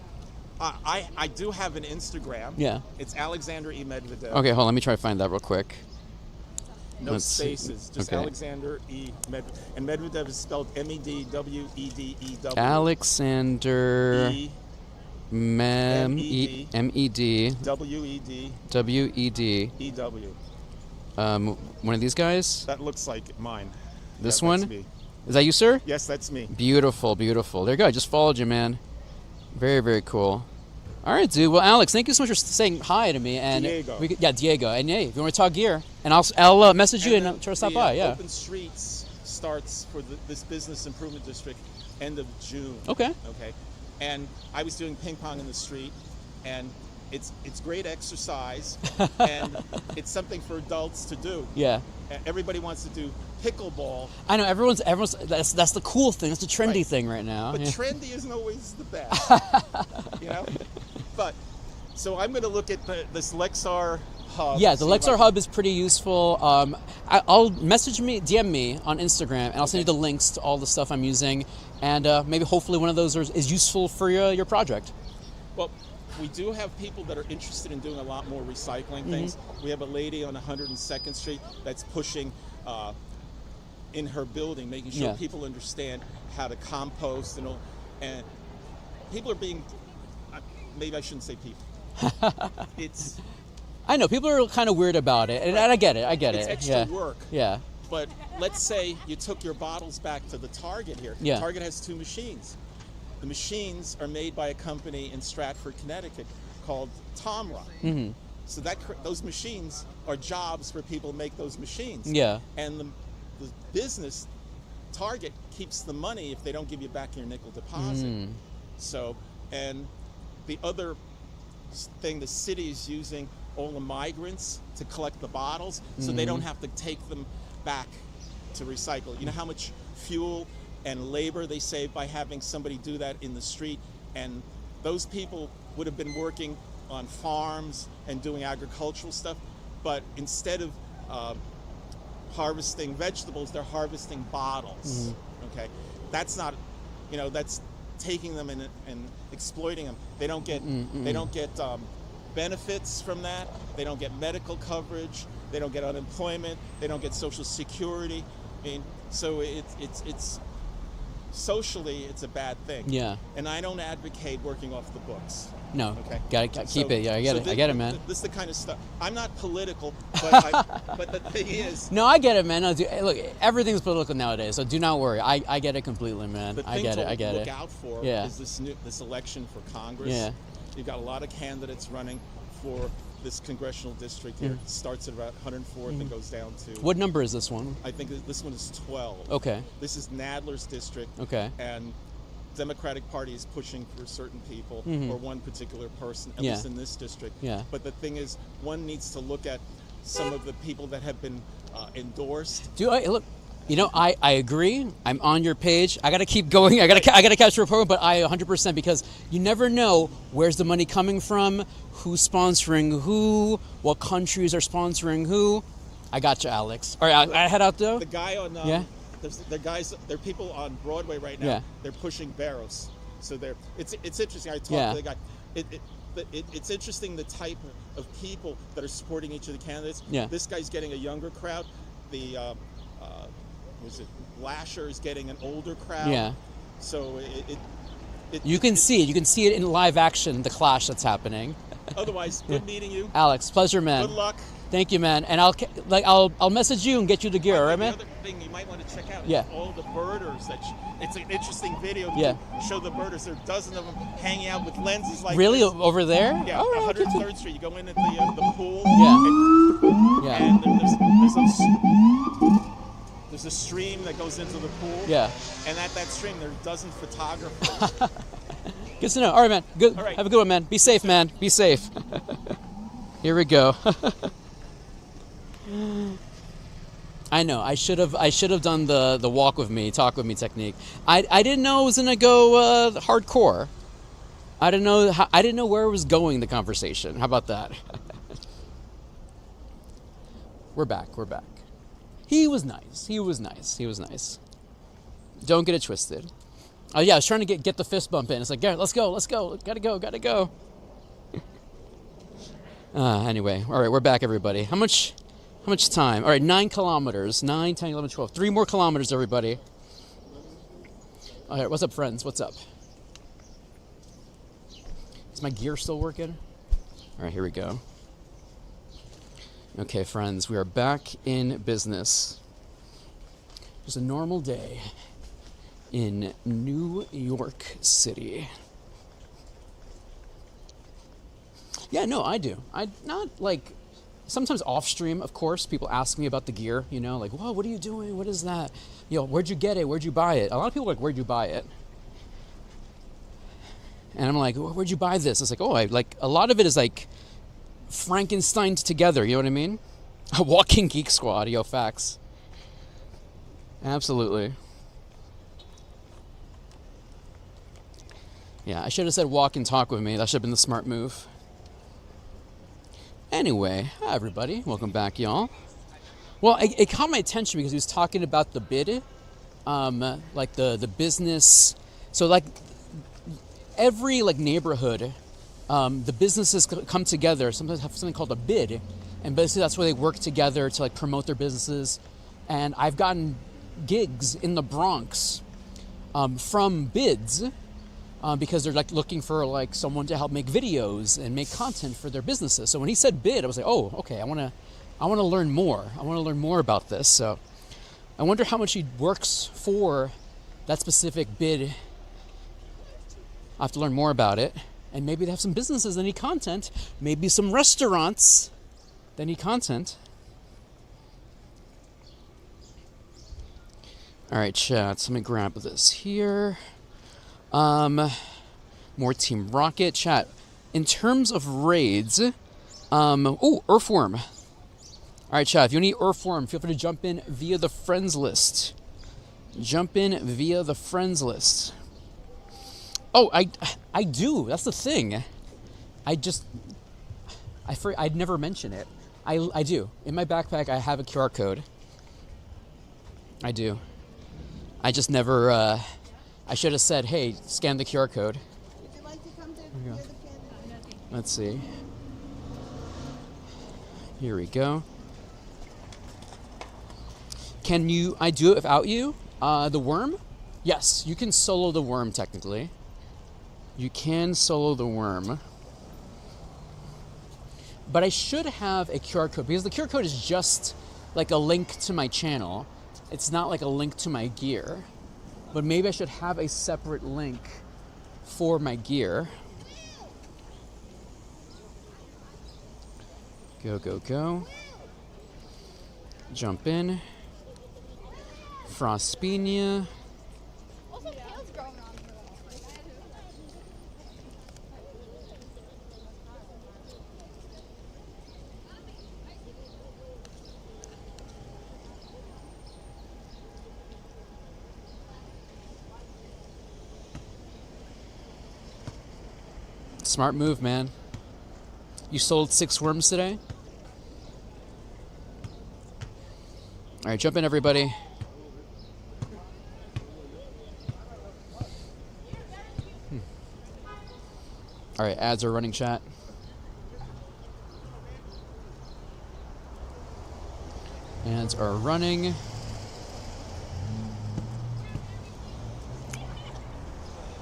I do have an Instagram. Yeah. It's Alexander E. Medvedev. Okay, hold on. Let me try to find that real quick. No spaces, just Alexander E. Medvedev. And Medvedev is spelled Medwedew. Alexander Medwed. Wed. One of these guys? That looks like mine. This one? That's me. Is that you, sir? Yes, that's me. Beautiful. There you go. I just followed you, man. Very, very cool. All right, dude. Well, Alex, thank you so much for saying hi to me. And Diego. Diego. And if you want to talk gear, and I'll message you and try to stop by. Yeah. Open Streets starts for this Business Improvement District end of June. Okay. And I was doing ping pong in the street, and it's great exercise, and it's something for adults to do. Yeah. Everybody wants to do pickleball. I know everyone's that's the cool thing. That's the trendy Right. thing right now. But Yeah. trendy isn't always the best, you know. But so I'm going to look at this Lexar hub. Yeah, the see if I Lexar can- Hub is pretty useful. I'll DM me on Instagram, and I'll send you the links to all the stuff I'm using, and maybe hopefully one of those is useful for your project. Well, we do have people that are interested in doing a lot more recycling things. We have a lady on 102nd Street that's pushing in her building, making sure Yeah. people understand how to compost and all. And people are being, maybe I shouldn't say people. It's I know people are kind of weird about it, and I get it. it's extra yeah. work. Yeah. But let's say you took your bottles back to the Target here. Yeah. Target has 2 machines. The machines are made by a company in Stratford, Connecticut called Tomra. Mm-hmm. So those machines are jobs for people to make those machines. Yeah. And the business, Target, keeps the money if they don't give you back your nickel deposit. So, and the other thing, the city is using all the migrants to collect the bottles so they don't have to take them back to recycle. You know how much fuel and labor they save by having somebody do that in the street? And those people would have been working on farms and doing agricultural stuff, but instead of harvesting vegetables, they're harvesting bottles. Okay, that's not, that's taking them and exploiting them. They don't get benefits from that. They don't get medical coverage. They don't get unemployment. They don't get Social Security. I mean, so it's socially it's a bad thing. Yeah. And I don't advocate working off the books. No. Okay. Gotta keep it. Yeah, I get it. I get it, man. This is the kind of stuff. I'm not political, but the thing is. No, I get it, man. No, look, everything's political nowadays, so do not worry. I get it completely, man. The thing I get it. I get to it. look out for Yeah. is this election for Congress. Yeah. You've got a lot of candidates running for this congressional district here. It starts at about 104th and goes down to. What number is this one? I think this one is 12. Okay. This is Nadler's district. Okay. And Democratic Party is pushing for certain people or one particular person, at least in this district. Yeah. But the thing is, one needs to look at some of the people that have been endorsed. Look? I agree. I'm on your page. I gotta keep going. I gotta catch your program, but I 100% because you never know where's the money coming from, who's sponsoring who, what countries are sponsoring who. I got you, Alex. All right, I head out though. The guy on Yeah. there are people on Broadway right now. Yeah. They're pushing barrels, so it's interesting. I talked to the guy. It's interesting the type of people that are supporting each of the candidates. Yeah. This guy's getting a younger crowd. The Lasher is getting an older crowd. Yeah. So You can see it. You can see it in live action. The clash that's happening. Otherwise, good meeting you. Alex, pleasure, man. Good luck. Thank you, man. And I'll message you and get you the gear, all right, man? The other thing you might want to check out Yeah. is all the birders. It's an interesting video to Yeah. show the birders. There are dozens of them hanging out with lenses like Really this. over there? Yeah, All right, 103rd Street. You go in at the pool. Yeah. Yeah. And there's a stream that goes into the pool. Yeah. And at that stream, there are a dozen photographers. Good to know. All right, man. Good. All right. Have a good one, man. Be safe, man. Be safe. Here we go. I know. I should have done the walk with me, talk with me technique. I didn't know it was gonna go hardcore. I didn't know where it was going. The conversation. How about that? We're back. He was nice. Don't get it twisted. Oh yeah, I was trying to get the fist bump in. It's like, Garrett, let's go. Gotta go. Anyway, all right, we're back, everybody. How much time? All right, 9 kilometers. 9, 10, 11, 12. 3 more kilometers, everybody. All right, what's up, friends? What's up? Is my gear still working? All right, here we go. Okay, friends, we are back in business. Just a normal day in New York City. Yeah, no, I do. I not like sometimes off stream, of course, people ask me about the gear, like, whoa, what are you doing? What is that? Where'd you get it? Where'd you buy it? A lot of people are like, where'd you buy it? And I'm like, where'd you buy this? It's like, oh, I like a lot of it is like Frankensteined together. You know what I mean? A walking geek squad. Yo, facts. Absolutely. Yeah, I should have said walk and talk with me. That should have been the smart move. Anyway, hi everybody. Welcome back, y'all. Well, it caught my attention because he was talking about the bid, like the business. So like every like neighborhood, the businesses come together. Sometimes have something called a bid, and basically that's where they work together to like promote their businesses. And I've gotten gigs in the Bronx from bids. Because they're like looking for like someone to help make videos and make content for their businesses. So when he said bid, I was like, oh, okay, I want to learn more. I want to learn more about this. So I wonder how much he works for that specific bid. I have to learn more about it. And maybe they have some businesses that need content. Maybe some restaurants that need content. All right, chat. So let me grab this here. More Team Rocket chat. In terms of raids, Earthworm. All right, chat. If you need Earthworm, feel free to jump in via the friends list. Jump in via the friends list. Oh, I do. That's the thing. I'd never mention it. I do. In my backpack, I have a QR code. I do. I just never. I should have said, hey, scan the QR code. Would you like to come to There we go. the candy? Let's see. Here we go. Can I do it without you? The worm? Yes, you can solo the worm technically. You can solo the worm. But I should have a QR code because the QR code is just like a link to my channel. It's not like a link to my gear. But maybe I should have a separate link for my gear. Go, go, go. Jump in. Frostpinia. Smart move, man. You sold 6 worms today? All right, jump in, everybody. All right, ads are running, chat. Ads are running.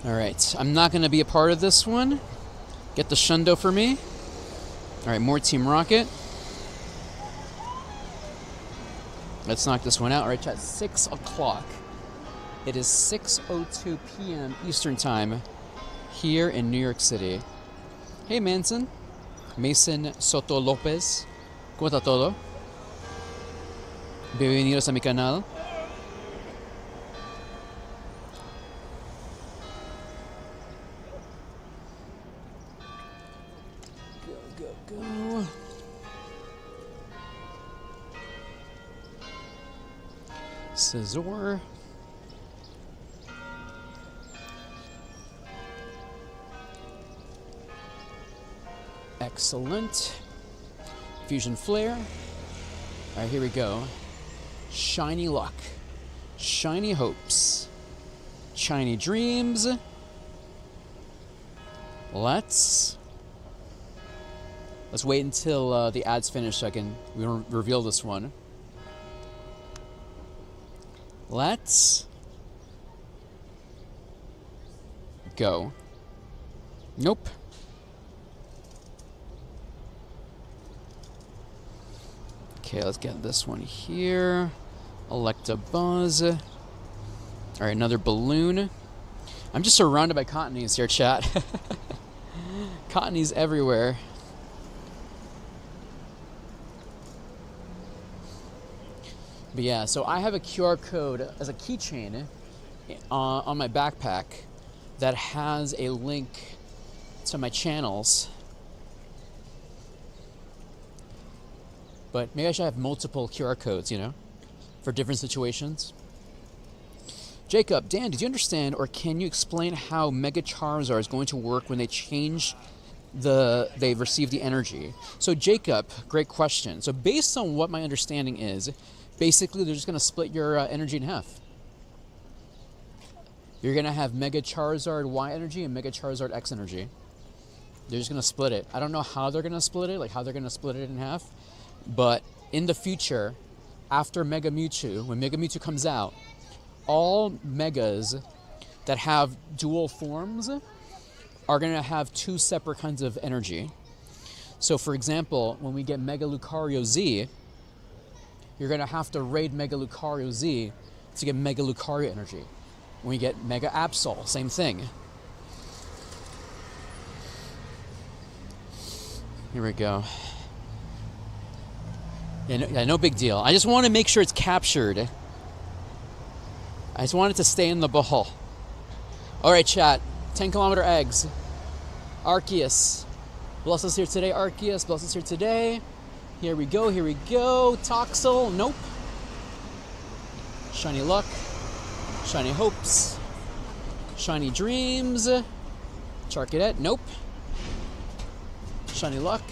All right, I'm not going to be a part of this one. Get the shundo for me. All right, more Team Rocket. Let's knock this one out. All right, chat, 6 o'clock. It is 6:02 p.m. Eastern Time here in New York City. Hey, Mason Soto Lopez. ¿Cómo está todo? Bienvenidos a mi canal. Go. Scizor. Excellent. Fusion Flare. All right, here we go. Shiny Luck. Shiny Hopes. Shiny Dreams. Let's wait until the ads finish so I can reveal this one. Let's go. Nope. Okay, let's get this one here. Electabuzz. All right, another balloon. I'm just surrounded by cottonies here, chat. Cottonies everywhere. But yeah, so I have a QR code as a keychain on my backpack that has a link to my channels. But maybe I should have multiple QR codes, you know, for different situations. Jacob, Dan, did you understand or can you explain how Mega Charizard is going to work when they change they receive the energy? So Jacob, great question. So based on what my understanding is, basically they're just going to split your energy in half. You're going to have Mega Charizard Y energy and Mega Charizard X energy. They're just going to split it. I don't know how they're going to split it, like how they're going to split it in half. But in the future, after Mega Mewtwo, when Mega Mewtwo comes out, all Megas that have dual forms are going to have two separate kinds of energy. So for example, when we get Mega Lucario Z, you're going to have to raid Mega Lucario Z to get Mega Lucario energy. When we get Mega Absol, same thing. Here we go. Yeah, no big deal. I just want to make sure it's captured. I just want it to stay in the ball. All right, chat. 10-kilometer eggs. Arceus. Bless us here today, Arceus. Bless us here today. Here we go, here we go. Toxel. Nope. Shiny Luck. Shiny Hopes. Shiny Dreams. Charcadet. Nope. Shiny Luck.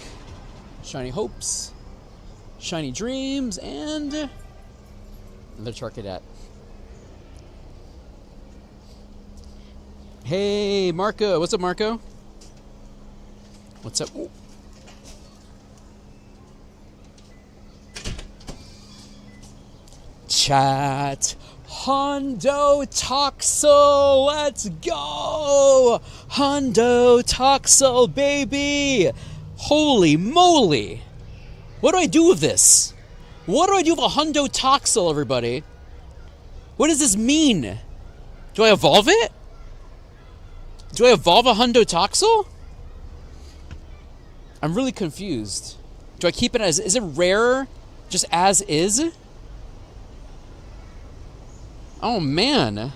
Shiny Hopes. Shiny Dreams, and another Charcadet. Hey, Marco. What's up, Marco? What's up? Ooh. Chat. Hundo Toxel. Let's go. Hundo Toxel, baby. Holy moly. What do I do with this? What do I do with a Hundo Toxel, everybody? What does this mean? Do I evolve it? Do I evolve a Hundo Toxel? I'm really confused. Do I keep it as... Is it rare just as is? Oh, man.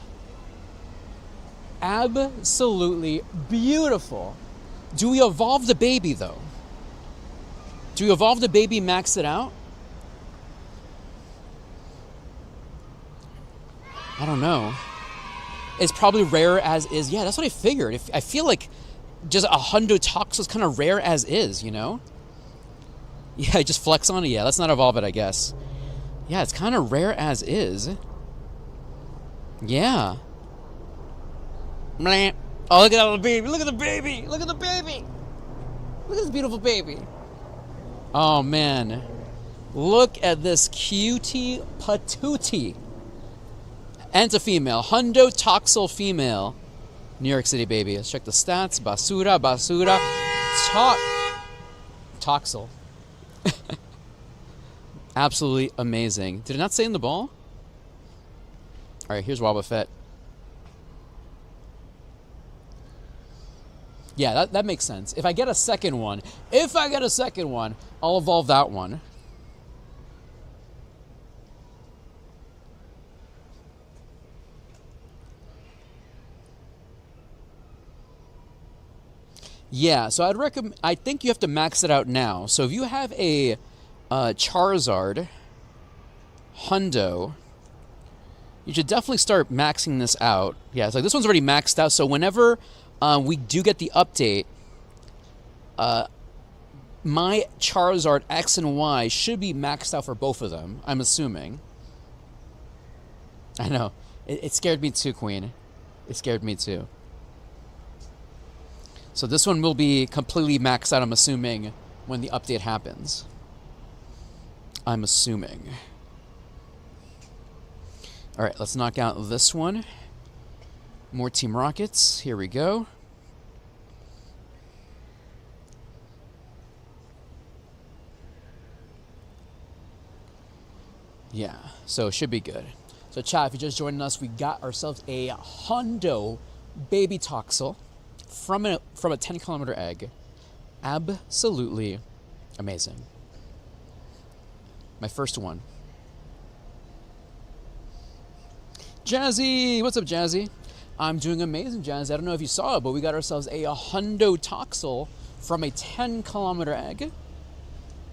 Absolutely beautiful. Do we evolve the baby, though? Do we evolve the baby, max it out? I don't know. It's probably rare as is. Yeah, that's what I figured. I feel like just a Hundo Toxel is kind of rare as is, you know? Yeah, just flex on it. Yeah, let's not evolve it, I guess. Yeah, it's kind of rare as is. Yeah. Blah. Oh, look at that little baby. Look at the baby. Look at the baby. Look at this beautiful baby. Oh, man. Look at this cutie patootie. And it's a female. Hundo Toxel female. New York City baby. Let's check the stats. Basura. Toxel. Absolutely amazing. Did it not say in the ball? Alright, here's Wobbuffet. Yeah, that makes sense. If I get a second one, I'll evolve that one. Yeah, so I think you have to max it out now. So if you have a Charizard Hundo, you should definitely start maxing this out. Yeah, it's like this one's already maxed out, so whenever we do get the update, my Charizard X and Y should be maxed out for both of them, I'm assuming. I know. It scared me too, Queen. It scared me too. So this one will be completely maxed out, I'm assuming, when the update happens. I'm assuming. Alright, let's knock out this one. More Team Rockets. Here we go. Yeah, so it should be good. So chat, if you're just joining us, we got ourselves a Hundo Baby Toxel from a 10-kilometer egg. Absolutely amazing. My first one. Jazzy! What's up, Jazzy? I'm doing amazing, Jazz. I don't know if you saw it, but we got ourselves a hundo toxel from a 10-kilometer egg.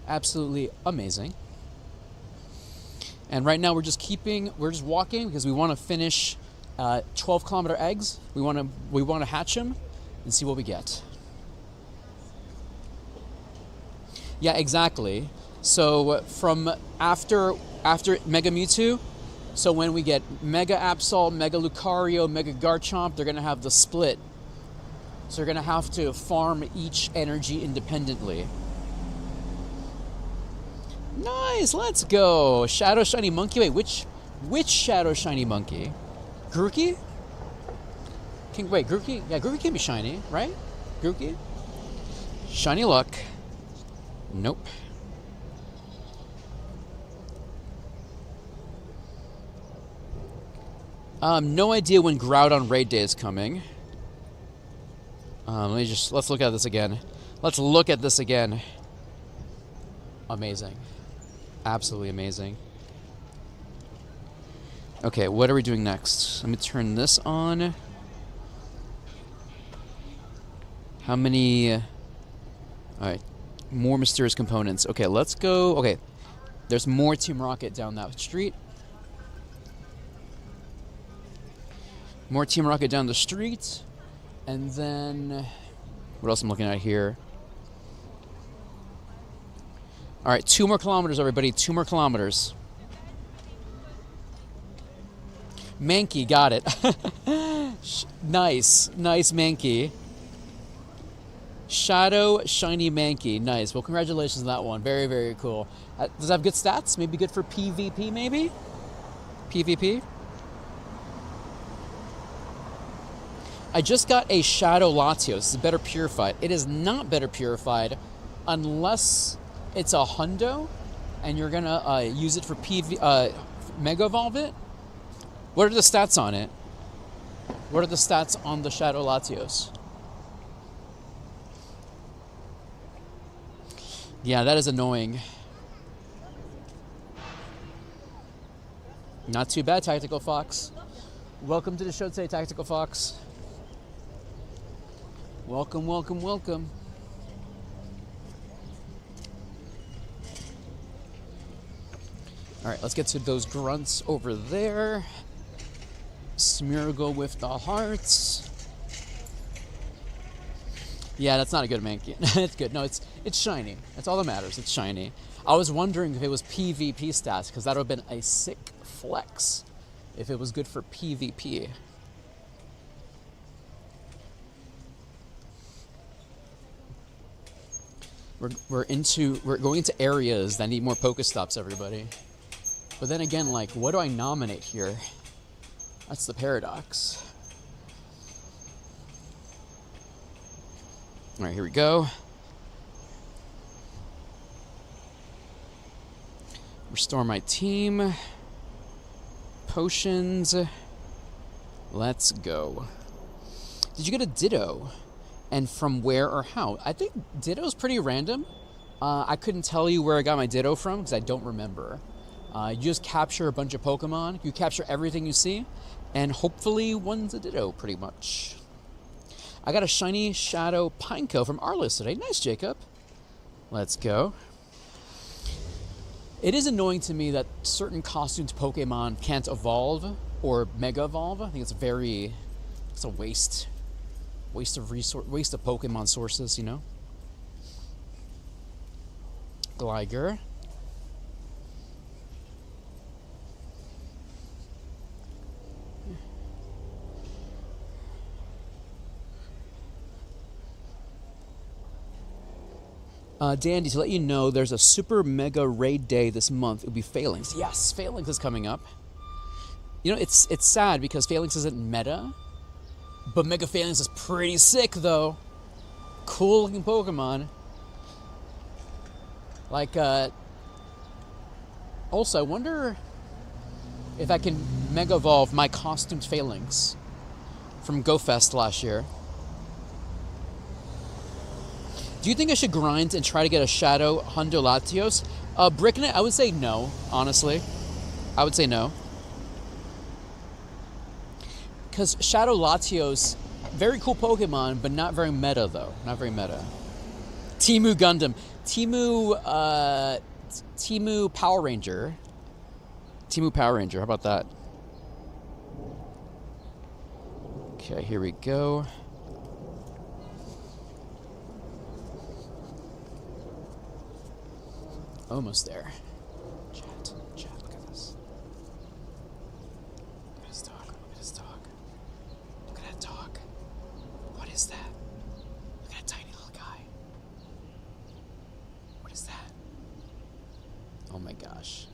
Absolutely amazing. And right now we're just walking because we want to finish 12-kilometer eggs. We want to hatch them and see what we get. Yeah, exactly. So from after Mega Mewtwo, so when we get Mega Absol, Mega Lucario, Mega Garchomp, they're going to have the split. So you're going to have to farm each energy independently. Nice, let's go. Shadow Shiny Monkey. Wait, which Shadow Shiny Monkey? Grookey? Grookey? Yeah, Grookey can be shiny, right? Grookey? Shiny Luck. Nope. No idea when Groudon Raid Day is coming. Let's look at this again. Let's look at this again. Amazing. Absolutely amazing. Okay, what are we doing next? Let me turn this on. How many... Alright. More mysterious components. Okay, let's go... Okay. There's more Team Rocket down that street. More Team Rocket down the street. And then... What else I'm looking at here? Alright, 2 more kilometers, everybody. 2 more kilometers. Mankey, got it. Nice. Nice Mankey. Shadow Shiny Mankey. Nice. Well, congratulations on that one. Very, very cool. Does it have good stats? Maybe good for PvP, maybe? PvP? I just got a Shadow Latios. It's better purified. It is not better purified unless it's a hundo and you're going to use it for Mega Evolve it. What are the stats on it? What are the stats on the Shadow Latios? Yeah, that is annoying. Not too bad, Tactical Fox. Welcome to the show today, Tactical Fox. Welcome, welcome, welcome. All right, let's get to those grunts over there. Smeargle with the hearts. Yeah, that's not a good Mankey. It's good. No, it's shiny. That's all that matters. It's shiny. I was wondering if it was PvP stats, because that would have been a sick flex if it was good for PvP. We're going into areas that need more PokéStops, everybody. But then again, like, what do I nominate here? That's the paradox. All right, here we go. Restore my team. Potions. Let's go. Did you get a Ditto? And from where or how? I think Ditto's pretty random. I couldn't tell you where I got my Ditto from because I don't remember. You just capture a bunch of Pokemon. You capture everything you see. And hopefully one's a Ditto, pretty much. I got a shiny Shadow Pineco from Arliss today. Nice, Jacob. Let's go. It is annoying to me that certain costumed Pokemon can't evolve or Mega Evolve. I think it's a waste. Waste of Pokemon sources, you know? Gligar. Dandy, to let you know, there's a Super Mega Raid Day this month. It would be Phalanx. Yes, Phalanx is coming up. You know, it's sad because Phalanx isn't meta, but Mega Phalanx is pretty sick, though. Cool looking Pokemon. Like, also, I wonder if I can Mega Evolve my costumed Phalanx from GoFest last year. Do you think I should grind and try to get a Shadow Hundo Latios? Bricknet, I would say no, honestly. I would say no. Because Shadow Latios, very cool Pokemon, but not very meta, though. Not very meta. Timu Gundam. Timu Power Ranger. Timu Power Ranger, how about that? Okay, here we go. Almost there. Chat, look at this. Look at his dog, look at his dog. Look at that dog. What is that? Look at that tiny little guy. What is that? Oh my gosh.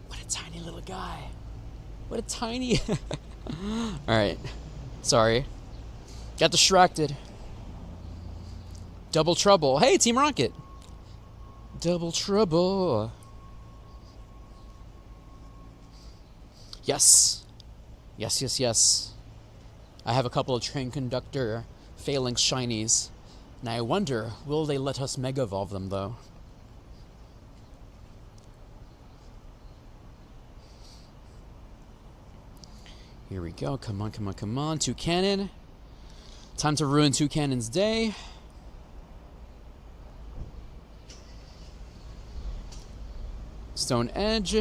What a tiny little guy. What a tiny... Alright. Sorry. Got distracted. Double Trouble. Hey, Team Rocket. Double Trouble. Yes. Yes. I have a couple of Train Conductor Phalanx Shinies. Now I wonder, will they let us Mega Evolve them, though? Here we go. Come on. Toucannon. Time to ruin Toucannon's day. Stone Edge.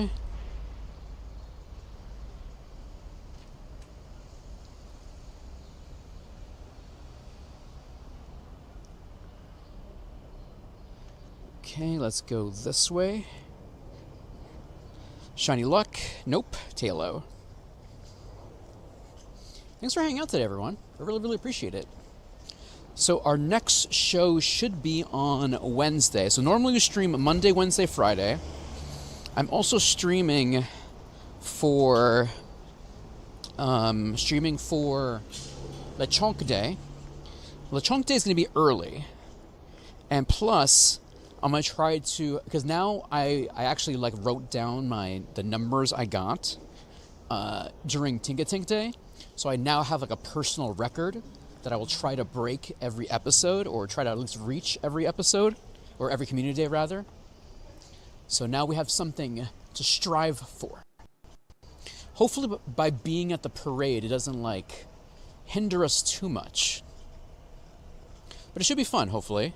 Okay, let's go this way. Shiny Luck. Nope. Tailo. Thanks for hanging out today, everyone. I really appreciate it. So our next show should be on Wednesday. So normally we stream Monday, Wednesday, Friday. I'm also streaming for Lechonk Day. Lechonk Day is going to be early. And plus, I'm going to try to... Because now I actually wrote down the numbers I got during Tinka Day. So I now have a personal record that I will try to break every episode, or try to at least reach every episode, or every community day rather. So now we have something to strive for. Hopefully by being at the parade, it doesn't hinder us too much. But it should be fun, hopefully.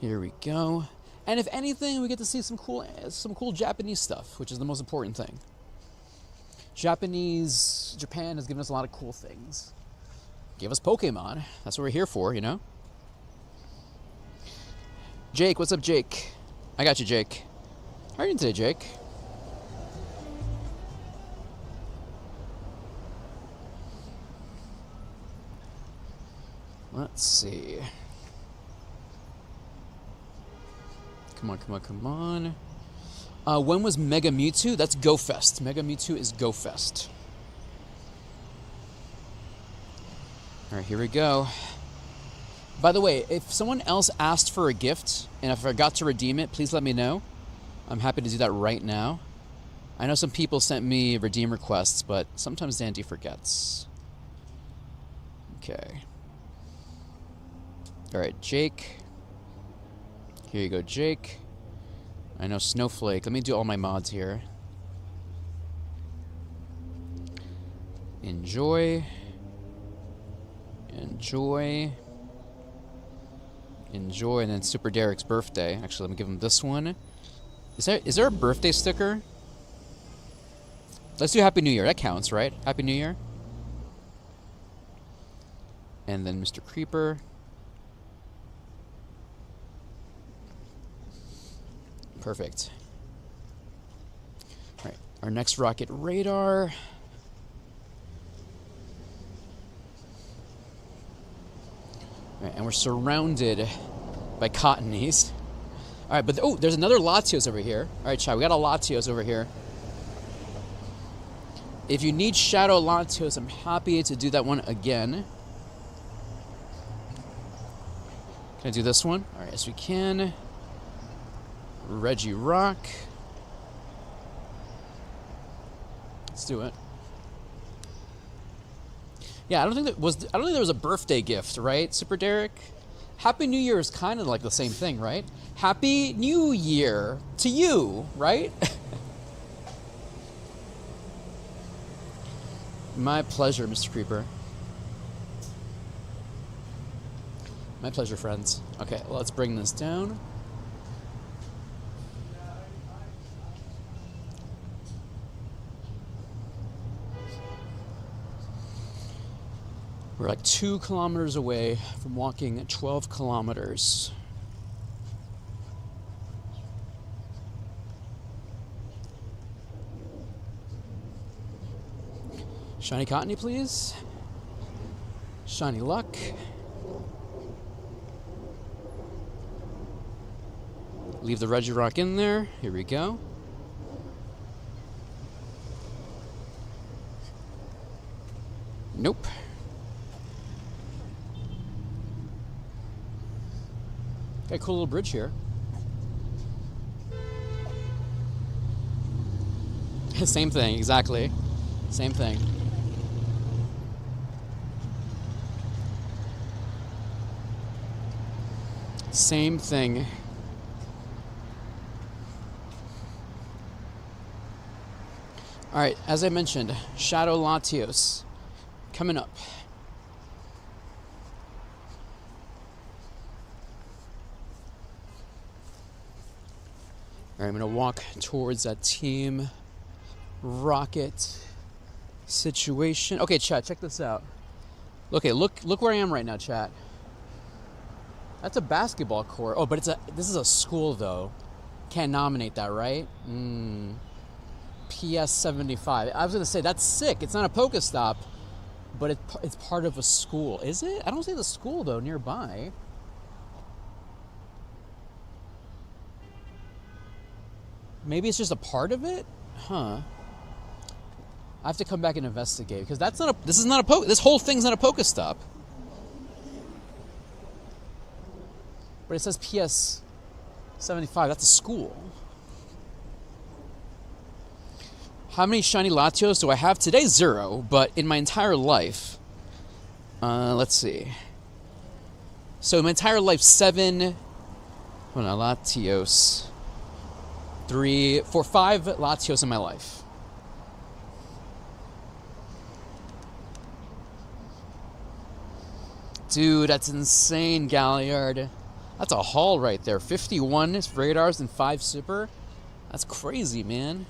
Here we go. And if anything, we get to see some cool Japanese stuff, which is the most important thing. Japan has given us a lot of cool things. Give us Pokemon. That's what we're here for, you know? Jake, what's up, Jake? I got you, Jake. How are you doing today, Jake? Let's see. Come on. When was Mega Mewtwo? That's Go Fest. Mega Mewtwo is Go Fest. All right, here we go. By the way, if someone else asked for a gift, and if I forgot to redeem it, please let me know. I'm happy to do that right now. I know some people sent me redeem requests, but sometimes Dandy forgets. Okay. All right, Jake. Here you go, Jake. I know Snowflake. Let me do all my mods here. Enjoy. And then Super Derek's birthday. Actually, let me give him this one. Is there a birthday sticker? Let's do Happy New Year. That counts, right? Happy New Year. And then Mr. Creeper. Perfect. All right, our next rocket, Radar. All right, and we're surrounded by Cottonies. All right, but there's another Latios over here. All right, chat, we got a Latios over here. If you need Shadow Latios, I'm happy to do that one again. Can I do this one? All right, yes, we can. Reggie Rock. Let's do it. Yeah, I don't think there was a birthday gift, right, Super Derek? Happy New Year is kind of like the same thing, right? Happy New Year to you, right? My pleasure, Mr. Creeper. My pleasure, friends. Okay, let's bring this down. We're like 2 kilometers away from walking 12 kilometers. Shiny Cottony, please. Shiny Luck. Leave the Regirock in there. Here we go. Nope. Got a cool little bridge here. Same thing, exactly. Same thing. Same thing. All right, as I mentioned, Shadow Latios coming up. All right, I'm gonna walk towards that Team Rocket situation. Okay, chat, check this out. Okay, look where I am right now, chat. That's a basketball court. Oh, but this is a school though. Can't nominate that, right? PS 75. I was gonna say that's sick. It's not a PokéStop, but it's part of a school. Is it? I don't see the school though nearby. Maybe it's just a part of it? Huh. I have to come back and investigate because that's not a. This is not a this whole thing's not a PokéStop. But it says PS 75. That's a school. How many shiny Latios do I have today? 0. But in my entire life, let's see. So in my entire life, 7. Hold on, Latios. 3, 4, 5 Latios in my life. Dude, that's insane, Galliard. That's a haul right there. 51 radars and 5 super. That's crazy, man.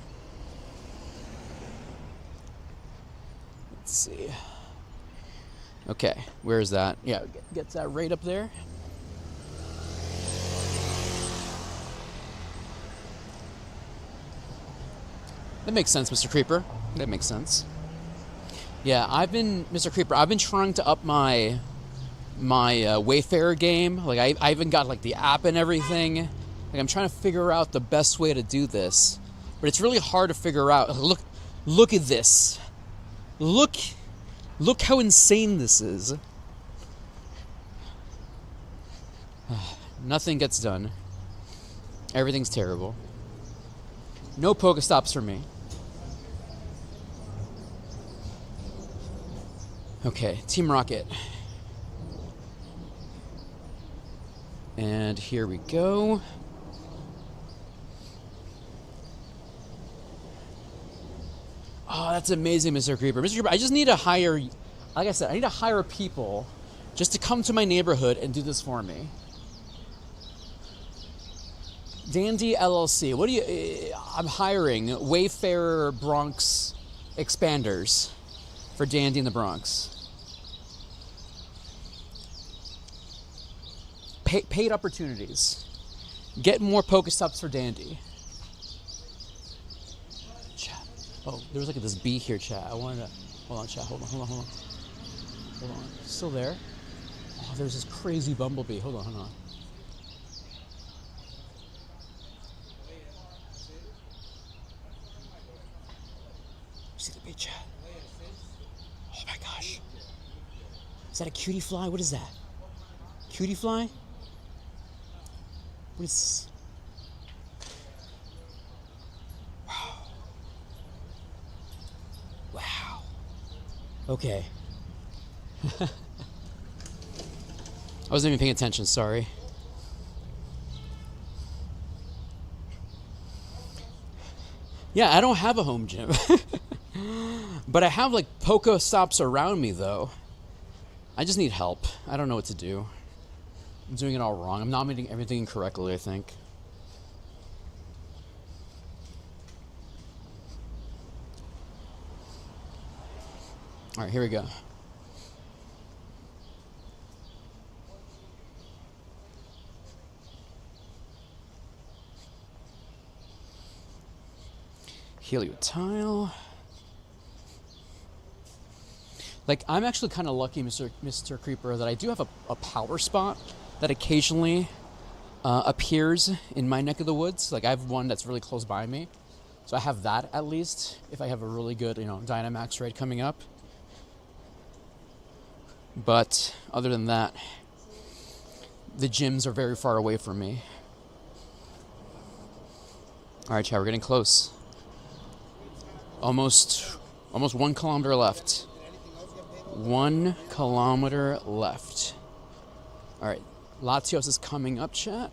Let's see. Okay, where is that? Yeah, gets that right up there. That makes sense, Mr. Creeper. That makes sense. Yeah, Mr. Creeper, I've been trying to up my Wayfarer game. Like I even got like the app and everything. Like I'm trying to figure out the best way to do this, but it's really hard to figure out. Look at this. Look how insane this is. Nothing gets done. Everything's terrible. No PokéStops for me. Okay, Team Rocket. And here we go. Oh, that's amazing, Mr. Creeper. Mr. Creeper, I just need to hire, like I said, I need to hire people just to come to my neighborhood and do this for me. Dandy LLC. What do you... I'm hiring Wayfarer Bronx expanders for Dandy in the Bronx. Paid opportunities. Get more PokéStops for Dandy. Chat. Oh, there was like this bee here, chat. I wanted to... Hold on, chat. Hold on. Hold on. Still there? Oh, there's this crazy bumblebee. Hold on. See the bee, chat? Oh my gosh. Is that a cutie fly? What is that? Cutie fly? What is this? Wow. Okay. I wasn't even paying attention, sorry. Yeah, I don't have a home gym. But I have like PokéStops around me though. I just need help. I don't know what to do. I'm doing it all wrong. I'm nominating everything incorrectly, I think. Alright, here we go. Heliotile. Like, I'm actually kind of lucky, Mr. Creeper, that I do have a power spot that occasionally appears in my neck of the woods. Like, I have one that's really close by me. So I have that, at least, if I have a really good, Dynamax raid coming up. But, other than that, the gyms are very far away from me. Alright, chat, we're getting close. Almost 1 kilometer left. 1 kilometer left. Alright, Latios is coming up, chat.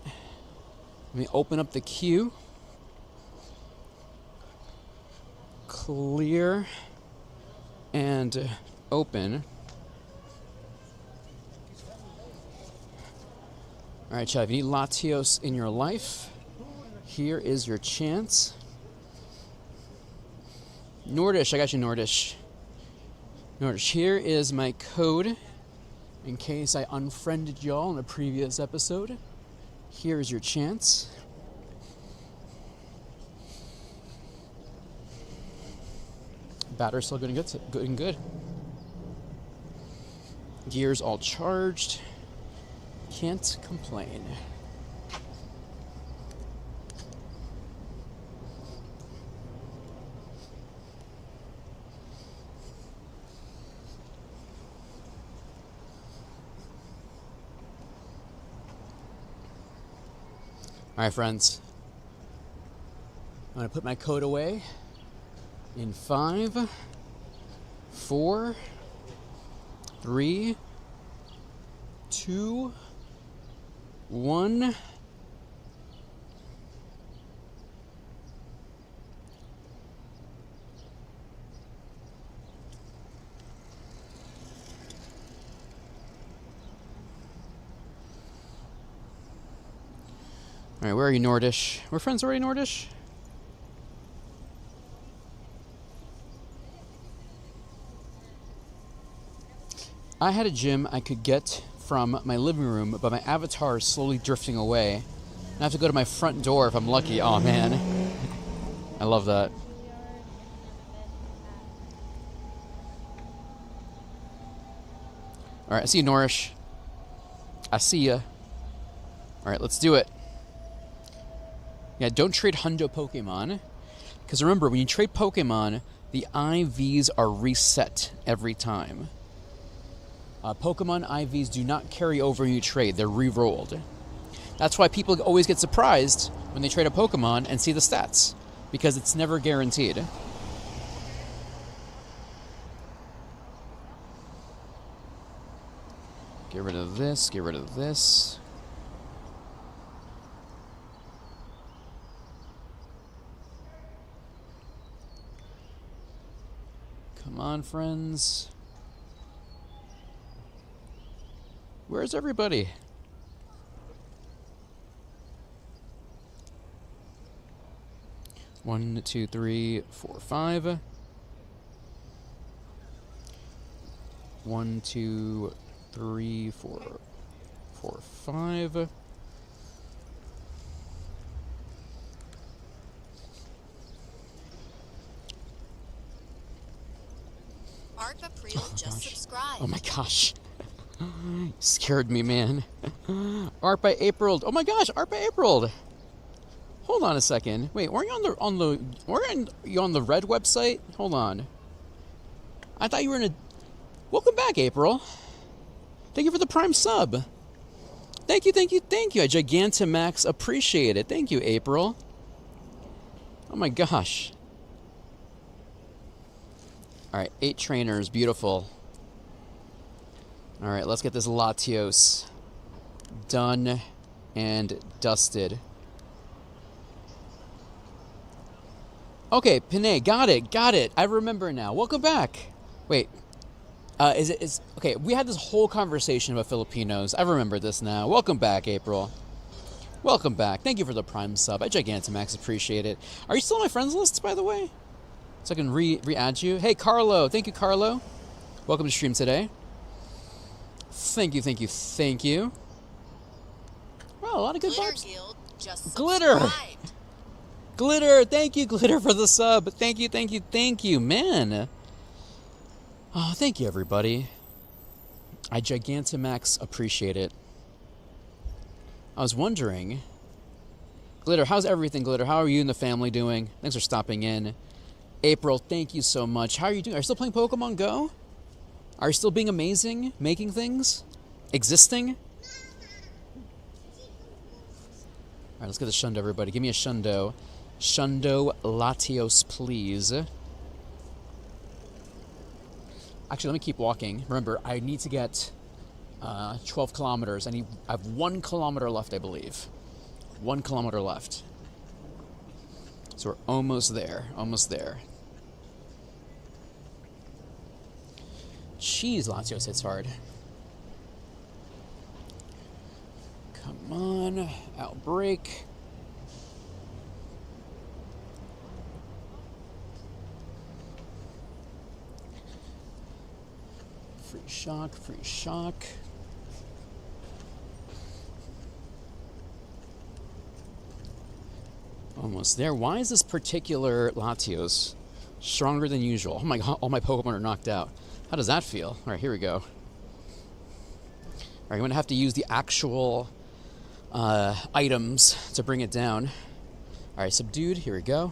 Let me open up the queue. Clear and open. Alright, chat, if you need Latios in your life, here is your chance. Nordish, I got you, Nordish. Nordish, here is my code in case I unfriended y'all in a previous episode. Here is your chance. Battery's still good and good. Gears all charged. Can't complain. All right, friends. I'm going to put my code away in 5, 4, 3, 2, 1. All right, where are you, Nordish? We're friends already, Nordish? I had a gym I could get from my living room, but my avatar is slowly drifting away. And I have to go to my front door if I'm lucky. Oh, man. I love that. All right, I see you, Nordish. I see ya. All right, let's do it. Yeah, don't trade Hundo Pokemon. Because remember, when you trade Pokemon, the IVs are reset every time. Pokemon IVs do not carry over when you trade. They're re-rolled. That's why people always get surprised when they trade a Pokemon and see the stats. Because it's never guaranteed. Get rid of this, get rid of this. Come on, friends. Where's everybody? One, two, three, 4, 5. 1, 2, 3, 4, 5. Just subscribe. Oh my gosh. Scared me, man. Art by April. Oh my gosh, Art by April. Hold on a second. Wait, weren't you on the Red website? Hold on. I thought you were in a... Welcome back, April. Thank you for the Prime sub. Thank you, thank you, thank you. I Gigantamax appreciate it. Thank you, April. Oh my gosh. Alright, 8 trainers. Beautiful. Alright, let's get this Latios. Done and dusted. Okay, Pinay, got it. I remember now. Welcome back. Wait, okay? We had this whole conversation about Filipinos. I remember this now. Welcome back, April. Welcome back. Thank you for the Prime sub. I Gigantamax appreciate it. Are you still on my friends list, by the way? So I can re-add you. Hey, Carlo. Thank you, Carlo. Welcome to stream today. Thank you. Wow, a lot of good vibes. Glitter. Glitter, thank you, Glitter, for the sub. Thank you, man. Oh, thank you, everybody. I Gigantamax appreciate it. I was wondering, Glitter, how's everything, Glitter? How are you and the family doing? Thanks for stopping in. April, thank you so much. How are you doing? Are you still playing Pokemon Go? Are you still being amazing? Making things? Existing? All right, let's get a shundo, everybody. Give me a shundo. Shundo Latios, please. Actually, let me keep walking. Remember, I need to get 12 kilometers. I have 1 kilometer left, I believe. 1 kilometer left. So we're almost there. Jeez, Latios hits hard. Come on, outbreak. Free shock. Almost there. Why is this particular Latios stronger than usual? Oh my god, all my Pokemon are knocked out. How does that feel? All right, here we go. All right, I'm going to have to use the actual items to bring it down. All right, subdued. Here we go.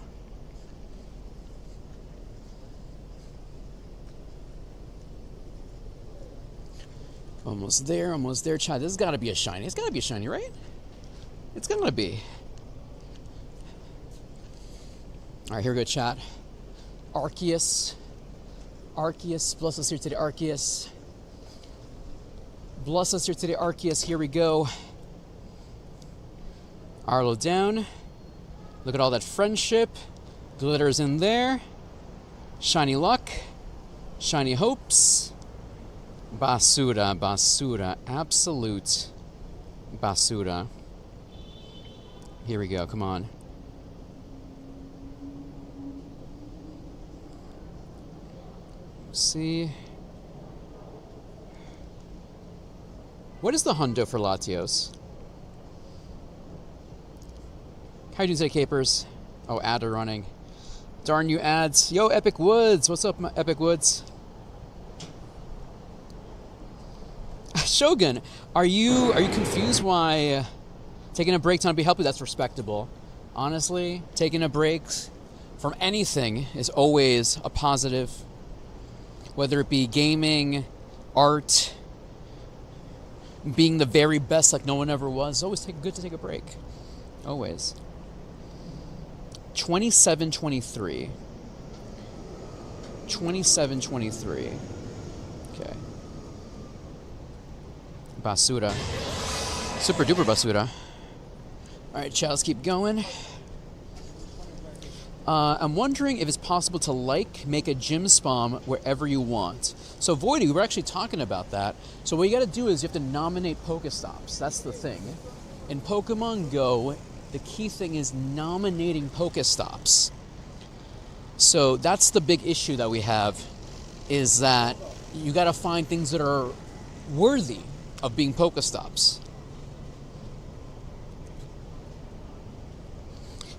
Almost there, Chad. This has got to be a shiny. It's got to be a shiny, right? It's going to be. All right, here we go, chat. Arceus. Bless us here today, Arceus. Here we go. Arlo down. Look at all that friendship. Glitter's in there. Shiny luck. Shiny hopes. Basura. Absolute basura. Here we go. Come on. See. What is the hundo for Latios? How you doing today, Capers? Oh, ad are running. Darn you ads. Yo, Epic Woods. What's up, Epic Woods? Shogun, are you confused why taking a break to be helpful? That's respectable. Honestly, taking a break from anything is always a positive. Whether it be gaming, art, being the very best like no one ever was, it's always good to take a break. Always. 27-23. 27-23. Okay. Basura. Super duper basura. Alright, chat, let's keep going. I'm wondering if it's possible to make a gym spam wherever you want. So Voidy, we were actually talking about that. So what you gotta do is you have to nominate PokéStops. That's the thing. In Pokemon Go, the key thing is nominating PokéStops. So that's the big issue that we have, is that you gotta find things that are worthy of being PokéStops.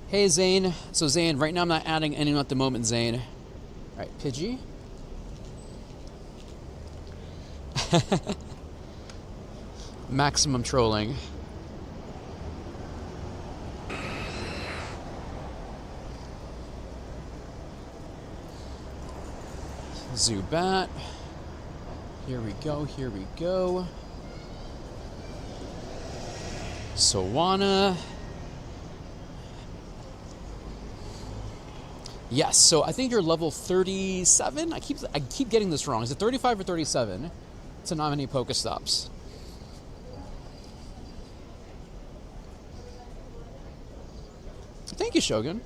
Hey, Zane. So, Zane, right now I'm not adding anyone at the moment, Zane. All right, Pidgey. Maximum trolling. Zubat. Here we go. Sawana. Yes, so I think you're level 37. I keep getting this wrong. Is it 35 or 37 to nominate PokéStops? Thank you, Shogun.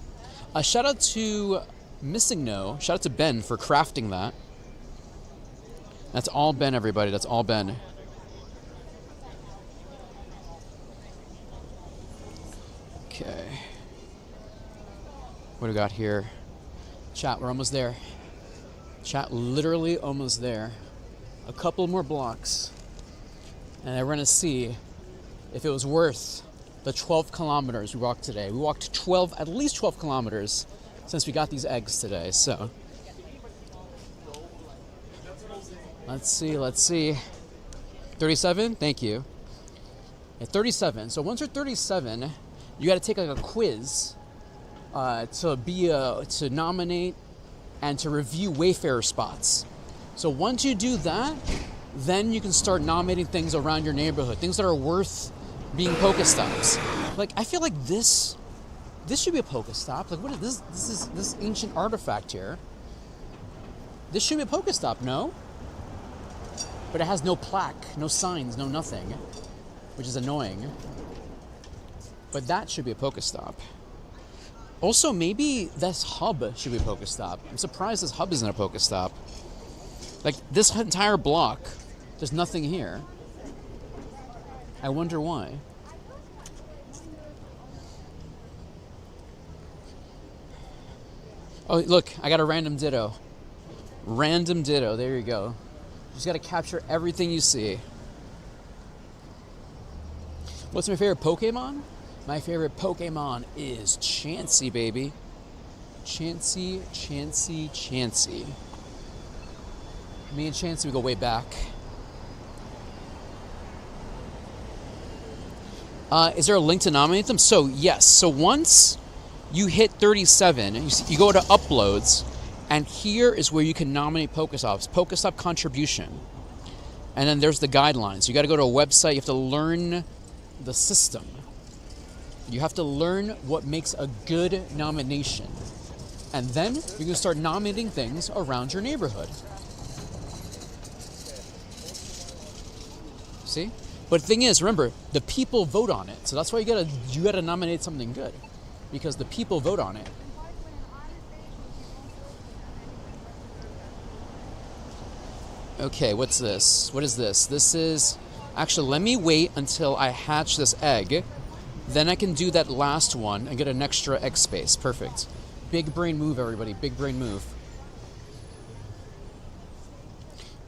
Shout out to Missing No. Shout out to Ben for crafting that. That's all Ben, everybody. That's all Ben. Okay. What do we got here? Chat, we're almost there. Chat, literally almost there. A couple more blocks. And we're going to see if it was worth the 12 kilometers we walked today. We walked at least 12 kilometers since we got these eggs today. So, let's see. 37? Thank you. At 37. So once you're 37, you got to take like a quiz to nominate and to review Wayfarer spots. So once you do that, then you can start nominating things around your neighborhood, things that are worth being PokéStops. Like, I feel like this should be a PokéStop. Like, what is this? This is this ancient artifact here. This should be a PokéStop, no? But it has no plaque, no signs, no nothing, which is annoying. But that should be a PokéStop. Also, maybe this hub should be a PokéStop. I'm surprised this hub isn't a PokéStop. Like, this entire block, there's nothing here. I wonder why. Oh, look, I got a random ditto. Random ditto, there you go. You just gotta capture everything you see. What's my favorite Pokemon? My favorite Pokemon is Chansey, baby. Chansey. Me and Chansey, we go way back. Is there a link to nominate them? So, yes. So once you hit 37, you go to uploads, and here is where you can nominate PokéStops. PokéStop contribution. And then there's the guidelines. You got to go to a website. You have to learn the system. You have to learn what makes a good nomination. And then you can start nominating things around your neighborhood. See? But the thing is, remember, the people vote on it. So that's why you gotta nominate something good. Because the people vote on it. Okay, what's this? What is this? This is... Actually, let me wait until I hatch this egg. Then I can do that last one and get an extra egg space. Perfect. Big brain move, everybody. Big brain move.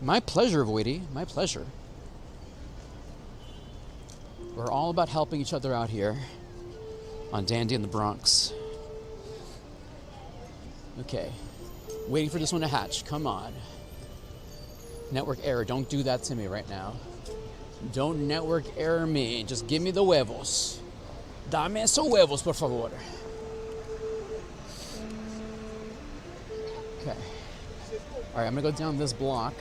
My pleasure, Voidy. My pleasure. We're all about helping each other out here on Dandy in the Bronx. Okay. Waiting for this one to hatch. Come on. Network error. Don't do that to me right now. Don't network error me. Just give me the huevos. Dame esos huevos, por favor. Okay. All right, I'm going to go down this block.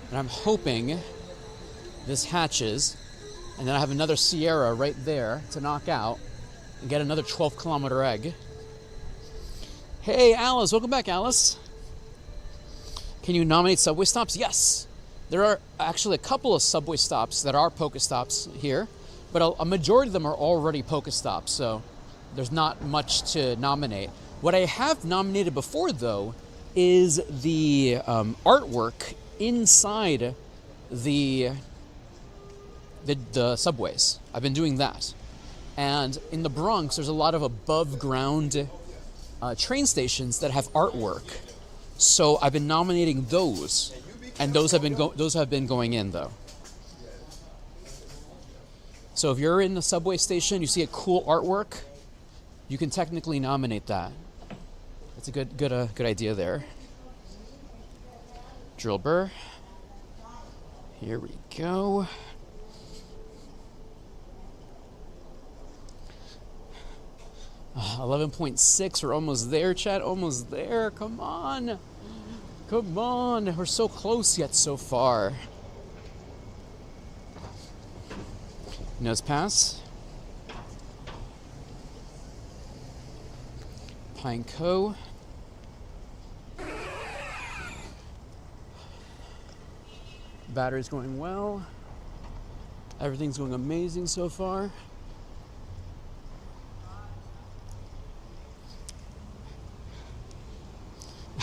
And I'm hoping this hatches. And then I have another Sierra right there to knock out and get another 12-kilometer egg. Hey, Alice. Welcome back, Alice. Can you nominate subway stops? Yes. There are actually a couple of subway stops that are PokéStops here, but a majority of them are already PokéStops, so there's not much to nominate. What I have nominated before, though, is the artwork inside the subways. I've been doing that. And in the Bronx, there's a lot of above-ground train stations that have artwork. So I've been nominating those, and those have been going in, though. So if you're in the subway station, you see a cool artwork, you can technically nominate that. That's a good idea there. Drill burr. Here we go. Oh, 11.6. We're almost there, chat. Almost there. Come on. Come on. We're so close yet so far. Nose pass. Pine Co. Battery's going well. Everything's going amazing so far.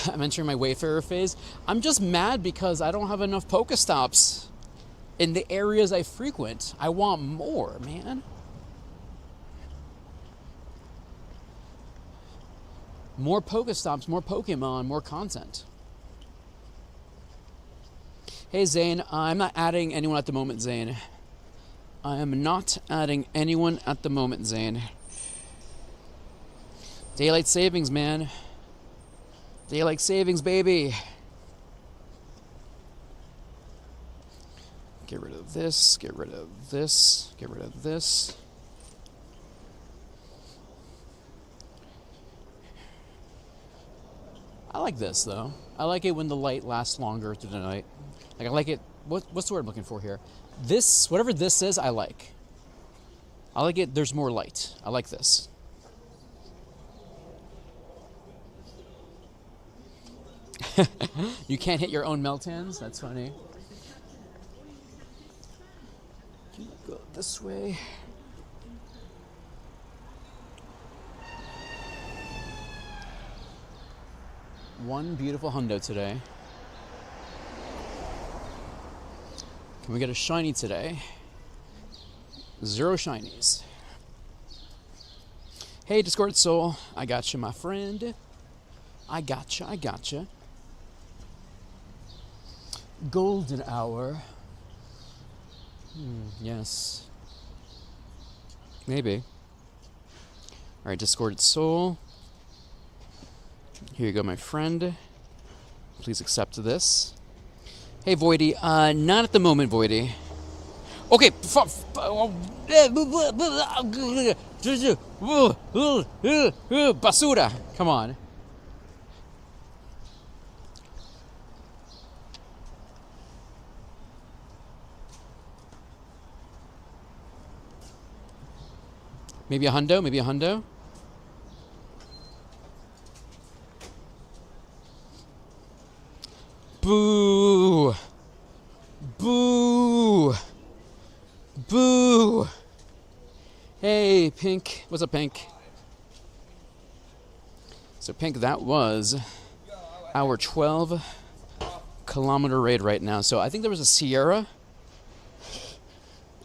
I'm entering my Wayfarer phase. I'm just mad because I don't have enough PokéStops in the areas I frequent. I want more, man. More PokéStops, more Pokemon, more content. Hey, Zane, I'm not adding anyone at the moment, Zane. I am not adding anyone at the moment, Zane. Daylight savings, man. Daylight savings, baby. Get rid of this, get rid of this, get rid of this. I like this, though. I like it when the light lasts longer through the night. Like, I like it. What's the word I'm looking for here? This, whatever this is, I like. I like it. There's more light. I like this. You can't hit your own Meltans? That's funny. Go this way. One beautiful hundo today. Can we get a shiny today? 0 shinies. Hey, Discord Soul. I got you, my friend. I gotcha, I gotcha. Golden hour. Yes. Maybe. Alright, Discord Soul. Here you go, my friend. Please accept this. Hey, Voidy. Not at the moment, Voidy. Okay. Basura. Come on. Maybe a hundo? Maybe a hundo? Boo! Boo! Boo! Hey, Pink. What's up, Pink? So, Pink, that was our 12-kilometer raid right now. So, I think there was a Sierra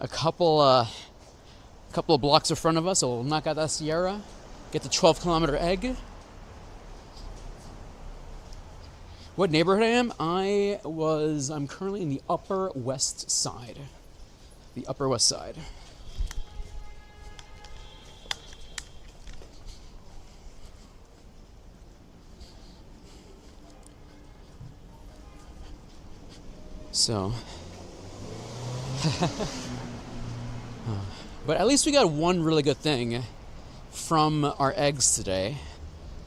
a couple of blocks in front of us. So, we'll knock out that Sierra, get the 12-kilometer egg. What neighborhood I am? I'm currently in the Upper West Side. The Upper West Side. So. But at least we got one really good thing from our eggs today.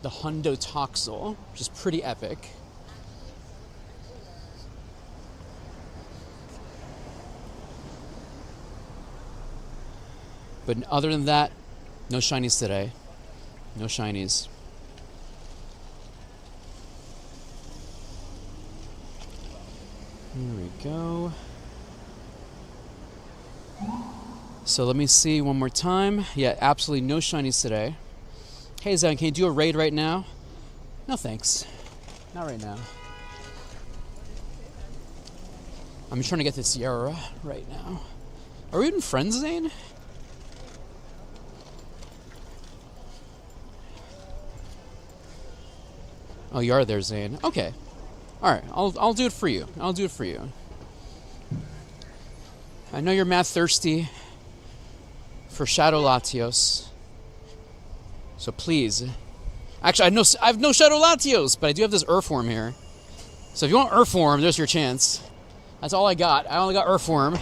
The Hundo Toxel, which is pretty epic. But other than that, no shinies today. No shinies. Here we go. So let me see one more time. Yeah, absolutely no shinies today. Hey, Zan, can you do a raid right now? No, thanks. Not right now. I'm trying to get to Sierra right now. Are we even friends, Zane? Oh, you are there, Zane. Okay. All right. I'll do it for you. I'll do it for you. I know you're mad thirsty for Shadow Latios. So please. Actually, I have no Shadow Latios, but I do have this Earthworm here. So if you want Earthworm, there's your chance. That's all I got. I only got Earthworm.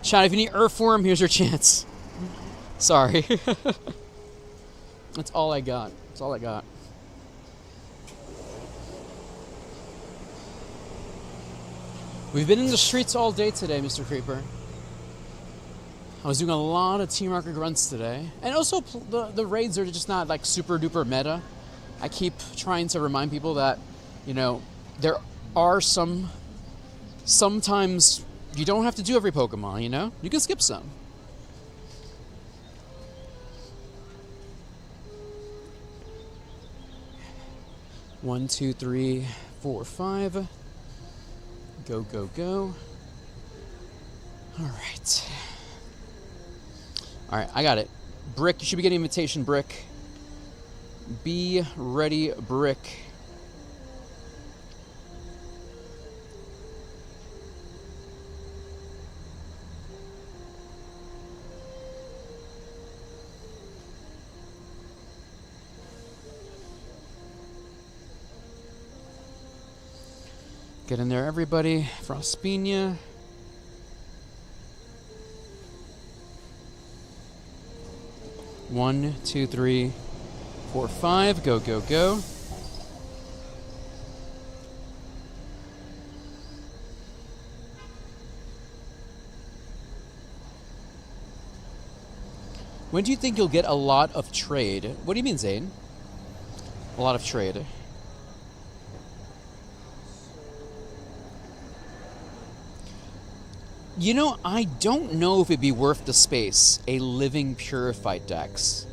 Shadow, if you need Earthworm, here's your chance. Sorry. That's all I got. That's all I got. We've been in the streets all day today, Mr. Creeper. I was doing a lot of Team Rocket grunts today. And also, the raids are just not, like, super duper meta. I keep trying to remind people that, you know, there are sometimes you don't have to do every Pokemon, you know? You can skip some. 1, 2, 3, 4, 5. Go, go, go. All right. All right, I got it. Brick, you should be getting an invitation, Brick. Be ready, Brick. Get in there, everybody. Frospinia. One, two, three, 4, 5. Go, go, go. When do you think you'll get a lot of trade? What do you mean, Zane? A lot of trade. You know, I don't know if it'd be worth the space, a living purified dex.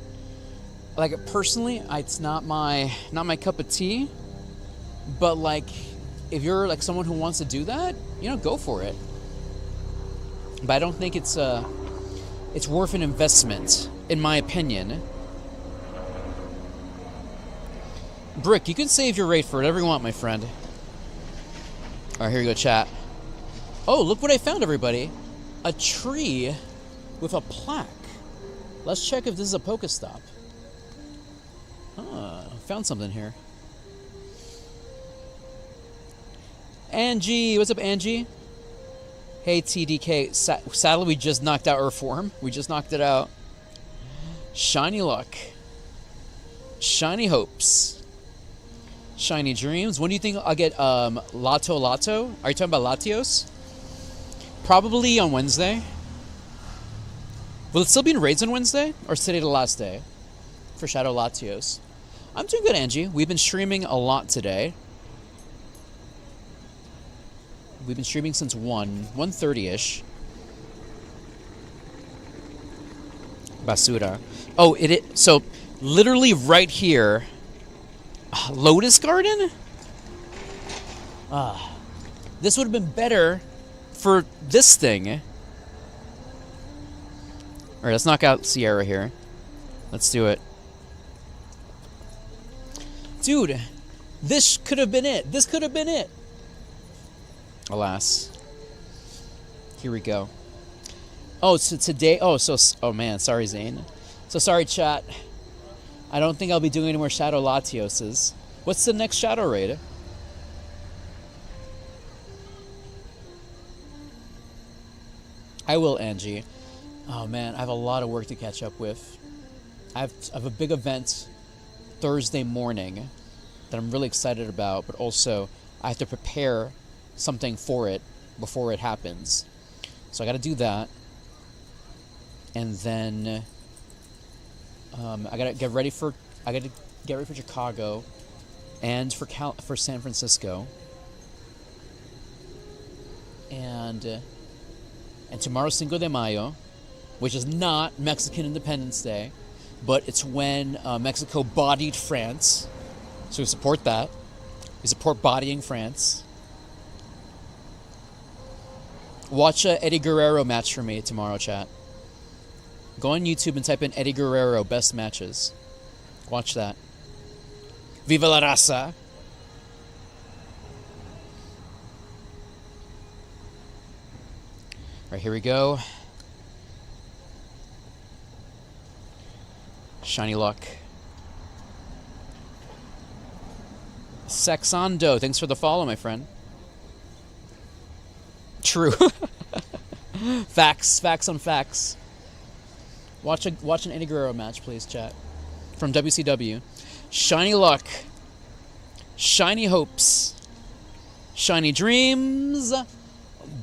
Like, personally, it's not my cup of tea. But, like, if you're, like, someone who wants to do that, you know, go for it. But I don't think it's worth an investment, in my opinion. Brick, you can save your rate for whatever you want, my friend. Alright, here you go, chat. Oh, look what I found, everybody. A tree with a plaque. Let's check if this is a PokéStop. Found something here. Angie, what's up, Angie? Hey, TDK. Sadly, we just knocked out Earth Form. We just knocked it out. Shiny luck. Shiny hopes. Shiny dreams. When do you think I'll get Lato? Are you talking about Latios? Probably on Wednesday. Will it still be in raids on Wednesday? Or is today the last day for Shadow Latios? I'm doing good, Angie. We've been streaming a lot today. We've been streaming since 1:30-ish. Basura. Oh, so literally right here. Lotus Garden? This would have been better for this thing. Alright, let's knock out Sierra here. Let's do it. Dude, this could have been it. This could have been it. Alas. Here we go. Oh, so today... Oh, man, sorry, Zane. So sorry, chat. I don't think I'll be doing any more Shadow Latioses. What's the next Shadow Raid? I will, Angie. Oh, man, I have a lot of work to catch up with. I have a big event Thursday morning that I'm really excited about, but also I have to prepare something for it before it happens. So I got to do that. And then I got to get ready for Chicago and for San Francisco. And tomorrow's Cinco de Mayo, which is not Mexican Independence Day, but it's when Mexico bodied France. So we support that. We support bodying France. Watch a Eddie Guerrero match for me tomorrow, chat. Go on YouTube and type in Eddie Guerrero best matches. Watch that. Viva la raza! Right, here we go. Shiny luck. Sexondo, thanks for the follow, my friend. True. Facts on facts. Watch an Eddie Guerrero match, please, chat. From WCW. Shiny luck. Shiny hopes. Shiny dreams.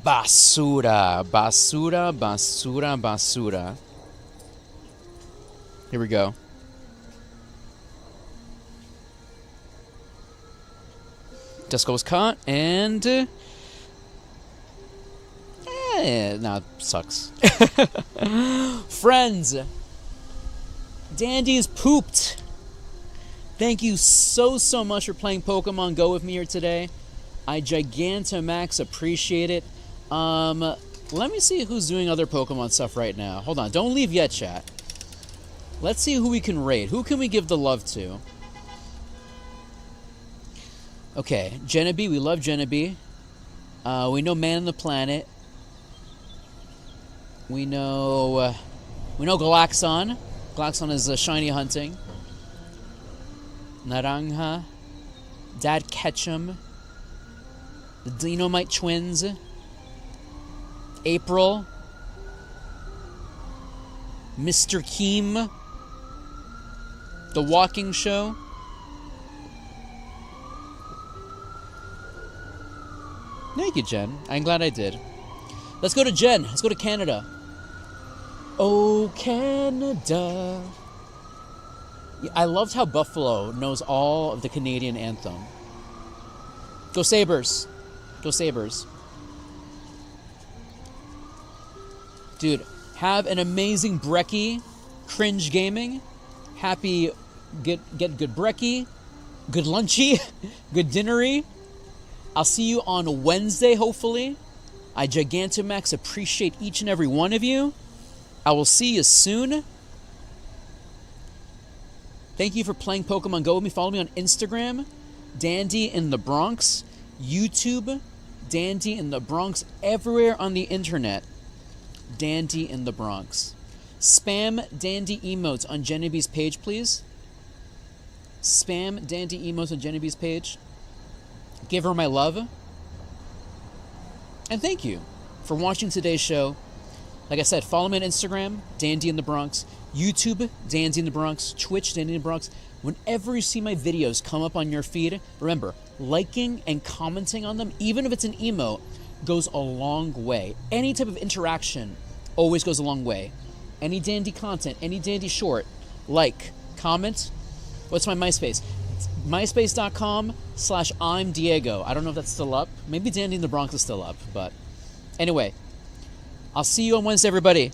Basura. Basura, basura, basura. Here we go. Disco was caught, and... no, it sucks. Friends! Dandy's pooped. Thank you so much for playing Pokemon Go with me here today. I Gigantamax appreciate it. Let me see who's doing other Pokemon stuff right now. Hold on, don't leave yet, chat. Let's see who we can rate. Who can we give the love to? Okay, Genevieve, we love Genevieve. We know Man on the Planet. We know Galaxon. Galaxon is shiny hunting. Naranja. Dad Ketchum. The Dynamite Twins. April. Mr. Keem. The Walking Show. Thank you, Jen. I'm glad I did. Let's go to Jen. Let's go to Canada. Oh, Canada. I loved how Buffalo knows all of the Canadian anthem. Go Sabres. Go Sabres. Dude, have an amazing brekkie. Cringe gaming. Happy, get good brekkie. Good lunchy. Good dinnery. I'll see you on Wednesday, hopefully. I Gigantamax appreciate each and every one of you. I will see you soon. Thank you for playing Pokemon Go with me. Follow me on Instagram, Dandy in the Bronx. YouTube, Dandy in the Bronx. Everywhere on the internet, Dandy in the Bronx. Spam Dandy emotes on Genevieve's page, please. Spam Dandy emotes on Genevieve's page. Give her my love. And thank you for watching today's show. Like I said, follow me on Instagram, Dandy in the Bronx. YouTube, Dandy in the Bronx. Twitch, Dandy in the Bronx. Whenever you see my videos come up on your feed, remember, liking and commenting on them, even if it's an emote, goes a long way. Any type of interaction always goes a long way. Any Dandy content, any Dandy short, like, comment. What's my MySpace? MySpace.com/I'm Diego. I don't know if that's still up. Maybe Dandy in the Bronx is still up, but anyway, I'll see you on Wednesday, everybody.